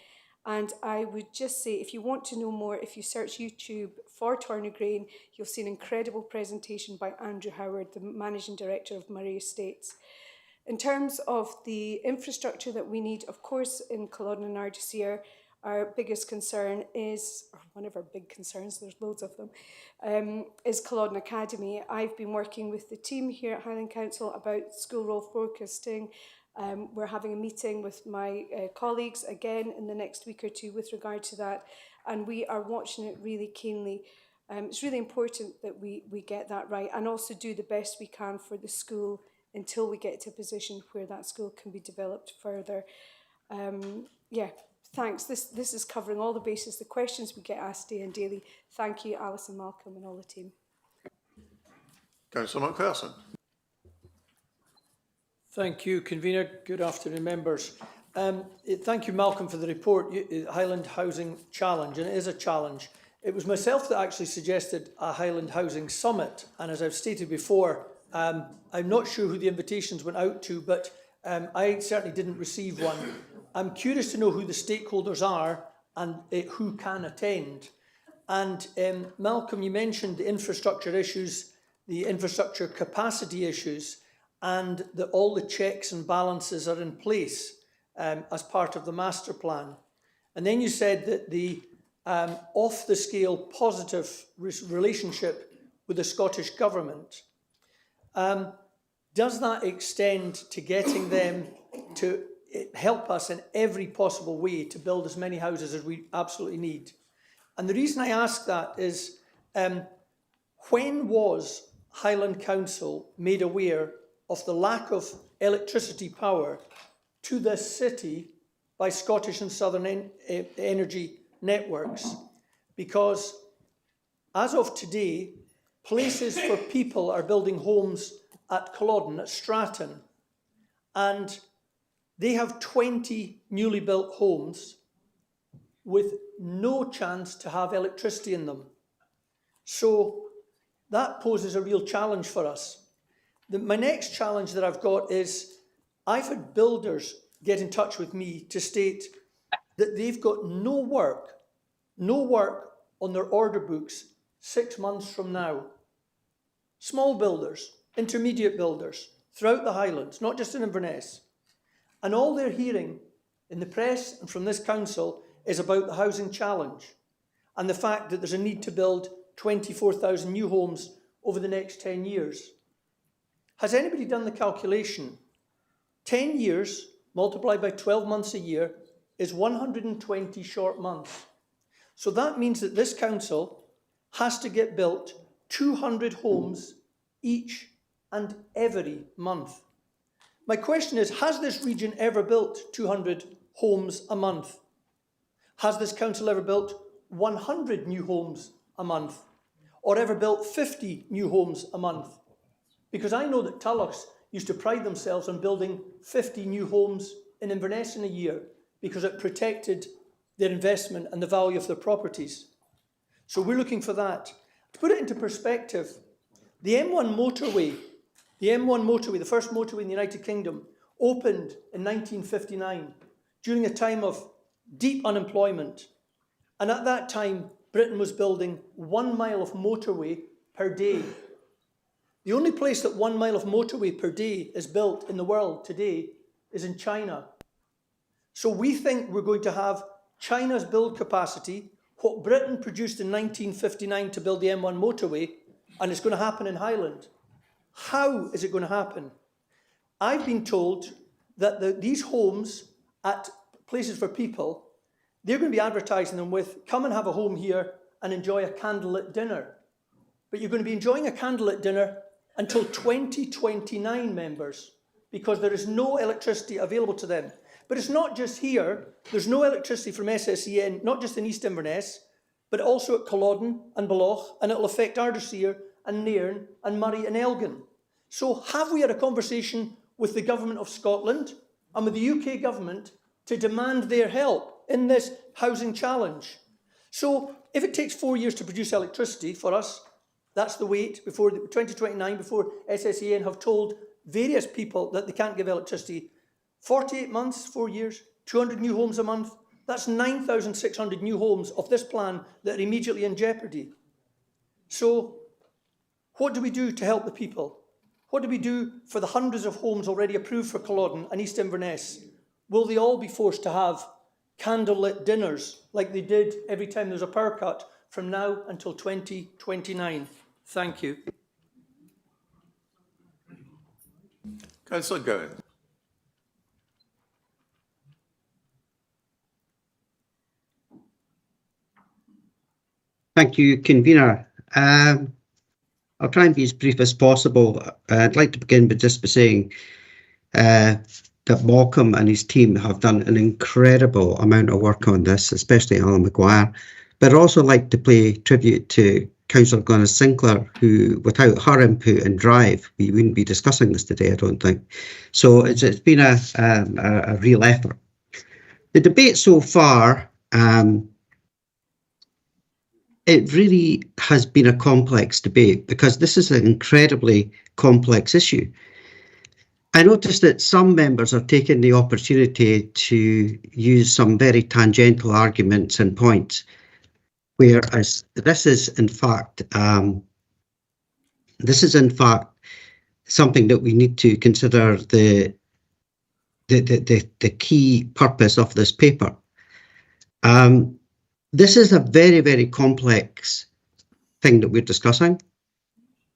and I would just say, if you want to know more, if you search YouTube for Tornagreen, you'll see an incredible presentation by Andrew Howard, the Managing Director of Moray Estates. In terms of the infrastructure that we need, of course, in Culloden and Ardusir, our biggest concern is, or one of our big concerns, there's loads of them, is Culloden Academy. I've been working with the team here at Highland Council about school role forecasting. We're having a meeting with my colleagues again in the next week or two with regard to that, and we are watching it really keenly. It's really important that we get that right and also do the best we can for the school until we get to a position where that school can be developed further. Yeah, thanks. This is covering all the bases, the questions we get asked day and daily. Thank you, Alison, Malcolm and all the team. Councillor McPherson. Thank you, Convener. Good afternoon, members. Thank you, Malcolm, for the report, Highland Housing Challenge, and it is a challenge. It was myself that actually suggested a Highland Housing Summit, and as I've stated before, I'm not sure who the invitations went out to, but I certainly didn't receive one. I'm curious to know who the stakeholders are and who can attend. And Malcolm, you mentioned the infrastructure issues, the infrastructure capacity issues, and that all the checks and balances are in place as part of the master plan. And then you said that the off-the-scale positive relationship with the Scottish Government, does that extend to getting them to help us in every possible way to build as many houses as we absolutely need? And the reason I ask that is, when was Highland Council made aware of the lack of electricity power to this city by Scottish and Southern Energy Networks? Because as of today, places for people are building homes at Culloden, at Stratton, and they have 20 newly built homes with no chance to have electricity in them. So that poses a real challenge for us. My next challenge that I've got is, I've had builders get in touch with me to state that they've got no work on their order books 6 months from now. small builders, intermediate builders throughout the Highlands, not just in Inverness. And all they're hearing in the press and from this council is about the housing challenge and the fact that there's a need to build 24,000 new homes over the next 10 years. Has anybody done the calculation? 10 years multiplied by 12 months a year is 120 short months. So that means that this council has to get built 200 homes each and every month. My question is, has this region ever built 200 homes a month? Has this council ever built 100 new homes a month? Or ever built 50 new homes a month? Because I know that Tullochs used to pride themselves on building 50 new homes in Inverness in a year because it protected their investment and the value of their properties. So we're looking for that. To put it into perspective, the M1 motorway, the first motorway in the United Kingdom, opened in 1959 during a time of deep unemployment. And at that time, Britain was building 1 mile of motorway per day. The only place that 1 mile of motorway per day is built in the world today is in China. So we think we're going to have China's build capacity, what Britain produced in 1959 to build the M1 motorway, and it's going to happen in Highland. How is it going to happen? I've been told that these homes at places for people, they're going to be advertising them with, come and have a home here and enjoy a candlelit dinner. But you're going to be enjoying a candlelit dinner until 2029, members, because there is no electricity available to them. But it's not just here. There's no electricity from SSEN, not just in East Inverness, but also at Culloden and Beloch, and it'll affect Ardersier and Nairn and Murray and Elgin. So have we had a conversation with the Government of Scotland and with the UK Government to demand their help in this housing challenge? So if it takes 4 years to produce electricity for us, that's the wait before 2029, before SSEN have told various people that they can't give electricity. 48 months, 4 years, 200 new homes a month. That's 9,600 new homes of this plan that are immediately in jeopardy. So what do we do to help the people? What do we do for the hundreds of homes already approved for Culloden and East Inverness? Will they all be forced to have candlelit dinners like they did every time there's a power cut from now until 2029? Thank you. Councillor Gowan. Thank you, Convener. I'll try and be as brief as possible. I'd like to begin with just by saying that Malcolm and his team have done an incredible amount of work on this, especially Alan Maguire. But I'd also like to pay tribute to Councillor Glenys Sinclair, who, without her input and drive, we wouldn't be discussing this today, I don't think. So it's been a real effort. The debate so far, it really has been a complex debate because this is an incredibly complex issue. I noticed that some members are taking the opportunity to use some very tangential arguments and points, whereas this is in fact something that we need to consider the key purpose of this paper. This is a very, very complex thing that we're discussing.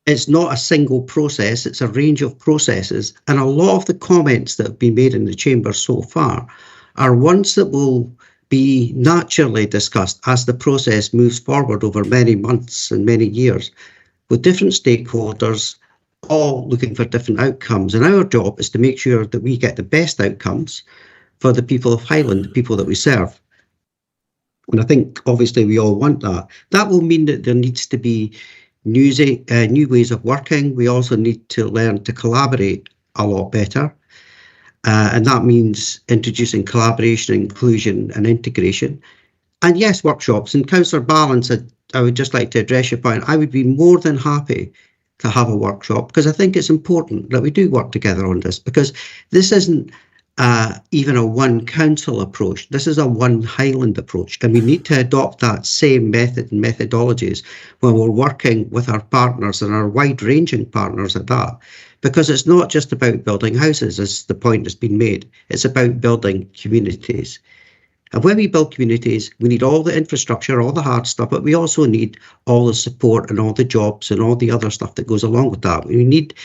It's not a single process, it's a range of processes. And a lot of the comments that have been made in the chamber so far are ones that will be naturally discussed as the process moves forward over many months and many years, with different stakeholders all looking for different outcomes. And our job is to make sure that we get the best outcomes for the people of Highland, the people that we serve. And I think, obviously, we all want that. That will mean that there needs to be new ways of working. We also need to learn to collaborate a lot better. And that means introducing collaboration, inclusion and integration. And yes, workshops. And Councillor Balance, I would just like to address your point. I would be more than happy to have a workshop because I think it's important that we do work together on this, because this isn't even a one council approach. This is a one Highland approach, and we need to adopt that same method and methodologies when we're working with our partners and our wide-ranging partners at that, because it's not just about building houses, as the point has been made. It's about building communities. And when we build communities, we need all the infrastructure, all the hard stuff, but we also need all the support and all the jobs and all the other stuff that goes along with that. We need,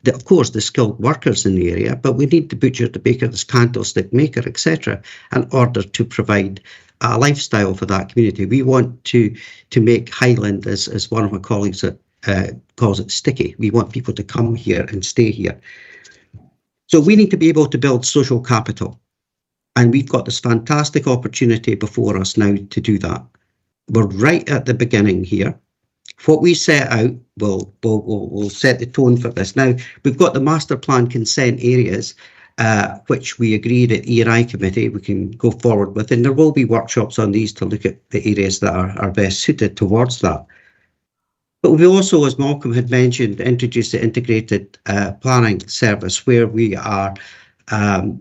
of course, the skilled workers in the area, but we need the butcher, the baker, the candlestick maker, etc., in order to provide a lifestyle for that community. We want to make Highland, as one of my colleagues calls it, sticky. We want people to come here and stay here. So we need to be able to build social capital. And we've got this fantastic opportunity before us now to do that. We're right at the beginning here. What we set out will set the tone for this. Now, we've got the master plan consent areas, which we agreed at E&I committee we can go forward with, and there will be workshops on these to look at the areas that are best suited towards that. But we also, as Malcolm had mentioned, introduced the integrated planning service, where we are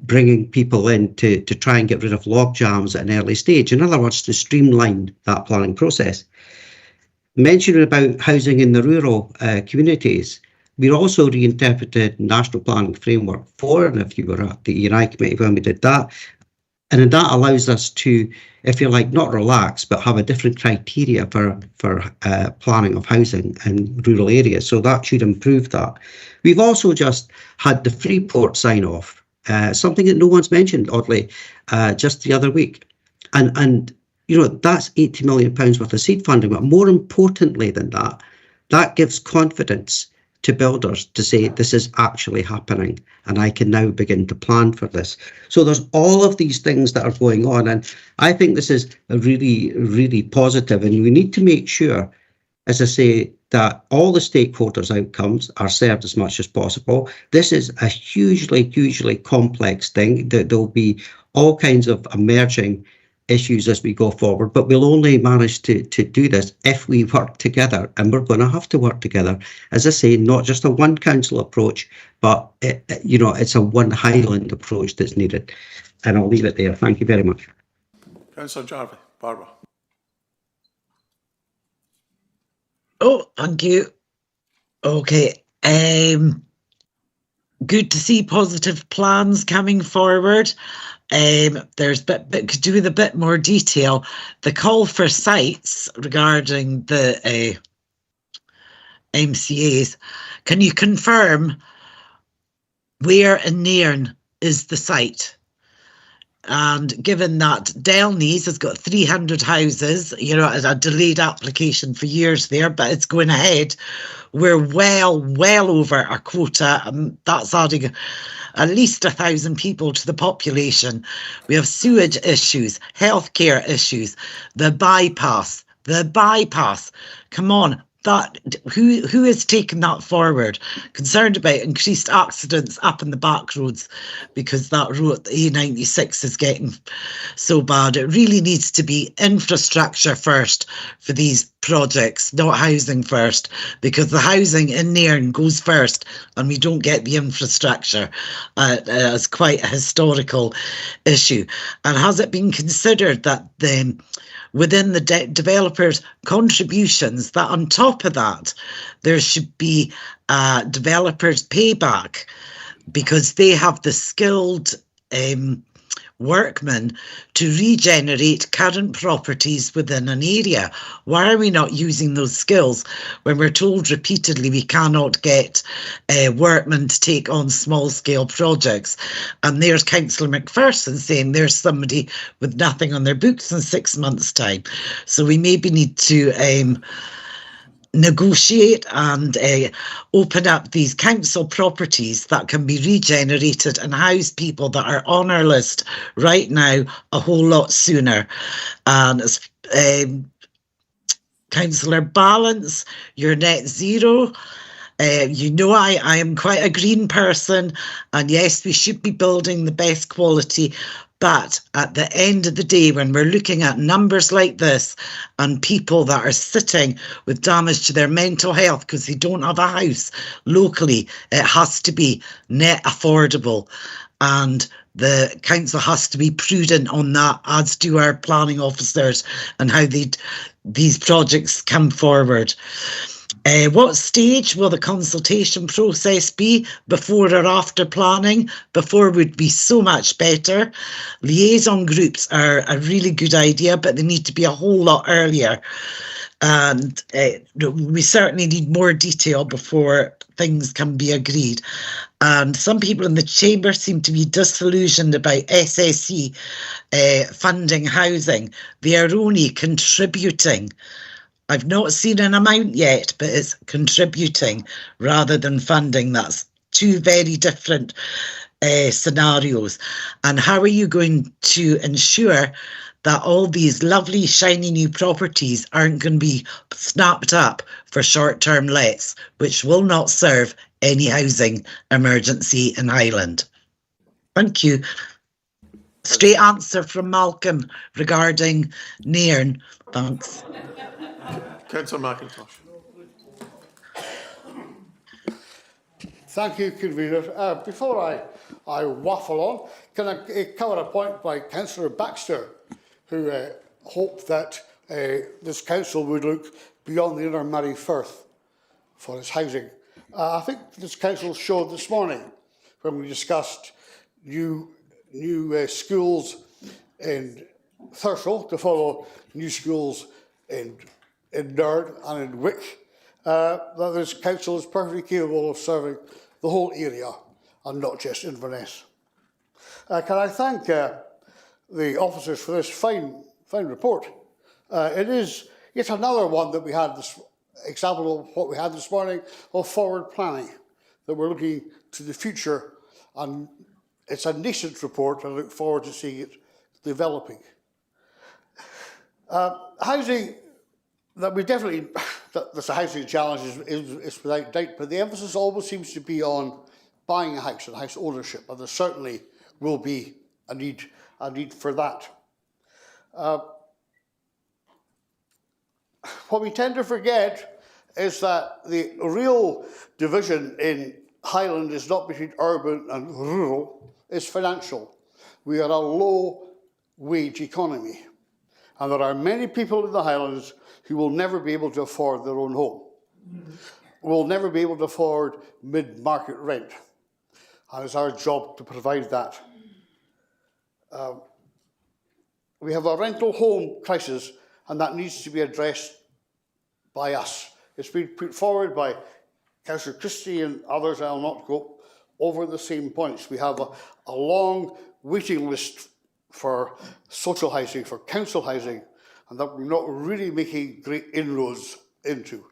bringing people in to try and get rid of log jams at an early stage. In other words, to streamline that planning process. Mentioning about housing in the rural communities, we also reinterpreted National Planning Framework 4, and if you were at the E&I committee when we did that, and that allows us to, if you like, not relax, but have a different criteria for planning of housing in rural areas. So that should improve that. We've also just had the Freeport sign off. Something that no one's mentioned, oddly, just the other week. And you know, that's £80 million worth of seed funding. But more importantly than that, that gives confidence to builders to say this is actually happening and I can now begin to plan for this. So there's all of these things that are going on. And I think this is a really, really positive. And we need to make sure, as I say, that all the stakeholders' outcomes are served as much as possible. This is a hugely, hugely complex thing. There'll be all kinds of emerging issues as we go forward, but we'll only manage to do this if we work together, and we're going to have to work together. As I say, not just a one council approach, but it's a one Highland approach that's needed. And I'll leave it there. Thank you very much. Councillor Jarvie, Barbara. Oh, thank you. Okay. Good to see positive plans coming forward. There's but could do with a bit more detail. The call for sites regarding the MCAs. Can you confirm where in Nairn is the site? And given that Delnies has got 300 houses, you know, a delayed application for years there, but it's going ahead. We're well over our quota, and that's adding at least 1,000 people to the population. We have sewage issues, healthcare issues, the bypass. Come on. That who is taking that forward? Concerned about increased accidents up in the back roads because that road, the A96, is getting so bad. It really needs to be infrastructure first for these projects, not housing first, because the housing in Nairn goes first and we don't get the infrastructure. It's quite a historical issue. And has it been considered that within the developers' contributions, that on top of that, there should be developers' payback because they have the skilled workmen to regenerate current properties within an area? Why are we not using those skills when we're told repeatedly we cannot get workmen to take on small-scale projects? And there's Councillor McPherson saying there's somebody with nothing on their books in 6 months' time. So we maybe need to negotiate and open up these council properties that can be regenerated and house people that are on our list right now a whole lot sooner. And Councillor Balance, your net zero. You know, I am quite a green person, and yes, we should be building the best quality. But at the end of the day, when we're looking at numbers like this and people that are sitting with damage to their mental health because they don't have a house locally, it has to be net affordable. and the council has to be prudent on that, as do our planning officers, and how these projects come forward. What stage will the consultation process be, before or after planning? Before would be so much better. Liaison groups are a really good idea, but they need to be a whole lot earlier. And we certainly need more detail before things can be agreed. And some people in the chamber seem to be disillusioned about SSE funding housing. They are only contributing. I've not seen an amount yet, but it's contributing rather than funding. That's two very different scenarios. And how are you going to ensure that all these lovely shiny new properties aren't going to be snapped up for short-term lets, which will not serve any housing emergency in Highland? Thank you. Straight answer from Malcolm regarding Nairn. Thanks. Councillor McIntosh. Thank you, Convener. Before I waffle on, can I cover a point by Councillor Baxter, who hoped that this council would look beyond the inner Murray Firth for its housing. I think this council showed this morning when we discussed new schools in Thurso to follow new schools in Nerd and in Wick, that this council is perfectly capable of serving the whole area and not just Inverness. Can I thank the officers for this fine report? It is yet another one that we had, this example of what we had this morning of forward planning, that we're looking to the future, and it's a nascent report. I look forward to seeing it developing. Housing, that we definitely, there's a housing challenge is without doubt, but the emphasis always seems to be on buying a house and house ownership, and there certainly will be a need for that. What we tend to forget is that the real division in Highland is not between urban and rural, it's financial. We are a low wage economy, and there are many people in the Highlands who will never be able to afford their own home, will never be able to afford mid-market rent, and it's our job to provide that. We have a rental home crisis, and that needs to be addressed by us. It's been put forward by Councillor Christie and others. I'll not go over the same points. We have a long waiting list for social housing, for council housing, and that we're not really making great inroads into,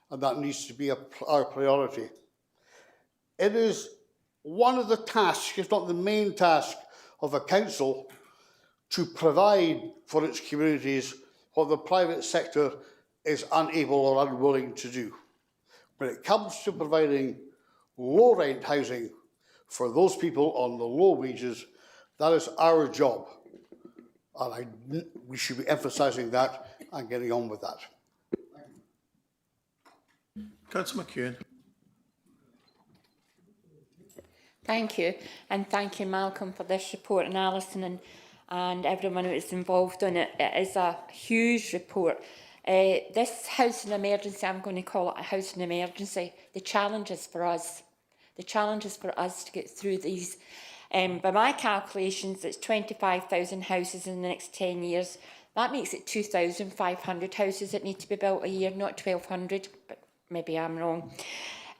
and that needs to be our priority. It is one of the tasks, if not the main task, of a council to provide for its communities what the private sector is unable or unwilling to do. When it comes to providing low rent housing for those people on the low wages, that is our job. And we should be emphasising that and getting on with that. Councillor McEwen. Thank you, and thank you, Malcolm, for this report, and Alison and everyone who is involved in it. It is a huge report. This housing emergency, I'm going to call it a housing emergency. The challenge is for us. The challenge is for us to get through these. By my calculations, it's 25,000 houses in the next 10 years. That makes it 2,500 houses that need to be built a year, not 1,200, but maybe I'm wrong.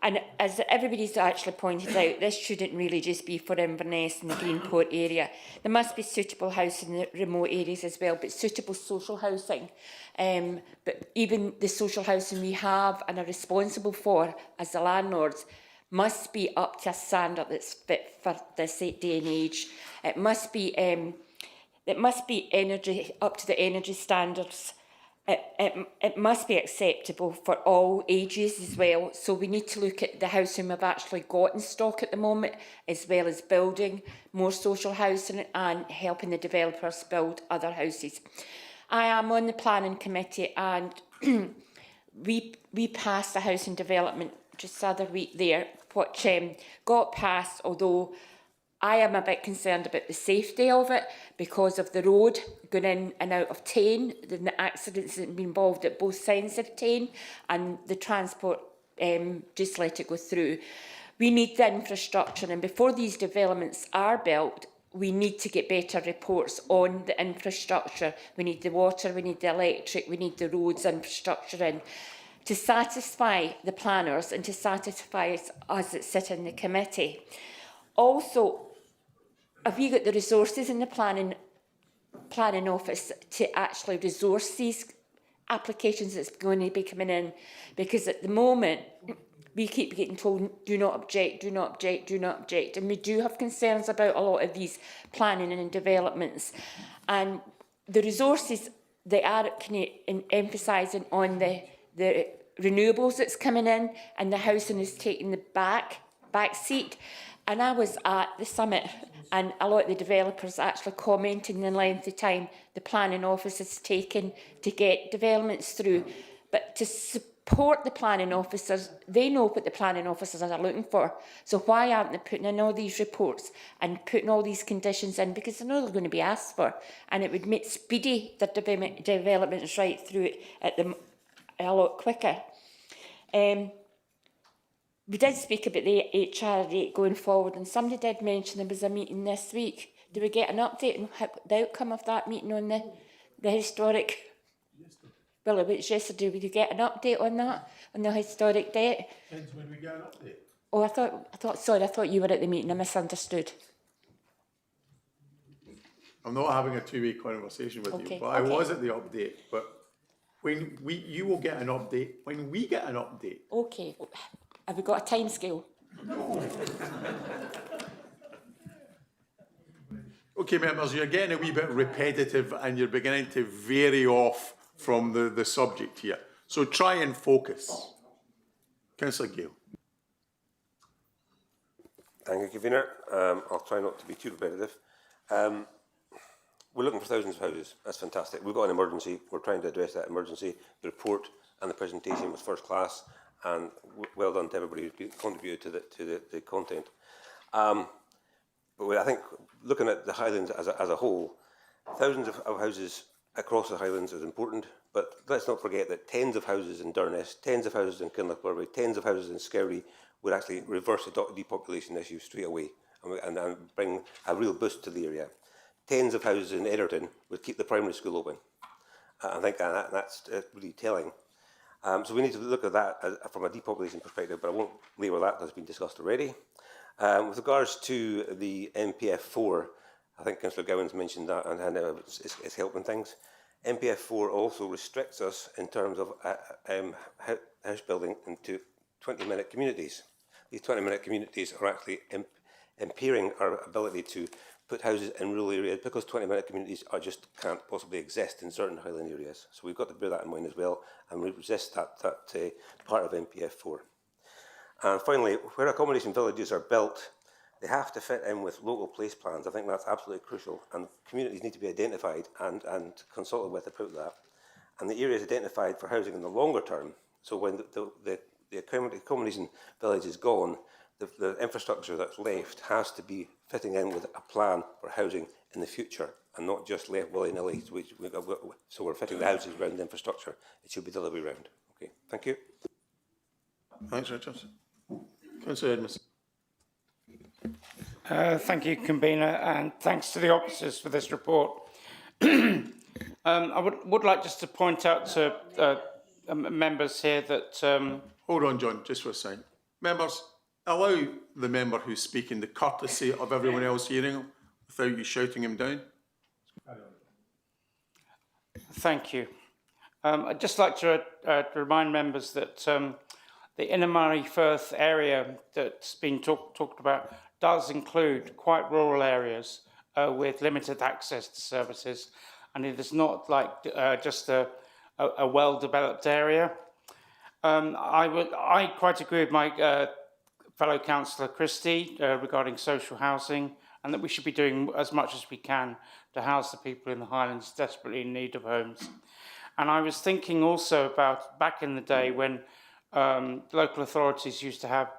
And as everybody's actually pointed out, this shouldn't really just be for Inverness and the Greenport area. There must be suitable housing in the remote areas as well, but suitable social housing. But even the social housing we have and are responsible for as the landlords must be up to a standard that's fit for this day and age. It must be energy up to the energy standards. It must be acceptable for all ages as well. So we need to look at the housing we've actually got in stock at the moment, as well as building more social housing and helping the developers build other houses. I am on the planning committee, and we passed a housing development just the other week there, which got passed, although I am a bit concerned about the safety of it because of the road going in and out of Tane, the accidents that have been involved at both sides of Tane, and the transport, just let it go through. We need the infrastructure, and before these developments are built, we need to get better reports on the infrastructure. We need the water, we need the electric, we need the roads infrastructure in to satisfy the planners and to satisfy us that sit in the committee. Also, have we got the resources in the planning office to actually resource these applications that's going to be coming in? Because at the moment, we keep getting told, do not object, do not object, do not object. And we do have concerns about a lot of these planning and developments. And the resources, they are emphasising on the renewables that's coming in, and the housing is taking the back seat. And I was at the summit, and a lot of the developers actually commenting on the length of time the planning office has taken to get developments through. But to support the planning officers, they know what the planning officers are looking for. So why aren't they putting in all these reports and putting all these conditions in? Because they know they're going to be asked for, and it would make speedy the developments right through it a lot quicker. We did speak about the HR rate going forward, and somebody did mention there was a meeting this week. Do we get an update on the outcome of that meeting on the historic? Well, it was yesterday. Will you get an update on that, on the historic debt? Depends when we get an update. Oh, I thought you were at the meeting. I misunderstood. I'm not having a two-way conversation with you, but I was at the update. But when you will get an update when we get an update. Okay. Have we got a time scale? Okay, members, you're getting a wee bit repetitive and you're beginning to vary off from the subject here. So try and focus. Councillor Gale. Thank you, Convener. I'll try not to be too repetitive. We're looking for thousands of houses. That's fantastic. We've got an emergency. We're trying to address that emergency. The report and the presentation was first class, and well done to everybody who contributed to the content. But I think looking at the Highlands as a whole, thousands of houses across the Highlands is important, but let's not forget that tens of houses in Durness, tens of houses in Kinlochbury, tens of houses in Scowry would actually reverse the depopulation issue straight away and bring a real boost to the area. Tens of houses in Edderton would keep the primary school open. I think that's really telling. So we need to look at that from a depopulation perspective, but I won't labour that, that's been discussed already. With regards to the MPF4, I think Councillor Gowans mentioned that and it's helping things. MPF4 also restricts us in terms of house building into 20-minute communities. These 20-minute communities are actually impairing our ability to put houses in rural areas because 20-minute communities just can't possibly exist in certain Highland areas. So we've got to bear that in mind as well and resist that part of MPF4. And finally, where accommodation villages are built, they have to fit in with local place plans. I think that's absolutely crucial, and communities need to be identified and consulted with about that. And the areas identified for housing in the longer term, so when the accommodation village is gone, the infrastructure that's left has to be fitting in with a plan for housing in the future and not just left willy-nilly. So we're fitting the houses around the infrastructure. It should be the other way round. Okay, thank you. Thanks, Richard. Councillor Edmondson. Thank you, Convener, and thanks to the officers for this report. I would like just to point out to members here that... Hold on, John, just for a second. Members, allow the member who's speaking the courtesy of everyone else hearing him without you shouting him down. Thank you. I'd just like to remind members that the Innermurray Firth area that's been talked about does include quite rural areas with limited access to services, and it is not like just a well-developed area. I quite agree with my fellow councillor Christie regarding social housing, and that we should be doing as much as we can to house the people in the Highlands desperately in need of homes. And I was thinking also about back in the day when local authorities used to have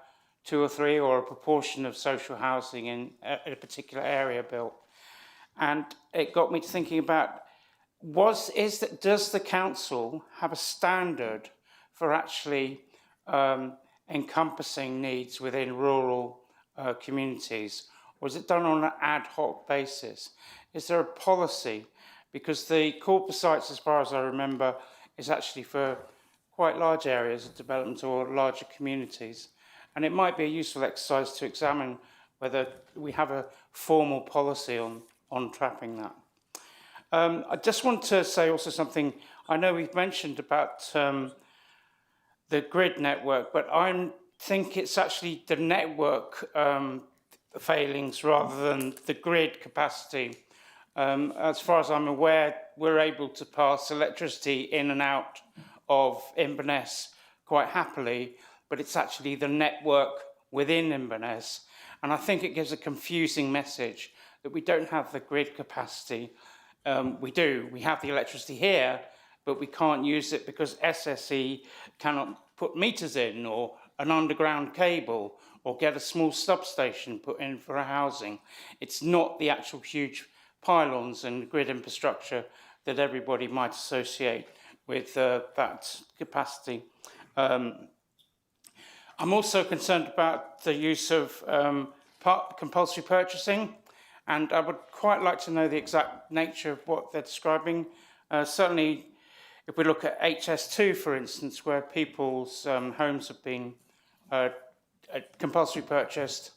2 or 3 or a proportion of social housing in a particular area built. And it got me thinking about, does the council have a standard for actually encompassing needs within rural communities, or is it done on an ad hoc basis? Is there a policy? Because the corporate sites, as far as I remember, is actually for quite large areas of development or larger communities. And it might be a useful exercise to examine whether we have a formal policy on trapping that. I just want to say also something. I know we've mentioned about the grid network, but I think it's actually the network failings rather than the grid capacity. As far as I'm aware, we're able to pass electricity in and out of Inverness quite happily, but it's actually the network within Inverness. And I think it gives a confusing message that we don't have the grid capacity. We have the electricity here, but we can't use it because SSE cannot put meters in or an underground cable or get a small substation put in for a housing. It's not the actual huge pylons and grid infrastructure that everybody might associate with that capacity. I'm also concerned about the use of compulsory purchasing, and I would quite like to know the exact nature of what they're describing. Certainly, if we look at HS2, for instance, where people's homes have been compulsory purchased,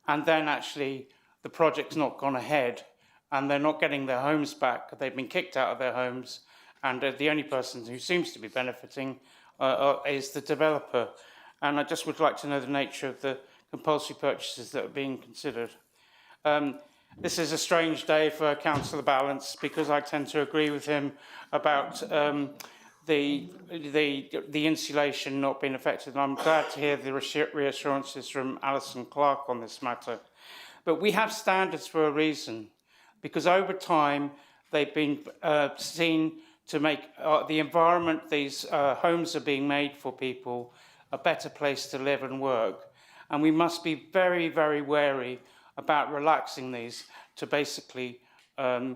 and then actually the project's not gone ahead, and they're not getting their homes back, they've been kicked out of their homes, and the only person who seems to be benefiting is the developer. And I just would like to know the nature of the compulsory purchases that are being considered. This is a strange day for Councillor Balance because I tend to agree with him about the insulation not being affected. And I'm glad to hear the reassurances from Alison Clark on this matter. But we have standards for a reason, because over time they've been seen to make the environment these homes are being made for people a better place to live and work. And we must be very, very wary about relaxing these to basically to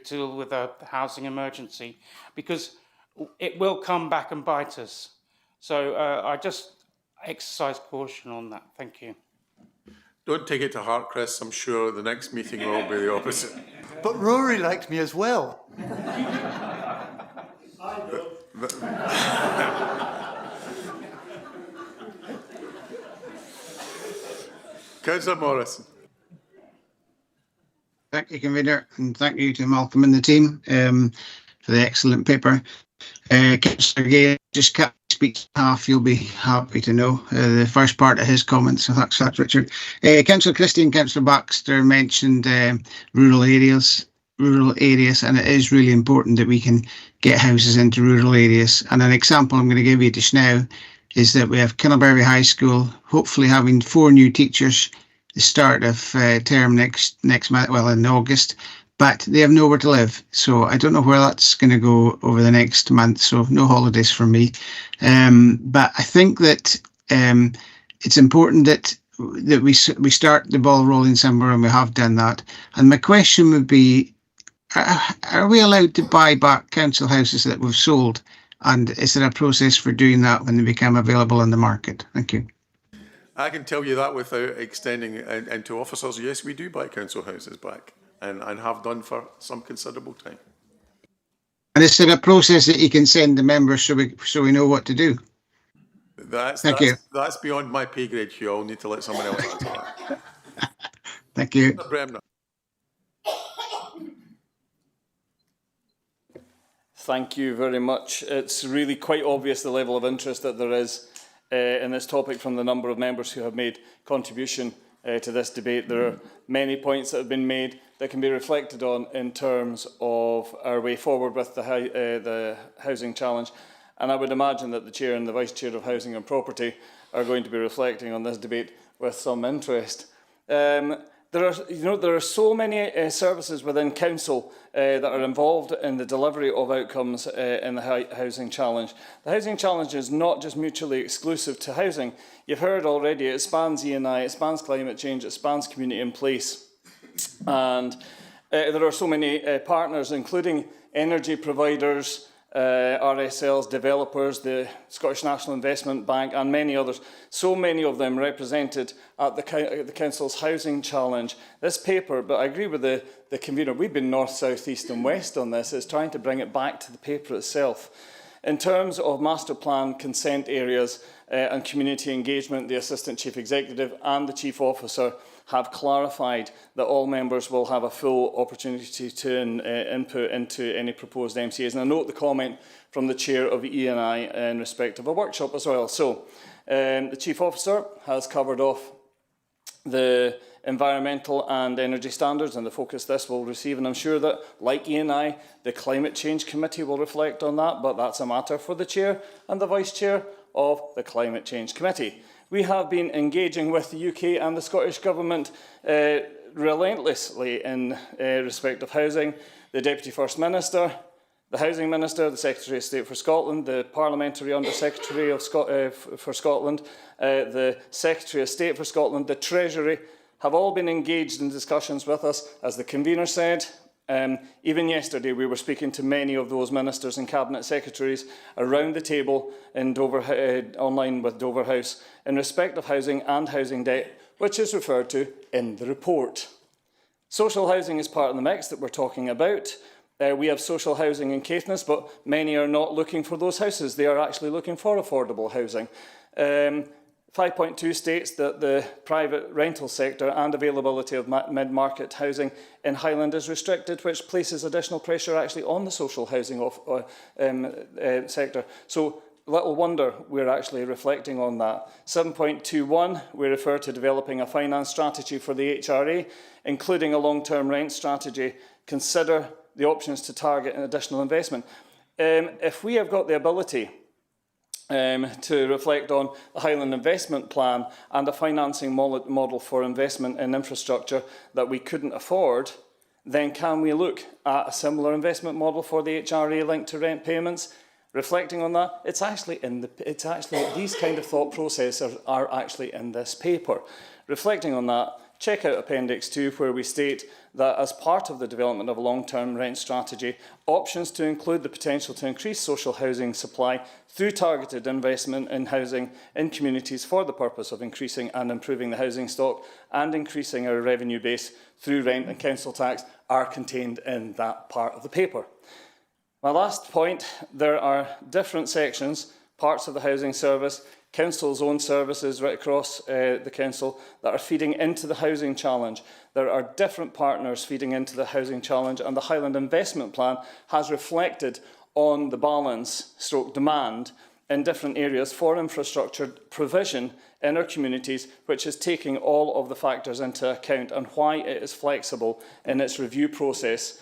deal with the housing emergency, because it will come back and bite us. So I just exercise caution on that. Thank you. Don't take it to heart, Chris. I'm sure the next meeting will be the opposite. But Rory liked me as well. Councillor Morrison. Thank you, Convener, and thank you to Malcolm and the team for the excellent paper. Councillor Gay just can't speak half, you'll be happy to know the first part of his comments, so thanks, Richard. Councillor Christie and Councillor Baxter mentioned rural areas, and it is really important that we can get houses into rural areas. And an example I'm going to give you just now is that we have Kinnaberry High School hopefully having 4 new teachers the start of term next month, well, in August, but they have nowhere to live. So I don't know where that's going to go over the next month. So no holidays for me. But I think that it's important that we start the ball rolling somewhere, and we have done that. And my question would be, are we allowed to buy back council houses that we've sold? And is there a process for doing that when they become available on the market? Thank you. I can tell you that without extending into officers. Yes, we do buy council houses back, and have done for some considerable time. And is there a process that you can send the members so we know what to do? That's beyond my pay grade, Hugh. I'll need to let someone else answer that. Thank you. Bremner. Thank you very much. It's really quite obvious the level of interest that there is in this topic from the number of members who have made contribution to this debate. There are many points that have been made that can be reflected on in terms of our way forward with the housing challenge. And I would imagine that the Chair and the Vice Chair of Housing and Property are going to be reflecting on this debate with some interest. there are so many services within council that are involved in the delivery of outcomes in the housing challenge. The housing challenge is not just mutually exclusive to housing. You've heard already, it spans E&I, it spans climate change, it spans community in place. And there are so many partners, including energy providers, RSLs, developers, the Scottish National Investment Bank and many others, so many of them represented at the Council's Housing Challenge. This paper, but I agree with the convener, we've been north, south, east and west on this, is trying to bring it back to the paper itself. In terms of master plan consent areas and community engagement, the Assistant Chief Executive and the Chief Officer have clarified that all members will have a full opportunity to input into any proposed MCAs. And I note the comment from the Chair of E&I in respect of a workshop as well. So the Chief Officer has covered off the environmental and energy standards and the focus this will receive. And I'm sure that, like E&I, the Climate Change Committee will reflect on that, but that's a matter for the Chair and the Vice Chair of the Climate Change Committee. We have been engaging with the UK and the Scottish Government relentlessly in respect of housing. The Deputy First Minister, the Housing Minister, the Secretary of State for Scotland, the Parliamentary Under-Secretary for Scotland, the Secretary of State for Scotland, the Treasury, have all been engaged in discussions with us. As the convener said, even yesterday we were speaking to many of those ministers and cabinet secretaries around the table in online with Dover House in respect of housing and housing debt, which is referred to in the report. Social housing is part of the mix that we're talking about. We have social housing in Caithness, but many are not looking for those houses. They are actually looking for affordable housing. 5.2 states that the private rental sector and availability of mid-market housing in Highland is restricted, which places additional pressure actually on the social housing sector. So little wonder we're actually reflecting on that. 7.21, we refer to developing a finance strategy for the HRA, including a long-term rent strategy. Consider the options to target an additional investment. If we have got the ability to reflect on the Highland Investment Plan and a financing model for investment in infrastructure that we couldn't afford, then can we look at a similar investment model for the HRA linked to rent payments? Reflecting on that, it's actually these kind of thought processes are actually in this paper. Reflecting on that, check out Appendix 2, where we state that as part of the development of a long-term rent strategy, options to include the potential to increase social housing supply through targeted investment in housing in communities for the purpose of increasing and improving the housing stock and increasing our revenue base through rent and council tax are contained in that part of the paper. My last point, there are different sections, parts of the housing service, council's own services right across the council that are feeding into the housing challenge. There are different partners feeding into the housing challenge, and the Highland Investment Plan has reflected on the balance stroke demand in different areas for infrastructure provision in our communities, which is taking all of the factors into account and why it is flexible in its review process,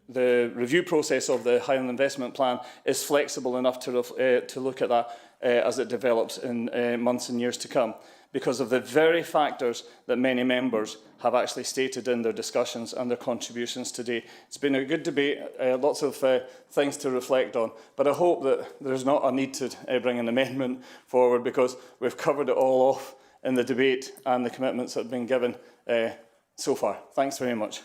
the review process of the Highland Investment Plan is flexible enough to look at that as it develops in months and years to come, because of the very factors that many members have actually stated in their discussions and their contributions today. It's been a good debate, lots of things to reflect on, but I hope that there's not a need to bring an amendment forward, because we've covered it all off in the debate and the commitments that have been given so far. Thanks very much.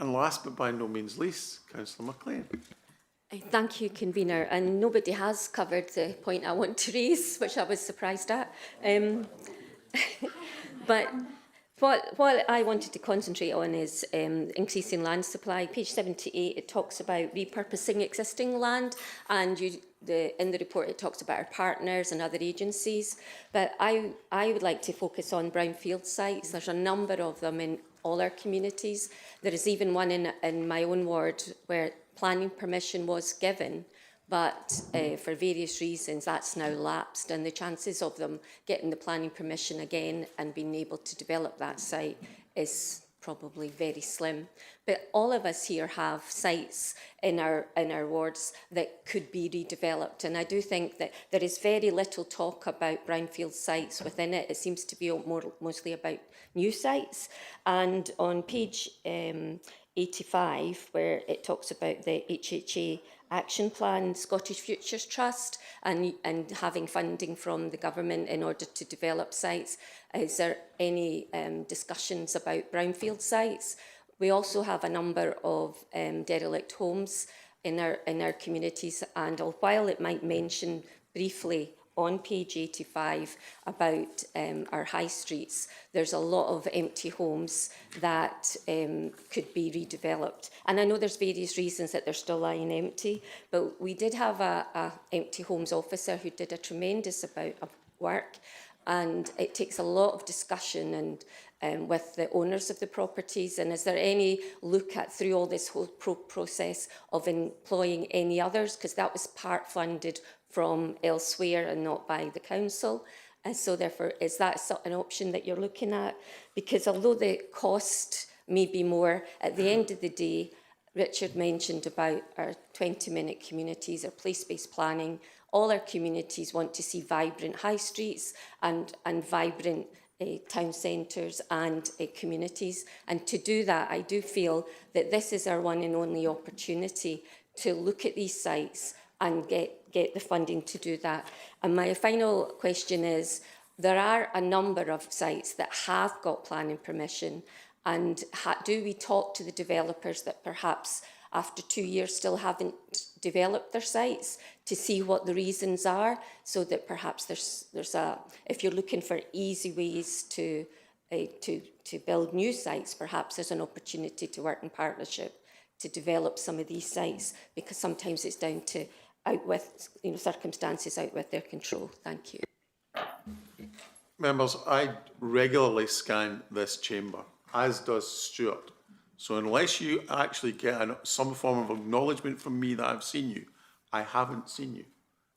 And last but by no means least, Councillor MacLean. Thank you, Convener. And nobody has covered the point I want to raise, which I was surprised at. But what I wanted to concentrate on is increasing land supply. Page 78, it talks about repurposing existing land, and in the report it talks about our partners and other agencies. But I would like to focus on brownfield sites. There's a number of them in all our communities. There is even one in my own ward where planning permission was given, but for various reasons that's now lapsed, and the chances of them getting the planning permission again and being able to develop that site is probably very slim. But all of us here have sites in our wards that could be redeveloped, and I do think that there is very little talk about brownfield sites within it. It seems to be mostly about new sites. And on page 85, where it talks about the HHA action plan, Scottish Futures Trust, and having funding from the government in order to develop sites, is there any discussions about brownfield sites? We also have a number of derelict homes in our communities, and while it might mention briefly on page 85 about our high streets, there's a lot of empty homes that could be redeveloped. And I know there's various reasons that they're still lying empty, but we did have a empty homes officer who did a tremendous amount of work, and it takes a lot of discussion and with the owners of the properties. And is there any look at, through all this whole process, of employing any others? Because that was part funded from elsewhere and not by the council. And so therefore, is that an option that you're looking at? Because although the cost may be more, at the end of the day, Richard mentioned about our 20-minute communities, our place-based planning. All our communities want to see vibrant high streets and vibrant town centres and communities. And to do that, I do feel that this is our one and only opportunity to look at these sites and get the funding to do that. And my final question is, there are a number of sites that have got planning permission, and do we talk to the developers that perhaps after 2 years still haven't developed their sites to see what the reasons are, so that perhaps there's a, if you're looking for easy ways to build new sites, perhaps there's an opportunity to work in partnership to develop some of these sites, because sometimes it's down to circumstances out with their control. Thank you. Members, I regularly scan this chamber, as does Stuart. So unless you actually get some form of acknowledgement from me that I've seen you, I haven't seen you,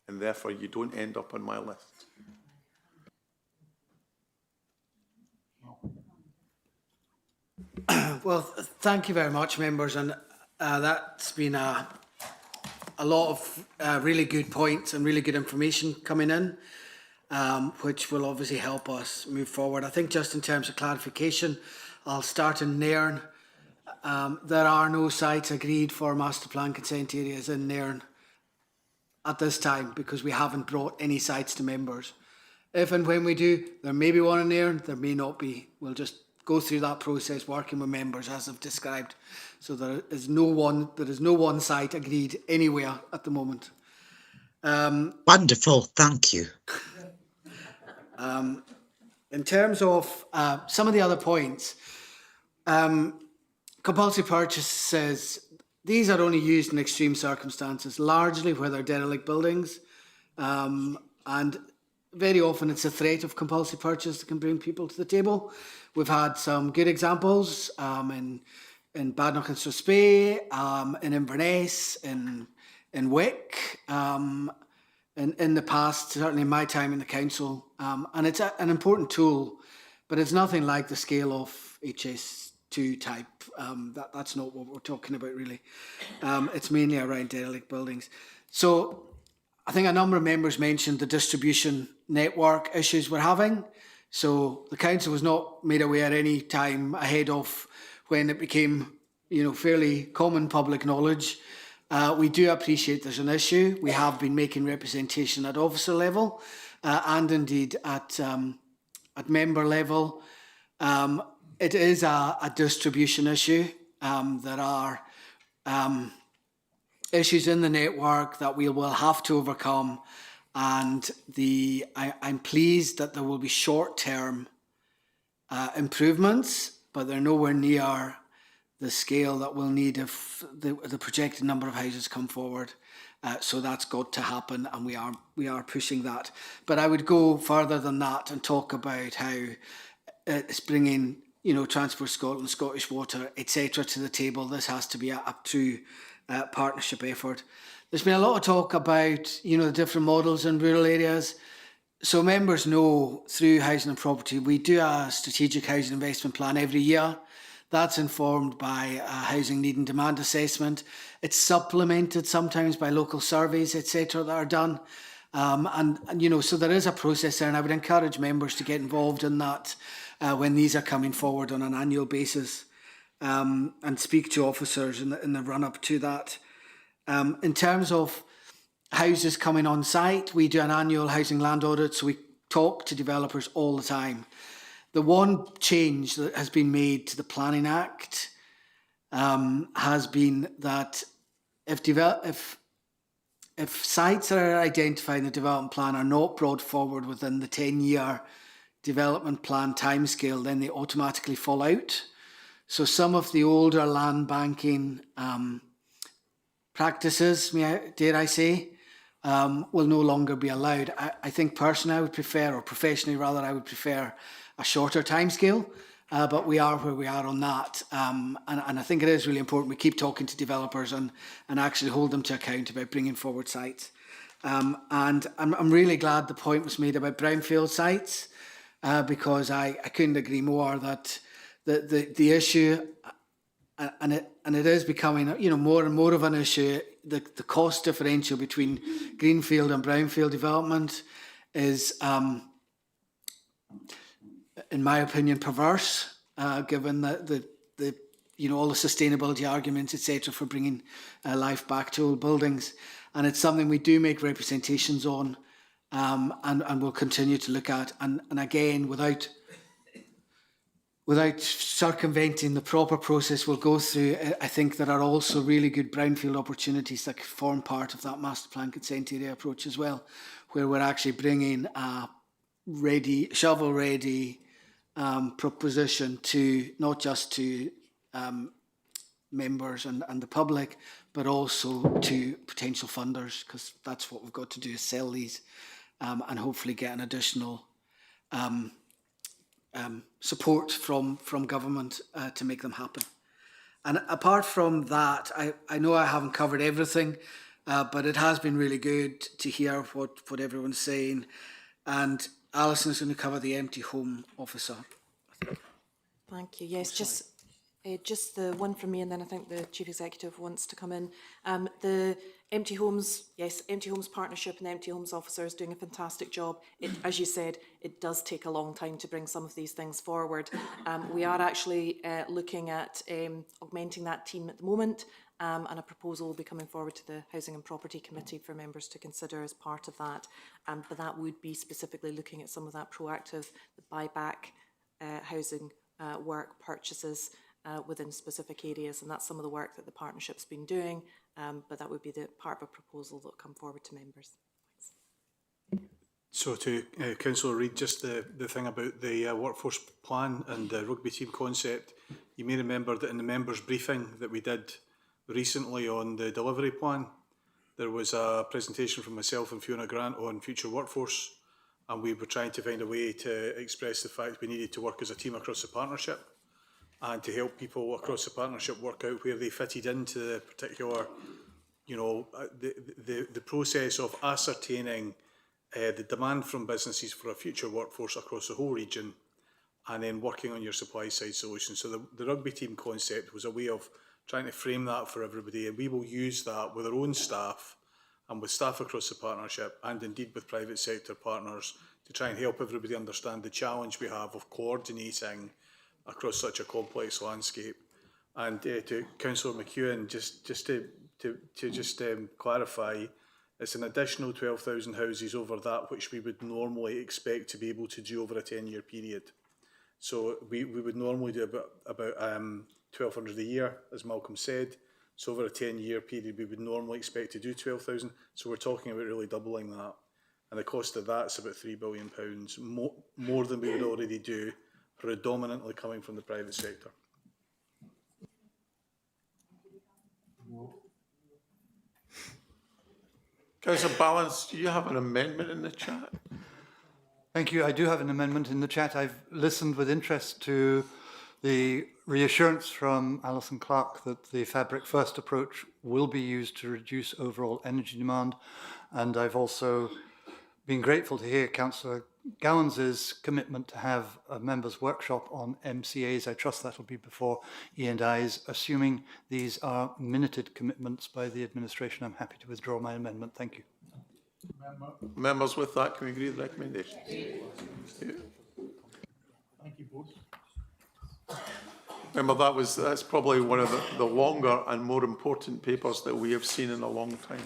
and therefore you don't end up on my list. Well, thank you very much, members, and that's been a lot of really good points and really good information coming in, which will obviously help us move forward. I think just in terms of clarification, I'll start in Nairn. There are no sites agreed for master plan consent areas in Nairn at this time, because we haven't brought any sites to members. If and when we do, there may be one in Nairn, there may not be. We'll just go through that process working with members as I've described. So there is no one site agreed anywhere at the moment. Wonderful, thank you. In terms of some of the other points, compulsory purchases, these are only used in extreme circumstances, largely where they're derelict buildings, and very often it's a threat of compulsory purchase that can bring people to the table. We've had some good examples in Badenoch and Strathspey, in Inverness, in Wick, in the past, certainly in my time in the council, and it's an important tool, but it's nothing like the scale of HS2 type. That's not what we're talking about really. It's mainly around derelict buildings. So I think a number of members mentioned the distribution network issues we're having. So the council was not made aware any time ahead of when it became, fairly common public knowledge. We do appreciate there's an issue. We have been making representation at officer level and indeed at member level. It is a distribution issue. There are issues in the network that we will have to overcome, and I'm pleased that there will be short-term improvements, but they're nowhere near the scale that we'll need if the projected number of houses come forward. So that's got to happen, and we are pushing that. But I would go further than that and talk about how it's bringing Transport Scotland, Scottish Water, etc. to the table. This has to be a true partnership effort. There's been a lot of talk about the different models in rural areas. So members know through Housing and Property, we do a strategic housing investment plan every year. That's informed by a housing need and demand assessment. It's supplemented sometimes by local surveys, etc., that are done. And, you know, so there is a process there, and I would encourage members to get involved in that when these are coming forward on an annual basis, and speak to officers in the run-up to that. In terms of houses coming on site, we do an annual housing land audit, so we talk to developers all the time. The one change that has been made to the Planning Act has been that if sites that are identified in the development plan are not brought forward within the 10-year development plan timescale, then they automatically fall out. So some of the older land banking practices, dare I say, will no longer be allowed. I think personally I would prefer, or professionally rather, I would prefer a shorter timescale, but we are where we are on that. And I think it is really important we keep talking to developers and actually hold them to account about bringing forward sites. And I'm really glad the point was made about brownfield sites, because I couldn't agree more that the issue, and it is becoming, you know, more and more of an issue. The cost differential between greenfield and brownfield development is, in my opinion, perverse, given the you know, all the sustainability arguments, etc., for bringing life back to old buildings. And it's something we do make representations on, and will continue to look at. And again, without circumventing the proper process we'll go through, I think there are also really good brownfield opportunities that form part of that master plan consent area approach as well, where we're actually bringing a shovel-ready proposition to not just to members and the public, but also to potential funders, because that's what we've got to do, is sell these and hopefully get an additional support from government to make them happen. And apart from that, I know I haven't covered everything, but it has been really good to hear what everyone's saying. And Alison's going to cover the empty home officer. Thank you. Yes, just the one from me, and then I think the Chief Executive wants to come in. The Empty Homes, yes, Empty Homes Partnership and the Empty Homes Officer is doing a fantastic job. As you said, it does take a long time to bring some of these things forward. We are actually looking at augmenting that team at the moment, and a proposal will be coming forward to the Housing and Property Committee for members to consider as part of that. But that would be specifically looking at some of that proactive buyback housing work, purchases within specific areas, and that's some of the work that the partnership's been doing, but that would be the part of a proposal that will come forward to members. Thanks. So to Councillor Reid, just the thing about the workforce plan and the rugby team concept, you may remember that in the members' briefing that we did recently on the delivery plan, there was a presentation from myself and Fiona Grant on future workforce, and we were trying to find a way to express the fact we needed to work as a team across the partnership and to help people across the partnership work out where they fitted into the particular, you know, the process of ascertaining the demand from businesses for a future workforce across the whole region, and then working on your supply side solutions. So the rugby team concept was a way of trying to frame that for everybody, and we will use that with our own staff and with staff across the partnership, and indeed with private sector partners, to try and help everybody understand the challenge we have of coordinating across such a complex landscape. And to Councillor McEwen, just to clarify, it's an additional 12,000 houses over that which we would normally expect to be able to do over a 10-year period. So we would normally do about 1,200 a year, as Malcolm said. So over a 10-year period, we would normally expect to do 12,000. So we're talking about really doubling that. And the cost of that's about £3 billion, more than we would already do, predominantly coming from the private sector. Councillor Balance, do you have an amendment in the chat? Thank you. I do have an amendment in the chat. I've listened with interest to the reassurance from Alison Clark that the Fabric First approach will be used to reduce overall energy demand. And I've also been grateful to hear Councillor Gowans' commitment to have a members' workshop on MCAs. I trust that will be before E&I's. Assuming these are minuted commitments by the administration, I'm happy to withdraw my amendment. Thank you. Members, with that, can we agree the recommendation? Thank you both. Remember, that's probably one of the longer and more important papers that we have seen in a long time.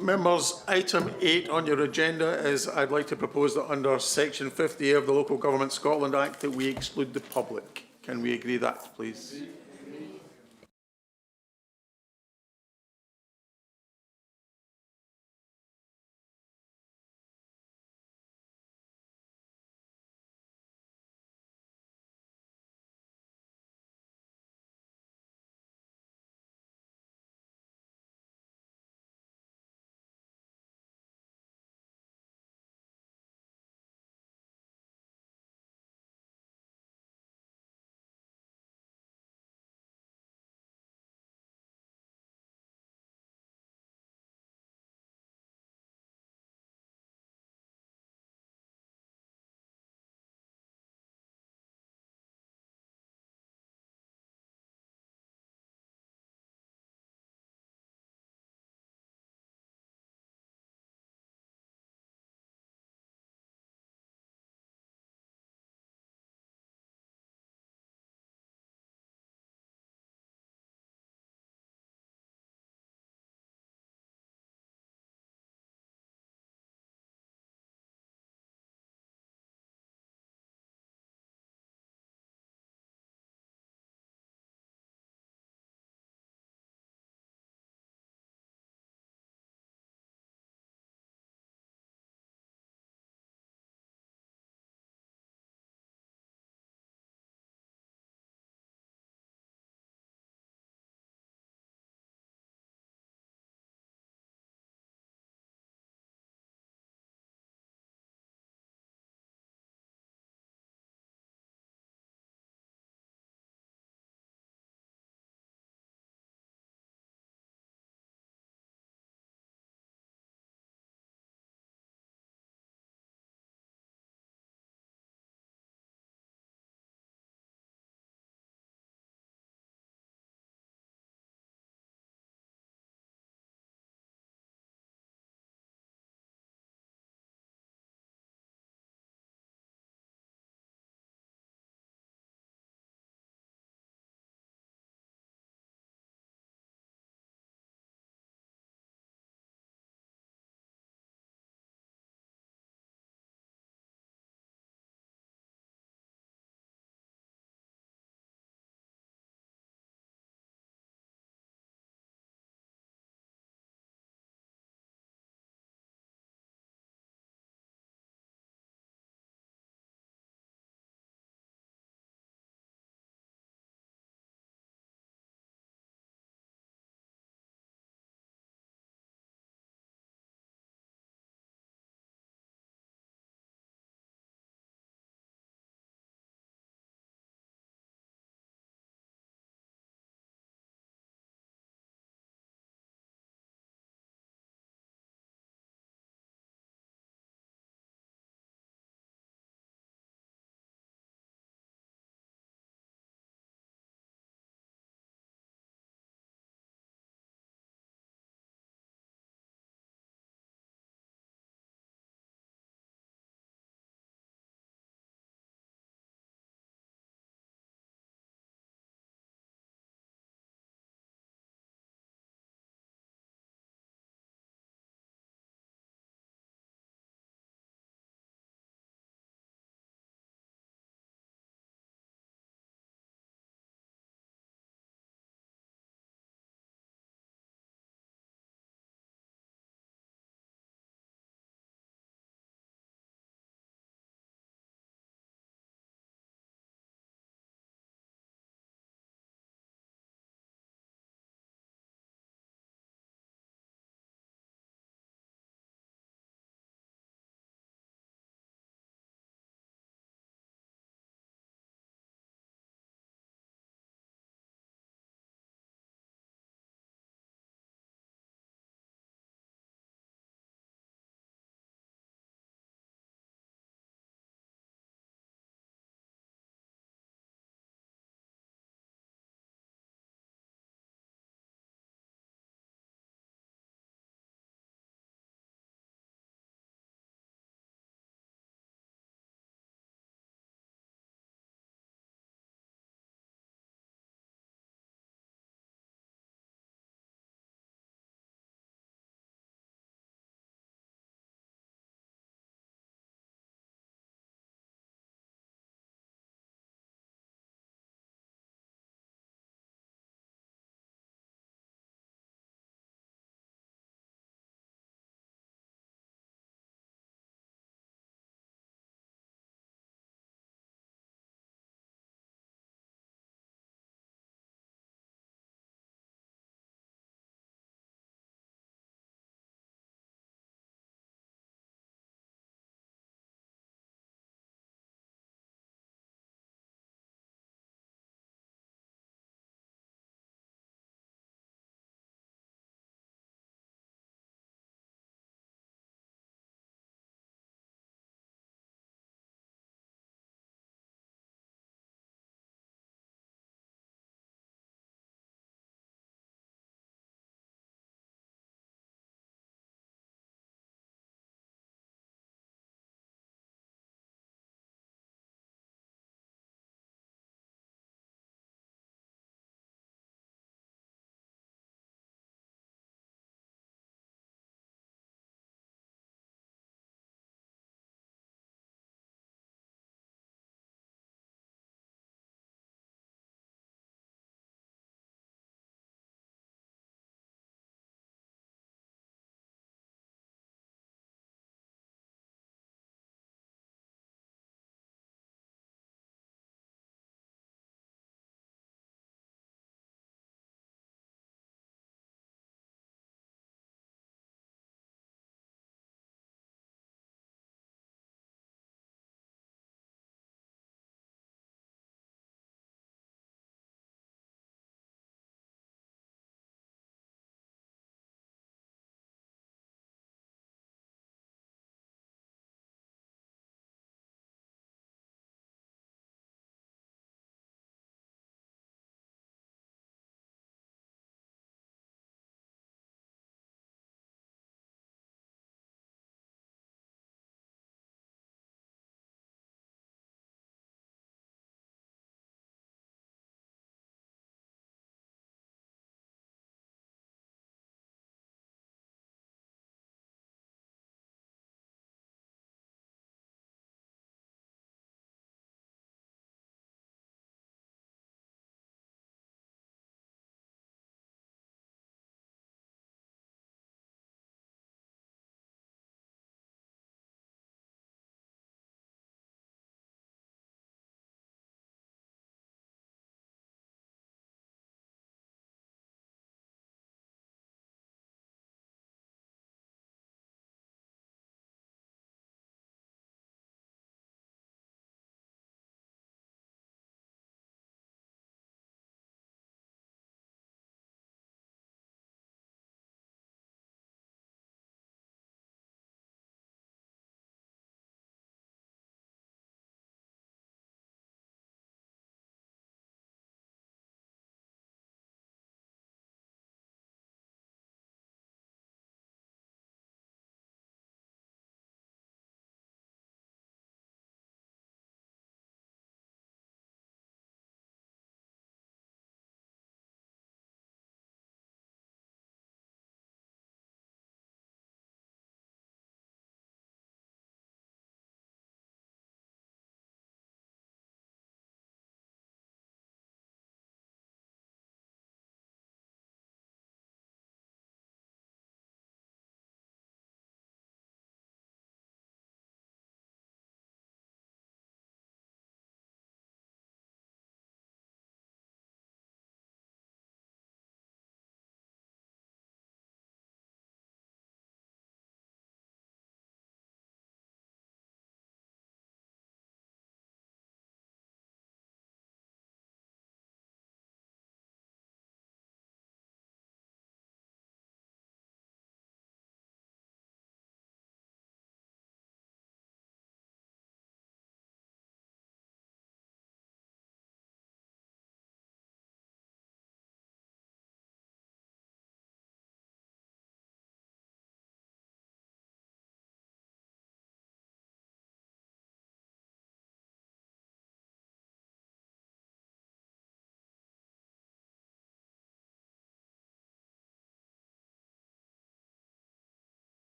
Members, item 8 on your agenda is I'd like to propose that under section 50A of the Local Government Scotland Act that we exclude the public. Can we agree that, please?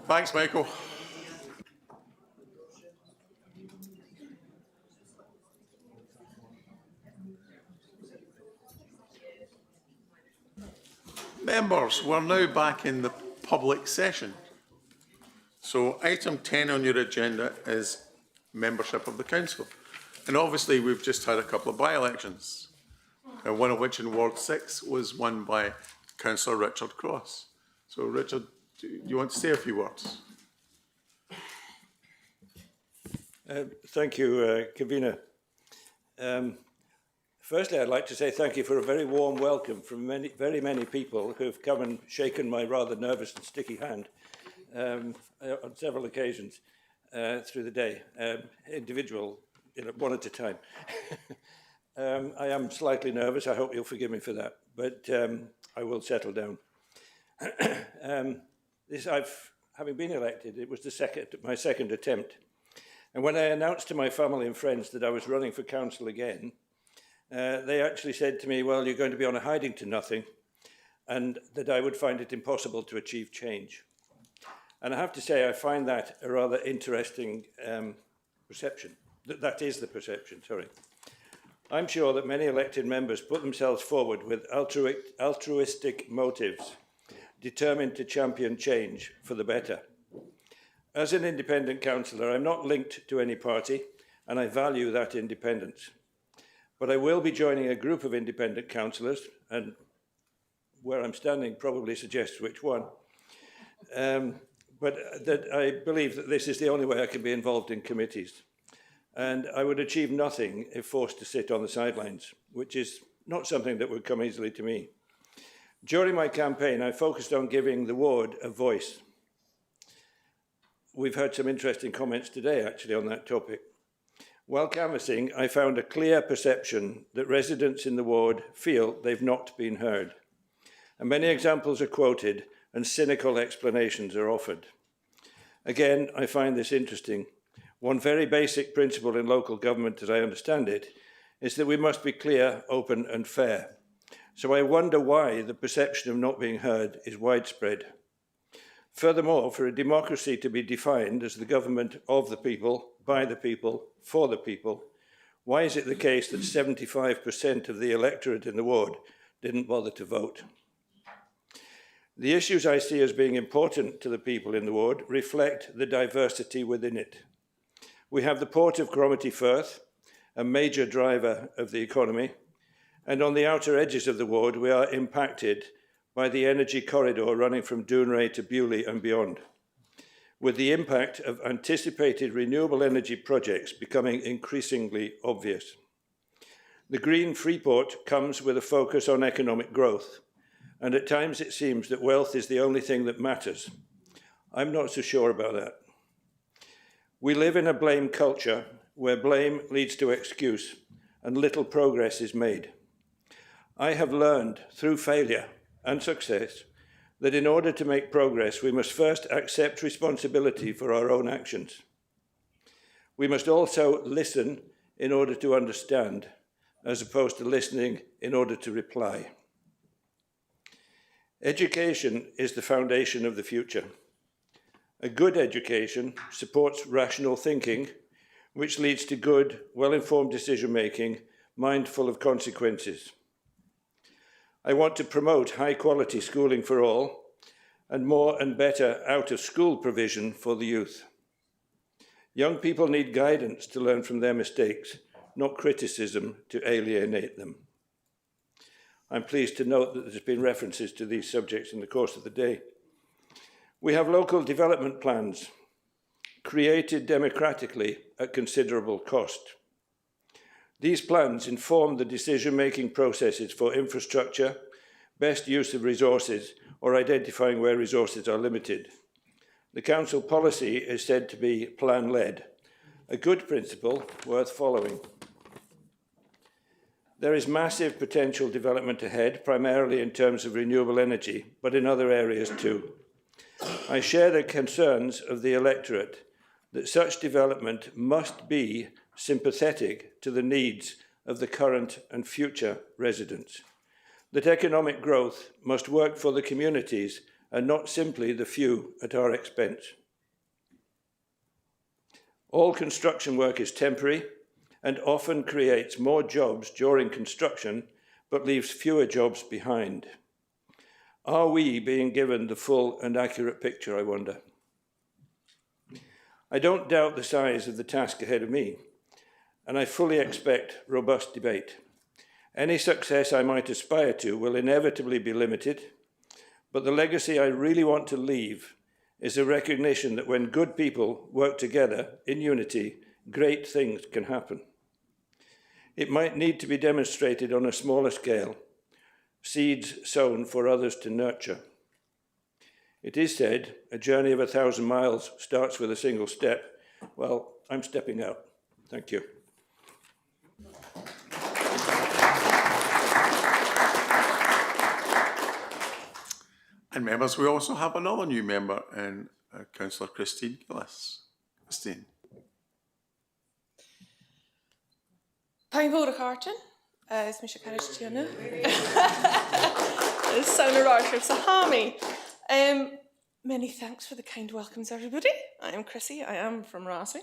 Thanks, Michael. Members, we're now back in the public session. So item 10 on your agenda is membership of the council. And obviously we've just had a couple of by-elections, one of which in Ward 6 was won by Councillor Richard Cross. So Richard, do you want to say a few words? Thank you, Convener. Firstly, I'd like to say thank you for a very warm welcome from very many people who've come and shaken my rather nervous and sticky hand on several occasions through the day, individual, one at a time. I am slightly nervous. I hope you'll forgive me for that, but I will settle down. Having been elected, it was my second attempt. And when I announced to my family and friends that I was running for council again, they actually said to me, well, you're going to be on a hiding to nothing, and that I would find it impossible to achieve change. And I have to say, I find that a rather interesting perception. That is the perception, sorry. I'm sure that many elected members put themselves forward with altruistic motives, determined to champion change for the better. As an independent councillor, I'm not linked to any party, and I value that independence. But I will be joining a group of independent councillors, and where I'm standing probably suggests which one. But that I believe that this is the only way I can be involved in committees. And I would achieve nothing if forced to sit on the sidelines, which is not something that would come easily to me. During my campaign, I focused on giving the ward a voice. We've heard some interesting comments today, actually, on that topic. While canvassing, I found a clear perception that residents in the ward feel they've not been heard. And many examples are quoted and cynical explanations are offered. Again, I find this interesting. One very basic principle in local government, as I understand it, is that we must be clear, open and fair. So I wonder why the perception of not being heard is widespread. Furthermore, for a democracy to be defined as the government of the people, by the people, for the people, why is it the case that 75% of the electorate in the ward didn't bother to vote? The issues I see as being important to the people in the ward reflect the diversity within it. We have the port of Cromarty Firth, a major driver of the economy, and on the outer edges of the ward we are impacted by the energy corridor running from Dounreay to Bewley and beyond, with the impact of anticipated renewable energy projects becoming increasingly obvious. The Green Freeport comes with a focus on economic growth, and at times it seems that wealth is the only thing that matters. I'm not so sure about that. We live in a blame culture where blame leads to excuse and little progress is made. I have learned through failure and success that in order to make progress, we must first accept responsibility for our own actions. We must also listen in order to understand, as opposed to listening in order to reply. Education is the foundation of the future. A good education supports rational thinking, which leads to good, well-informed decision-making, mindful of consequences. I want to promote high-quality schooling for all and more and better out-of-school provision for the youth. Young people need guidance to learn from their mistakes, not criticism to alienate them. I'm pleased to note that there's been references to these subjects in the course of the day. We have local development plans created democratically at considerable cost. These plans inform the decision-making processes for infrastructure, best use of resources, or identifying where resources are limited. The council policy is said to be plan-led, a good principle worth following. There is massive potential development ahead, primarily in terms of renewable energy, but in other areas too. I share the concerns of the electorate that such development must be sympathetic to the needs of the current and future residents, that economic growth must work for the communities and not simply the few at our expense. All construction work is temporary and often creates more jobs during construction, but leaves fewer jobs behind. Are we being given the full and accurate picture, I wonder? I don't doubt the size of the task ahead of me, and I fully expect robust debate. Any success I might aspire to will inevitably be limited, but the legacy I really want to leave is a recognition that when good people work together in unity, great things can happen. It might need to be demonstrated on a smaller scale, seeds sown for others to nurture. It is said, a journey of 1,000 miles starts with a single step. Well, I'm stepping out. Thank you. And members, we also have another new member in Councillor Christine Gillis. Christine. Pain fór a cartin, is mis caristjana. Sound of so Hami. Many thanks for the kind welcomes, everybody. I am Chrissy. I am from Rossi.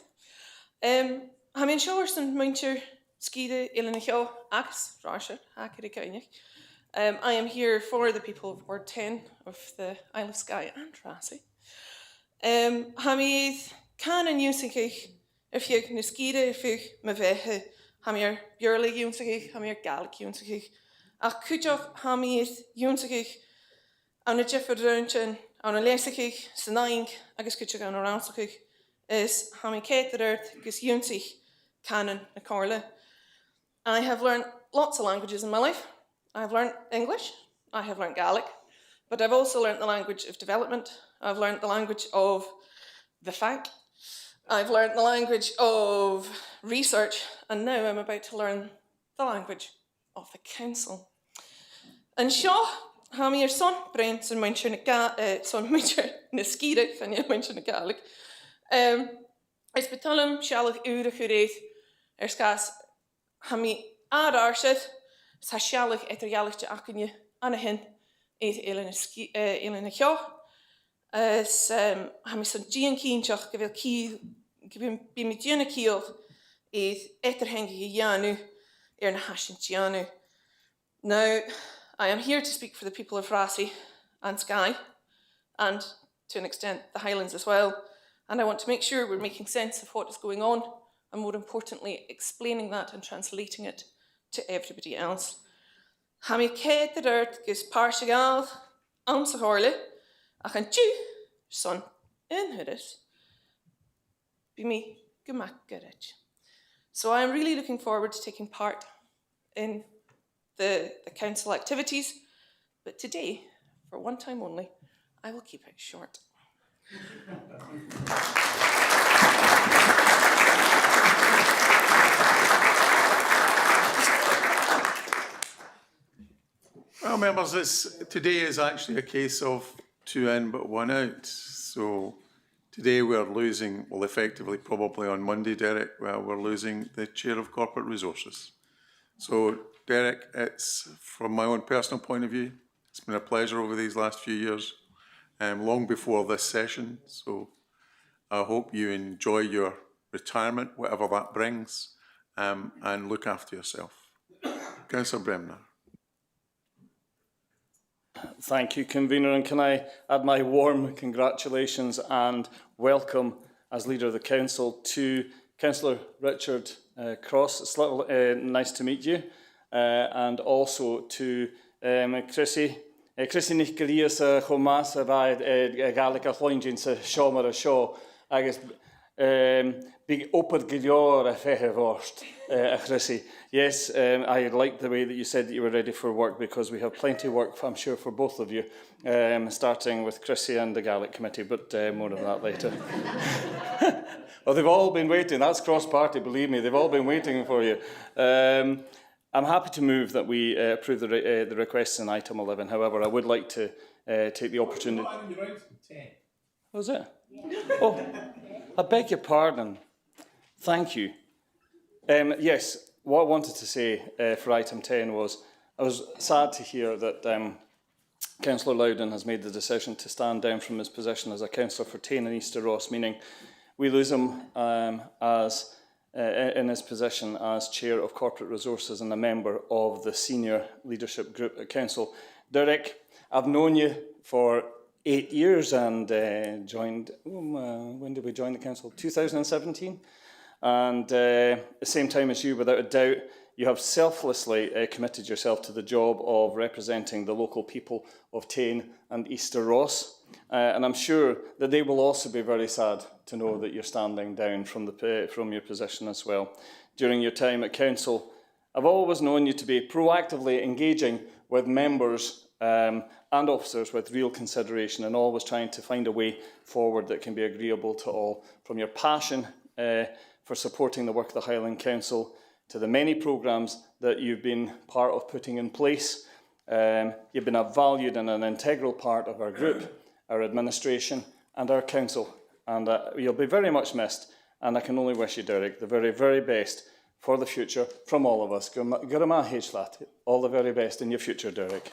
I'm in shores and Muncher Skide Ilinicho Ax Rossi Hakiri Kainik. I am here for the people of Ward 10 of the Isle of Skye and Rossi. Hamid can and Yusikich if you Niskide if you Mavehe Hamir Björli Yusikich Hamir Gallic Yusikich. Ach Kujoch Hamid Yusikich on a Jefford Runchen on a Lesikich Sanaing Agus Kujoch on a Ransikich is Hamid Catered Gus Yunsich Canon a Corla. I have learned lots of languages in my life. I've learned English, I have learned Gaelic, but I've also learned the language of development. I've learned the language of the fact. I've learned the language of research, and now I'm about to learn the language of the council. And Shaw, ha mi son brains and mention son mention Niskide, and you mention Gaelic. Is betalum shalach ure chureith skas ha mi adarshit. Sa shalach etrialich te akunje anahin eet elena kjo. Is ha mi son Jean Keenchach gewil kiel be mi Jean kiel eet eterhenge janu na hashin janu. Now I am here to speak for the people of Rossi and Skye, and to an extent the Highlands as well, and I want to make sure we're making sense of what is going on, and more importantly explaining that and translating it to everybody else. Hami Kate the dirt gus Parshigal, Amsahorle, Achan Jew, son in Hudis, be me Gumak Gurich. So I am really looking forward to taking part in the council activities, but today, for one time only, I will keep it short. Well, members, today is actually a case of 2 in but 1 out. So today we're losing, well, effectively, probably on Monday, Derek, we're losing the Chair of Corporate Resources. So, Derek, it's from my own personal point of view, it's been a pleasure over these last few years, long before this session. So I hope you enjoy your retirement, whatever that brings, and look after yourself. Councillor Bremner. Thank you, Convener, and can I add my warm congratulations and welcome as Leader of the Council to Councillor Richard Cross. It's nice to meet you, and also to Chrissy. Chrissy Nichgalias Chomas Ride Gallica Hoingin sa Shomar Shaw. I guess big open gilor a fehevorst, Chrissy. Yes, I like the way that you said that you were ready for work, because we have plenty of work, I'm sure, for both of you, starting with Chrissy and the Gaelic Committee, but more of that later. Well, they've all been waiting. That's cross-party, believe me. They've all been waiting for you. I'm happy to move that we approve the requests in item 11. However, I would like to take the opportunity... What was it? Oh, I beg your pardon. Thank you. Yes, what I wanted to say for item 10 was I was sad to hear that Councillor Loudon has made the decision to stand down from his position as a councillor for Tain and Easter Ross, meaning We lose him in his position as Chair of Corporate Resources and a member of the senior leadership group at Council. Derek, I've known you for 8 years and joined, when did we join the Council? 2017. And the same time as you, without a doubt, you have selflessly committed yourself to the job of representing the local people of Tain and Easter Ross. And I'm sure that they will also be very sad to know that you're standing down from your position as well. During your time at Council, I've always known you to be proactively engaging with members and officers with real consideration and always trying to find a way forward that can be agreeable to all. From your passion for supporting the work of the Highland Council to the many programmes that you've been part of putting in place, you've been a valued and an integral part of our group, our administration and our council, and you'll be very much missed, and I can only wish you, Derek, the very, very best for the future from all of us. Gurama Heshlat, all the very best in your future, Derek.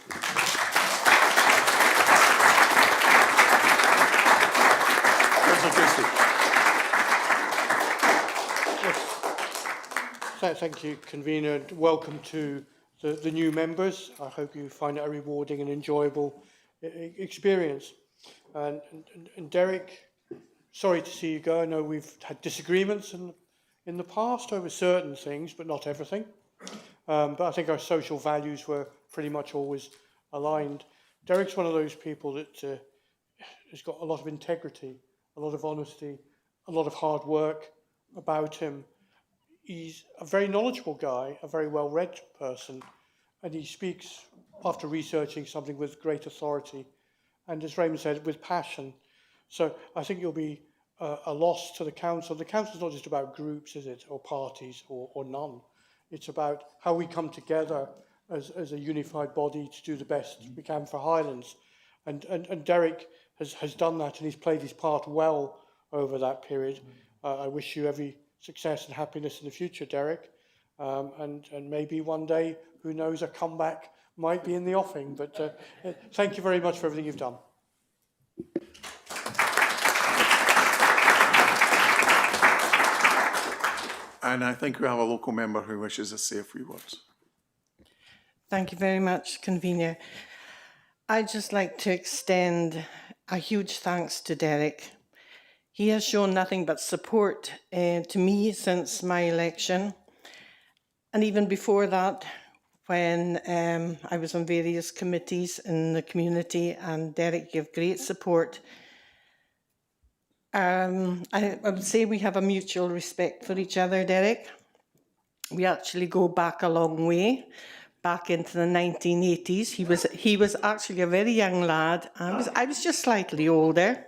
Thank you, Convener, and welcome to the new members. I hope you find it a rewarding and enjoyable experience. And Derek, sorry to see you go. I know we've had disagreements in the past over certain things, but not everything. But I think our social values were pretty much always aligned. Derek's one of those people that has got a lot of integrity, a lot of honesty, a lot of hard work about him. He's a very knowledgeable guy, a very well-read person, and he speaks after researching something with great authority, and as Raymond said, with passion. So I think you'll be a loss to the council. The council's not just about groups, is it, or parties, or none. It's about how we come together as a unified body to do the best we can for Highlands. And Derek has done that, and he's played his part well over that period. I wish you every success and happiness in the future, Derek. And maybe one day, who knows, a comeback might be in the offing. But thank you very much for everything you've done. And I think we have a local member who wishes to say a few words. Thank you very much, Convener. I'd just like to extend a huge thanks to Derek. He has shown nothing but support to me since my election. And even before that, when I was on various committees in the community, and Derek gave great support. I would say we have a mutual respect for each other, Derek. We actually go back a long way, back into the 1980s. He was actually a very young lad. I was just slightly older.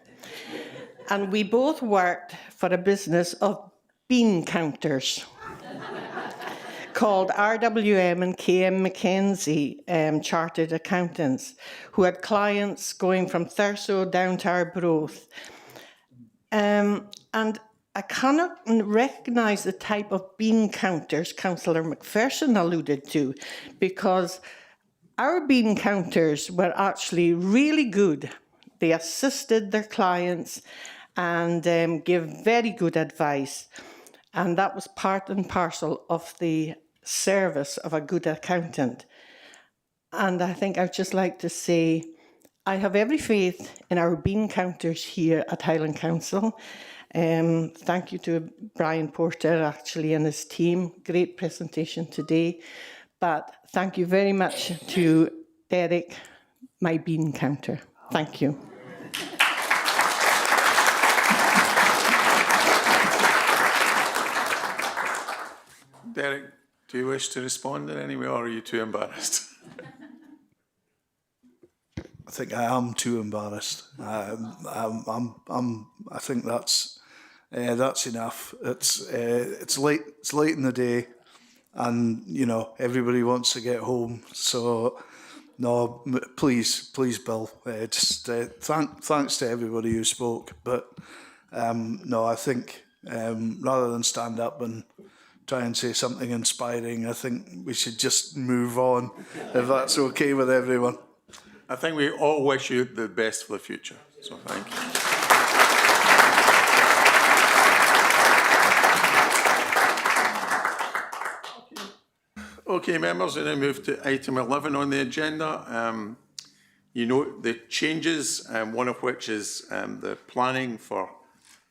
And we both worked for a business of bean counters called RWM and KM Mackenzie Chartered Accountants, who had clients going from Thurso down to Arbroath. And I cannot recognise the type of bean counters Councillor McPherson alluded to, because our bean counters were actually really good. They assisted their clients and give very good advice. And that was part and parcel of the service of a good accountant. And I think I'd just like to say, I have every faith in our bean counters here at Highland Council. Thank you to Brian Porter, actually, and his team. Great presentation today. But thank you very much to Derek, my bean counter. Thank you. Derek, do you wish to respond in any way, or are you too embarrassed? I think I am too embarrassed. I think that's enough. It's late. It's late in the day, and you know everybody wants to get home. So, no, please, Bill. Thanks to everybody who spoke. But no, I think rather than stand up and try and say something inspiring, I think we should just move on, if that's okay with everyone. I think we all wish you the best for the future, so thank you. Okay, members, we now move to item 11 on the agenda. You note the changes, one of which is the planning for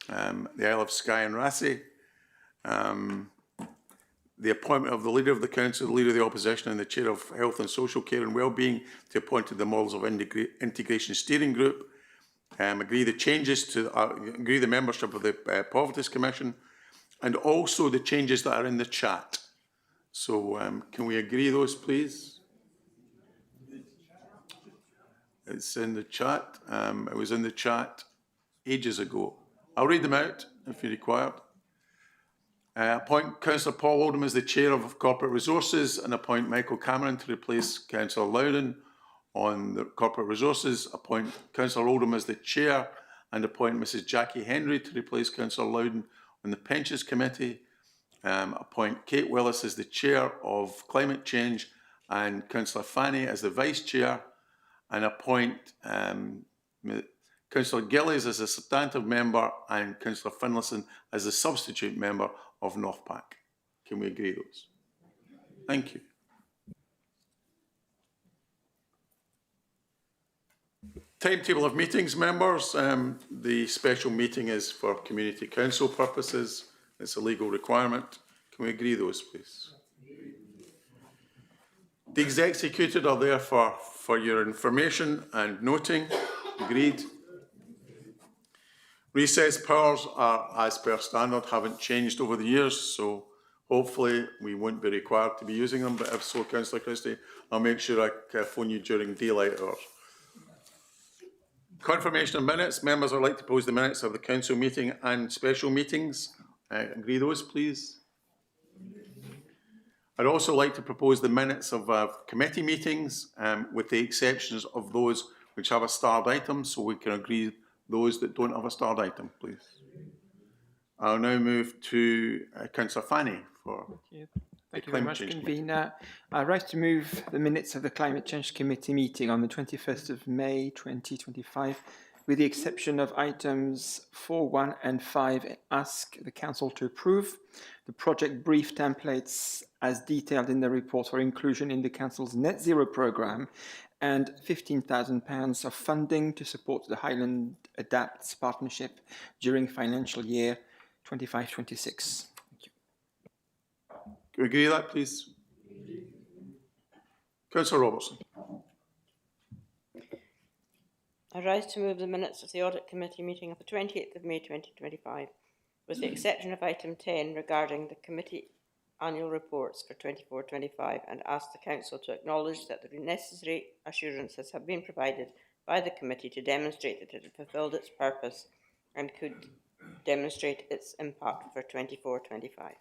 the Isle of Skye and Rassay. The appointment of the Leader of the Council, the Leader of the Opposition and the Chair of Health and Social Care and Wellbeing to appoint to the Models of Integration Steering Group. Agree the changes to, agree the membership of the Poverty Commission, and also the changes that are in the chat. So can we agree those, please? It's in the chat. It was in the chat ages ago. I'll read them out if you're required. Appoint Councillor Paul Oldham as the Chair of Corporate Resources and appoint Michael Cameron to replace Councillor Loudon on the Corporate Resources. Appoint Councillor Oldham as the Chair and appoint Mrs Jackie Henry to replace Councillor Loudon on the Pensions Committee. Appoint Kate Willis as the Chair of Climate Change and Councillor Fanny as the Vice Chair, and appoint Councillor Gillies as a substantive member and Councillor Finlayson as a substitute member of Northpack. Can we agree those? Thank you. Timetable of meetings, members. The special meeting is for community council purposes. It's a legal requirement. Can we agree those, please? The executed are there for your information and noting. Agreed. Recess powers are, as per standard, haven't changed over the years, so hopefully we won't be required to be using them, but if so, Councillor Christie, I'll make sure I phone you during daylight hours. Confirmation of minutes. Members would like to propose the minutes of the council meeting and special meetings. Agree those, please. I'd also like to propose the minutes of committee meetings with the exceptions of those which have a starred item, so we can agree those that don't have a starred item, please. I'll now move to Councillor Fanny for Thank you very much, Convener. I rise to move the minutes of the Climate Change Committee meeting on the 21st of May 2025, with the exception of items 4, 1 and 5, ask the Council to approve the project brief templates as detailed in the report for inclusion in the Council's Net Zero programme and £15,000 of funding to support the Highland Adapts partnership during financial year 25-26. Can we agree with that, please? Councillor Robertson. I rise to move the minutes of the Audit Committee meeting of the 28th of May 2025, with the exception of item 10 regarding the committee annual reports for 24-25, and ask the Council to acknowledge that the necessary assurances have been provided by the committee to demonstrate that it had fulfilled its purpose and could demonstrate its impact for 24-25.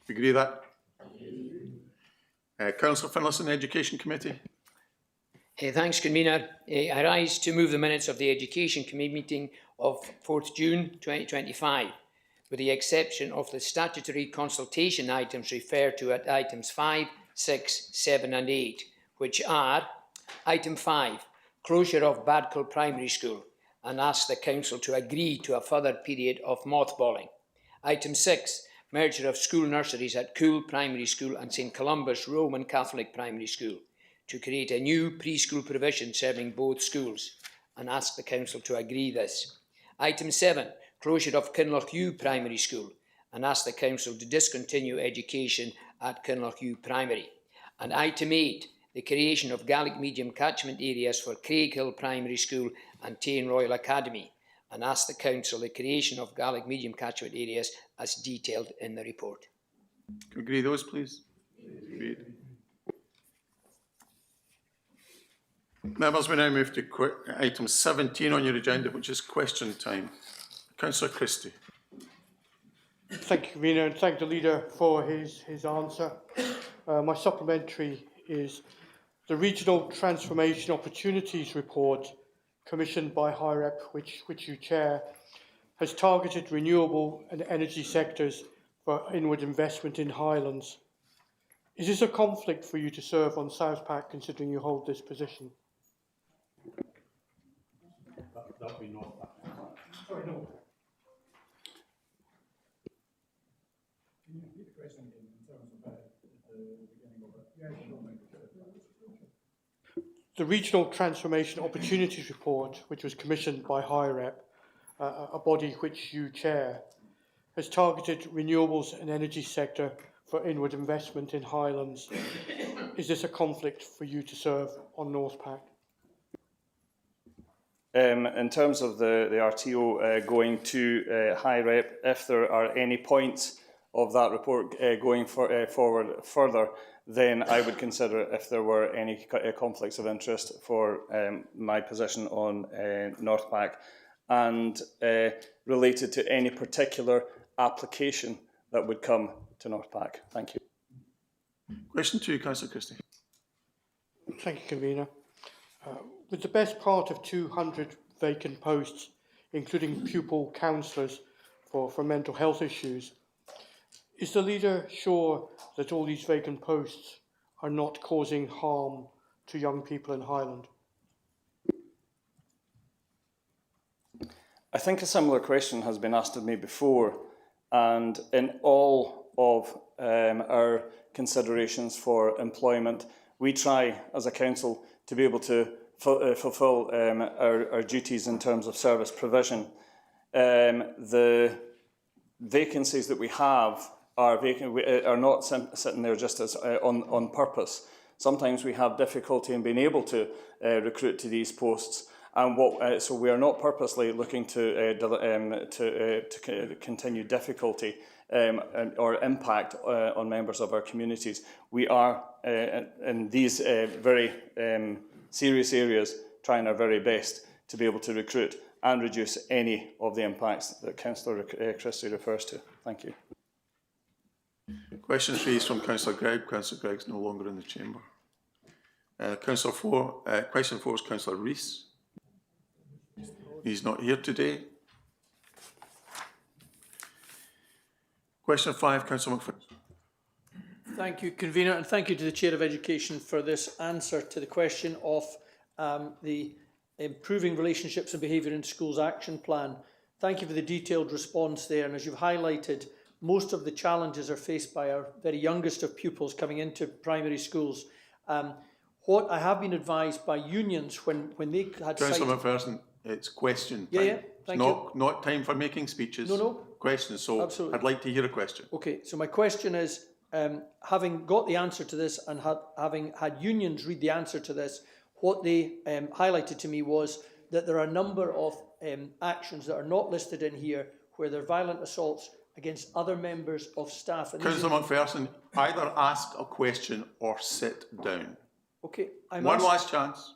Agree with that? Councillor Finlayson, Education Committee. Thanks, Convener. I rise to move the minutes of the Education Committee meeting of 4th June 2025, with the exception of the statutory consultation items referred to at items 5, 6, 7 and 8, which are item 5, closure of Badkill Primary School, and ask the Council to agree to a further period of mothballing. Item 6, merger of school nurseries at Coole Primary School and St Columba's Roman Catholic Primary School to create a new preschool provision serving both schools, and ask the Council to agree this. Item 7, closure of Kinlochhew Primary School, and ask the Council to discontinue education at Kinlochhew Primary. And item 8, the creation of Gaelic medium catchment areas for Craighill Primary School and Tane Royal Academy, and ask the Council the creation of Gaelic medium catchment areas as detailed in the report. Agree those, please. Agreed. Members, we now move to item 17 on your agenda, which is question time. Councillor Christie. Thank you, Convener, and thank the Leader for his answer. My supplementary is the Regional Transformation Opportunities Report, commissioned by HIREP, which you chair, has targeted renewable and energy sectors for inward investment in Highlands. Is this a conflict for you to serve on Southpack, considering you hold this position? That'll be not that. Sorry, no. The Regional Transformation Opportunities Report, which was commissioned by Highland, a body which you chair, has targeted renewables and energy sector for inward investment in Highlands. Is this a conflict for you to serve on North Pack? In terms of the RTO going to High Rep, if there are any points of that report going forward further, then I would consider if there were any conflicts of interest for my position on North Pack and related to any particular application that would come to North Pack. Thank you. Question 2, Councillor Christie. Thank you, Convener. With the best part of 200 vacant posts, including pupil counsellors for mental health issues, is the leader sure that all these vacant posts are not causing harm to young people in Highland? I think a similar question has been asked of me before, and in all of our considerations for employment, we try as a council to be able to fulfil our duties in terms of service provision. The vacancies that we have are not sitting there just as on purpose. Sometimes we have difficulty in being able to recruit to these posts, and so we are not purposely looking to continue difficulty or impact on members of our communities. We are in these very serious areas trying our very best to be able to recruit and reduce any of the impacts that Councillor Christie refers to. Thank you. Question 3 is from Councillor Gregg. Councillor Gregg's no longer in the chamber. Question 4 is Councillor Rees. He's not here today. Question 5, Councillor McPherson. Thank you, Convener, and thank you to the Chair of Education for this answer to the question of the Improving Relationships and Behaviour in Schools Action Plan. Thank you for the detailed response there, and as you've highlighted, most of the challenges are faced by our very youngest of pupils coming into primary schools. What I have been advised by unions when they had Councillor McPherson, it's question time. Yeah, thank you. Not time for making speeches. No. Questions, so absolutely. I'd like to hear a question. Okay, so my question is, having got the answer to this and having had unions read the answer to this, what they highlighted to me was that there are a number of actions that are not listed in here where there are violent assaults against other members of staff. Councillor McPherson, either ask a question or sit down. Okay. One last chance.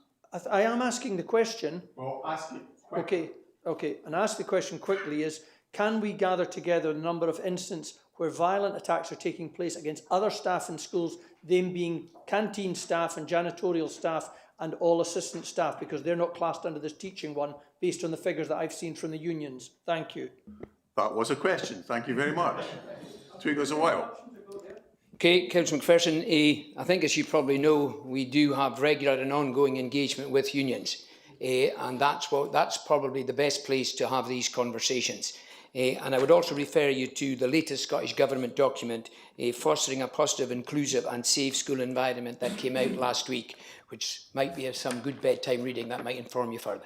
I am asking the question. Well, ask it quickly. Okay. And ask the question quickly is, can we gather together the number of instances where violent attacks are taking place against other staff in schools, them being canteen staff and janitorial staff and all assistant staff, because they're not classed under this teaching one based on the figures that I've seen from the unions? Thank you. That was a question. Thank you very much. Tweak us a while. Okay, Councillor McPherson, I think as you probably know, we do have regular and ongoing engagement with unions, and that's probably the best place to have these conversations. And I would also refer you to the latest Scottish Government document, Fostering a Positive, Inclusive and Safe School Environment, that came out last week, which might be some good bedtime reading that might inform you further.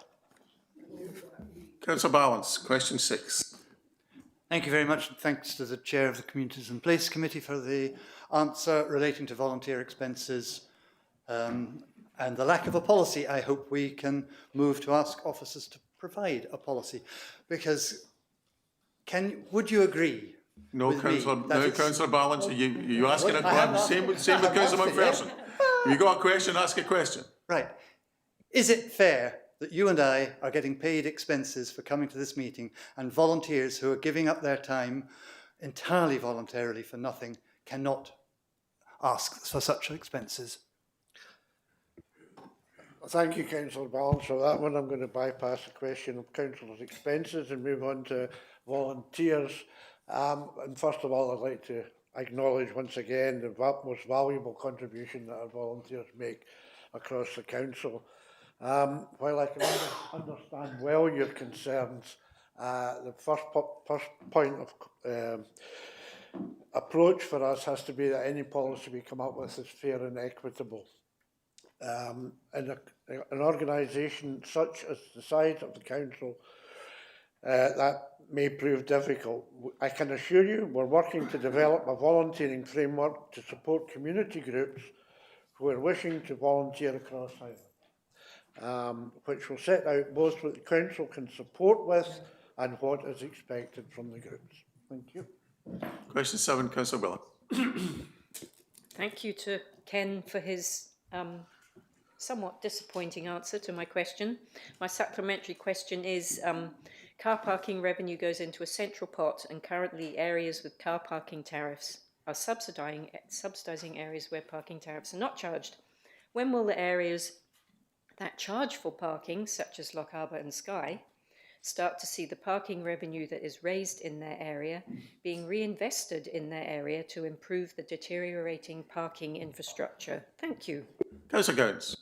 Councillor Balance, question 6. Thank you very much, and thanks to the Chair of the Communities and Place Committee for the answer relating to volunteer expenses and the lack of a policy. I hope we can move to ask officers to provide a policy, because would you agree? No, Councillor Balance, you asking a question? Same with Councillor McPherson. If you got a question, ask a question. Right. Is it fair that you and I are getting paid expenses for coming to this meeting, and volunteers who are giving up their time entirely voluntarily for nothing cannot ask for such expenses? Thank you, Councillor Balance, for that one. I'm going to bypass the question of councillors' expenses and move on to volunteers. And first of all, I'd like to acknowledge once again the most valuable contribution that our volunteers make across the council. While I can understand well your concerns, the first point of approach for us has to be that any policy we come up with is fair and equitable. In an organisation such as the size of the council, that may prove difficult. I can assure you we're working to develop a volunteering framework to support community groups who are wishing to volunteer across Highland, which will set out both what the council can support with and what is expected from the groups. Thank you. Question 7, Councillor Wheeler. Thank you to Ken for his somewhat disappointing answer to my question. My supplementary question is, car parking revenue goes into a central pot, and currently areas with car parking tariffs are subsidising areas where parking tariffs are not charged. When will the areas that charge for parking, such as Loch Harbour and Skye, start to see the parking revenue that is raised in their area being reinvested in their area to improve the deteriorating parking infrastructure? Thank you. Councillor Gowans.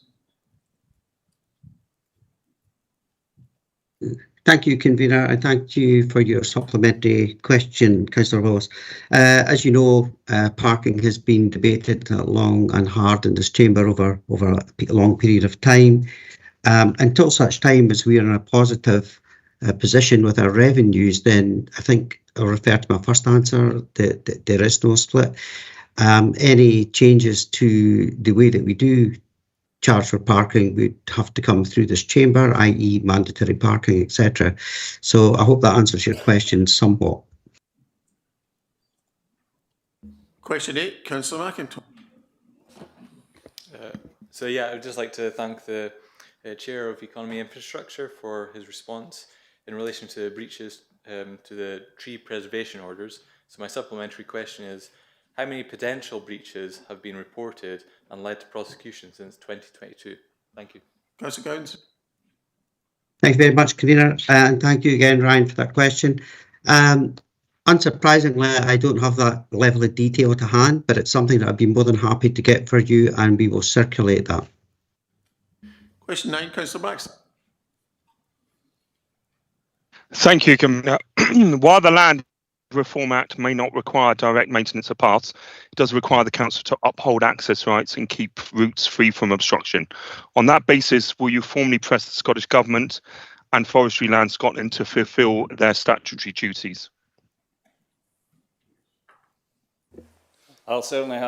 Thank you, Convener, and thank you for your supplementary question, Councillor Ross. As you know, parking has been debated long and hard in this chamber over a long period of time. Until such time as we are in a positive position with our revenues, then I think I'll refer to my first answer, that there is no split. Any changes to the way that we do charge for parking would have to come through this chamber, i.e. mandatory parking, etc. So I hope that answers your question somewhat. Question 8, Councillor McIntyre. So yeah, I would just like to thank the Chair of Economy Infrastructure for his response in relation to breaches to the tree preservation orders. So my supplementary question is, how many potential breaches have been reported and led to prosecution since 2022? Thank you. Councillor Gowans. Thank you very much, Convener, and thank you again, Ryan, for that question. Unsurprisingly, I don't have that level of detail to hand, but it's something that I'd be more than happy to get for you, and we will circulate that. Question 9, Councillor Baxter. Thank you, Convener. While the Land Reform Act may not require direct maintenance of paths, it does require the council to uphold access rights and keep routes free from obstruction. On that basis, will you formally press the Scottish Government and Forestry Land Scotland to fulfil their statutory duties? I'll certainly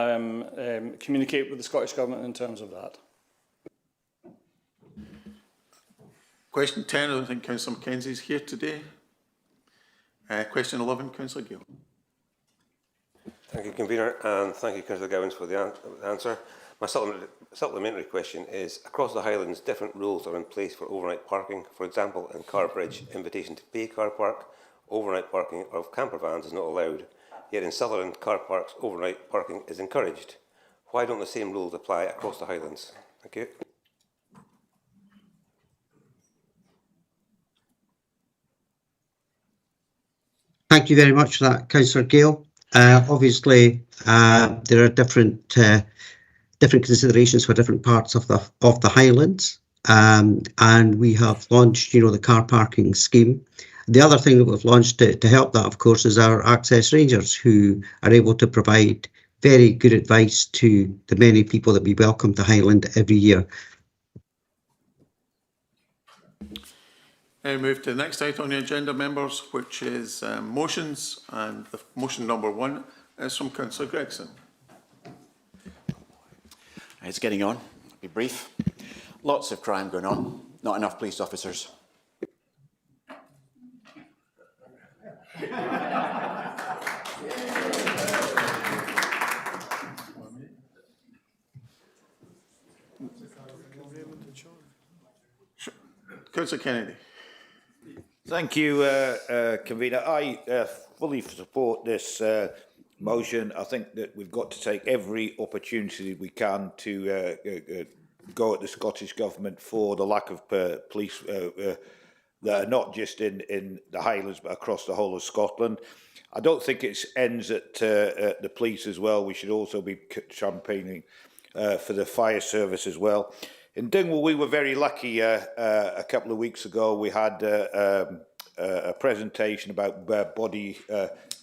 communicate with the Scottish Government in terms of that. Question 10, I don't think Councillor Mackenzie is here today. Question 11, Councillor Gill. Thank you, Convener, and thank you, Councillor Gowans, for the answer. My supplementary question is, across the Highlands, different rules are in place for overnight parking. For example, in Carbridge, invitation to pay car park, overnight parking of camper vans is not allowed, yet in Sutherland, car parks, overnight parking is encouraged. Why don't the same rules apply across the Highlands? Thank you. Thank you very much for that, Councillor Gale. Obviously, there are different considerations for different parts of the Highlands, and we have launched, the car parking scheme. The other thing that we've launched to help that, of course, is our access rangers, who are able to provide very good advice to the many people that we welcome to Highland every year. Now move to the next item on the agenda, members, which is motions, and the motion number 1 is from Councillor Gregson. It's getting on. I'll be brief. Lots of crime going on, not enough police officers. Councillor Kennedy. Thank you, Convener. I fully support this motion. I think that we've got to take every opportunity we can to go at the Scottish Government for the lack of police that are not just in the Highlands but across the whole of Scotland. I don't think it ends at the police as well. We should also be campaigning for the fire service as well. In Dingwall, we were very lucky. A couple of weeks ago, we had a presentation about body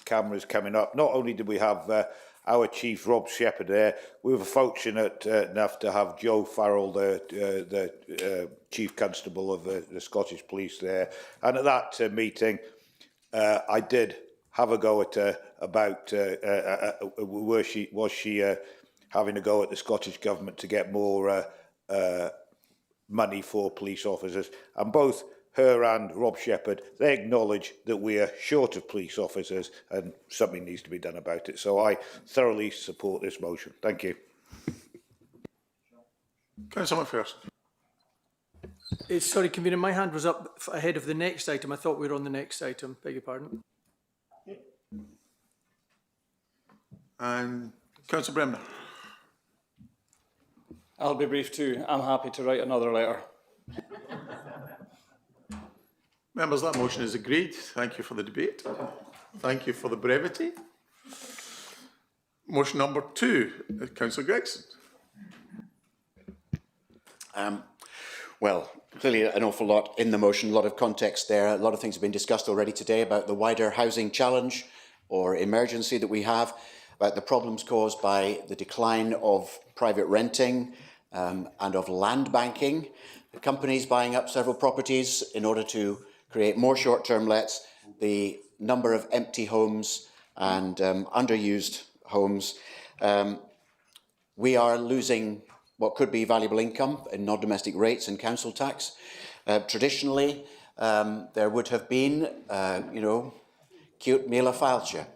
cameras coming up. Not only do we have our Chief Rob Shepherd there, we were fortunate enough to have Joe Farrell, the Chief Constable of the Scottish Police there. And at that meeting, I did have a go at her about was she having a go at the Scottish Government to get more money for police officers. And both her and Rob Shepherd, they acknowledge that we are short of police officers and something needs to be done about it. So I thoroughly support this motion. Thank you. Councillor McPherson. Sorry, Convener, my hand was up ahead of the next item. I thought we were on the next item. Beg your pardon. And Councillor Bremner. I'll be brief too. I'm happy to write another letter. Members, that motion is agreed. Thank you for the debate. Thank you for the brevity. Motion number 2, Councillor Gregson. Well, clearly an awful lot in the motion, a lot of context there. A lot of things have been discussed already today about the wider housing challenge or emergency that we have, about the problems caused by the decline of private renting and of land banking, the companies buying up several properties in order to create more short-term lets, the number of empty homes and underused homes. We are losing what could be valuable income in non-domestic rates and council tax. Traditionally, there would have been, cute Mila Falcha.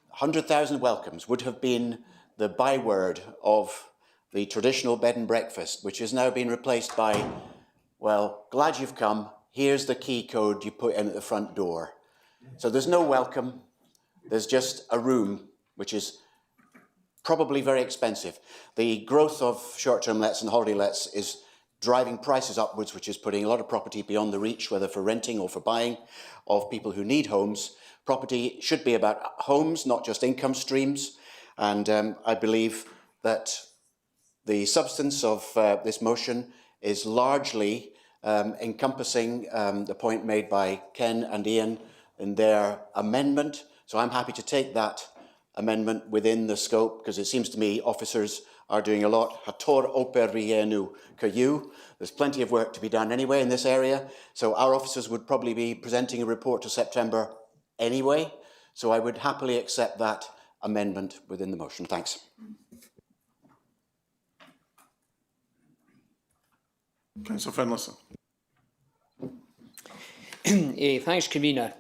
100,000 welcomes would have been the byword of the traditional bed and breakfast, which has now been replaced by, well, glad you've come, here's the key code you put in at the front door. So there's no welcome, there's just a room, which is probably very expensive. The growth of short-term lets and holiday lets is driving prices upwards, which is putting a lot of property beyond the reach, whether for renting or for buying, of people who need homes. Property should be about homes, not just income streams. And I believe that the substance of this motion is largely encompassing the point made by Ken and Ian in their amendment. So I'm happy to take that amendment within the scope, because it seems to me officers are doing a lot. Hator oper rienu kayu. There's plenty of work to be done anyway in this area. So our officers would probably be presenting a report to September anyway. So I would happily accept that amendment within the motion. Thanks. Councillor Finlayson. Thanks, Convener.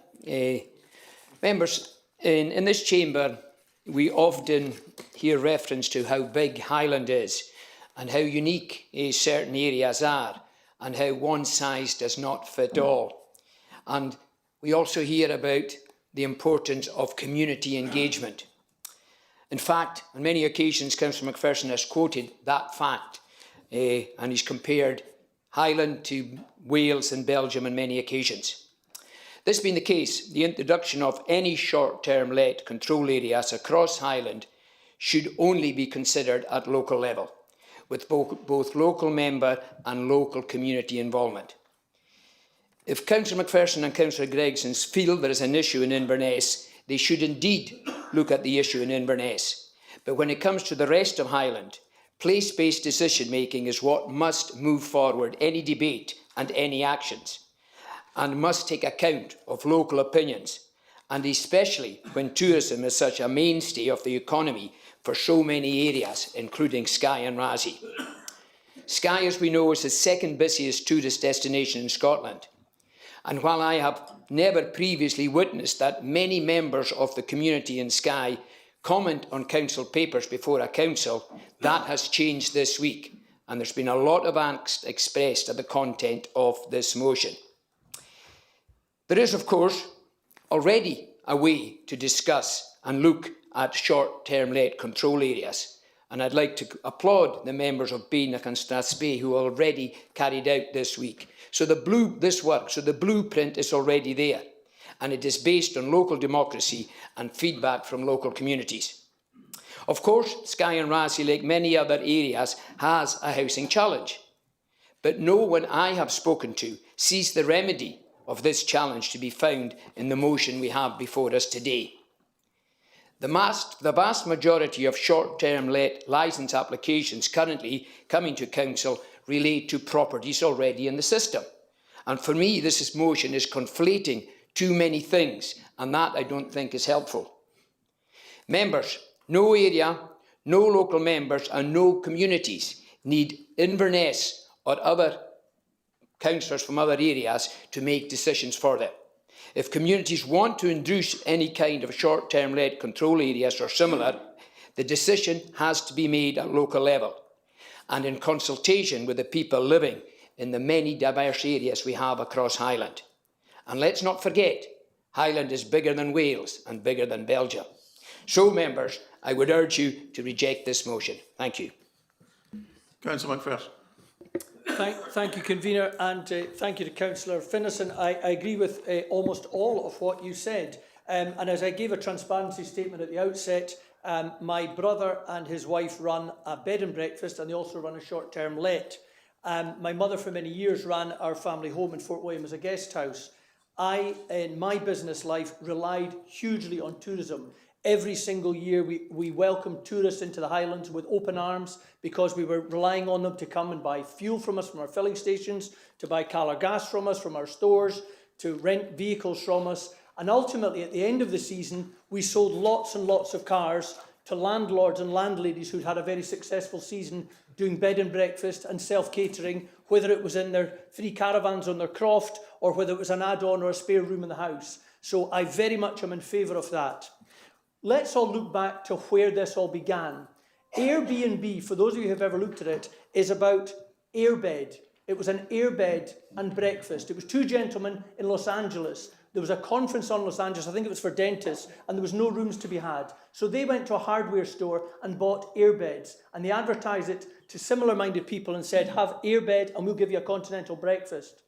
Members, in this chamber, we often hear reference to how big Highland is and how unique certain areas are and how one size does not fit all. And we also hear about the importance of community engagement. In fact, on many occasions, Councillor McPherson has quoted that fact and he's compared Highland to Wales and Belgium on many occasions. This being the case, the introduction of any short-term let control areas across Highland should only be considered at local level, with both local member and local community involvement. If Councillor McPherson and Councillor Gregson feel there is an issue in Inverness, they should indeed look at the issue in Inverness. But when it comes to the rest of Highland, place-based decision-making is what must move forward any debate and any actions, and must take account of local opinions, and especially when tourism is such a mainstay of the economy for so many areas, including Skye and Rassie. Skye, as we know, is the second busiest tourist destination in Scotland. And while I have never previously witnessed that many members of the community in Skye comment on council papers before a council, that has changed this week, and there's been a lot of angst expressed at the content of this motion. There is, of course, already a way to discuss and look at short-term let control areas, and I'd like to applaud the members of Bainach and Strathspey who already carried out this week. So the blueprint is already there, and it is based on local democracy and feedback from local communities. Of course, Skye and Rassie, like many other areas, has a housing challenge, but no one I have spoken to sees the remedy of this challenge to be found in the motion we have before us today. The vast majority of short-term let licence applications currently coming to Council relate to properties already in the system. And for me, this motion is conflating too many things, and that I don't think is helpful. Members, no area, no local members and no communities need Inverness or other councillors from other areas to make decisions for them. If communities want to introduce any kind of short-term let control areas or similar, the decision has to be made at local level and in consultation with the people living in the many diverse areas we have across Highland. And let's not forget, Highland is bigger than Wales and bigger than Belgium. So, members, I would urge you to reject this motion. Thank you. Councillor McPherson. Thank you, Convener, and thank you to Councillor Finnison. I agree with almost all of what you said. And as I gave a transparency statement at the outset, my brother and his wife run a bed and breakfast, and they also run a short-term let. My mother for many years ran our family home in Fort William as a guest house. I, in my business life, relied hugely on tourism. Every single year we welcomed tourists into the Highlands with open arms because we were relying on them to come and buy fuel from us from our filling stations, to buy colour gas from us from our stores, to rent vehicles from us. And ultimately, at the end of the season, we sold lots and lots of cars to landlords and landladies who'd had a very successful season doing bed and breakfast and self-catering, whether it was in their 3 caravans on their croft or whether it was an add-on or a spare room in the house. So I very much am in favour of that. Let's all look back to where this all began. Airbnb, for those of you who have ever looked at it, is about airbed. It was an airbed and breakfast. It was 2 gentlemen in Los Angeles. There was a conference on Los Angeles, I think it was for dentists, and there was no rooms to be had. So they went to a hardware store and bought airbeds, and they advertised it to similar-minded people and said, have airbed and we'll give you a continental breakfast.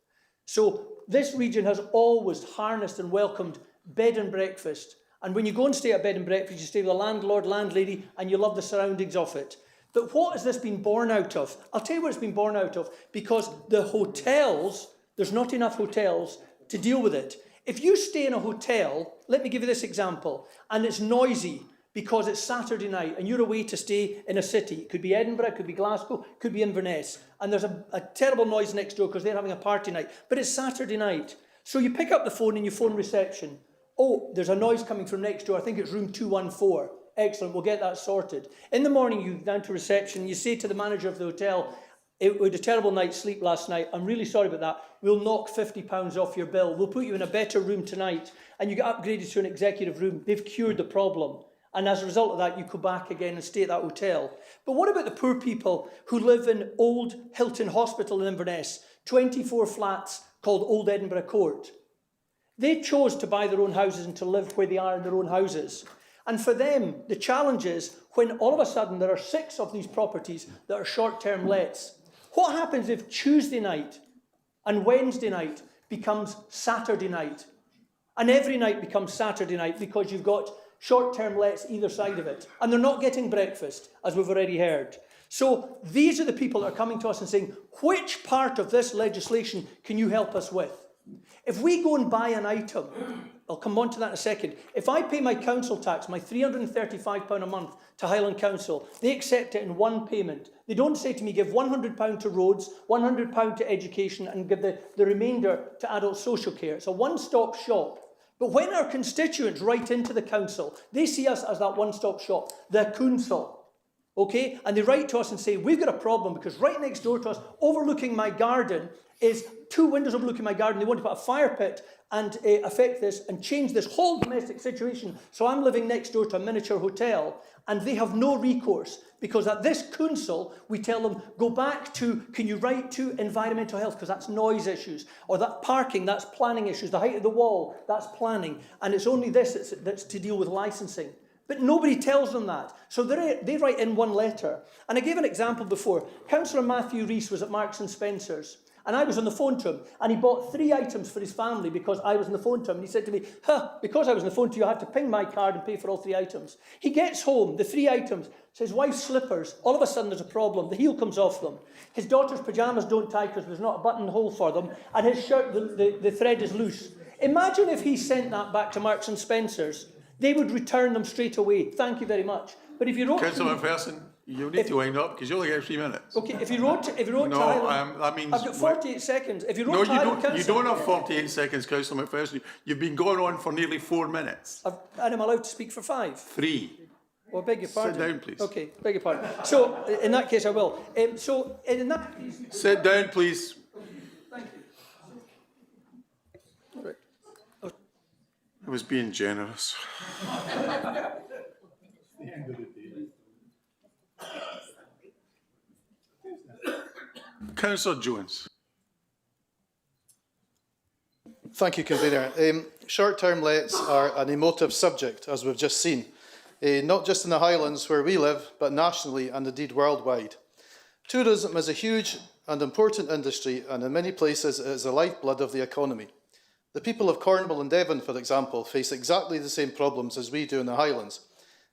So this region has always harnessed and welcomed bed and breakfast. And when you go and stay at bed and breakfast, you stay with a landlord, landlady, and you love the surroundings of it. But what has this been born out of? I'll tell you what it's been born out of, because the hotels, there's not enough hotels to deal with it. If you stay in a hotel, let me give you this example, and it's noisy because it's Saturday night and you're away to stay in a city. It could be Edinburgh, it could be Glasgow, it could be Inverness, and there's a terrible noise next door because they're having a party night, but it's Saturday night. So you pick up the phone and you phone reception. Oh, there's a noise coming from next door. I think it's room 214. Excellent, we'll get that sorted. In the morning, you go down to reception, you say to the manager of the hotel, we had a terrible night's sleep last night. I'm really sorry about that. We'll knock £50 off your bill. We'll put you in a better room tonight. And you get upgraded to an executive room. They've cured the problem. And as a result of that, you go back again and stay at that hotel. But what about the poor people who live in Old Hilton Hospital in Inverness, 24 flats called Old Edinburgh Court? They chose to buy their own houses and to live where they are in their own houses. And for them, the challenge is when all of a sudden there are 6 of these properties that are short-term lets. What happens if Tuesday night and Wednesday night becomes Saturday night? And every night becomes Saturday night because you've got short-term lets either side of it. And they're not getting breakfast, as we've already heard. So these are the people that are coming to us and saying, which part of this legislation can you help us with? If we go and buy an item, I'll come on to that in a second. If I pay my council tax, my £335 a month to Highland Council, they accept it in one payment. They don't say to me, give £100 to roads, £100 to education, and give the remainder to adult social care. It's a one-stop shop. But when our constituents write into the council, they see us as that one-stop shop, the council. Okay? And they write to us and say, we've got a problem because right next door to us, overlooking my garden, is 2 windows overlooking my garden. They want to put a fire pit and affect this and change this whole domestic situation. So I'm living next door to a miniature hotel and they have no recourse because at this council, we tell them, go back to, can you write to environmental health because that's noise issues, or that parking, that's planning issues, the height of the wall, that's planning, and it's only this that's to deal with licensing. But nobody tells them that. So they write in one letter. And I gave an example before. Councillor Matthew Rees was at Marks and Spencer's. And I was on the phone to him, and he bought 3 items for his family because I was on the phone to him. And he said to me, because I was on the phone to you, I have to ping my card and pay for all 3 items. He gets home, the 3 items, so his wife's slippers, all of a sudden there's a problem. The heel comes off them. His daughter's pyjamas don't tie because there's not a buttonhole for them, and his shirt, the thread is loose. Imagine if he sent that back to Marks and Spencer's. they would return them straight away. Thank you very much. But if you wrote Councillor McPherson, you need to wind up because you only get 3 minutes. okay, if you wrote No, to Highland, that means... I've got 48 seconds. If you wrote No, to you Highland don't, you Council, don't have 48 seconds, Councillor McPherson. You've been going on for nearly 4 minutes. and I'm allowed to speak for 5. 3. Well, beg your pardon. Sit down, please. Okay, beg your pardon. So, in that case, I will. So, in that case... Sit down, please. Thank you. All right. I was being generous. Councillor Jones. Thank you, Convener. Short-term lets are an emotive subject, as we've just seen, not just in the Highlands where we live, but nationally and indeed worldwide. Tourism is a huge and important industry, and in many places it is the lifeblood of the economy. The people of Cornwall and Devon, for example, face exactly the same problems as we do in the Highlands,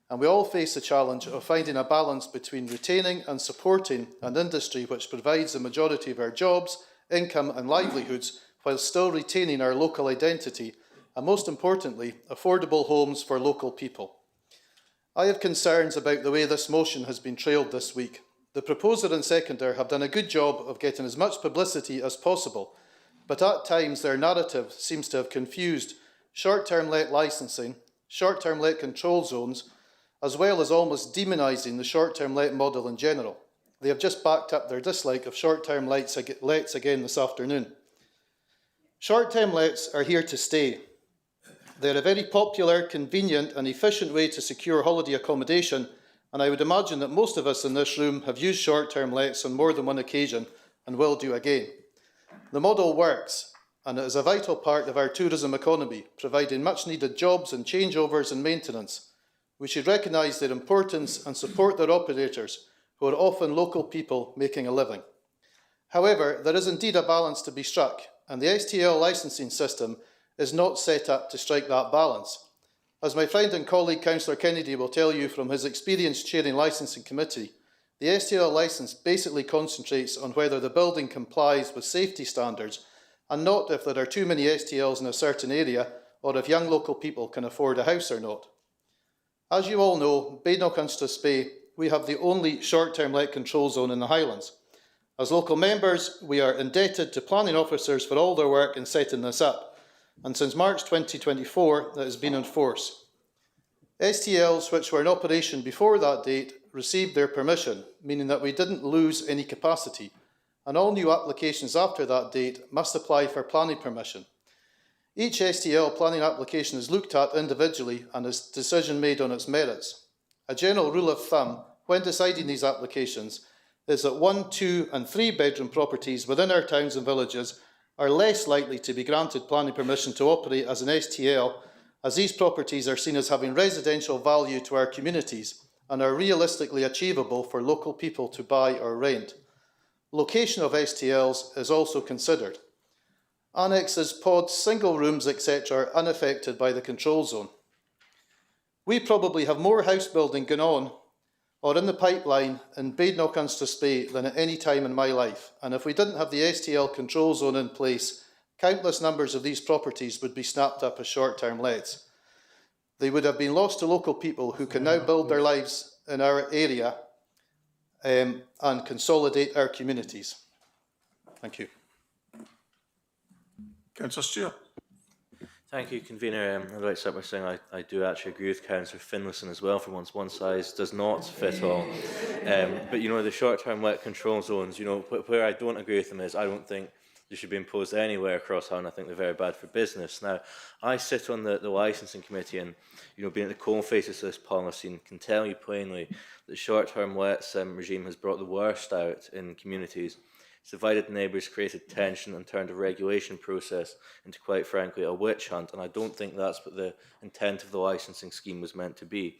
and we all face the challenge of finding a balance between retaining and supporting an industry which provides the majority of our jobs, income and livelihoods, while still retaining our local identity and, most importantly, affordable homes for local people. I have concerns about the way this motion has been trailed this week. The proposer and seconder have done a good job of getting as much publicity as possible, but at times their narrative seems to have confused short-term let licensing, short-term let control zones, as well as almost demonising the short-term let model in general. They have just backed up their dislike of short-term lets again this afternoon. Short-term lets are here to stay. They're a very popular, convenient and efficient way to secure holiday accommodation, and I would imagine that most of us in this room have used short-term lets on more than one occasion and will do again. The model works, and it is a vital part of our tourism economy, providing much-needed jobs and changeovers and maintenance. We should recognise their importance and support their operators, who are often local people making a living. However, there is indeed a balance to be struck, and the STL licensing system is not set up to strike that balance. As my friend and colleague Councillor Kennedy will tell you from his experience chairing licensing committee, the STL licence basically concentrates on whether the building complies with safety standards and not if there are too many STLs in a certain area or if young local people can afford a house or not. As you all know, Badenoch and Strathspey, we have the only short-term let control zone in the Highlands. As local members, we are indebted to planning officers for all their work in setting this up, and since March 2024 it has been in force. STLs which were in operation before that date received their permission, meaning that we didn't lose any capacity, and all new applications after that date must apply for planning permission. Each STL planning application is looked at individually and a decision made on its merits. A general rule of thumb when deciding these applications is that 1, 2 and 3 bedroom properties within our towns and villages are less likely to be granted planning permission to operate as an STL, as these properties are seen as having residential value to our communities and are realistically achievable for local people to buy or rent. Location of STLs is also considered. Annexes, pods, single rooms, etc. are unaffected by the control zone. We probably have more house building going on or in the pipeline in Badenoch and Strathspey than at any time in my life, and if we didn't have the STL control zone in place, countless numbers of these properties would be snapped up as short-term lets. They would have been lost to local people who can now build their lives in our area and consolidate our communities. Thank you. Councillor Stewart. Thank you, Convener. I'd like to start by saying I do actually agree with Councillor Finlayson as well. For once, one size does not fit all. But, you know, the short-term let control zones, you know, where I don't agree with them is I don't think they should be imposed anywhere across Highland. I think they're very bad for business. Now, I sit on the licensing committee and, you know, being at the coalface of this policy and can tell you plainly that the short-term lets regime has brought the worst out in communities. It's divided neighbours, created tension and turned a regulation process into, quite frankly, a witch hunt, and I don't think that's what the intent of the licensing scheme was meant to be.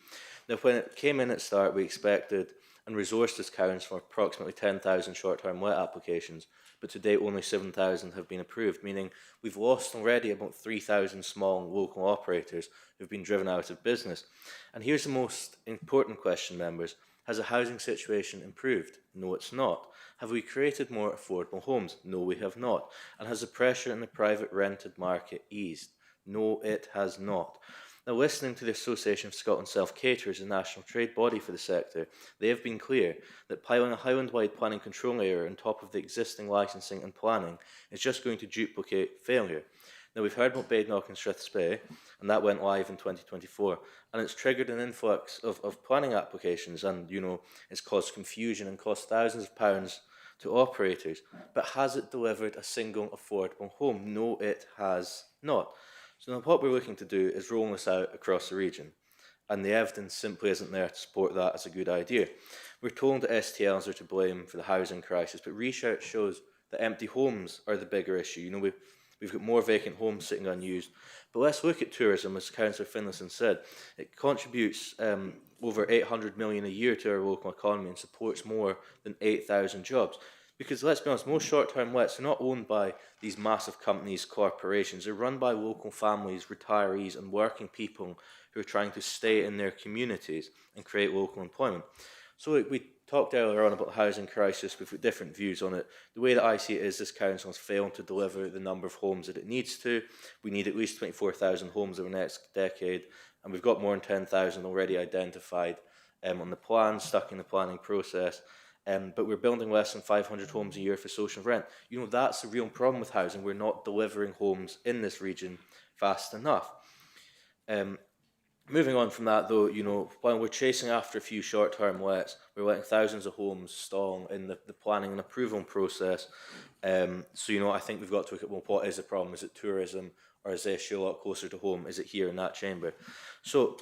Now, when it came in at start, we expected and resourced this council for approximately 10,000 short-term let applications, but to date only 7,000 have been approved, meaning we've lost already about 3,000 small local operators who've been driven out of business. And here's the most important question, members. Has the housing situation improved? No, it's not. Have we created more affordable homes? No, we have not. And has the pressure in the private rented market eased? No, it has not. Now, listening to the Association of Scotland Self-Caterers, a national trade body for the sector, they have been clear that piling a Highland-wide planning control area on top of the existing licensing and planning is just going to duplicate failure. Now, we've heard about Badenoch and Strathspey, and that went live in 2024, and it's triggered an influx of planning applications, and, you know, it's caused confusion and cost thousands of pounds to operators. But has it delivered a single affordable home? No, it has not. So now what we're looking to do is roll this out across the region, and the evidence simply isn't there to support that as a good idea. We're told that STLs are to blame for the housing crisis, but research shows that empty homes are the bigger issue. You know, we've got more vacant homes sitting unused. But let's look at tourism, as Councillor Finlayson said. It contributes over 800 million a year to our local economy and supports more than 8,000 jobs. Because let's be honest, most short-term lets are not owned by these massive companies, corporations. They're run by local families, retirees and working people who are trying to stay in their communities and create local employment. So we talked earlier on about the housing crisis. We've got different views on it. The way that I see it is this council has failed to deliver the number of homes that it needs to. We need at least 24,000 homes over the next decade, and we've got more than 10,000 already identified on the plan, stuck in the planning process. But we're building less than 500 homes a year for social rent. You know, that's the real problem with housing. We're not delivering homes in this region fast enough. Moving on from that, though, you know, while we're chasing after a few short-term lets, we're letting thousands of homes stall in the planning and approval process. So, you know, I think we've got to look at, well, what is the problem? Is it tourism, or is the issue a lot closer to home? Is it here in that chamber? So,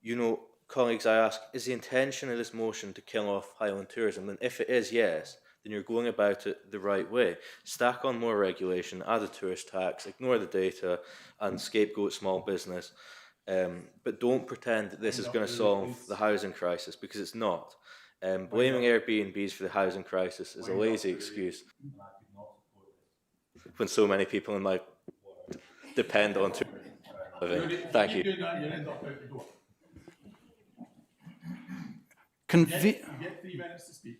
you know, colleagues, I ask, is the intention of this motion to kill off Highland tourism? And if it is yes, then you're going about it the right way. Stack on more regulation, add a tourist tax, ignore the data, and scapegoat small business. But don't pretend that this is going to solve the housing crisis, because it's not. Blaming Airbnbs for the housing crisis is a lazy excuse when so many people in my depend on tourism. Thank you. You get 3 minutes to speak,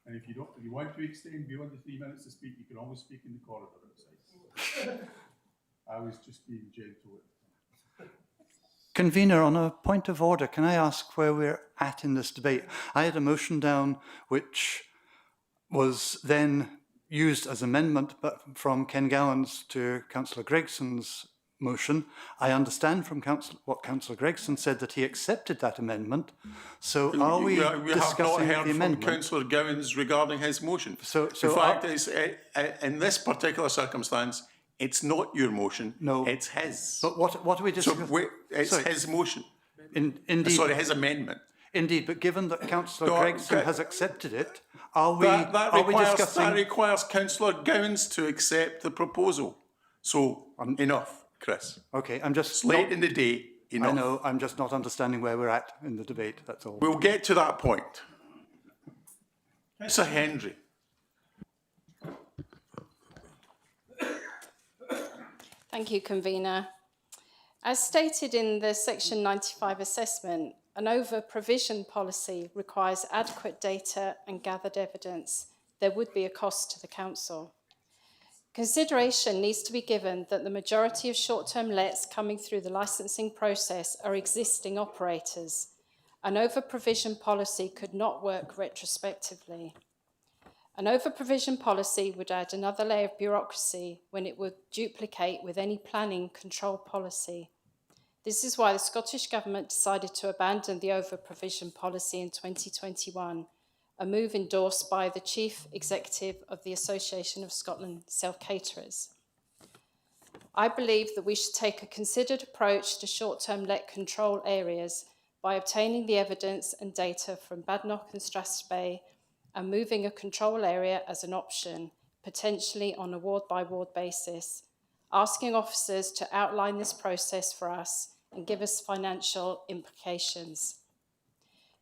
and if you want to extend beyond the 3 minutes to speak, you can always speak in the corridor outside. I was just being gentle. Convener, on a point of order, can I ask where we're at in this debate? I had a motion down which was then used as amendment, but from Ken Gowans to Councillor Gregson's motion. I understand from what Councillor Gregson said that he accepted that amendment. So are we discussing the amendment? From Councillor Gowans regarding his motion. In fact, in this particular circumstance, it's not your motion. No, it's his. But what are we discussing? So it's his motion. Indeed. Sorry, his amendment. Indeed, but given that Councillor Gregson has accepted it, are we discussing? That requires Councillor Gowans to accept the proposal. So enough, Chris. Okay, I'm just it's late in the day. Enough. I know. I'm just not understanding where we're at in the debate. That's all. We'll get to that point. Sir Henry. Thank you, Convener. As stated in the Section 95 assessment, an over-provision policy requires adequate data and gathered evidence. There would be a cost to the Council. Consideration needs to be given that the majority of short-term lets coming through the licensing process are existing operators. An over-provision policy could not work retrospectively. An over-provision policy would add another layer of bureaucracy when it would duplicate with any planning control policy. This is why the Scottish Government decided to abandon the over-provision policy in 2021, a move endorsed by the Chief Executive of the Association of Scotland Self-Caterers. I believe that we should take a considered approach to short-term let control areas by obtaining the evidence and data from Badenoch and Strathspey and moving a control area as an option, potentially on a ward-by-ward basis, asking officers to outline this process for us and give us financial implications.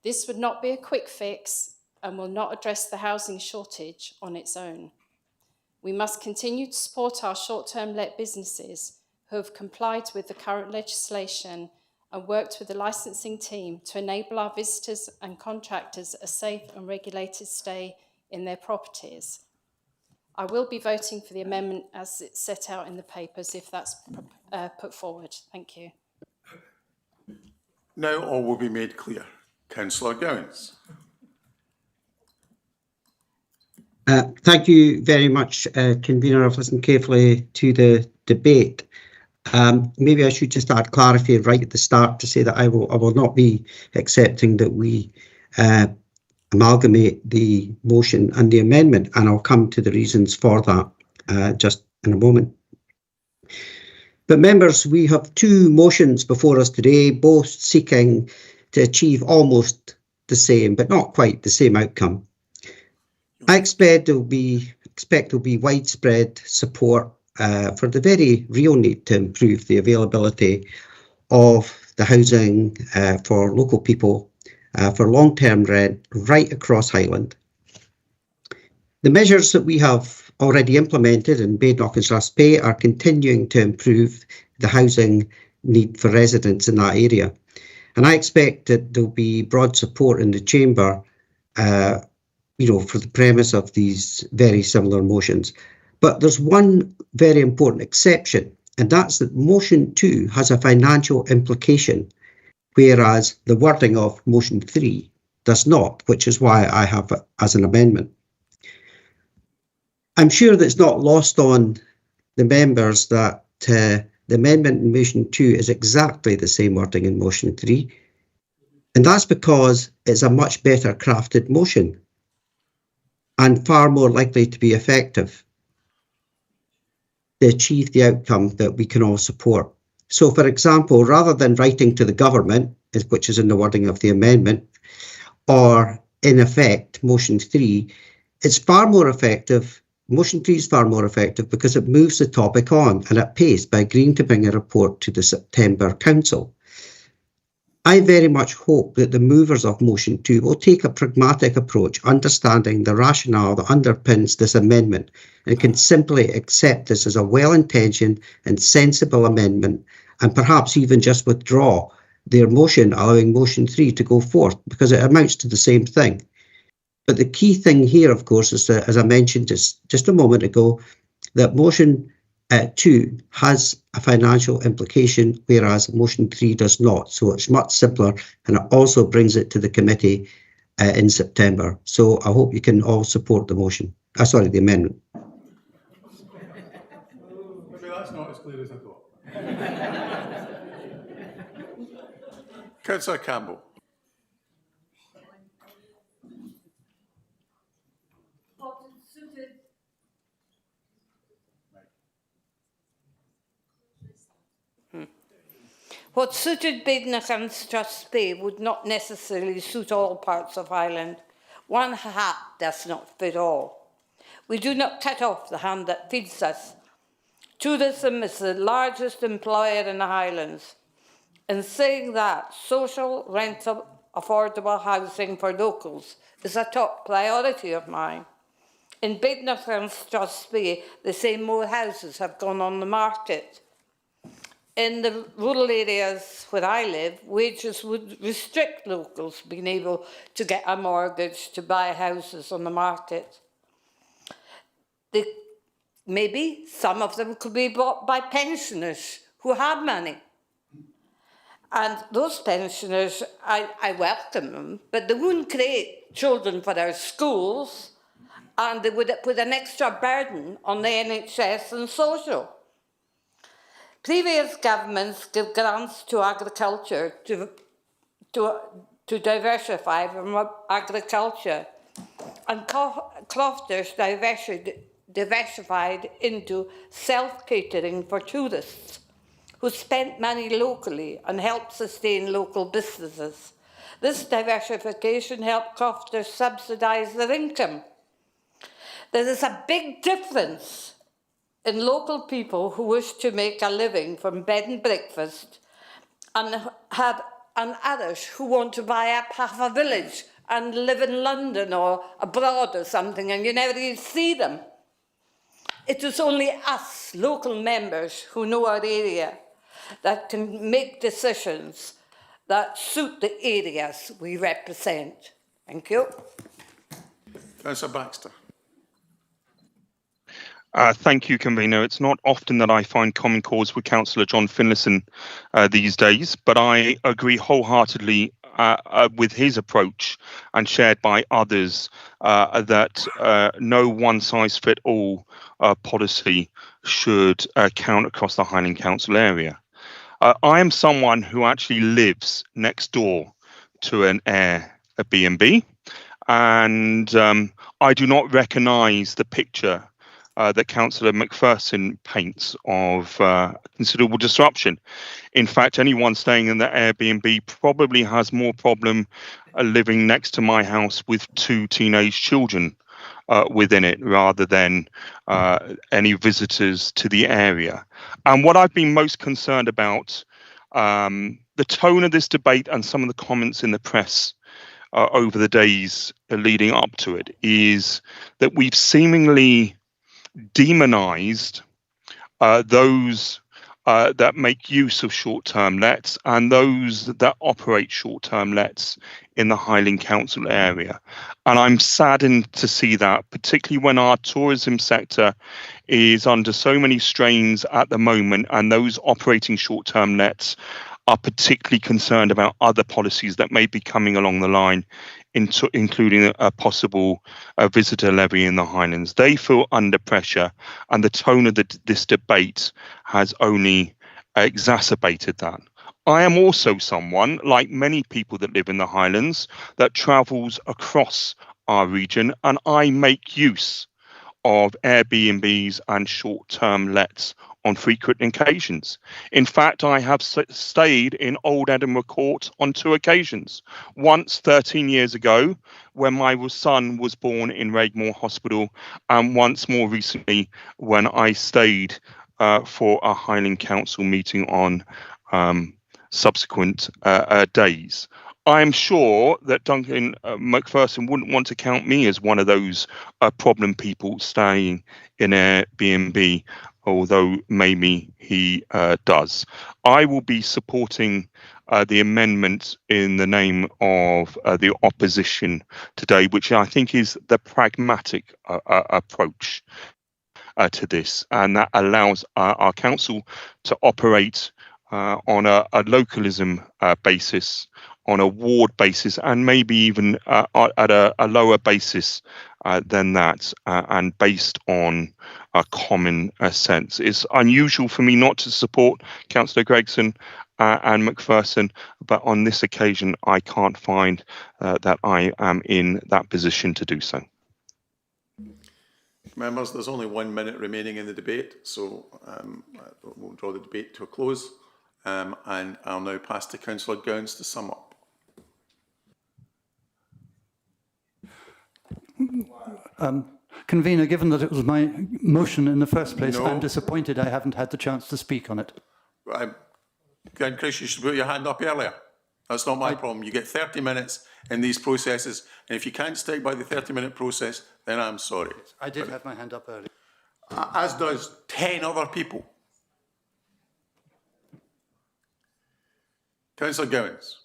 This would not be a quick fix and will not address the housing shortage on its own. We must continue to support our short-term let businesses who have complied with the current legislation and worked with the licensing team to enable our visitors and contractors a safe and regulated stay in their properties. I will be voting for the amendment as it's set out in the papers if that's put forward. Thank you. Now all will be made clear. Councillor Gowans. Thank you very much, Convener. I've listened carefully to the debate. Maybe I should just add clarity right at the start to say that I will not be accepting that we amalgamate the motion and the amendment, and I'll come to the reasons for that just in a moment. But members, we have two motions before us today, both seeking to achieve almost the same, but not quite the same outcome. I expect there will be widespread support for the very real need to improve the availability of the housing for local people for long-term rent right across Highland. The measures that we have already implemented in Badenoch and Strathspey are continuing to improve the housing need for residents in that area. And I expect that there will be broad support in the Chamber for the premise of these very similar motions. But there's one very important exception, and that's that motion 2 has a financial implication, whereas the wording of motion 3 does not, which is why I have it as an amendment. I'm sure that it's not lost on the members that the amendment in motion 2 is exactly the same wording in motion 3, and that's because it's a much better crafted motion and far more likely to be effective to achieve the outcome that we can all support. So, for example, rather than writing to the government, which is in the wording of the amendment, or in effect, motion 3, it's far more effective. Motion 3 is far more effective because it moves the topic on and at pace by agreeing to bring a report to the September Council. I very much hope that the movers of motion 2 will take a pragmatic approach, understanding the rationale that underpins this amendment, and can simply accept this as a well-intentioned and sensible amendment, and perhaps even just withdraw their motion, allowing motion 3 to go forth, because it amounts to the same thing. But the key thing here, of course, is that, as I mentioned just a moment ago, that motion 2 has a financial implication, whereas motion 3 does not. So it's much simpler, and it also brings it to the committee in September. So I hope you can all support the motion. The amendment. Maybe that's not as clear as I thought. Councillor Campbell. What suited Badenoch and Strathspey would not necessarily suit all parts of Highland. One hat does not fit all. We do not cut off the hand that feeds us. Tourism is the largest employer in the Highlands. In saying that, social, rental, affordable housing for locals is a top priority of mine. In Badenoch and Strathspey, they say more houses have gone on the market. In the rural areas where I live, wages would restrict locals being able to get a mortgage to buy houses on the market. Maybe some of them could be bought by pensioners who have money. And those pensioners, I welcome them, but they wouldn't create children for their schools, and they would put an extra burden on the NHS and social. Previous governments give grants to agriculture to diversify from agriculture, and Crofters diversified into self-catering for tourists who spent money locally and helped sustain local businesses. This diversification helped Crofters subsidise their income. There is a big difference in local people who wish to make a living from bed and breakfast and others who want to buy up half a village and live in London or abroad or something, and you never even see them. It is only us, local members who know our area, that can make decisions that suit the areas we represent. Thank you. Councillor Baxter. Thank you, Convener. It's not often that I find common cause with Councillor John Finlayson these days, but I agree wholeheartedly with his approach and shared by others that no one-size-fit-all policy should count across the Highland Council area. I am someone who actually lives next door to an Airbnb, and I do not recognise the picture that Councillor Macpherson paints of considerable disruption. In fact, anyone staying in the Airbnb probably has more problem living next to my house with 2 teenage children within it rather than any visitors to the area. And what I've been most concerned about, the tone of this debate and some of the comments in the press over the days leading up to it, is that we've seemingly demonized those that make use of short-term lets and those that operate short-term lets in the Highland Council area. And I'm saddened to see that, particularly when our tourism sector is under so many strains at the moment, and those operating short-term lets are particularly concerned about other policies that may be coming along the line, including a possible visitor levy in the Highlands. They feel under pressure, and the tone of this debate has only exacerbated that. I am also someone, like many people that live in the Highlands, that travels across our region, and I make use of Airbnbs and short-term lets on frequent occasions. In fact, I have stayed in Old Edinburgh Court on 2 occasions. Once 13 years ago, when my son was born in Regmore Hospital, and once more recently when I stayed for a Highland Council meeting on subsequent days. I'm sure that Duncan Macpherson wouldn't want to count me as one of those problem people staying in Airbnb, although maybe he does. I will be supporting the amendment in the name of the opposition today, which I think is the pragmatic approach to this, and that allows our council to operate on a localism basis, on a ward basis, and maybe even at a lower basis than that, and based on a common sense. It's unusual for me not to support Councillor Gregson and Macpherson, but on this occasion I can't find that I am in that position to do so. Members, there's only 1 minute remaining in the debate, so we'll draw the debate to a close, and I'll now pass to Councillor Gowans to sum up. Convener, given that it was my motion in the first place, No. I'm disappointed I haven't had the chance to speak on it. Chris, you should put your hand up earlier. That's not my problem. You get 30 minutes in these processes, and if you can't stick by the 30-minute process, then I'm sorry. I did have my hand up earlier. As does 10 other people. Councillor Gowans.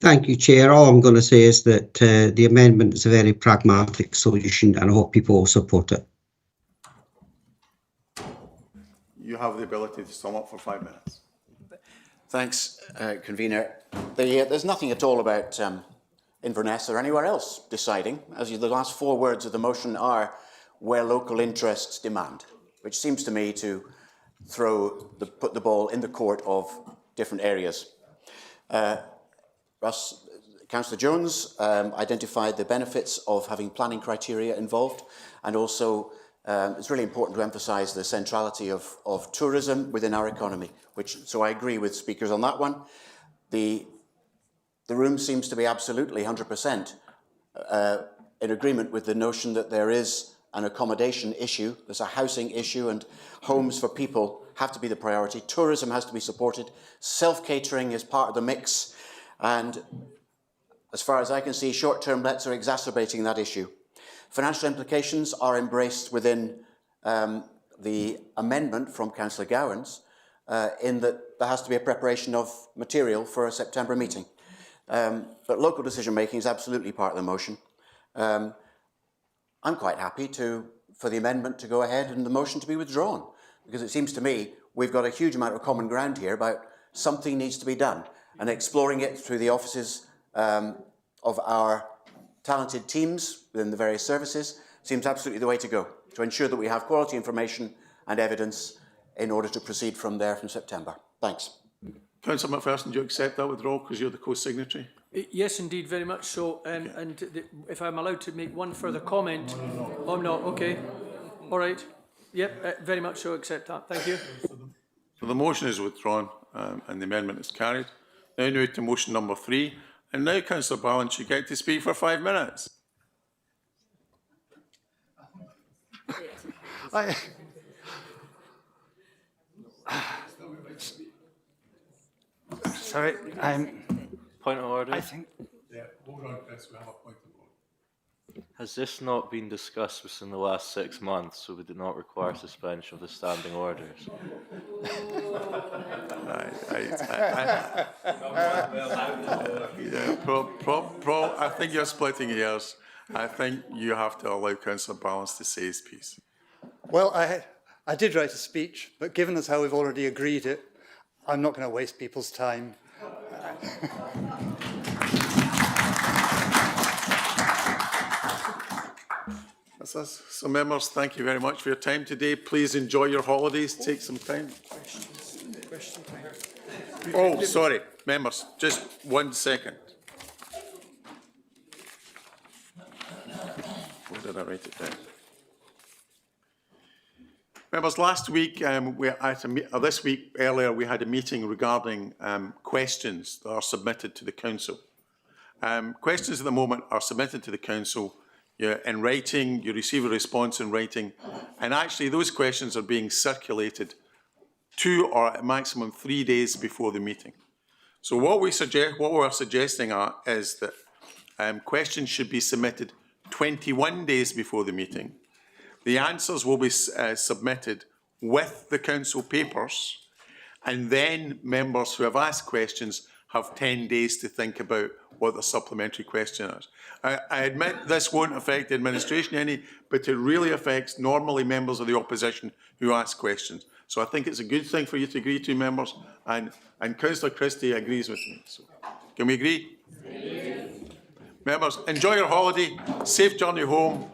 Thank you, Chair. All I'm going to say is that the amendment is a very pragmatic solution, and I hope people will support it. You have the ability to sum up for 5 minutes. Thanks, Convener. There's nothing at all about Inverness or anywhere else deciding, as the last 4 words of the motion are, where local interests demand, which seems to me to put the ball in the court of different areas. Councillor Jones identified the benefits of having planning criteria involved, and also it's really important to emphasise the centrality of tourism within our economy, so I agree with speakers on that one. The room seems to be absolutely 100% in agreement with the notion that there is an accommodation issue, there's a housing issue, and homes for people have to be the priority. Tourism has to be supported. Self-catering is part of the mix, and as far as I can see, short-term lets are exacerbating that issue. Financial implications are embraced within the amendment from Councillor Gowans, in that there has to be a preparation of material for a September meeting. But local decision-making is absolutely part of the motion. I'm quite happy for the amendment to go ahead and the motion to be withdrawn, because it seems to me we've got a huge amount of common ground here about something needs to be done, and exploring it through the offices of our talented teams within the various services seems absolutely the way to go, to ensure that we have quality information and evidence in order to proceed from there from September. Thanks. Councillor McPherson, do you accept that withdrawal because you're the co-signatory? Yes, indeed, very much so. If I'm allowed to make one further comment. No. Oh, no, okay. All right. Yep, very much so, accept that. Thank you. So the motion is withdrawn and the amendment is carried. Now to motion number 3. And now, Councillor Balance, you get to speak for 5 minutes. Sorry, Point of order. I think. Yeah, hold on, Chris, we have a point of order. Has this not been discussed within the last 6 months, so we did not require suspension of the standing orders? I think you're splitting hairs. I think you have to allow Councillor Balance to say his piece. Well, I did write a speech, but given as how we've already agreed it, I'm not going to waste people's time. So members, thank you very much for your time today. Please enjoy your holidays. Take some time. Oh, sorry, members, just 1 second. Where did I write it down? Members, last week, this week earlier, we had a meeting regarding questions that are submitted to the Council. Questions at the moment are submitted to the Council in writing, you receive a response in writing, and actually those questions are being circulated 2 or at maximum 3 days before the meeting. So what we're suggesting is that questions should be submitted 21 days before the meeting. The answers will be submitted with the Council papers, and then members who have asked questions have 10 days to think about what the supplementary question is. I admit this won't affect the administration any, but it really affects normally members of the opposition who ask questions. So I think it's a good thing for you to agree to, members, and Councillor Christie agrees with me. So, can we agree? Members, enjoy your holiday, safe journey home.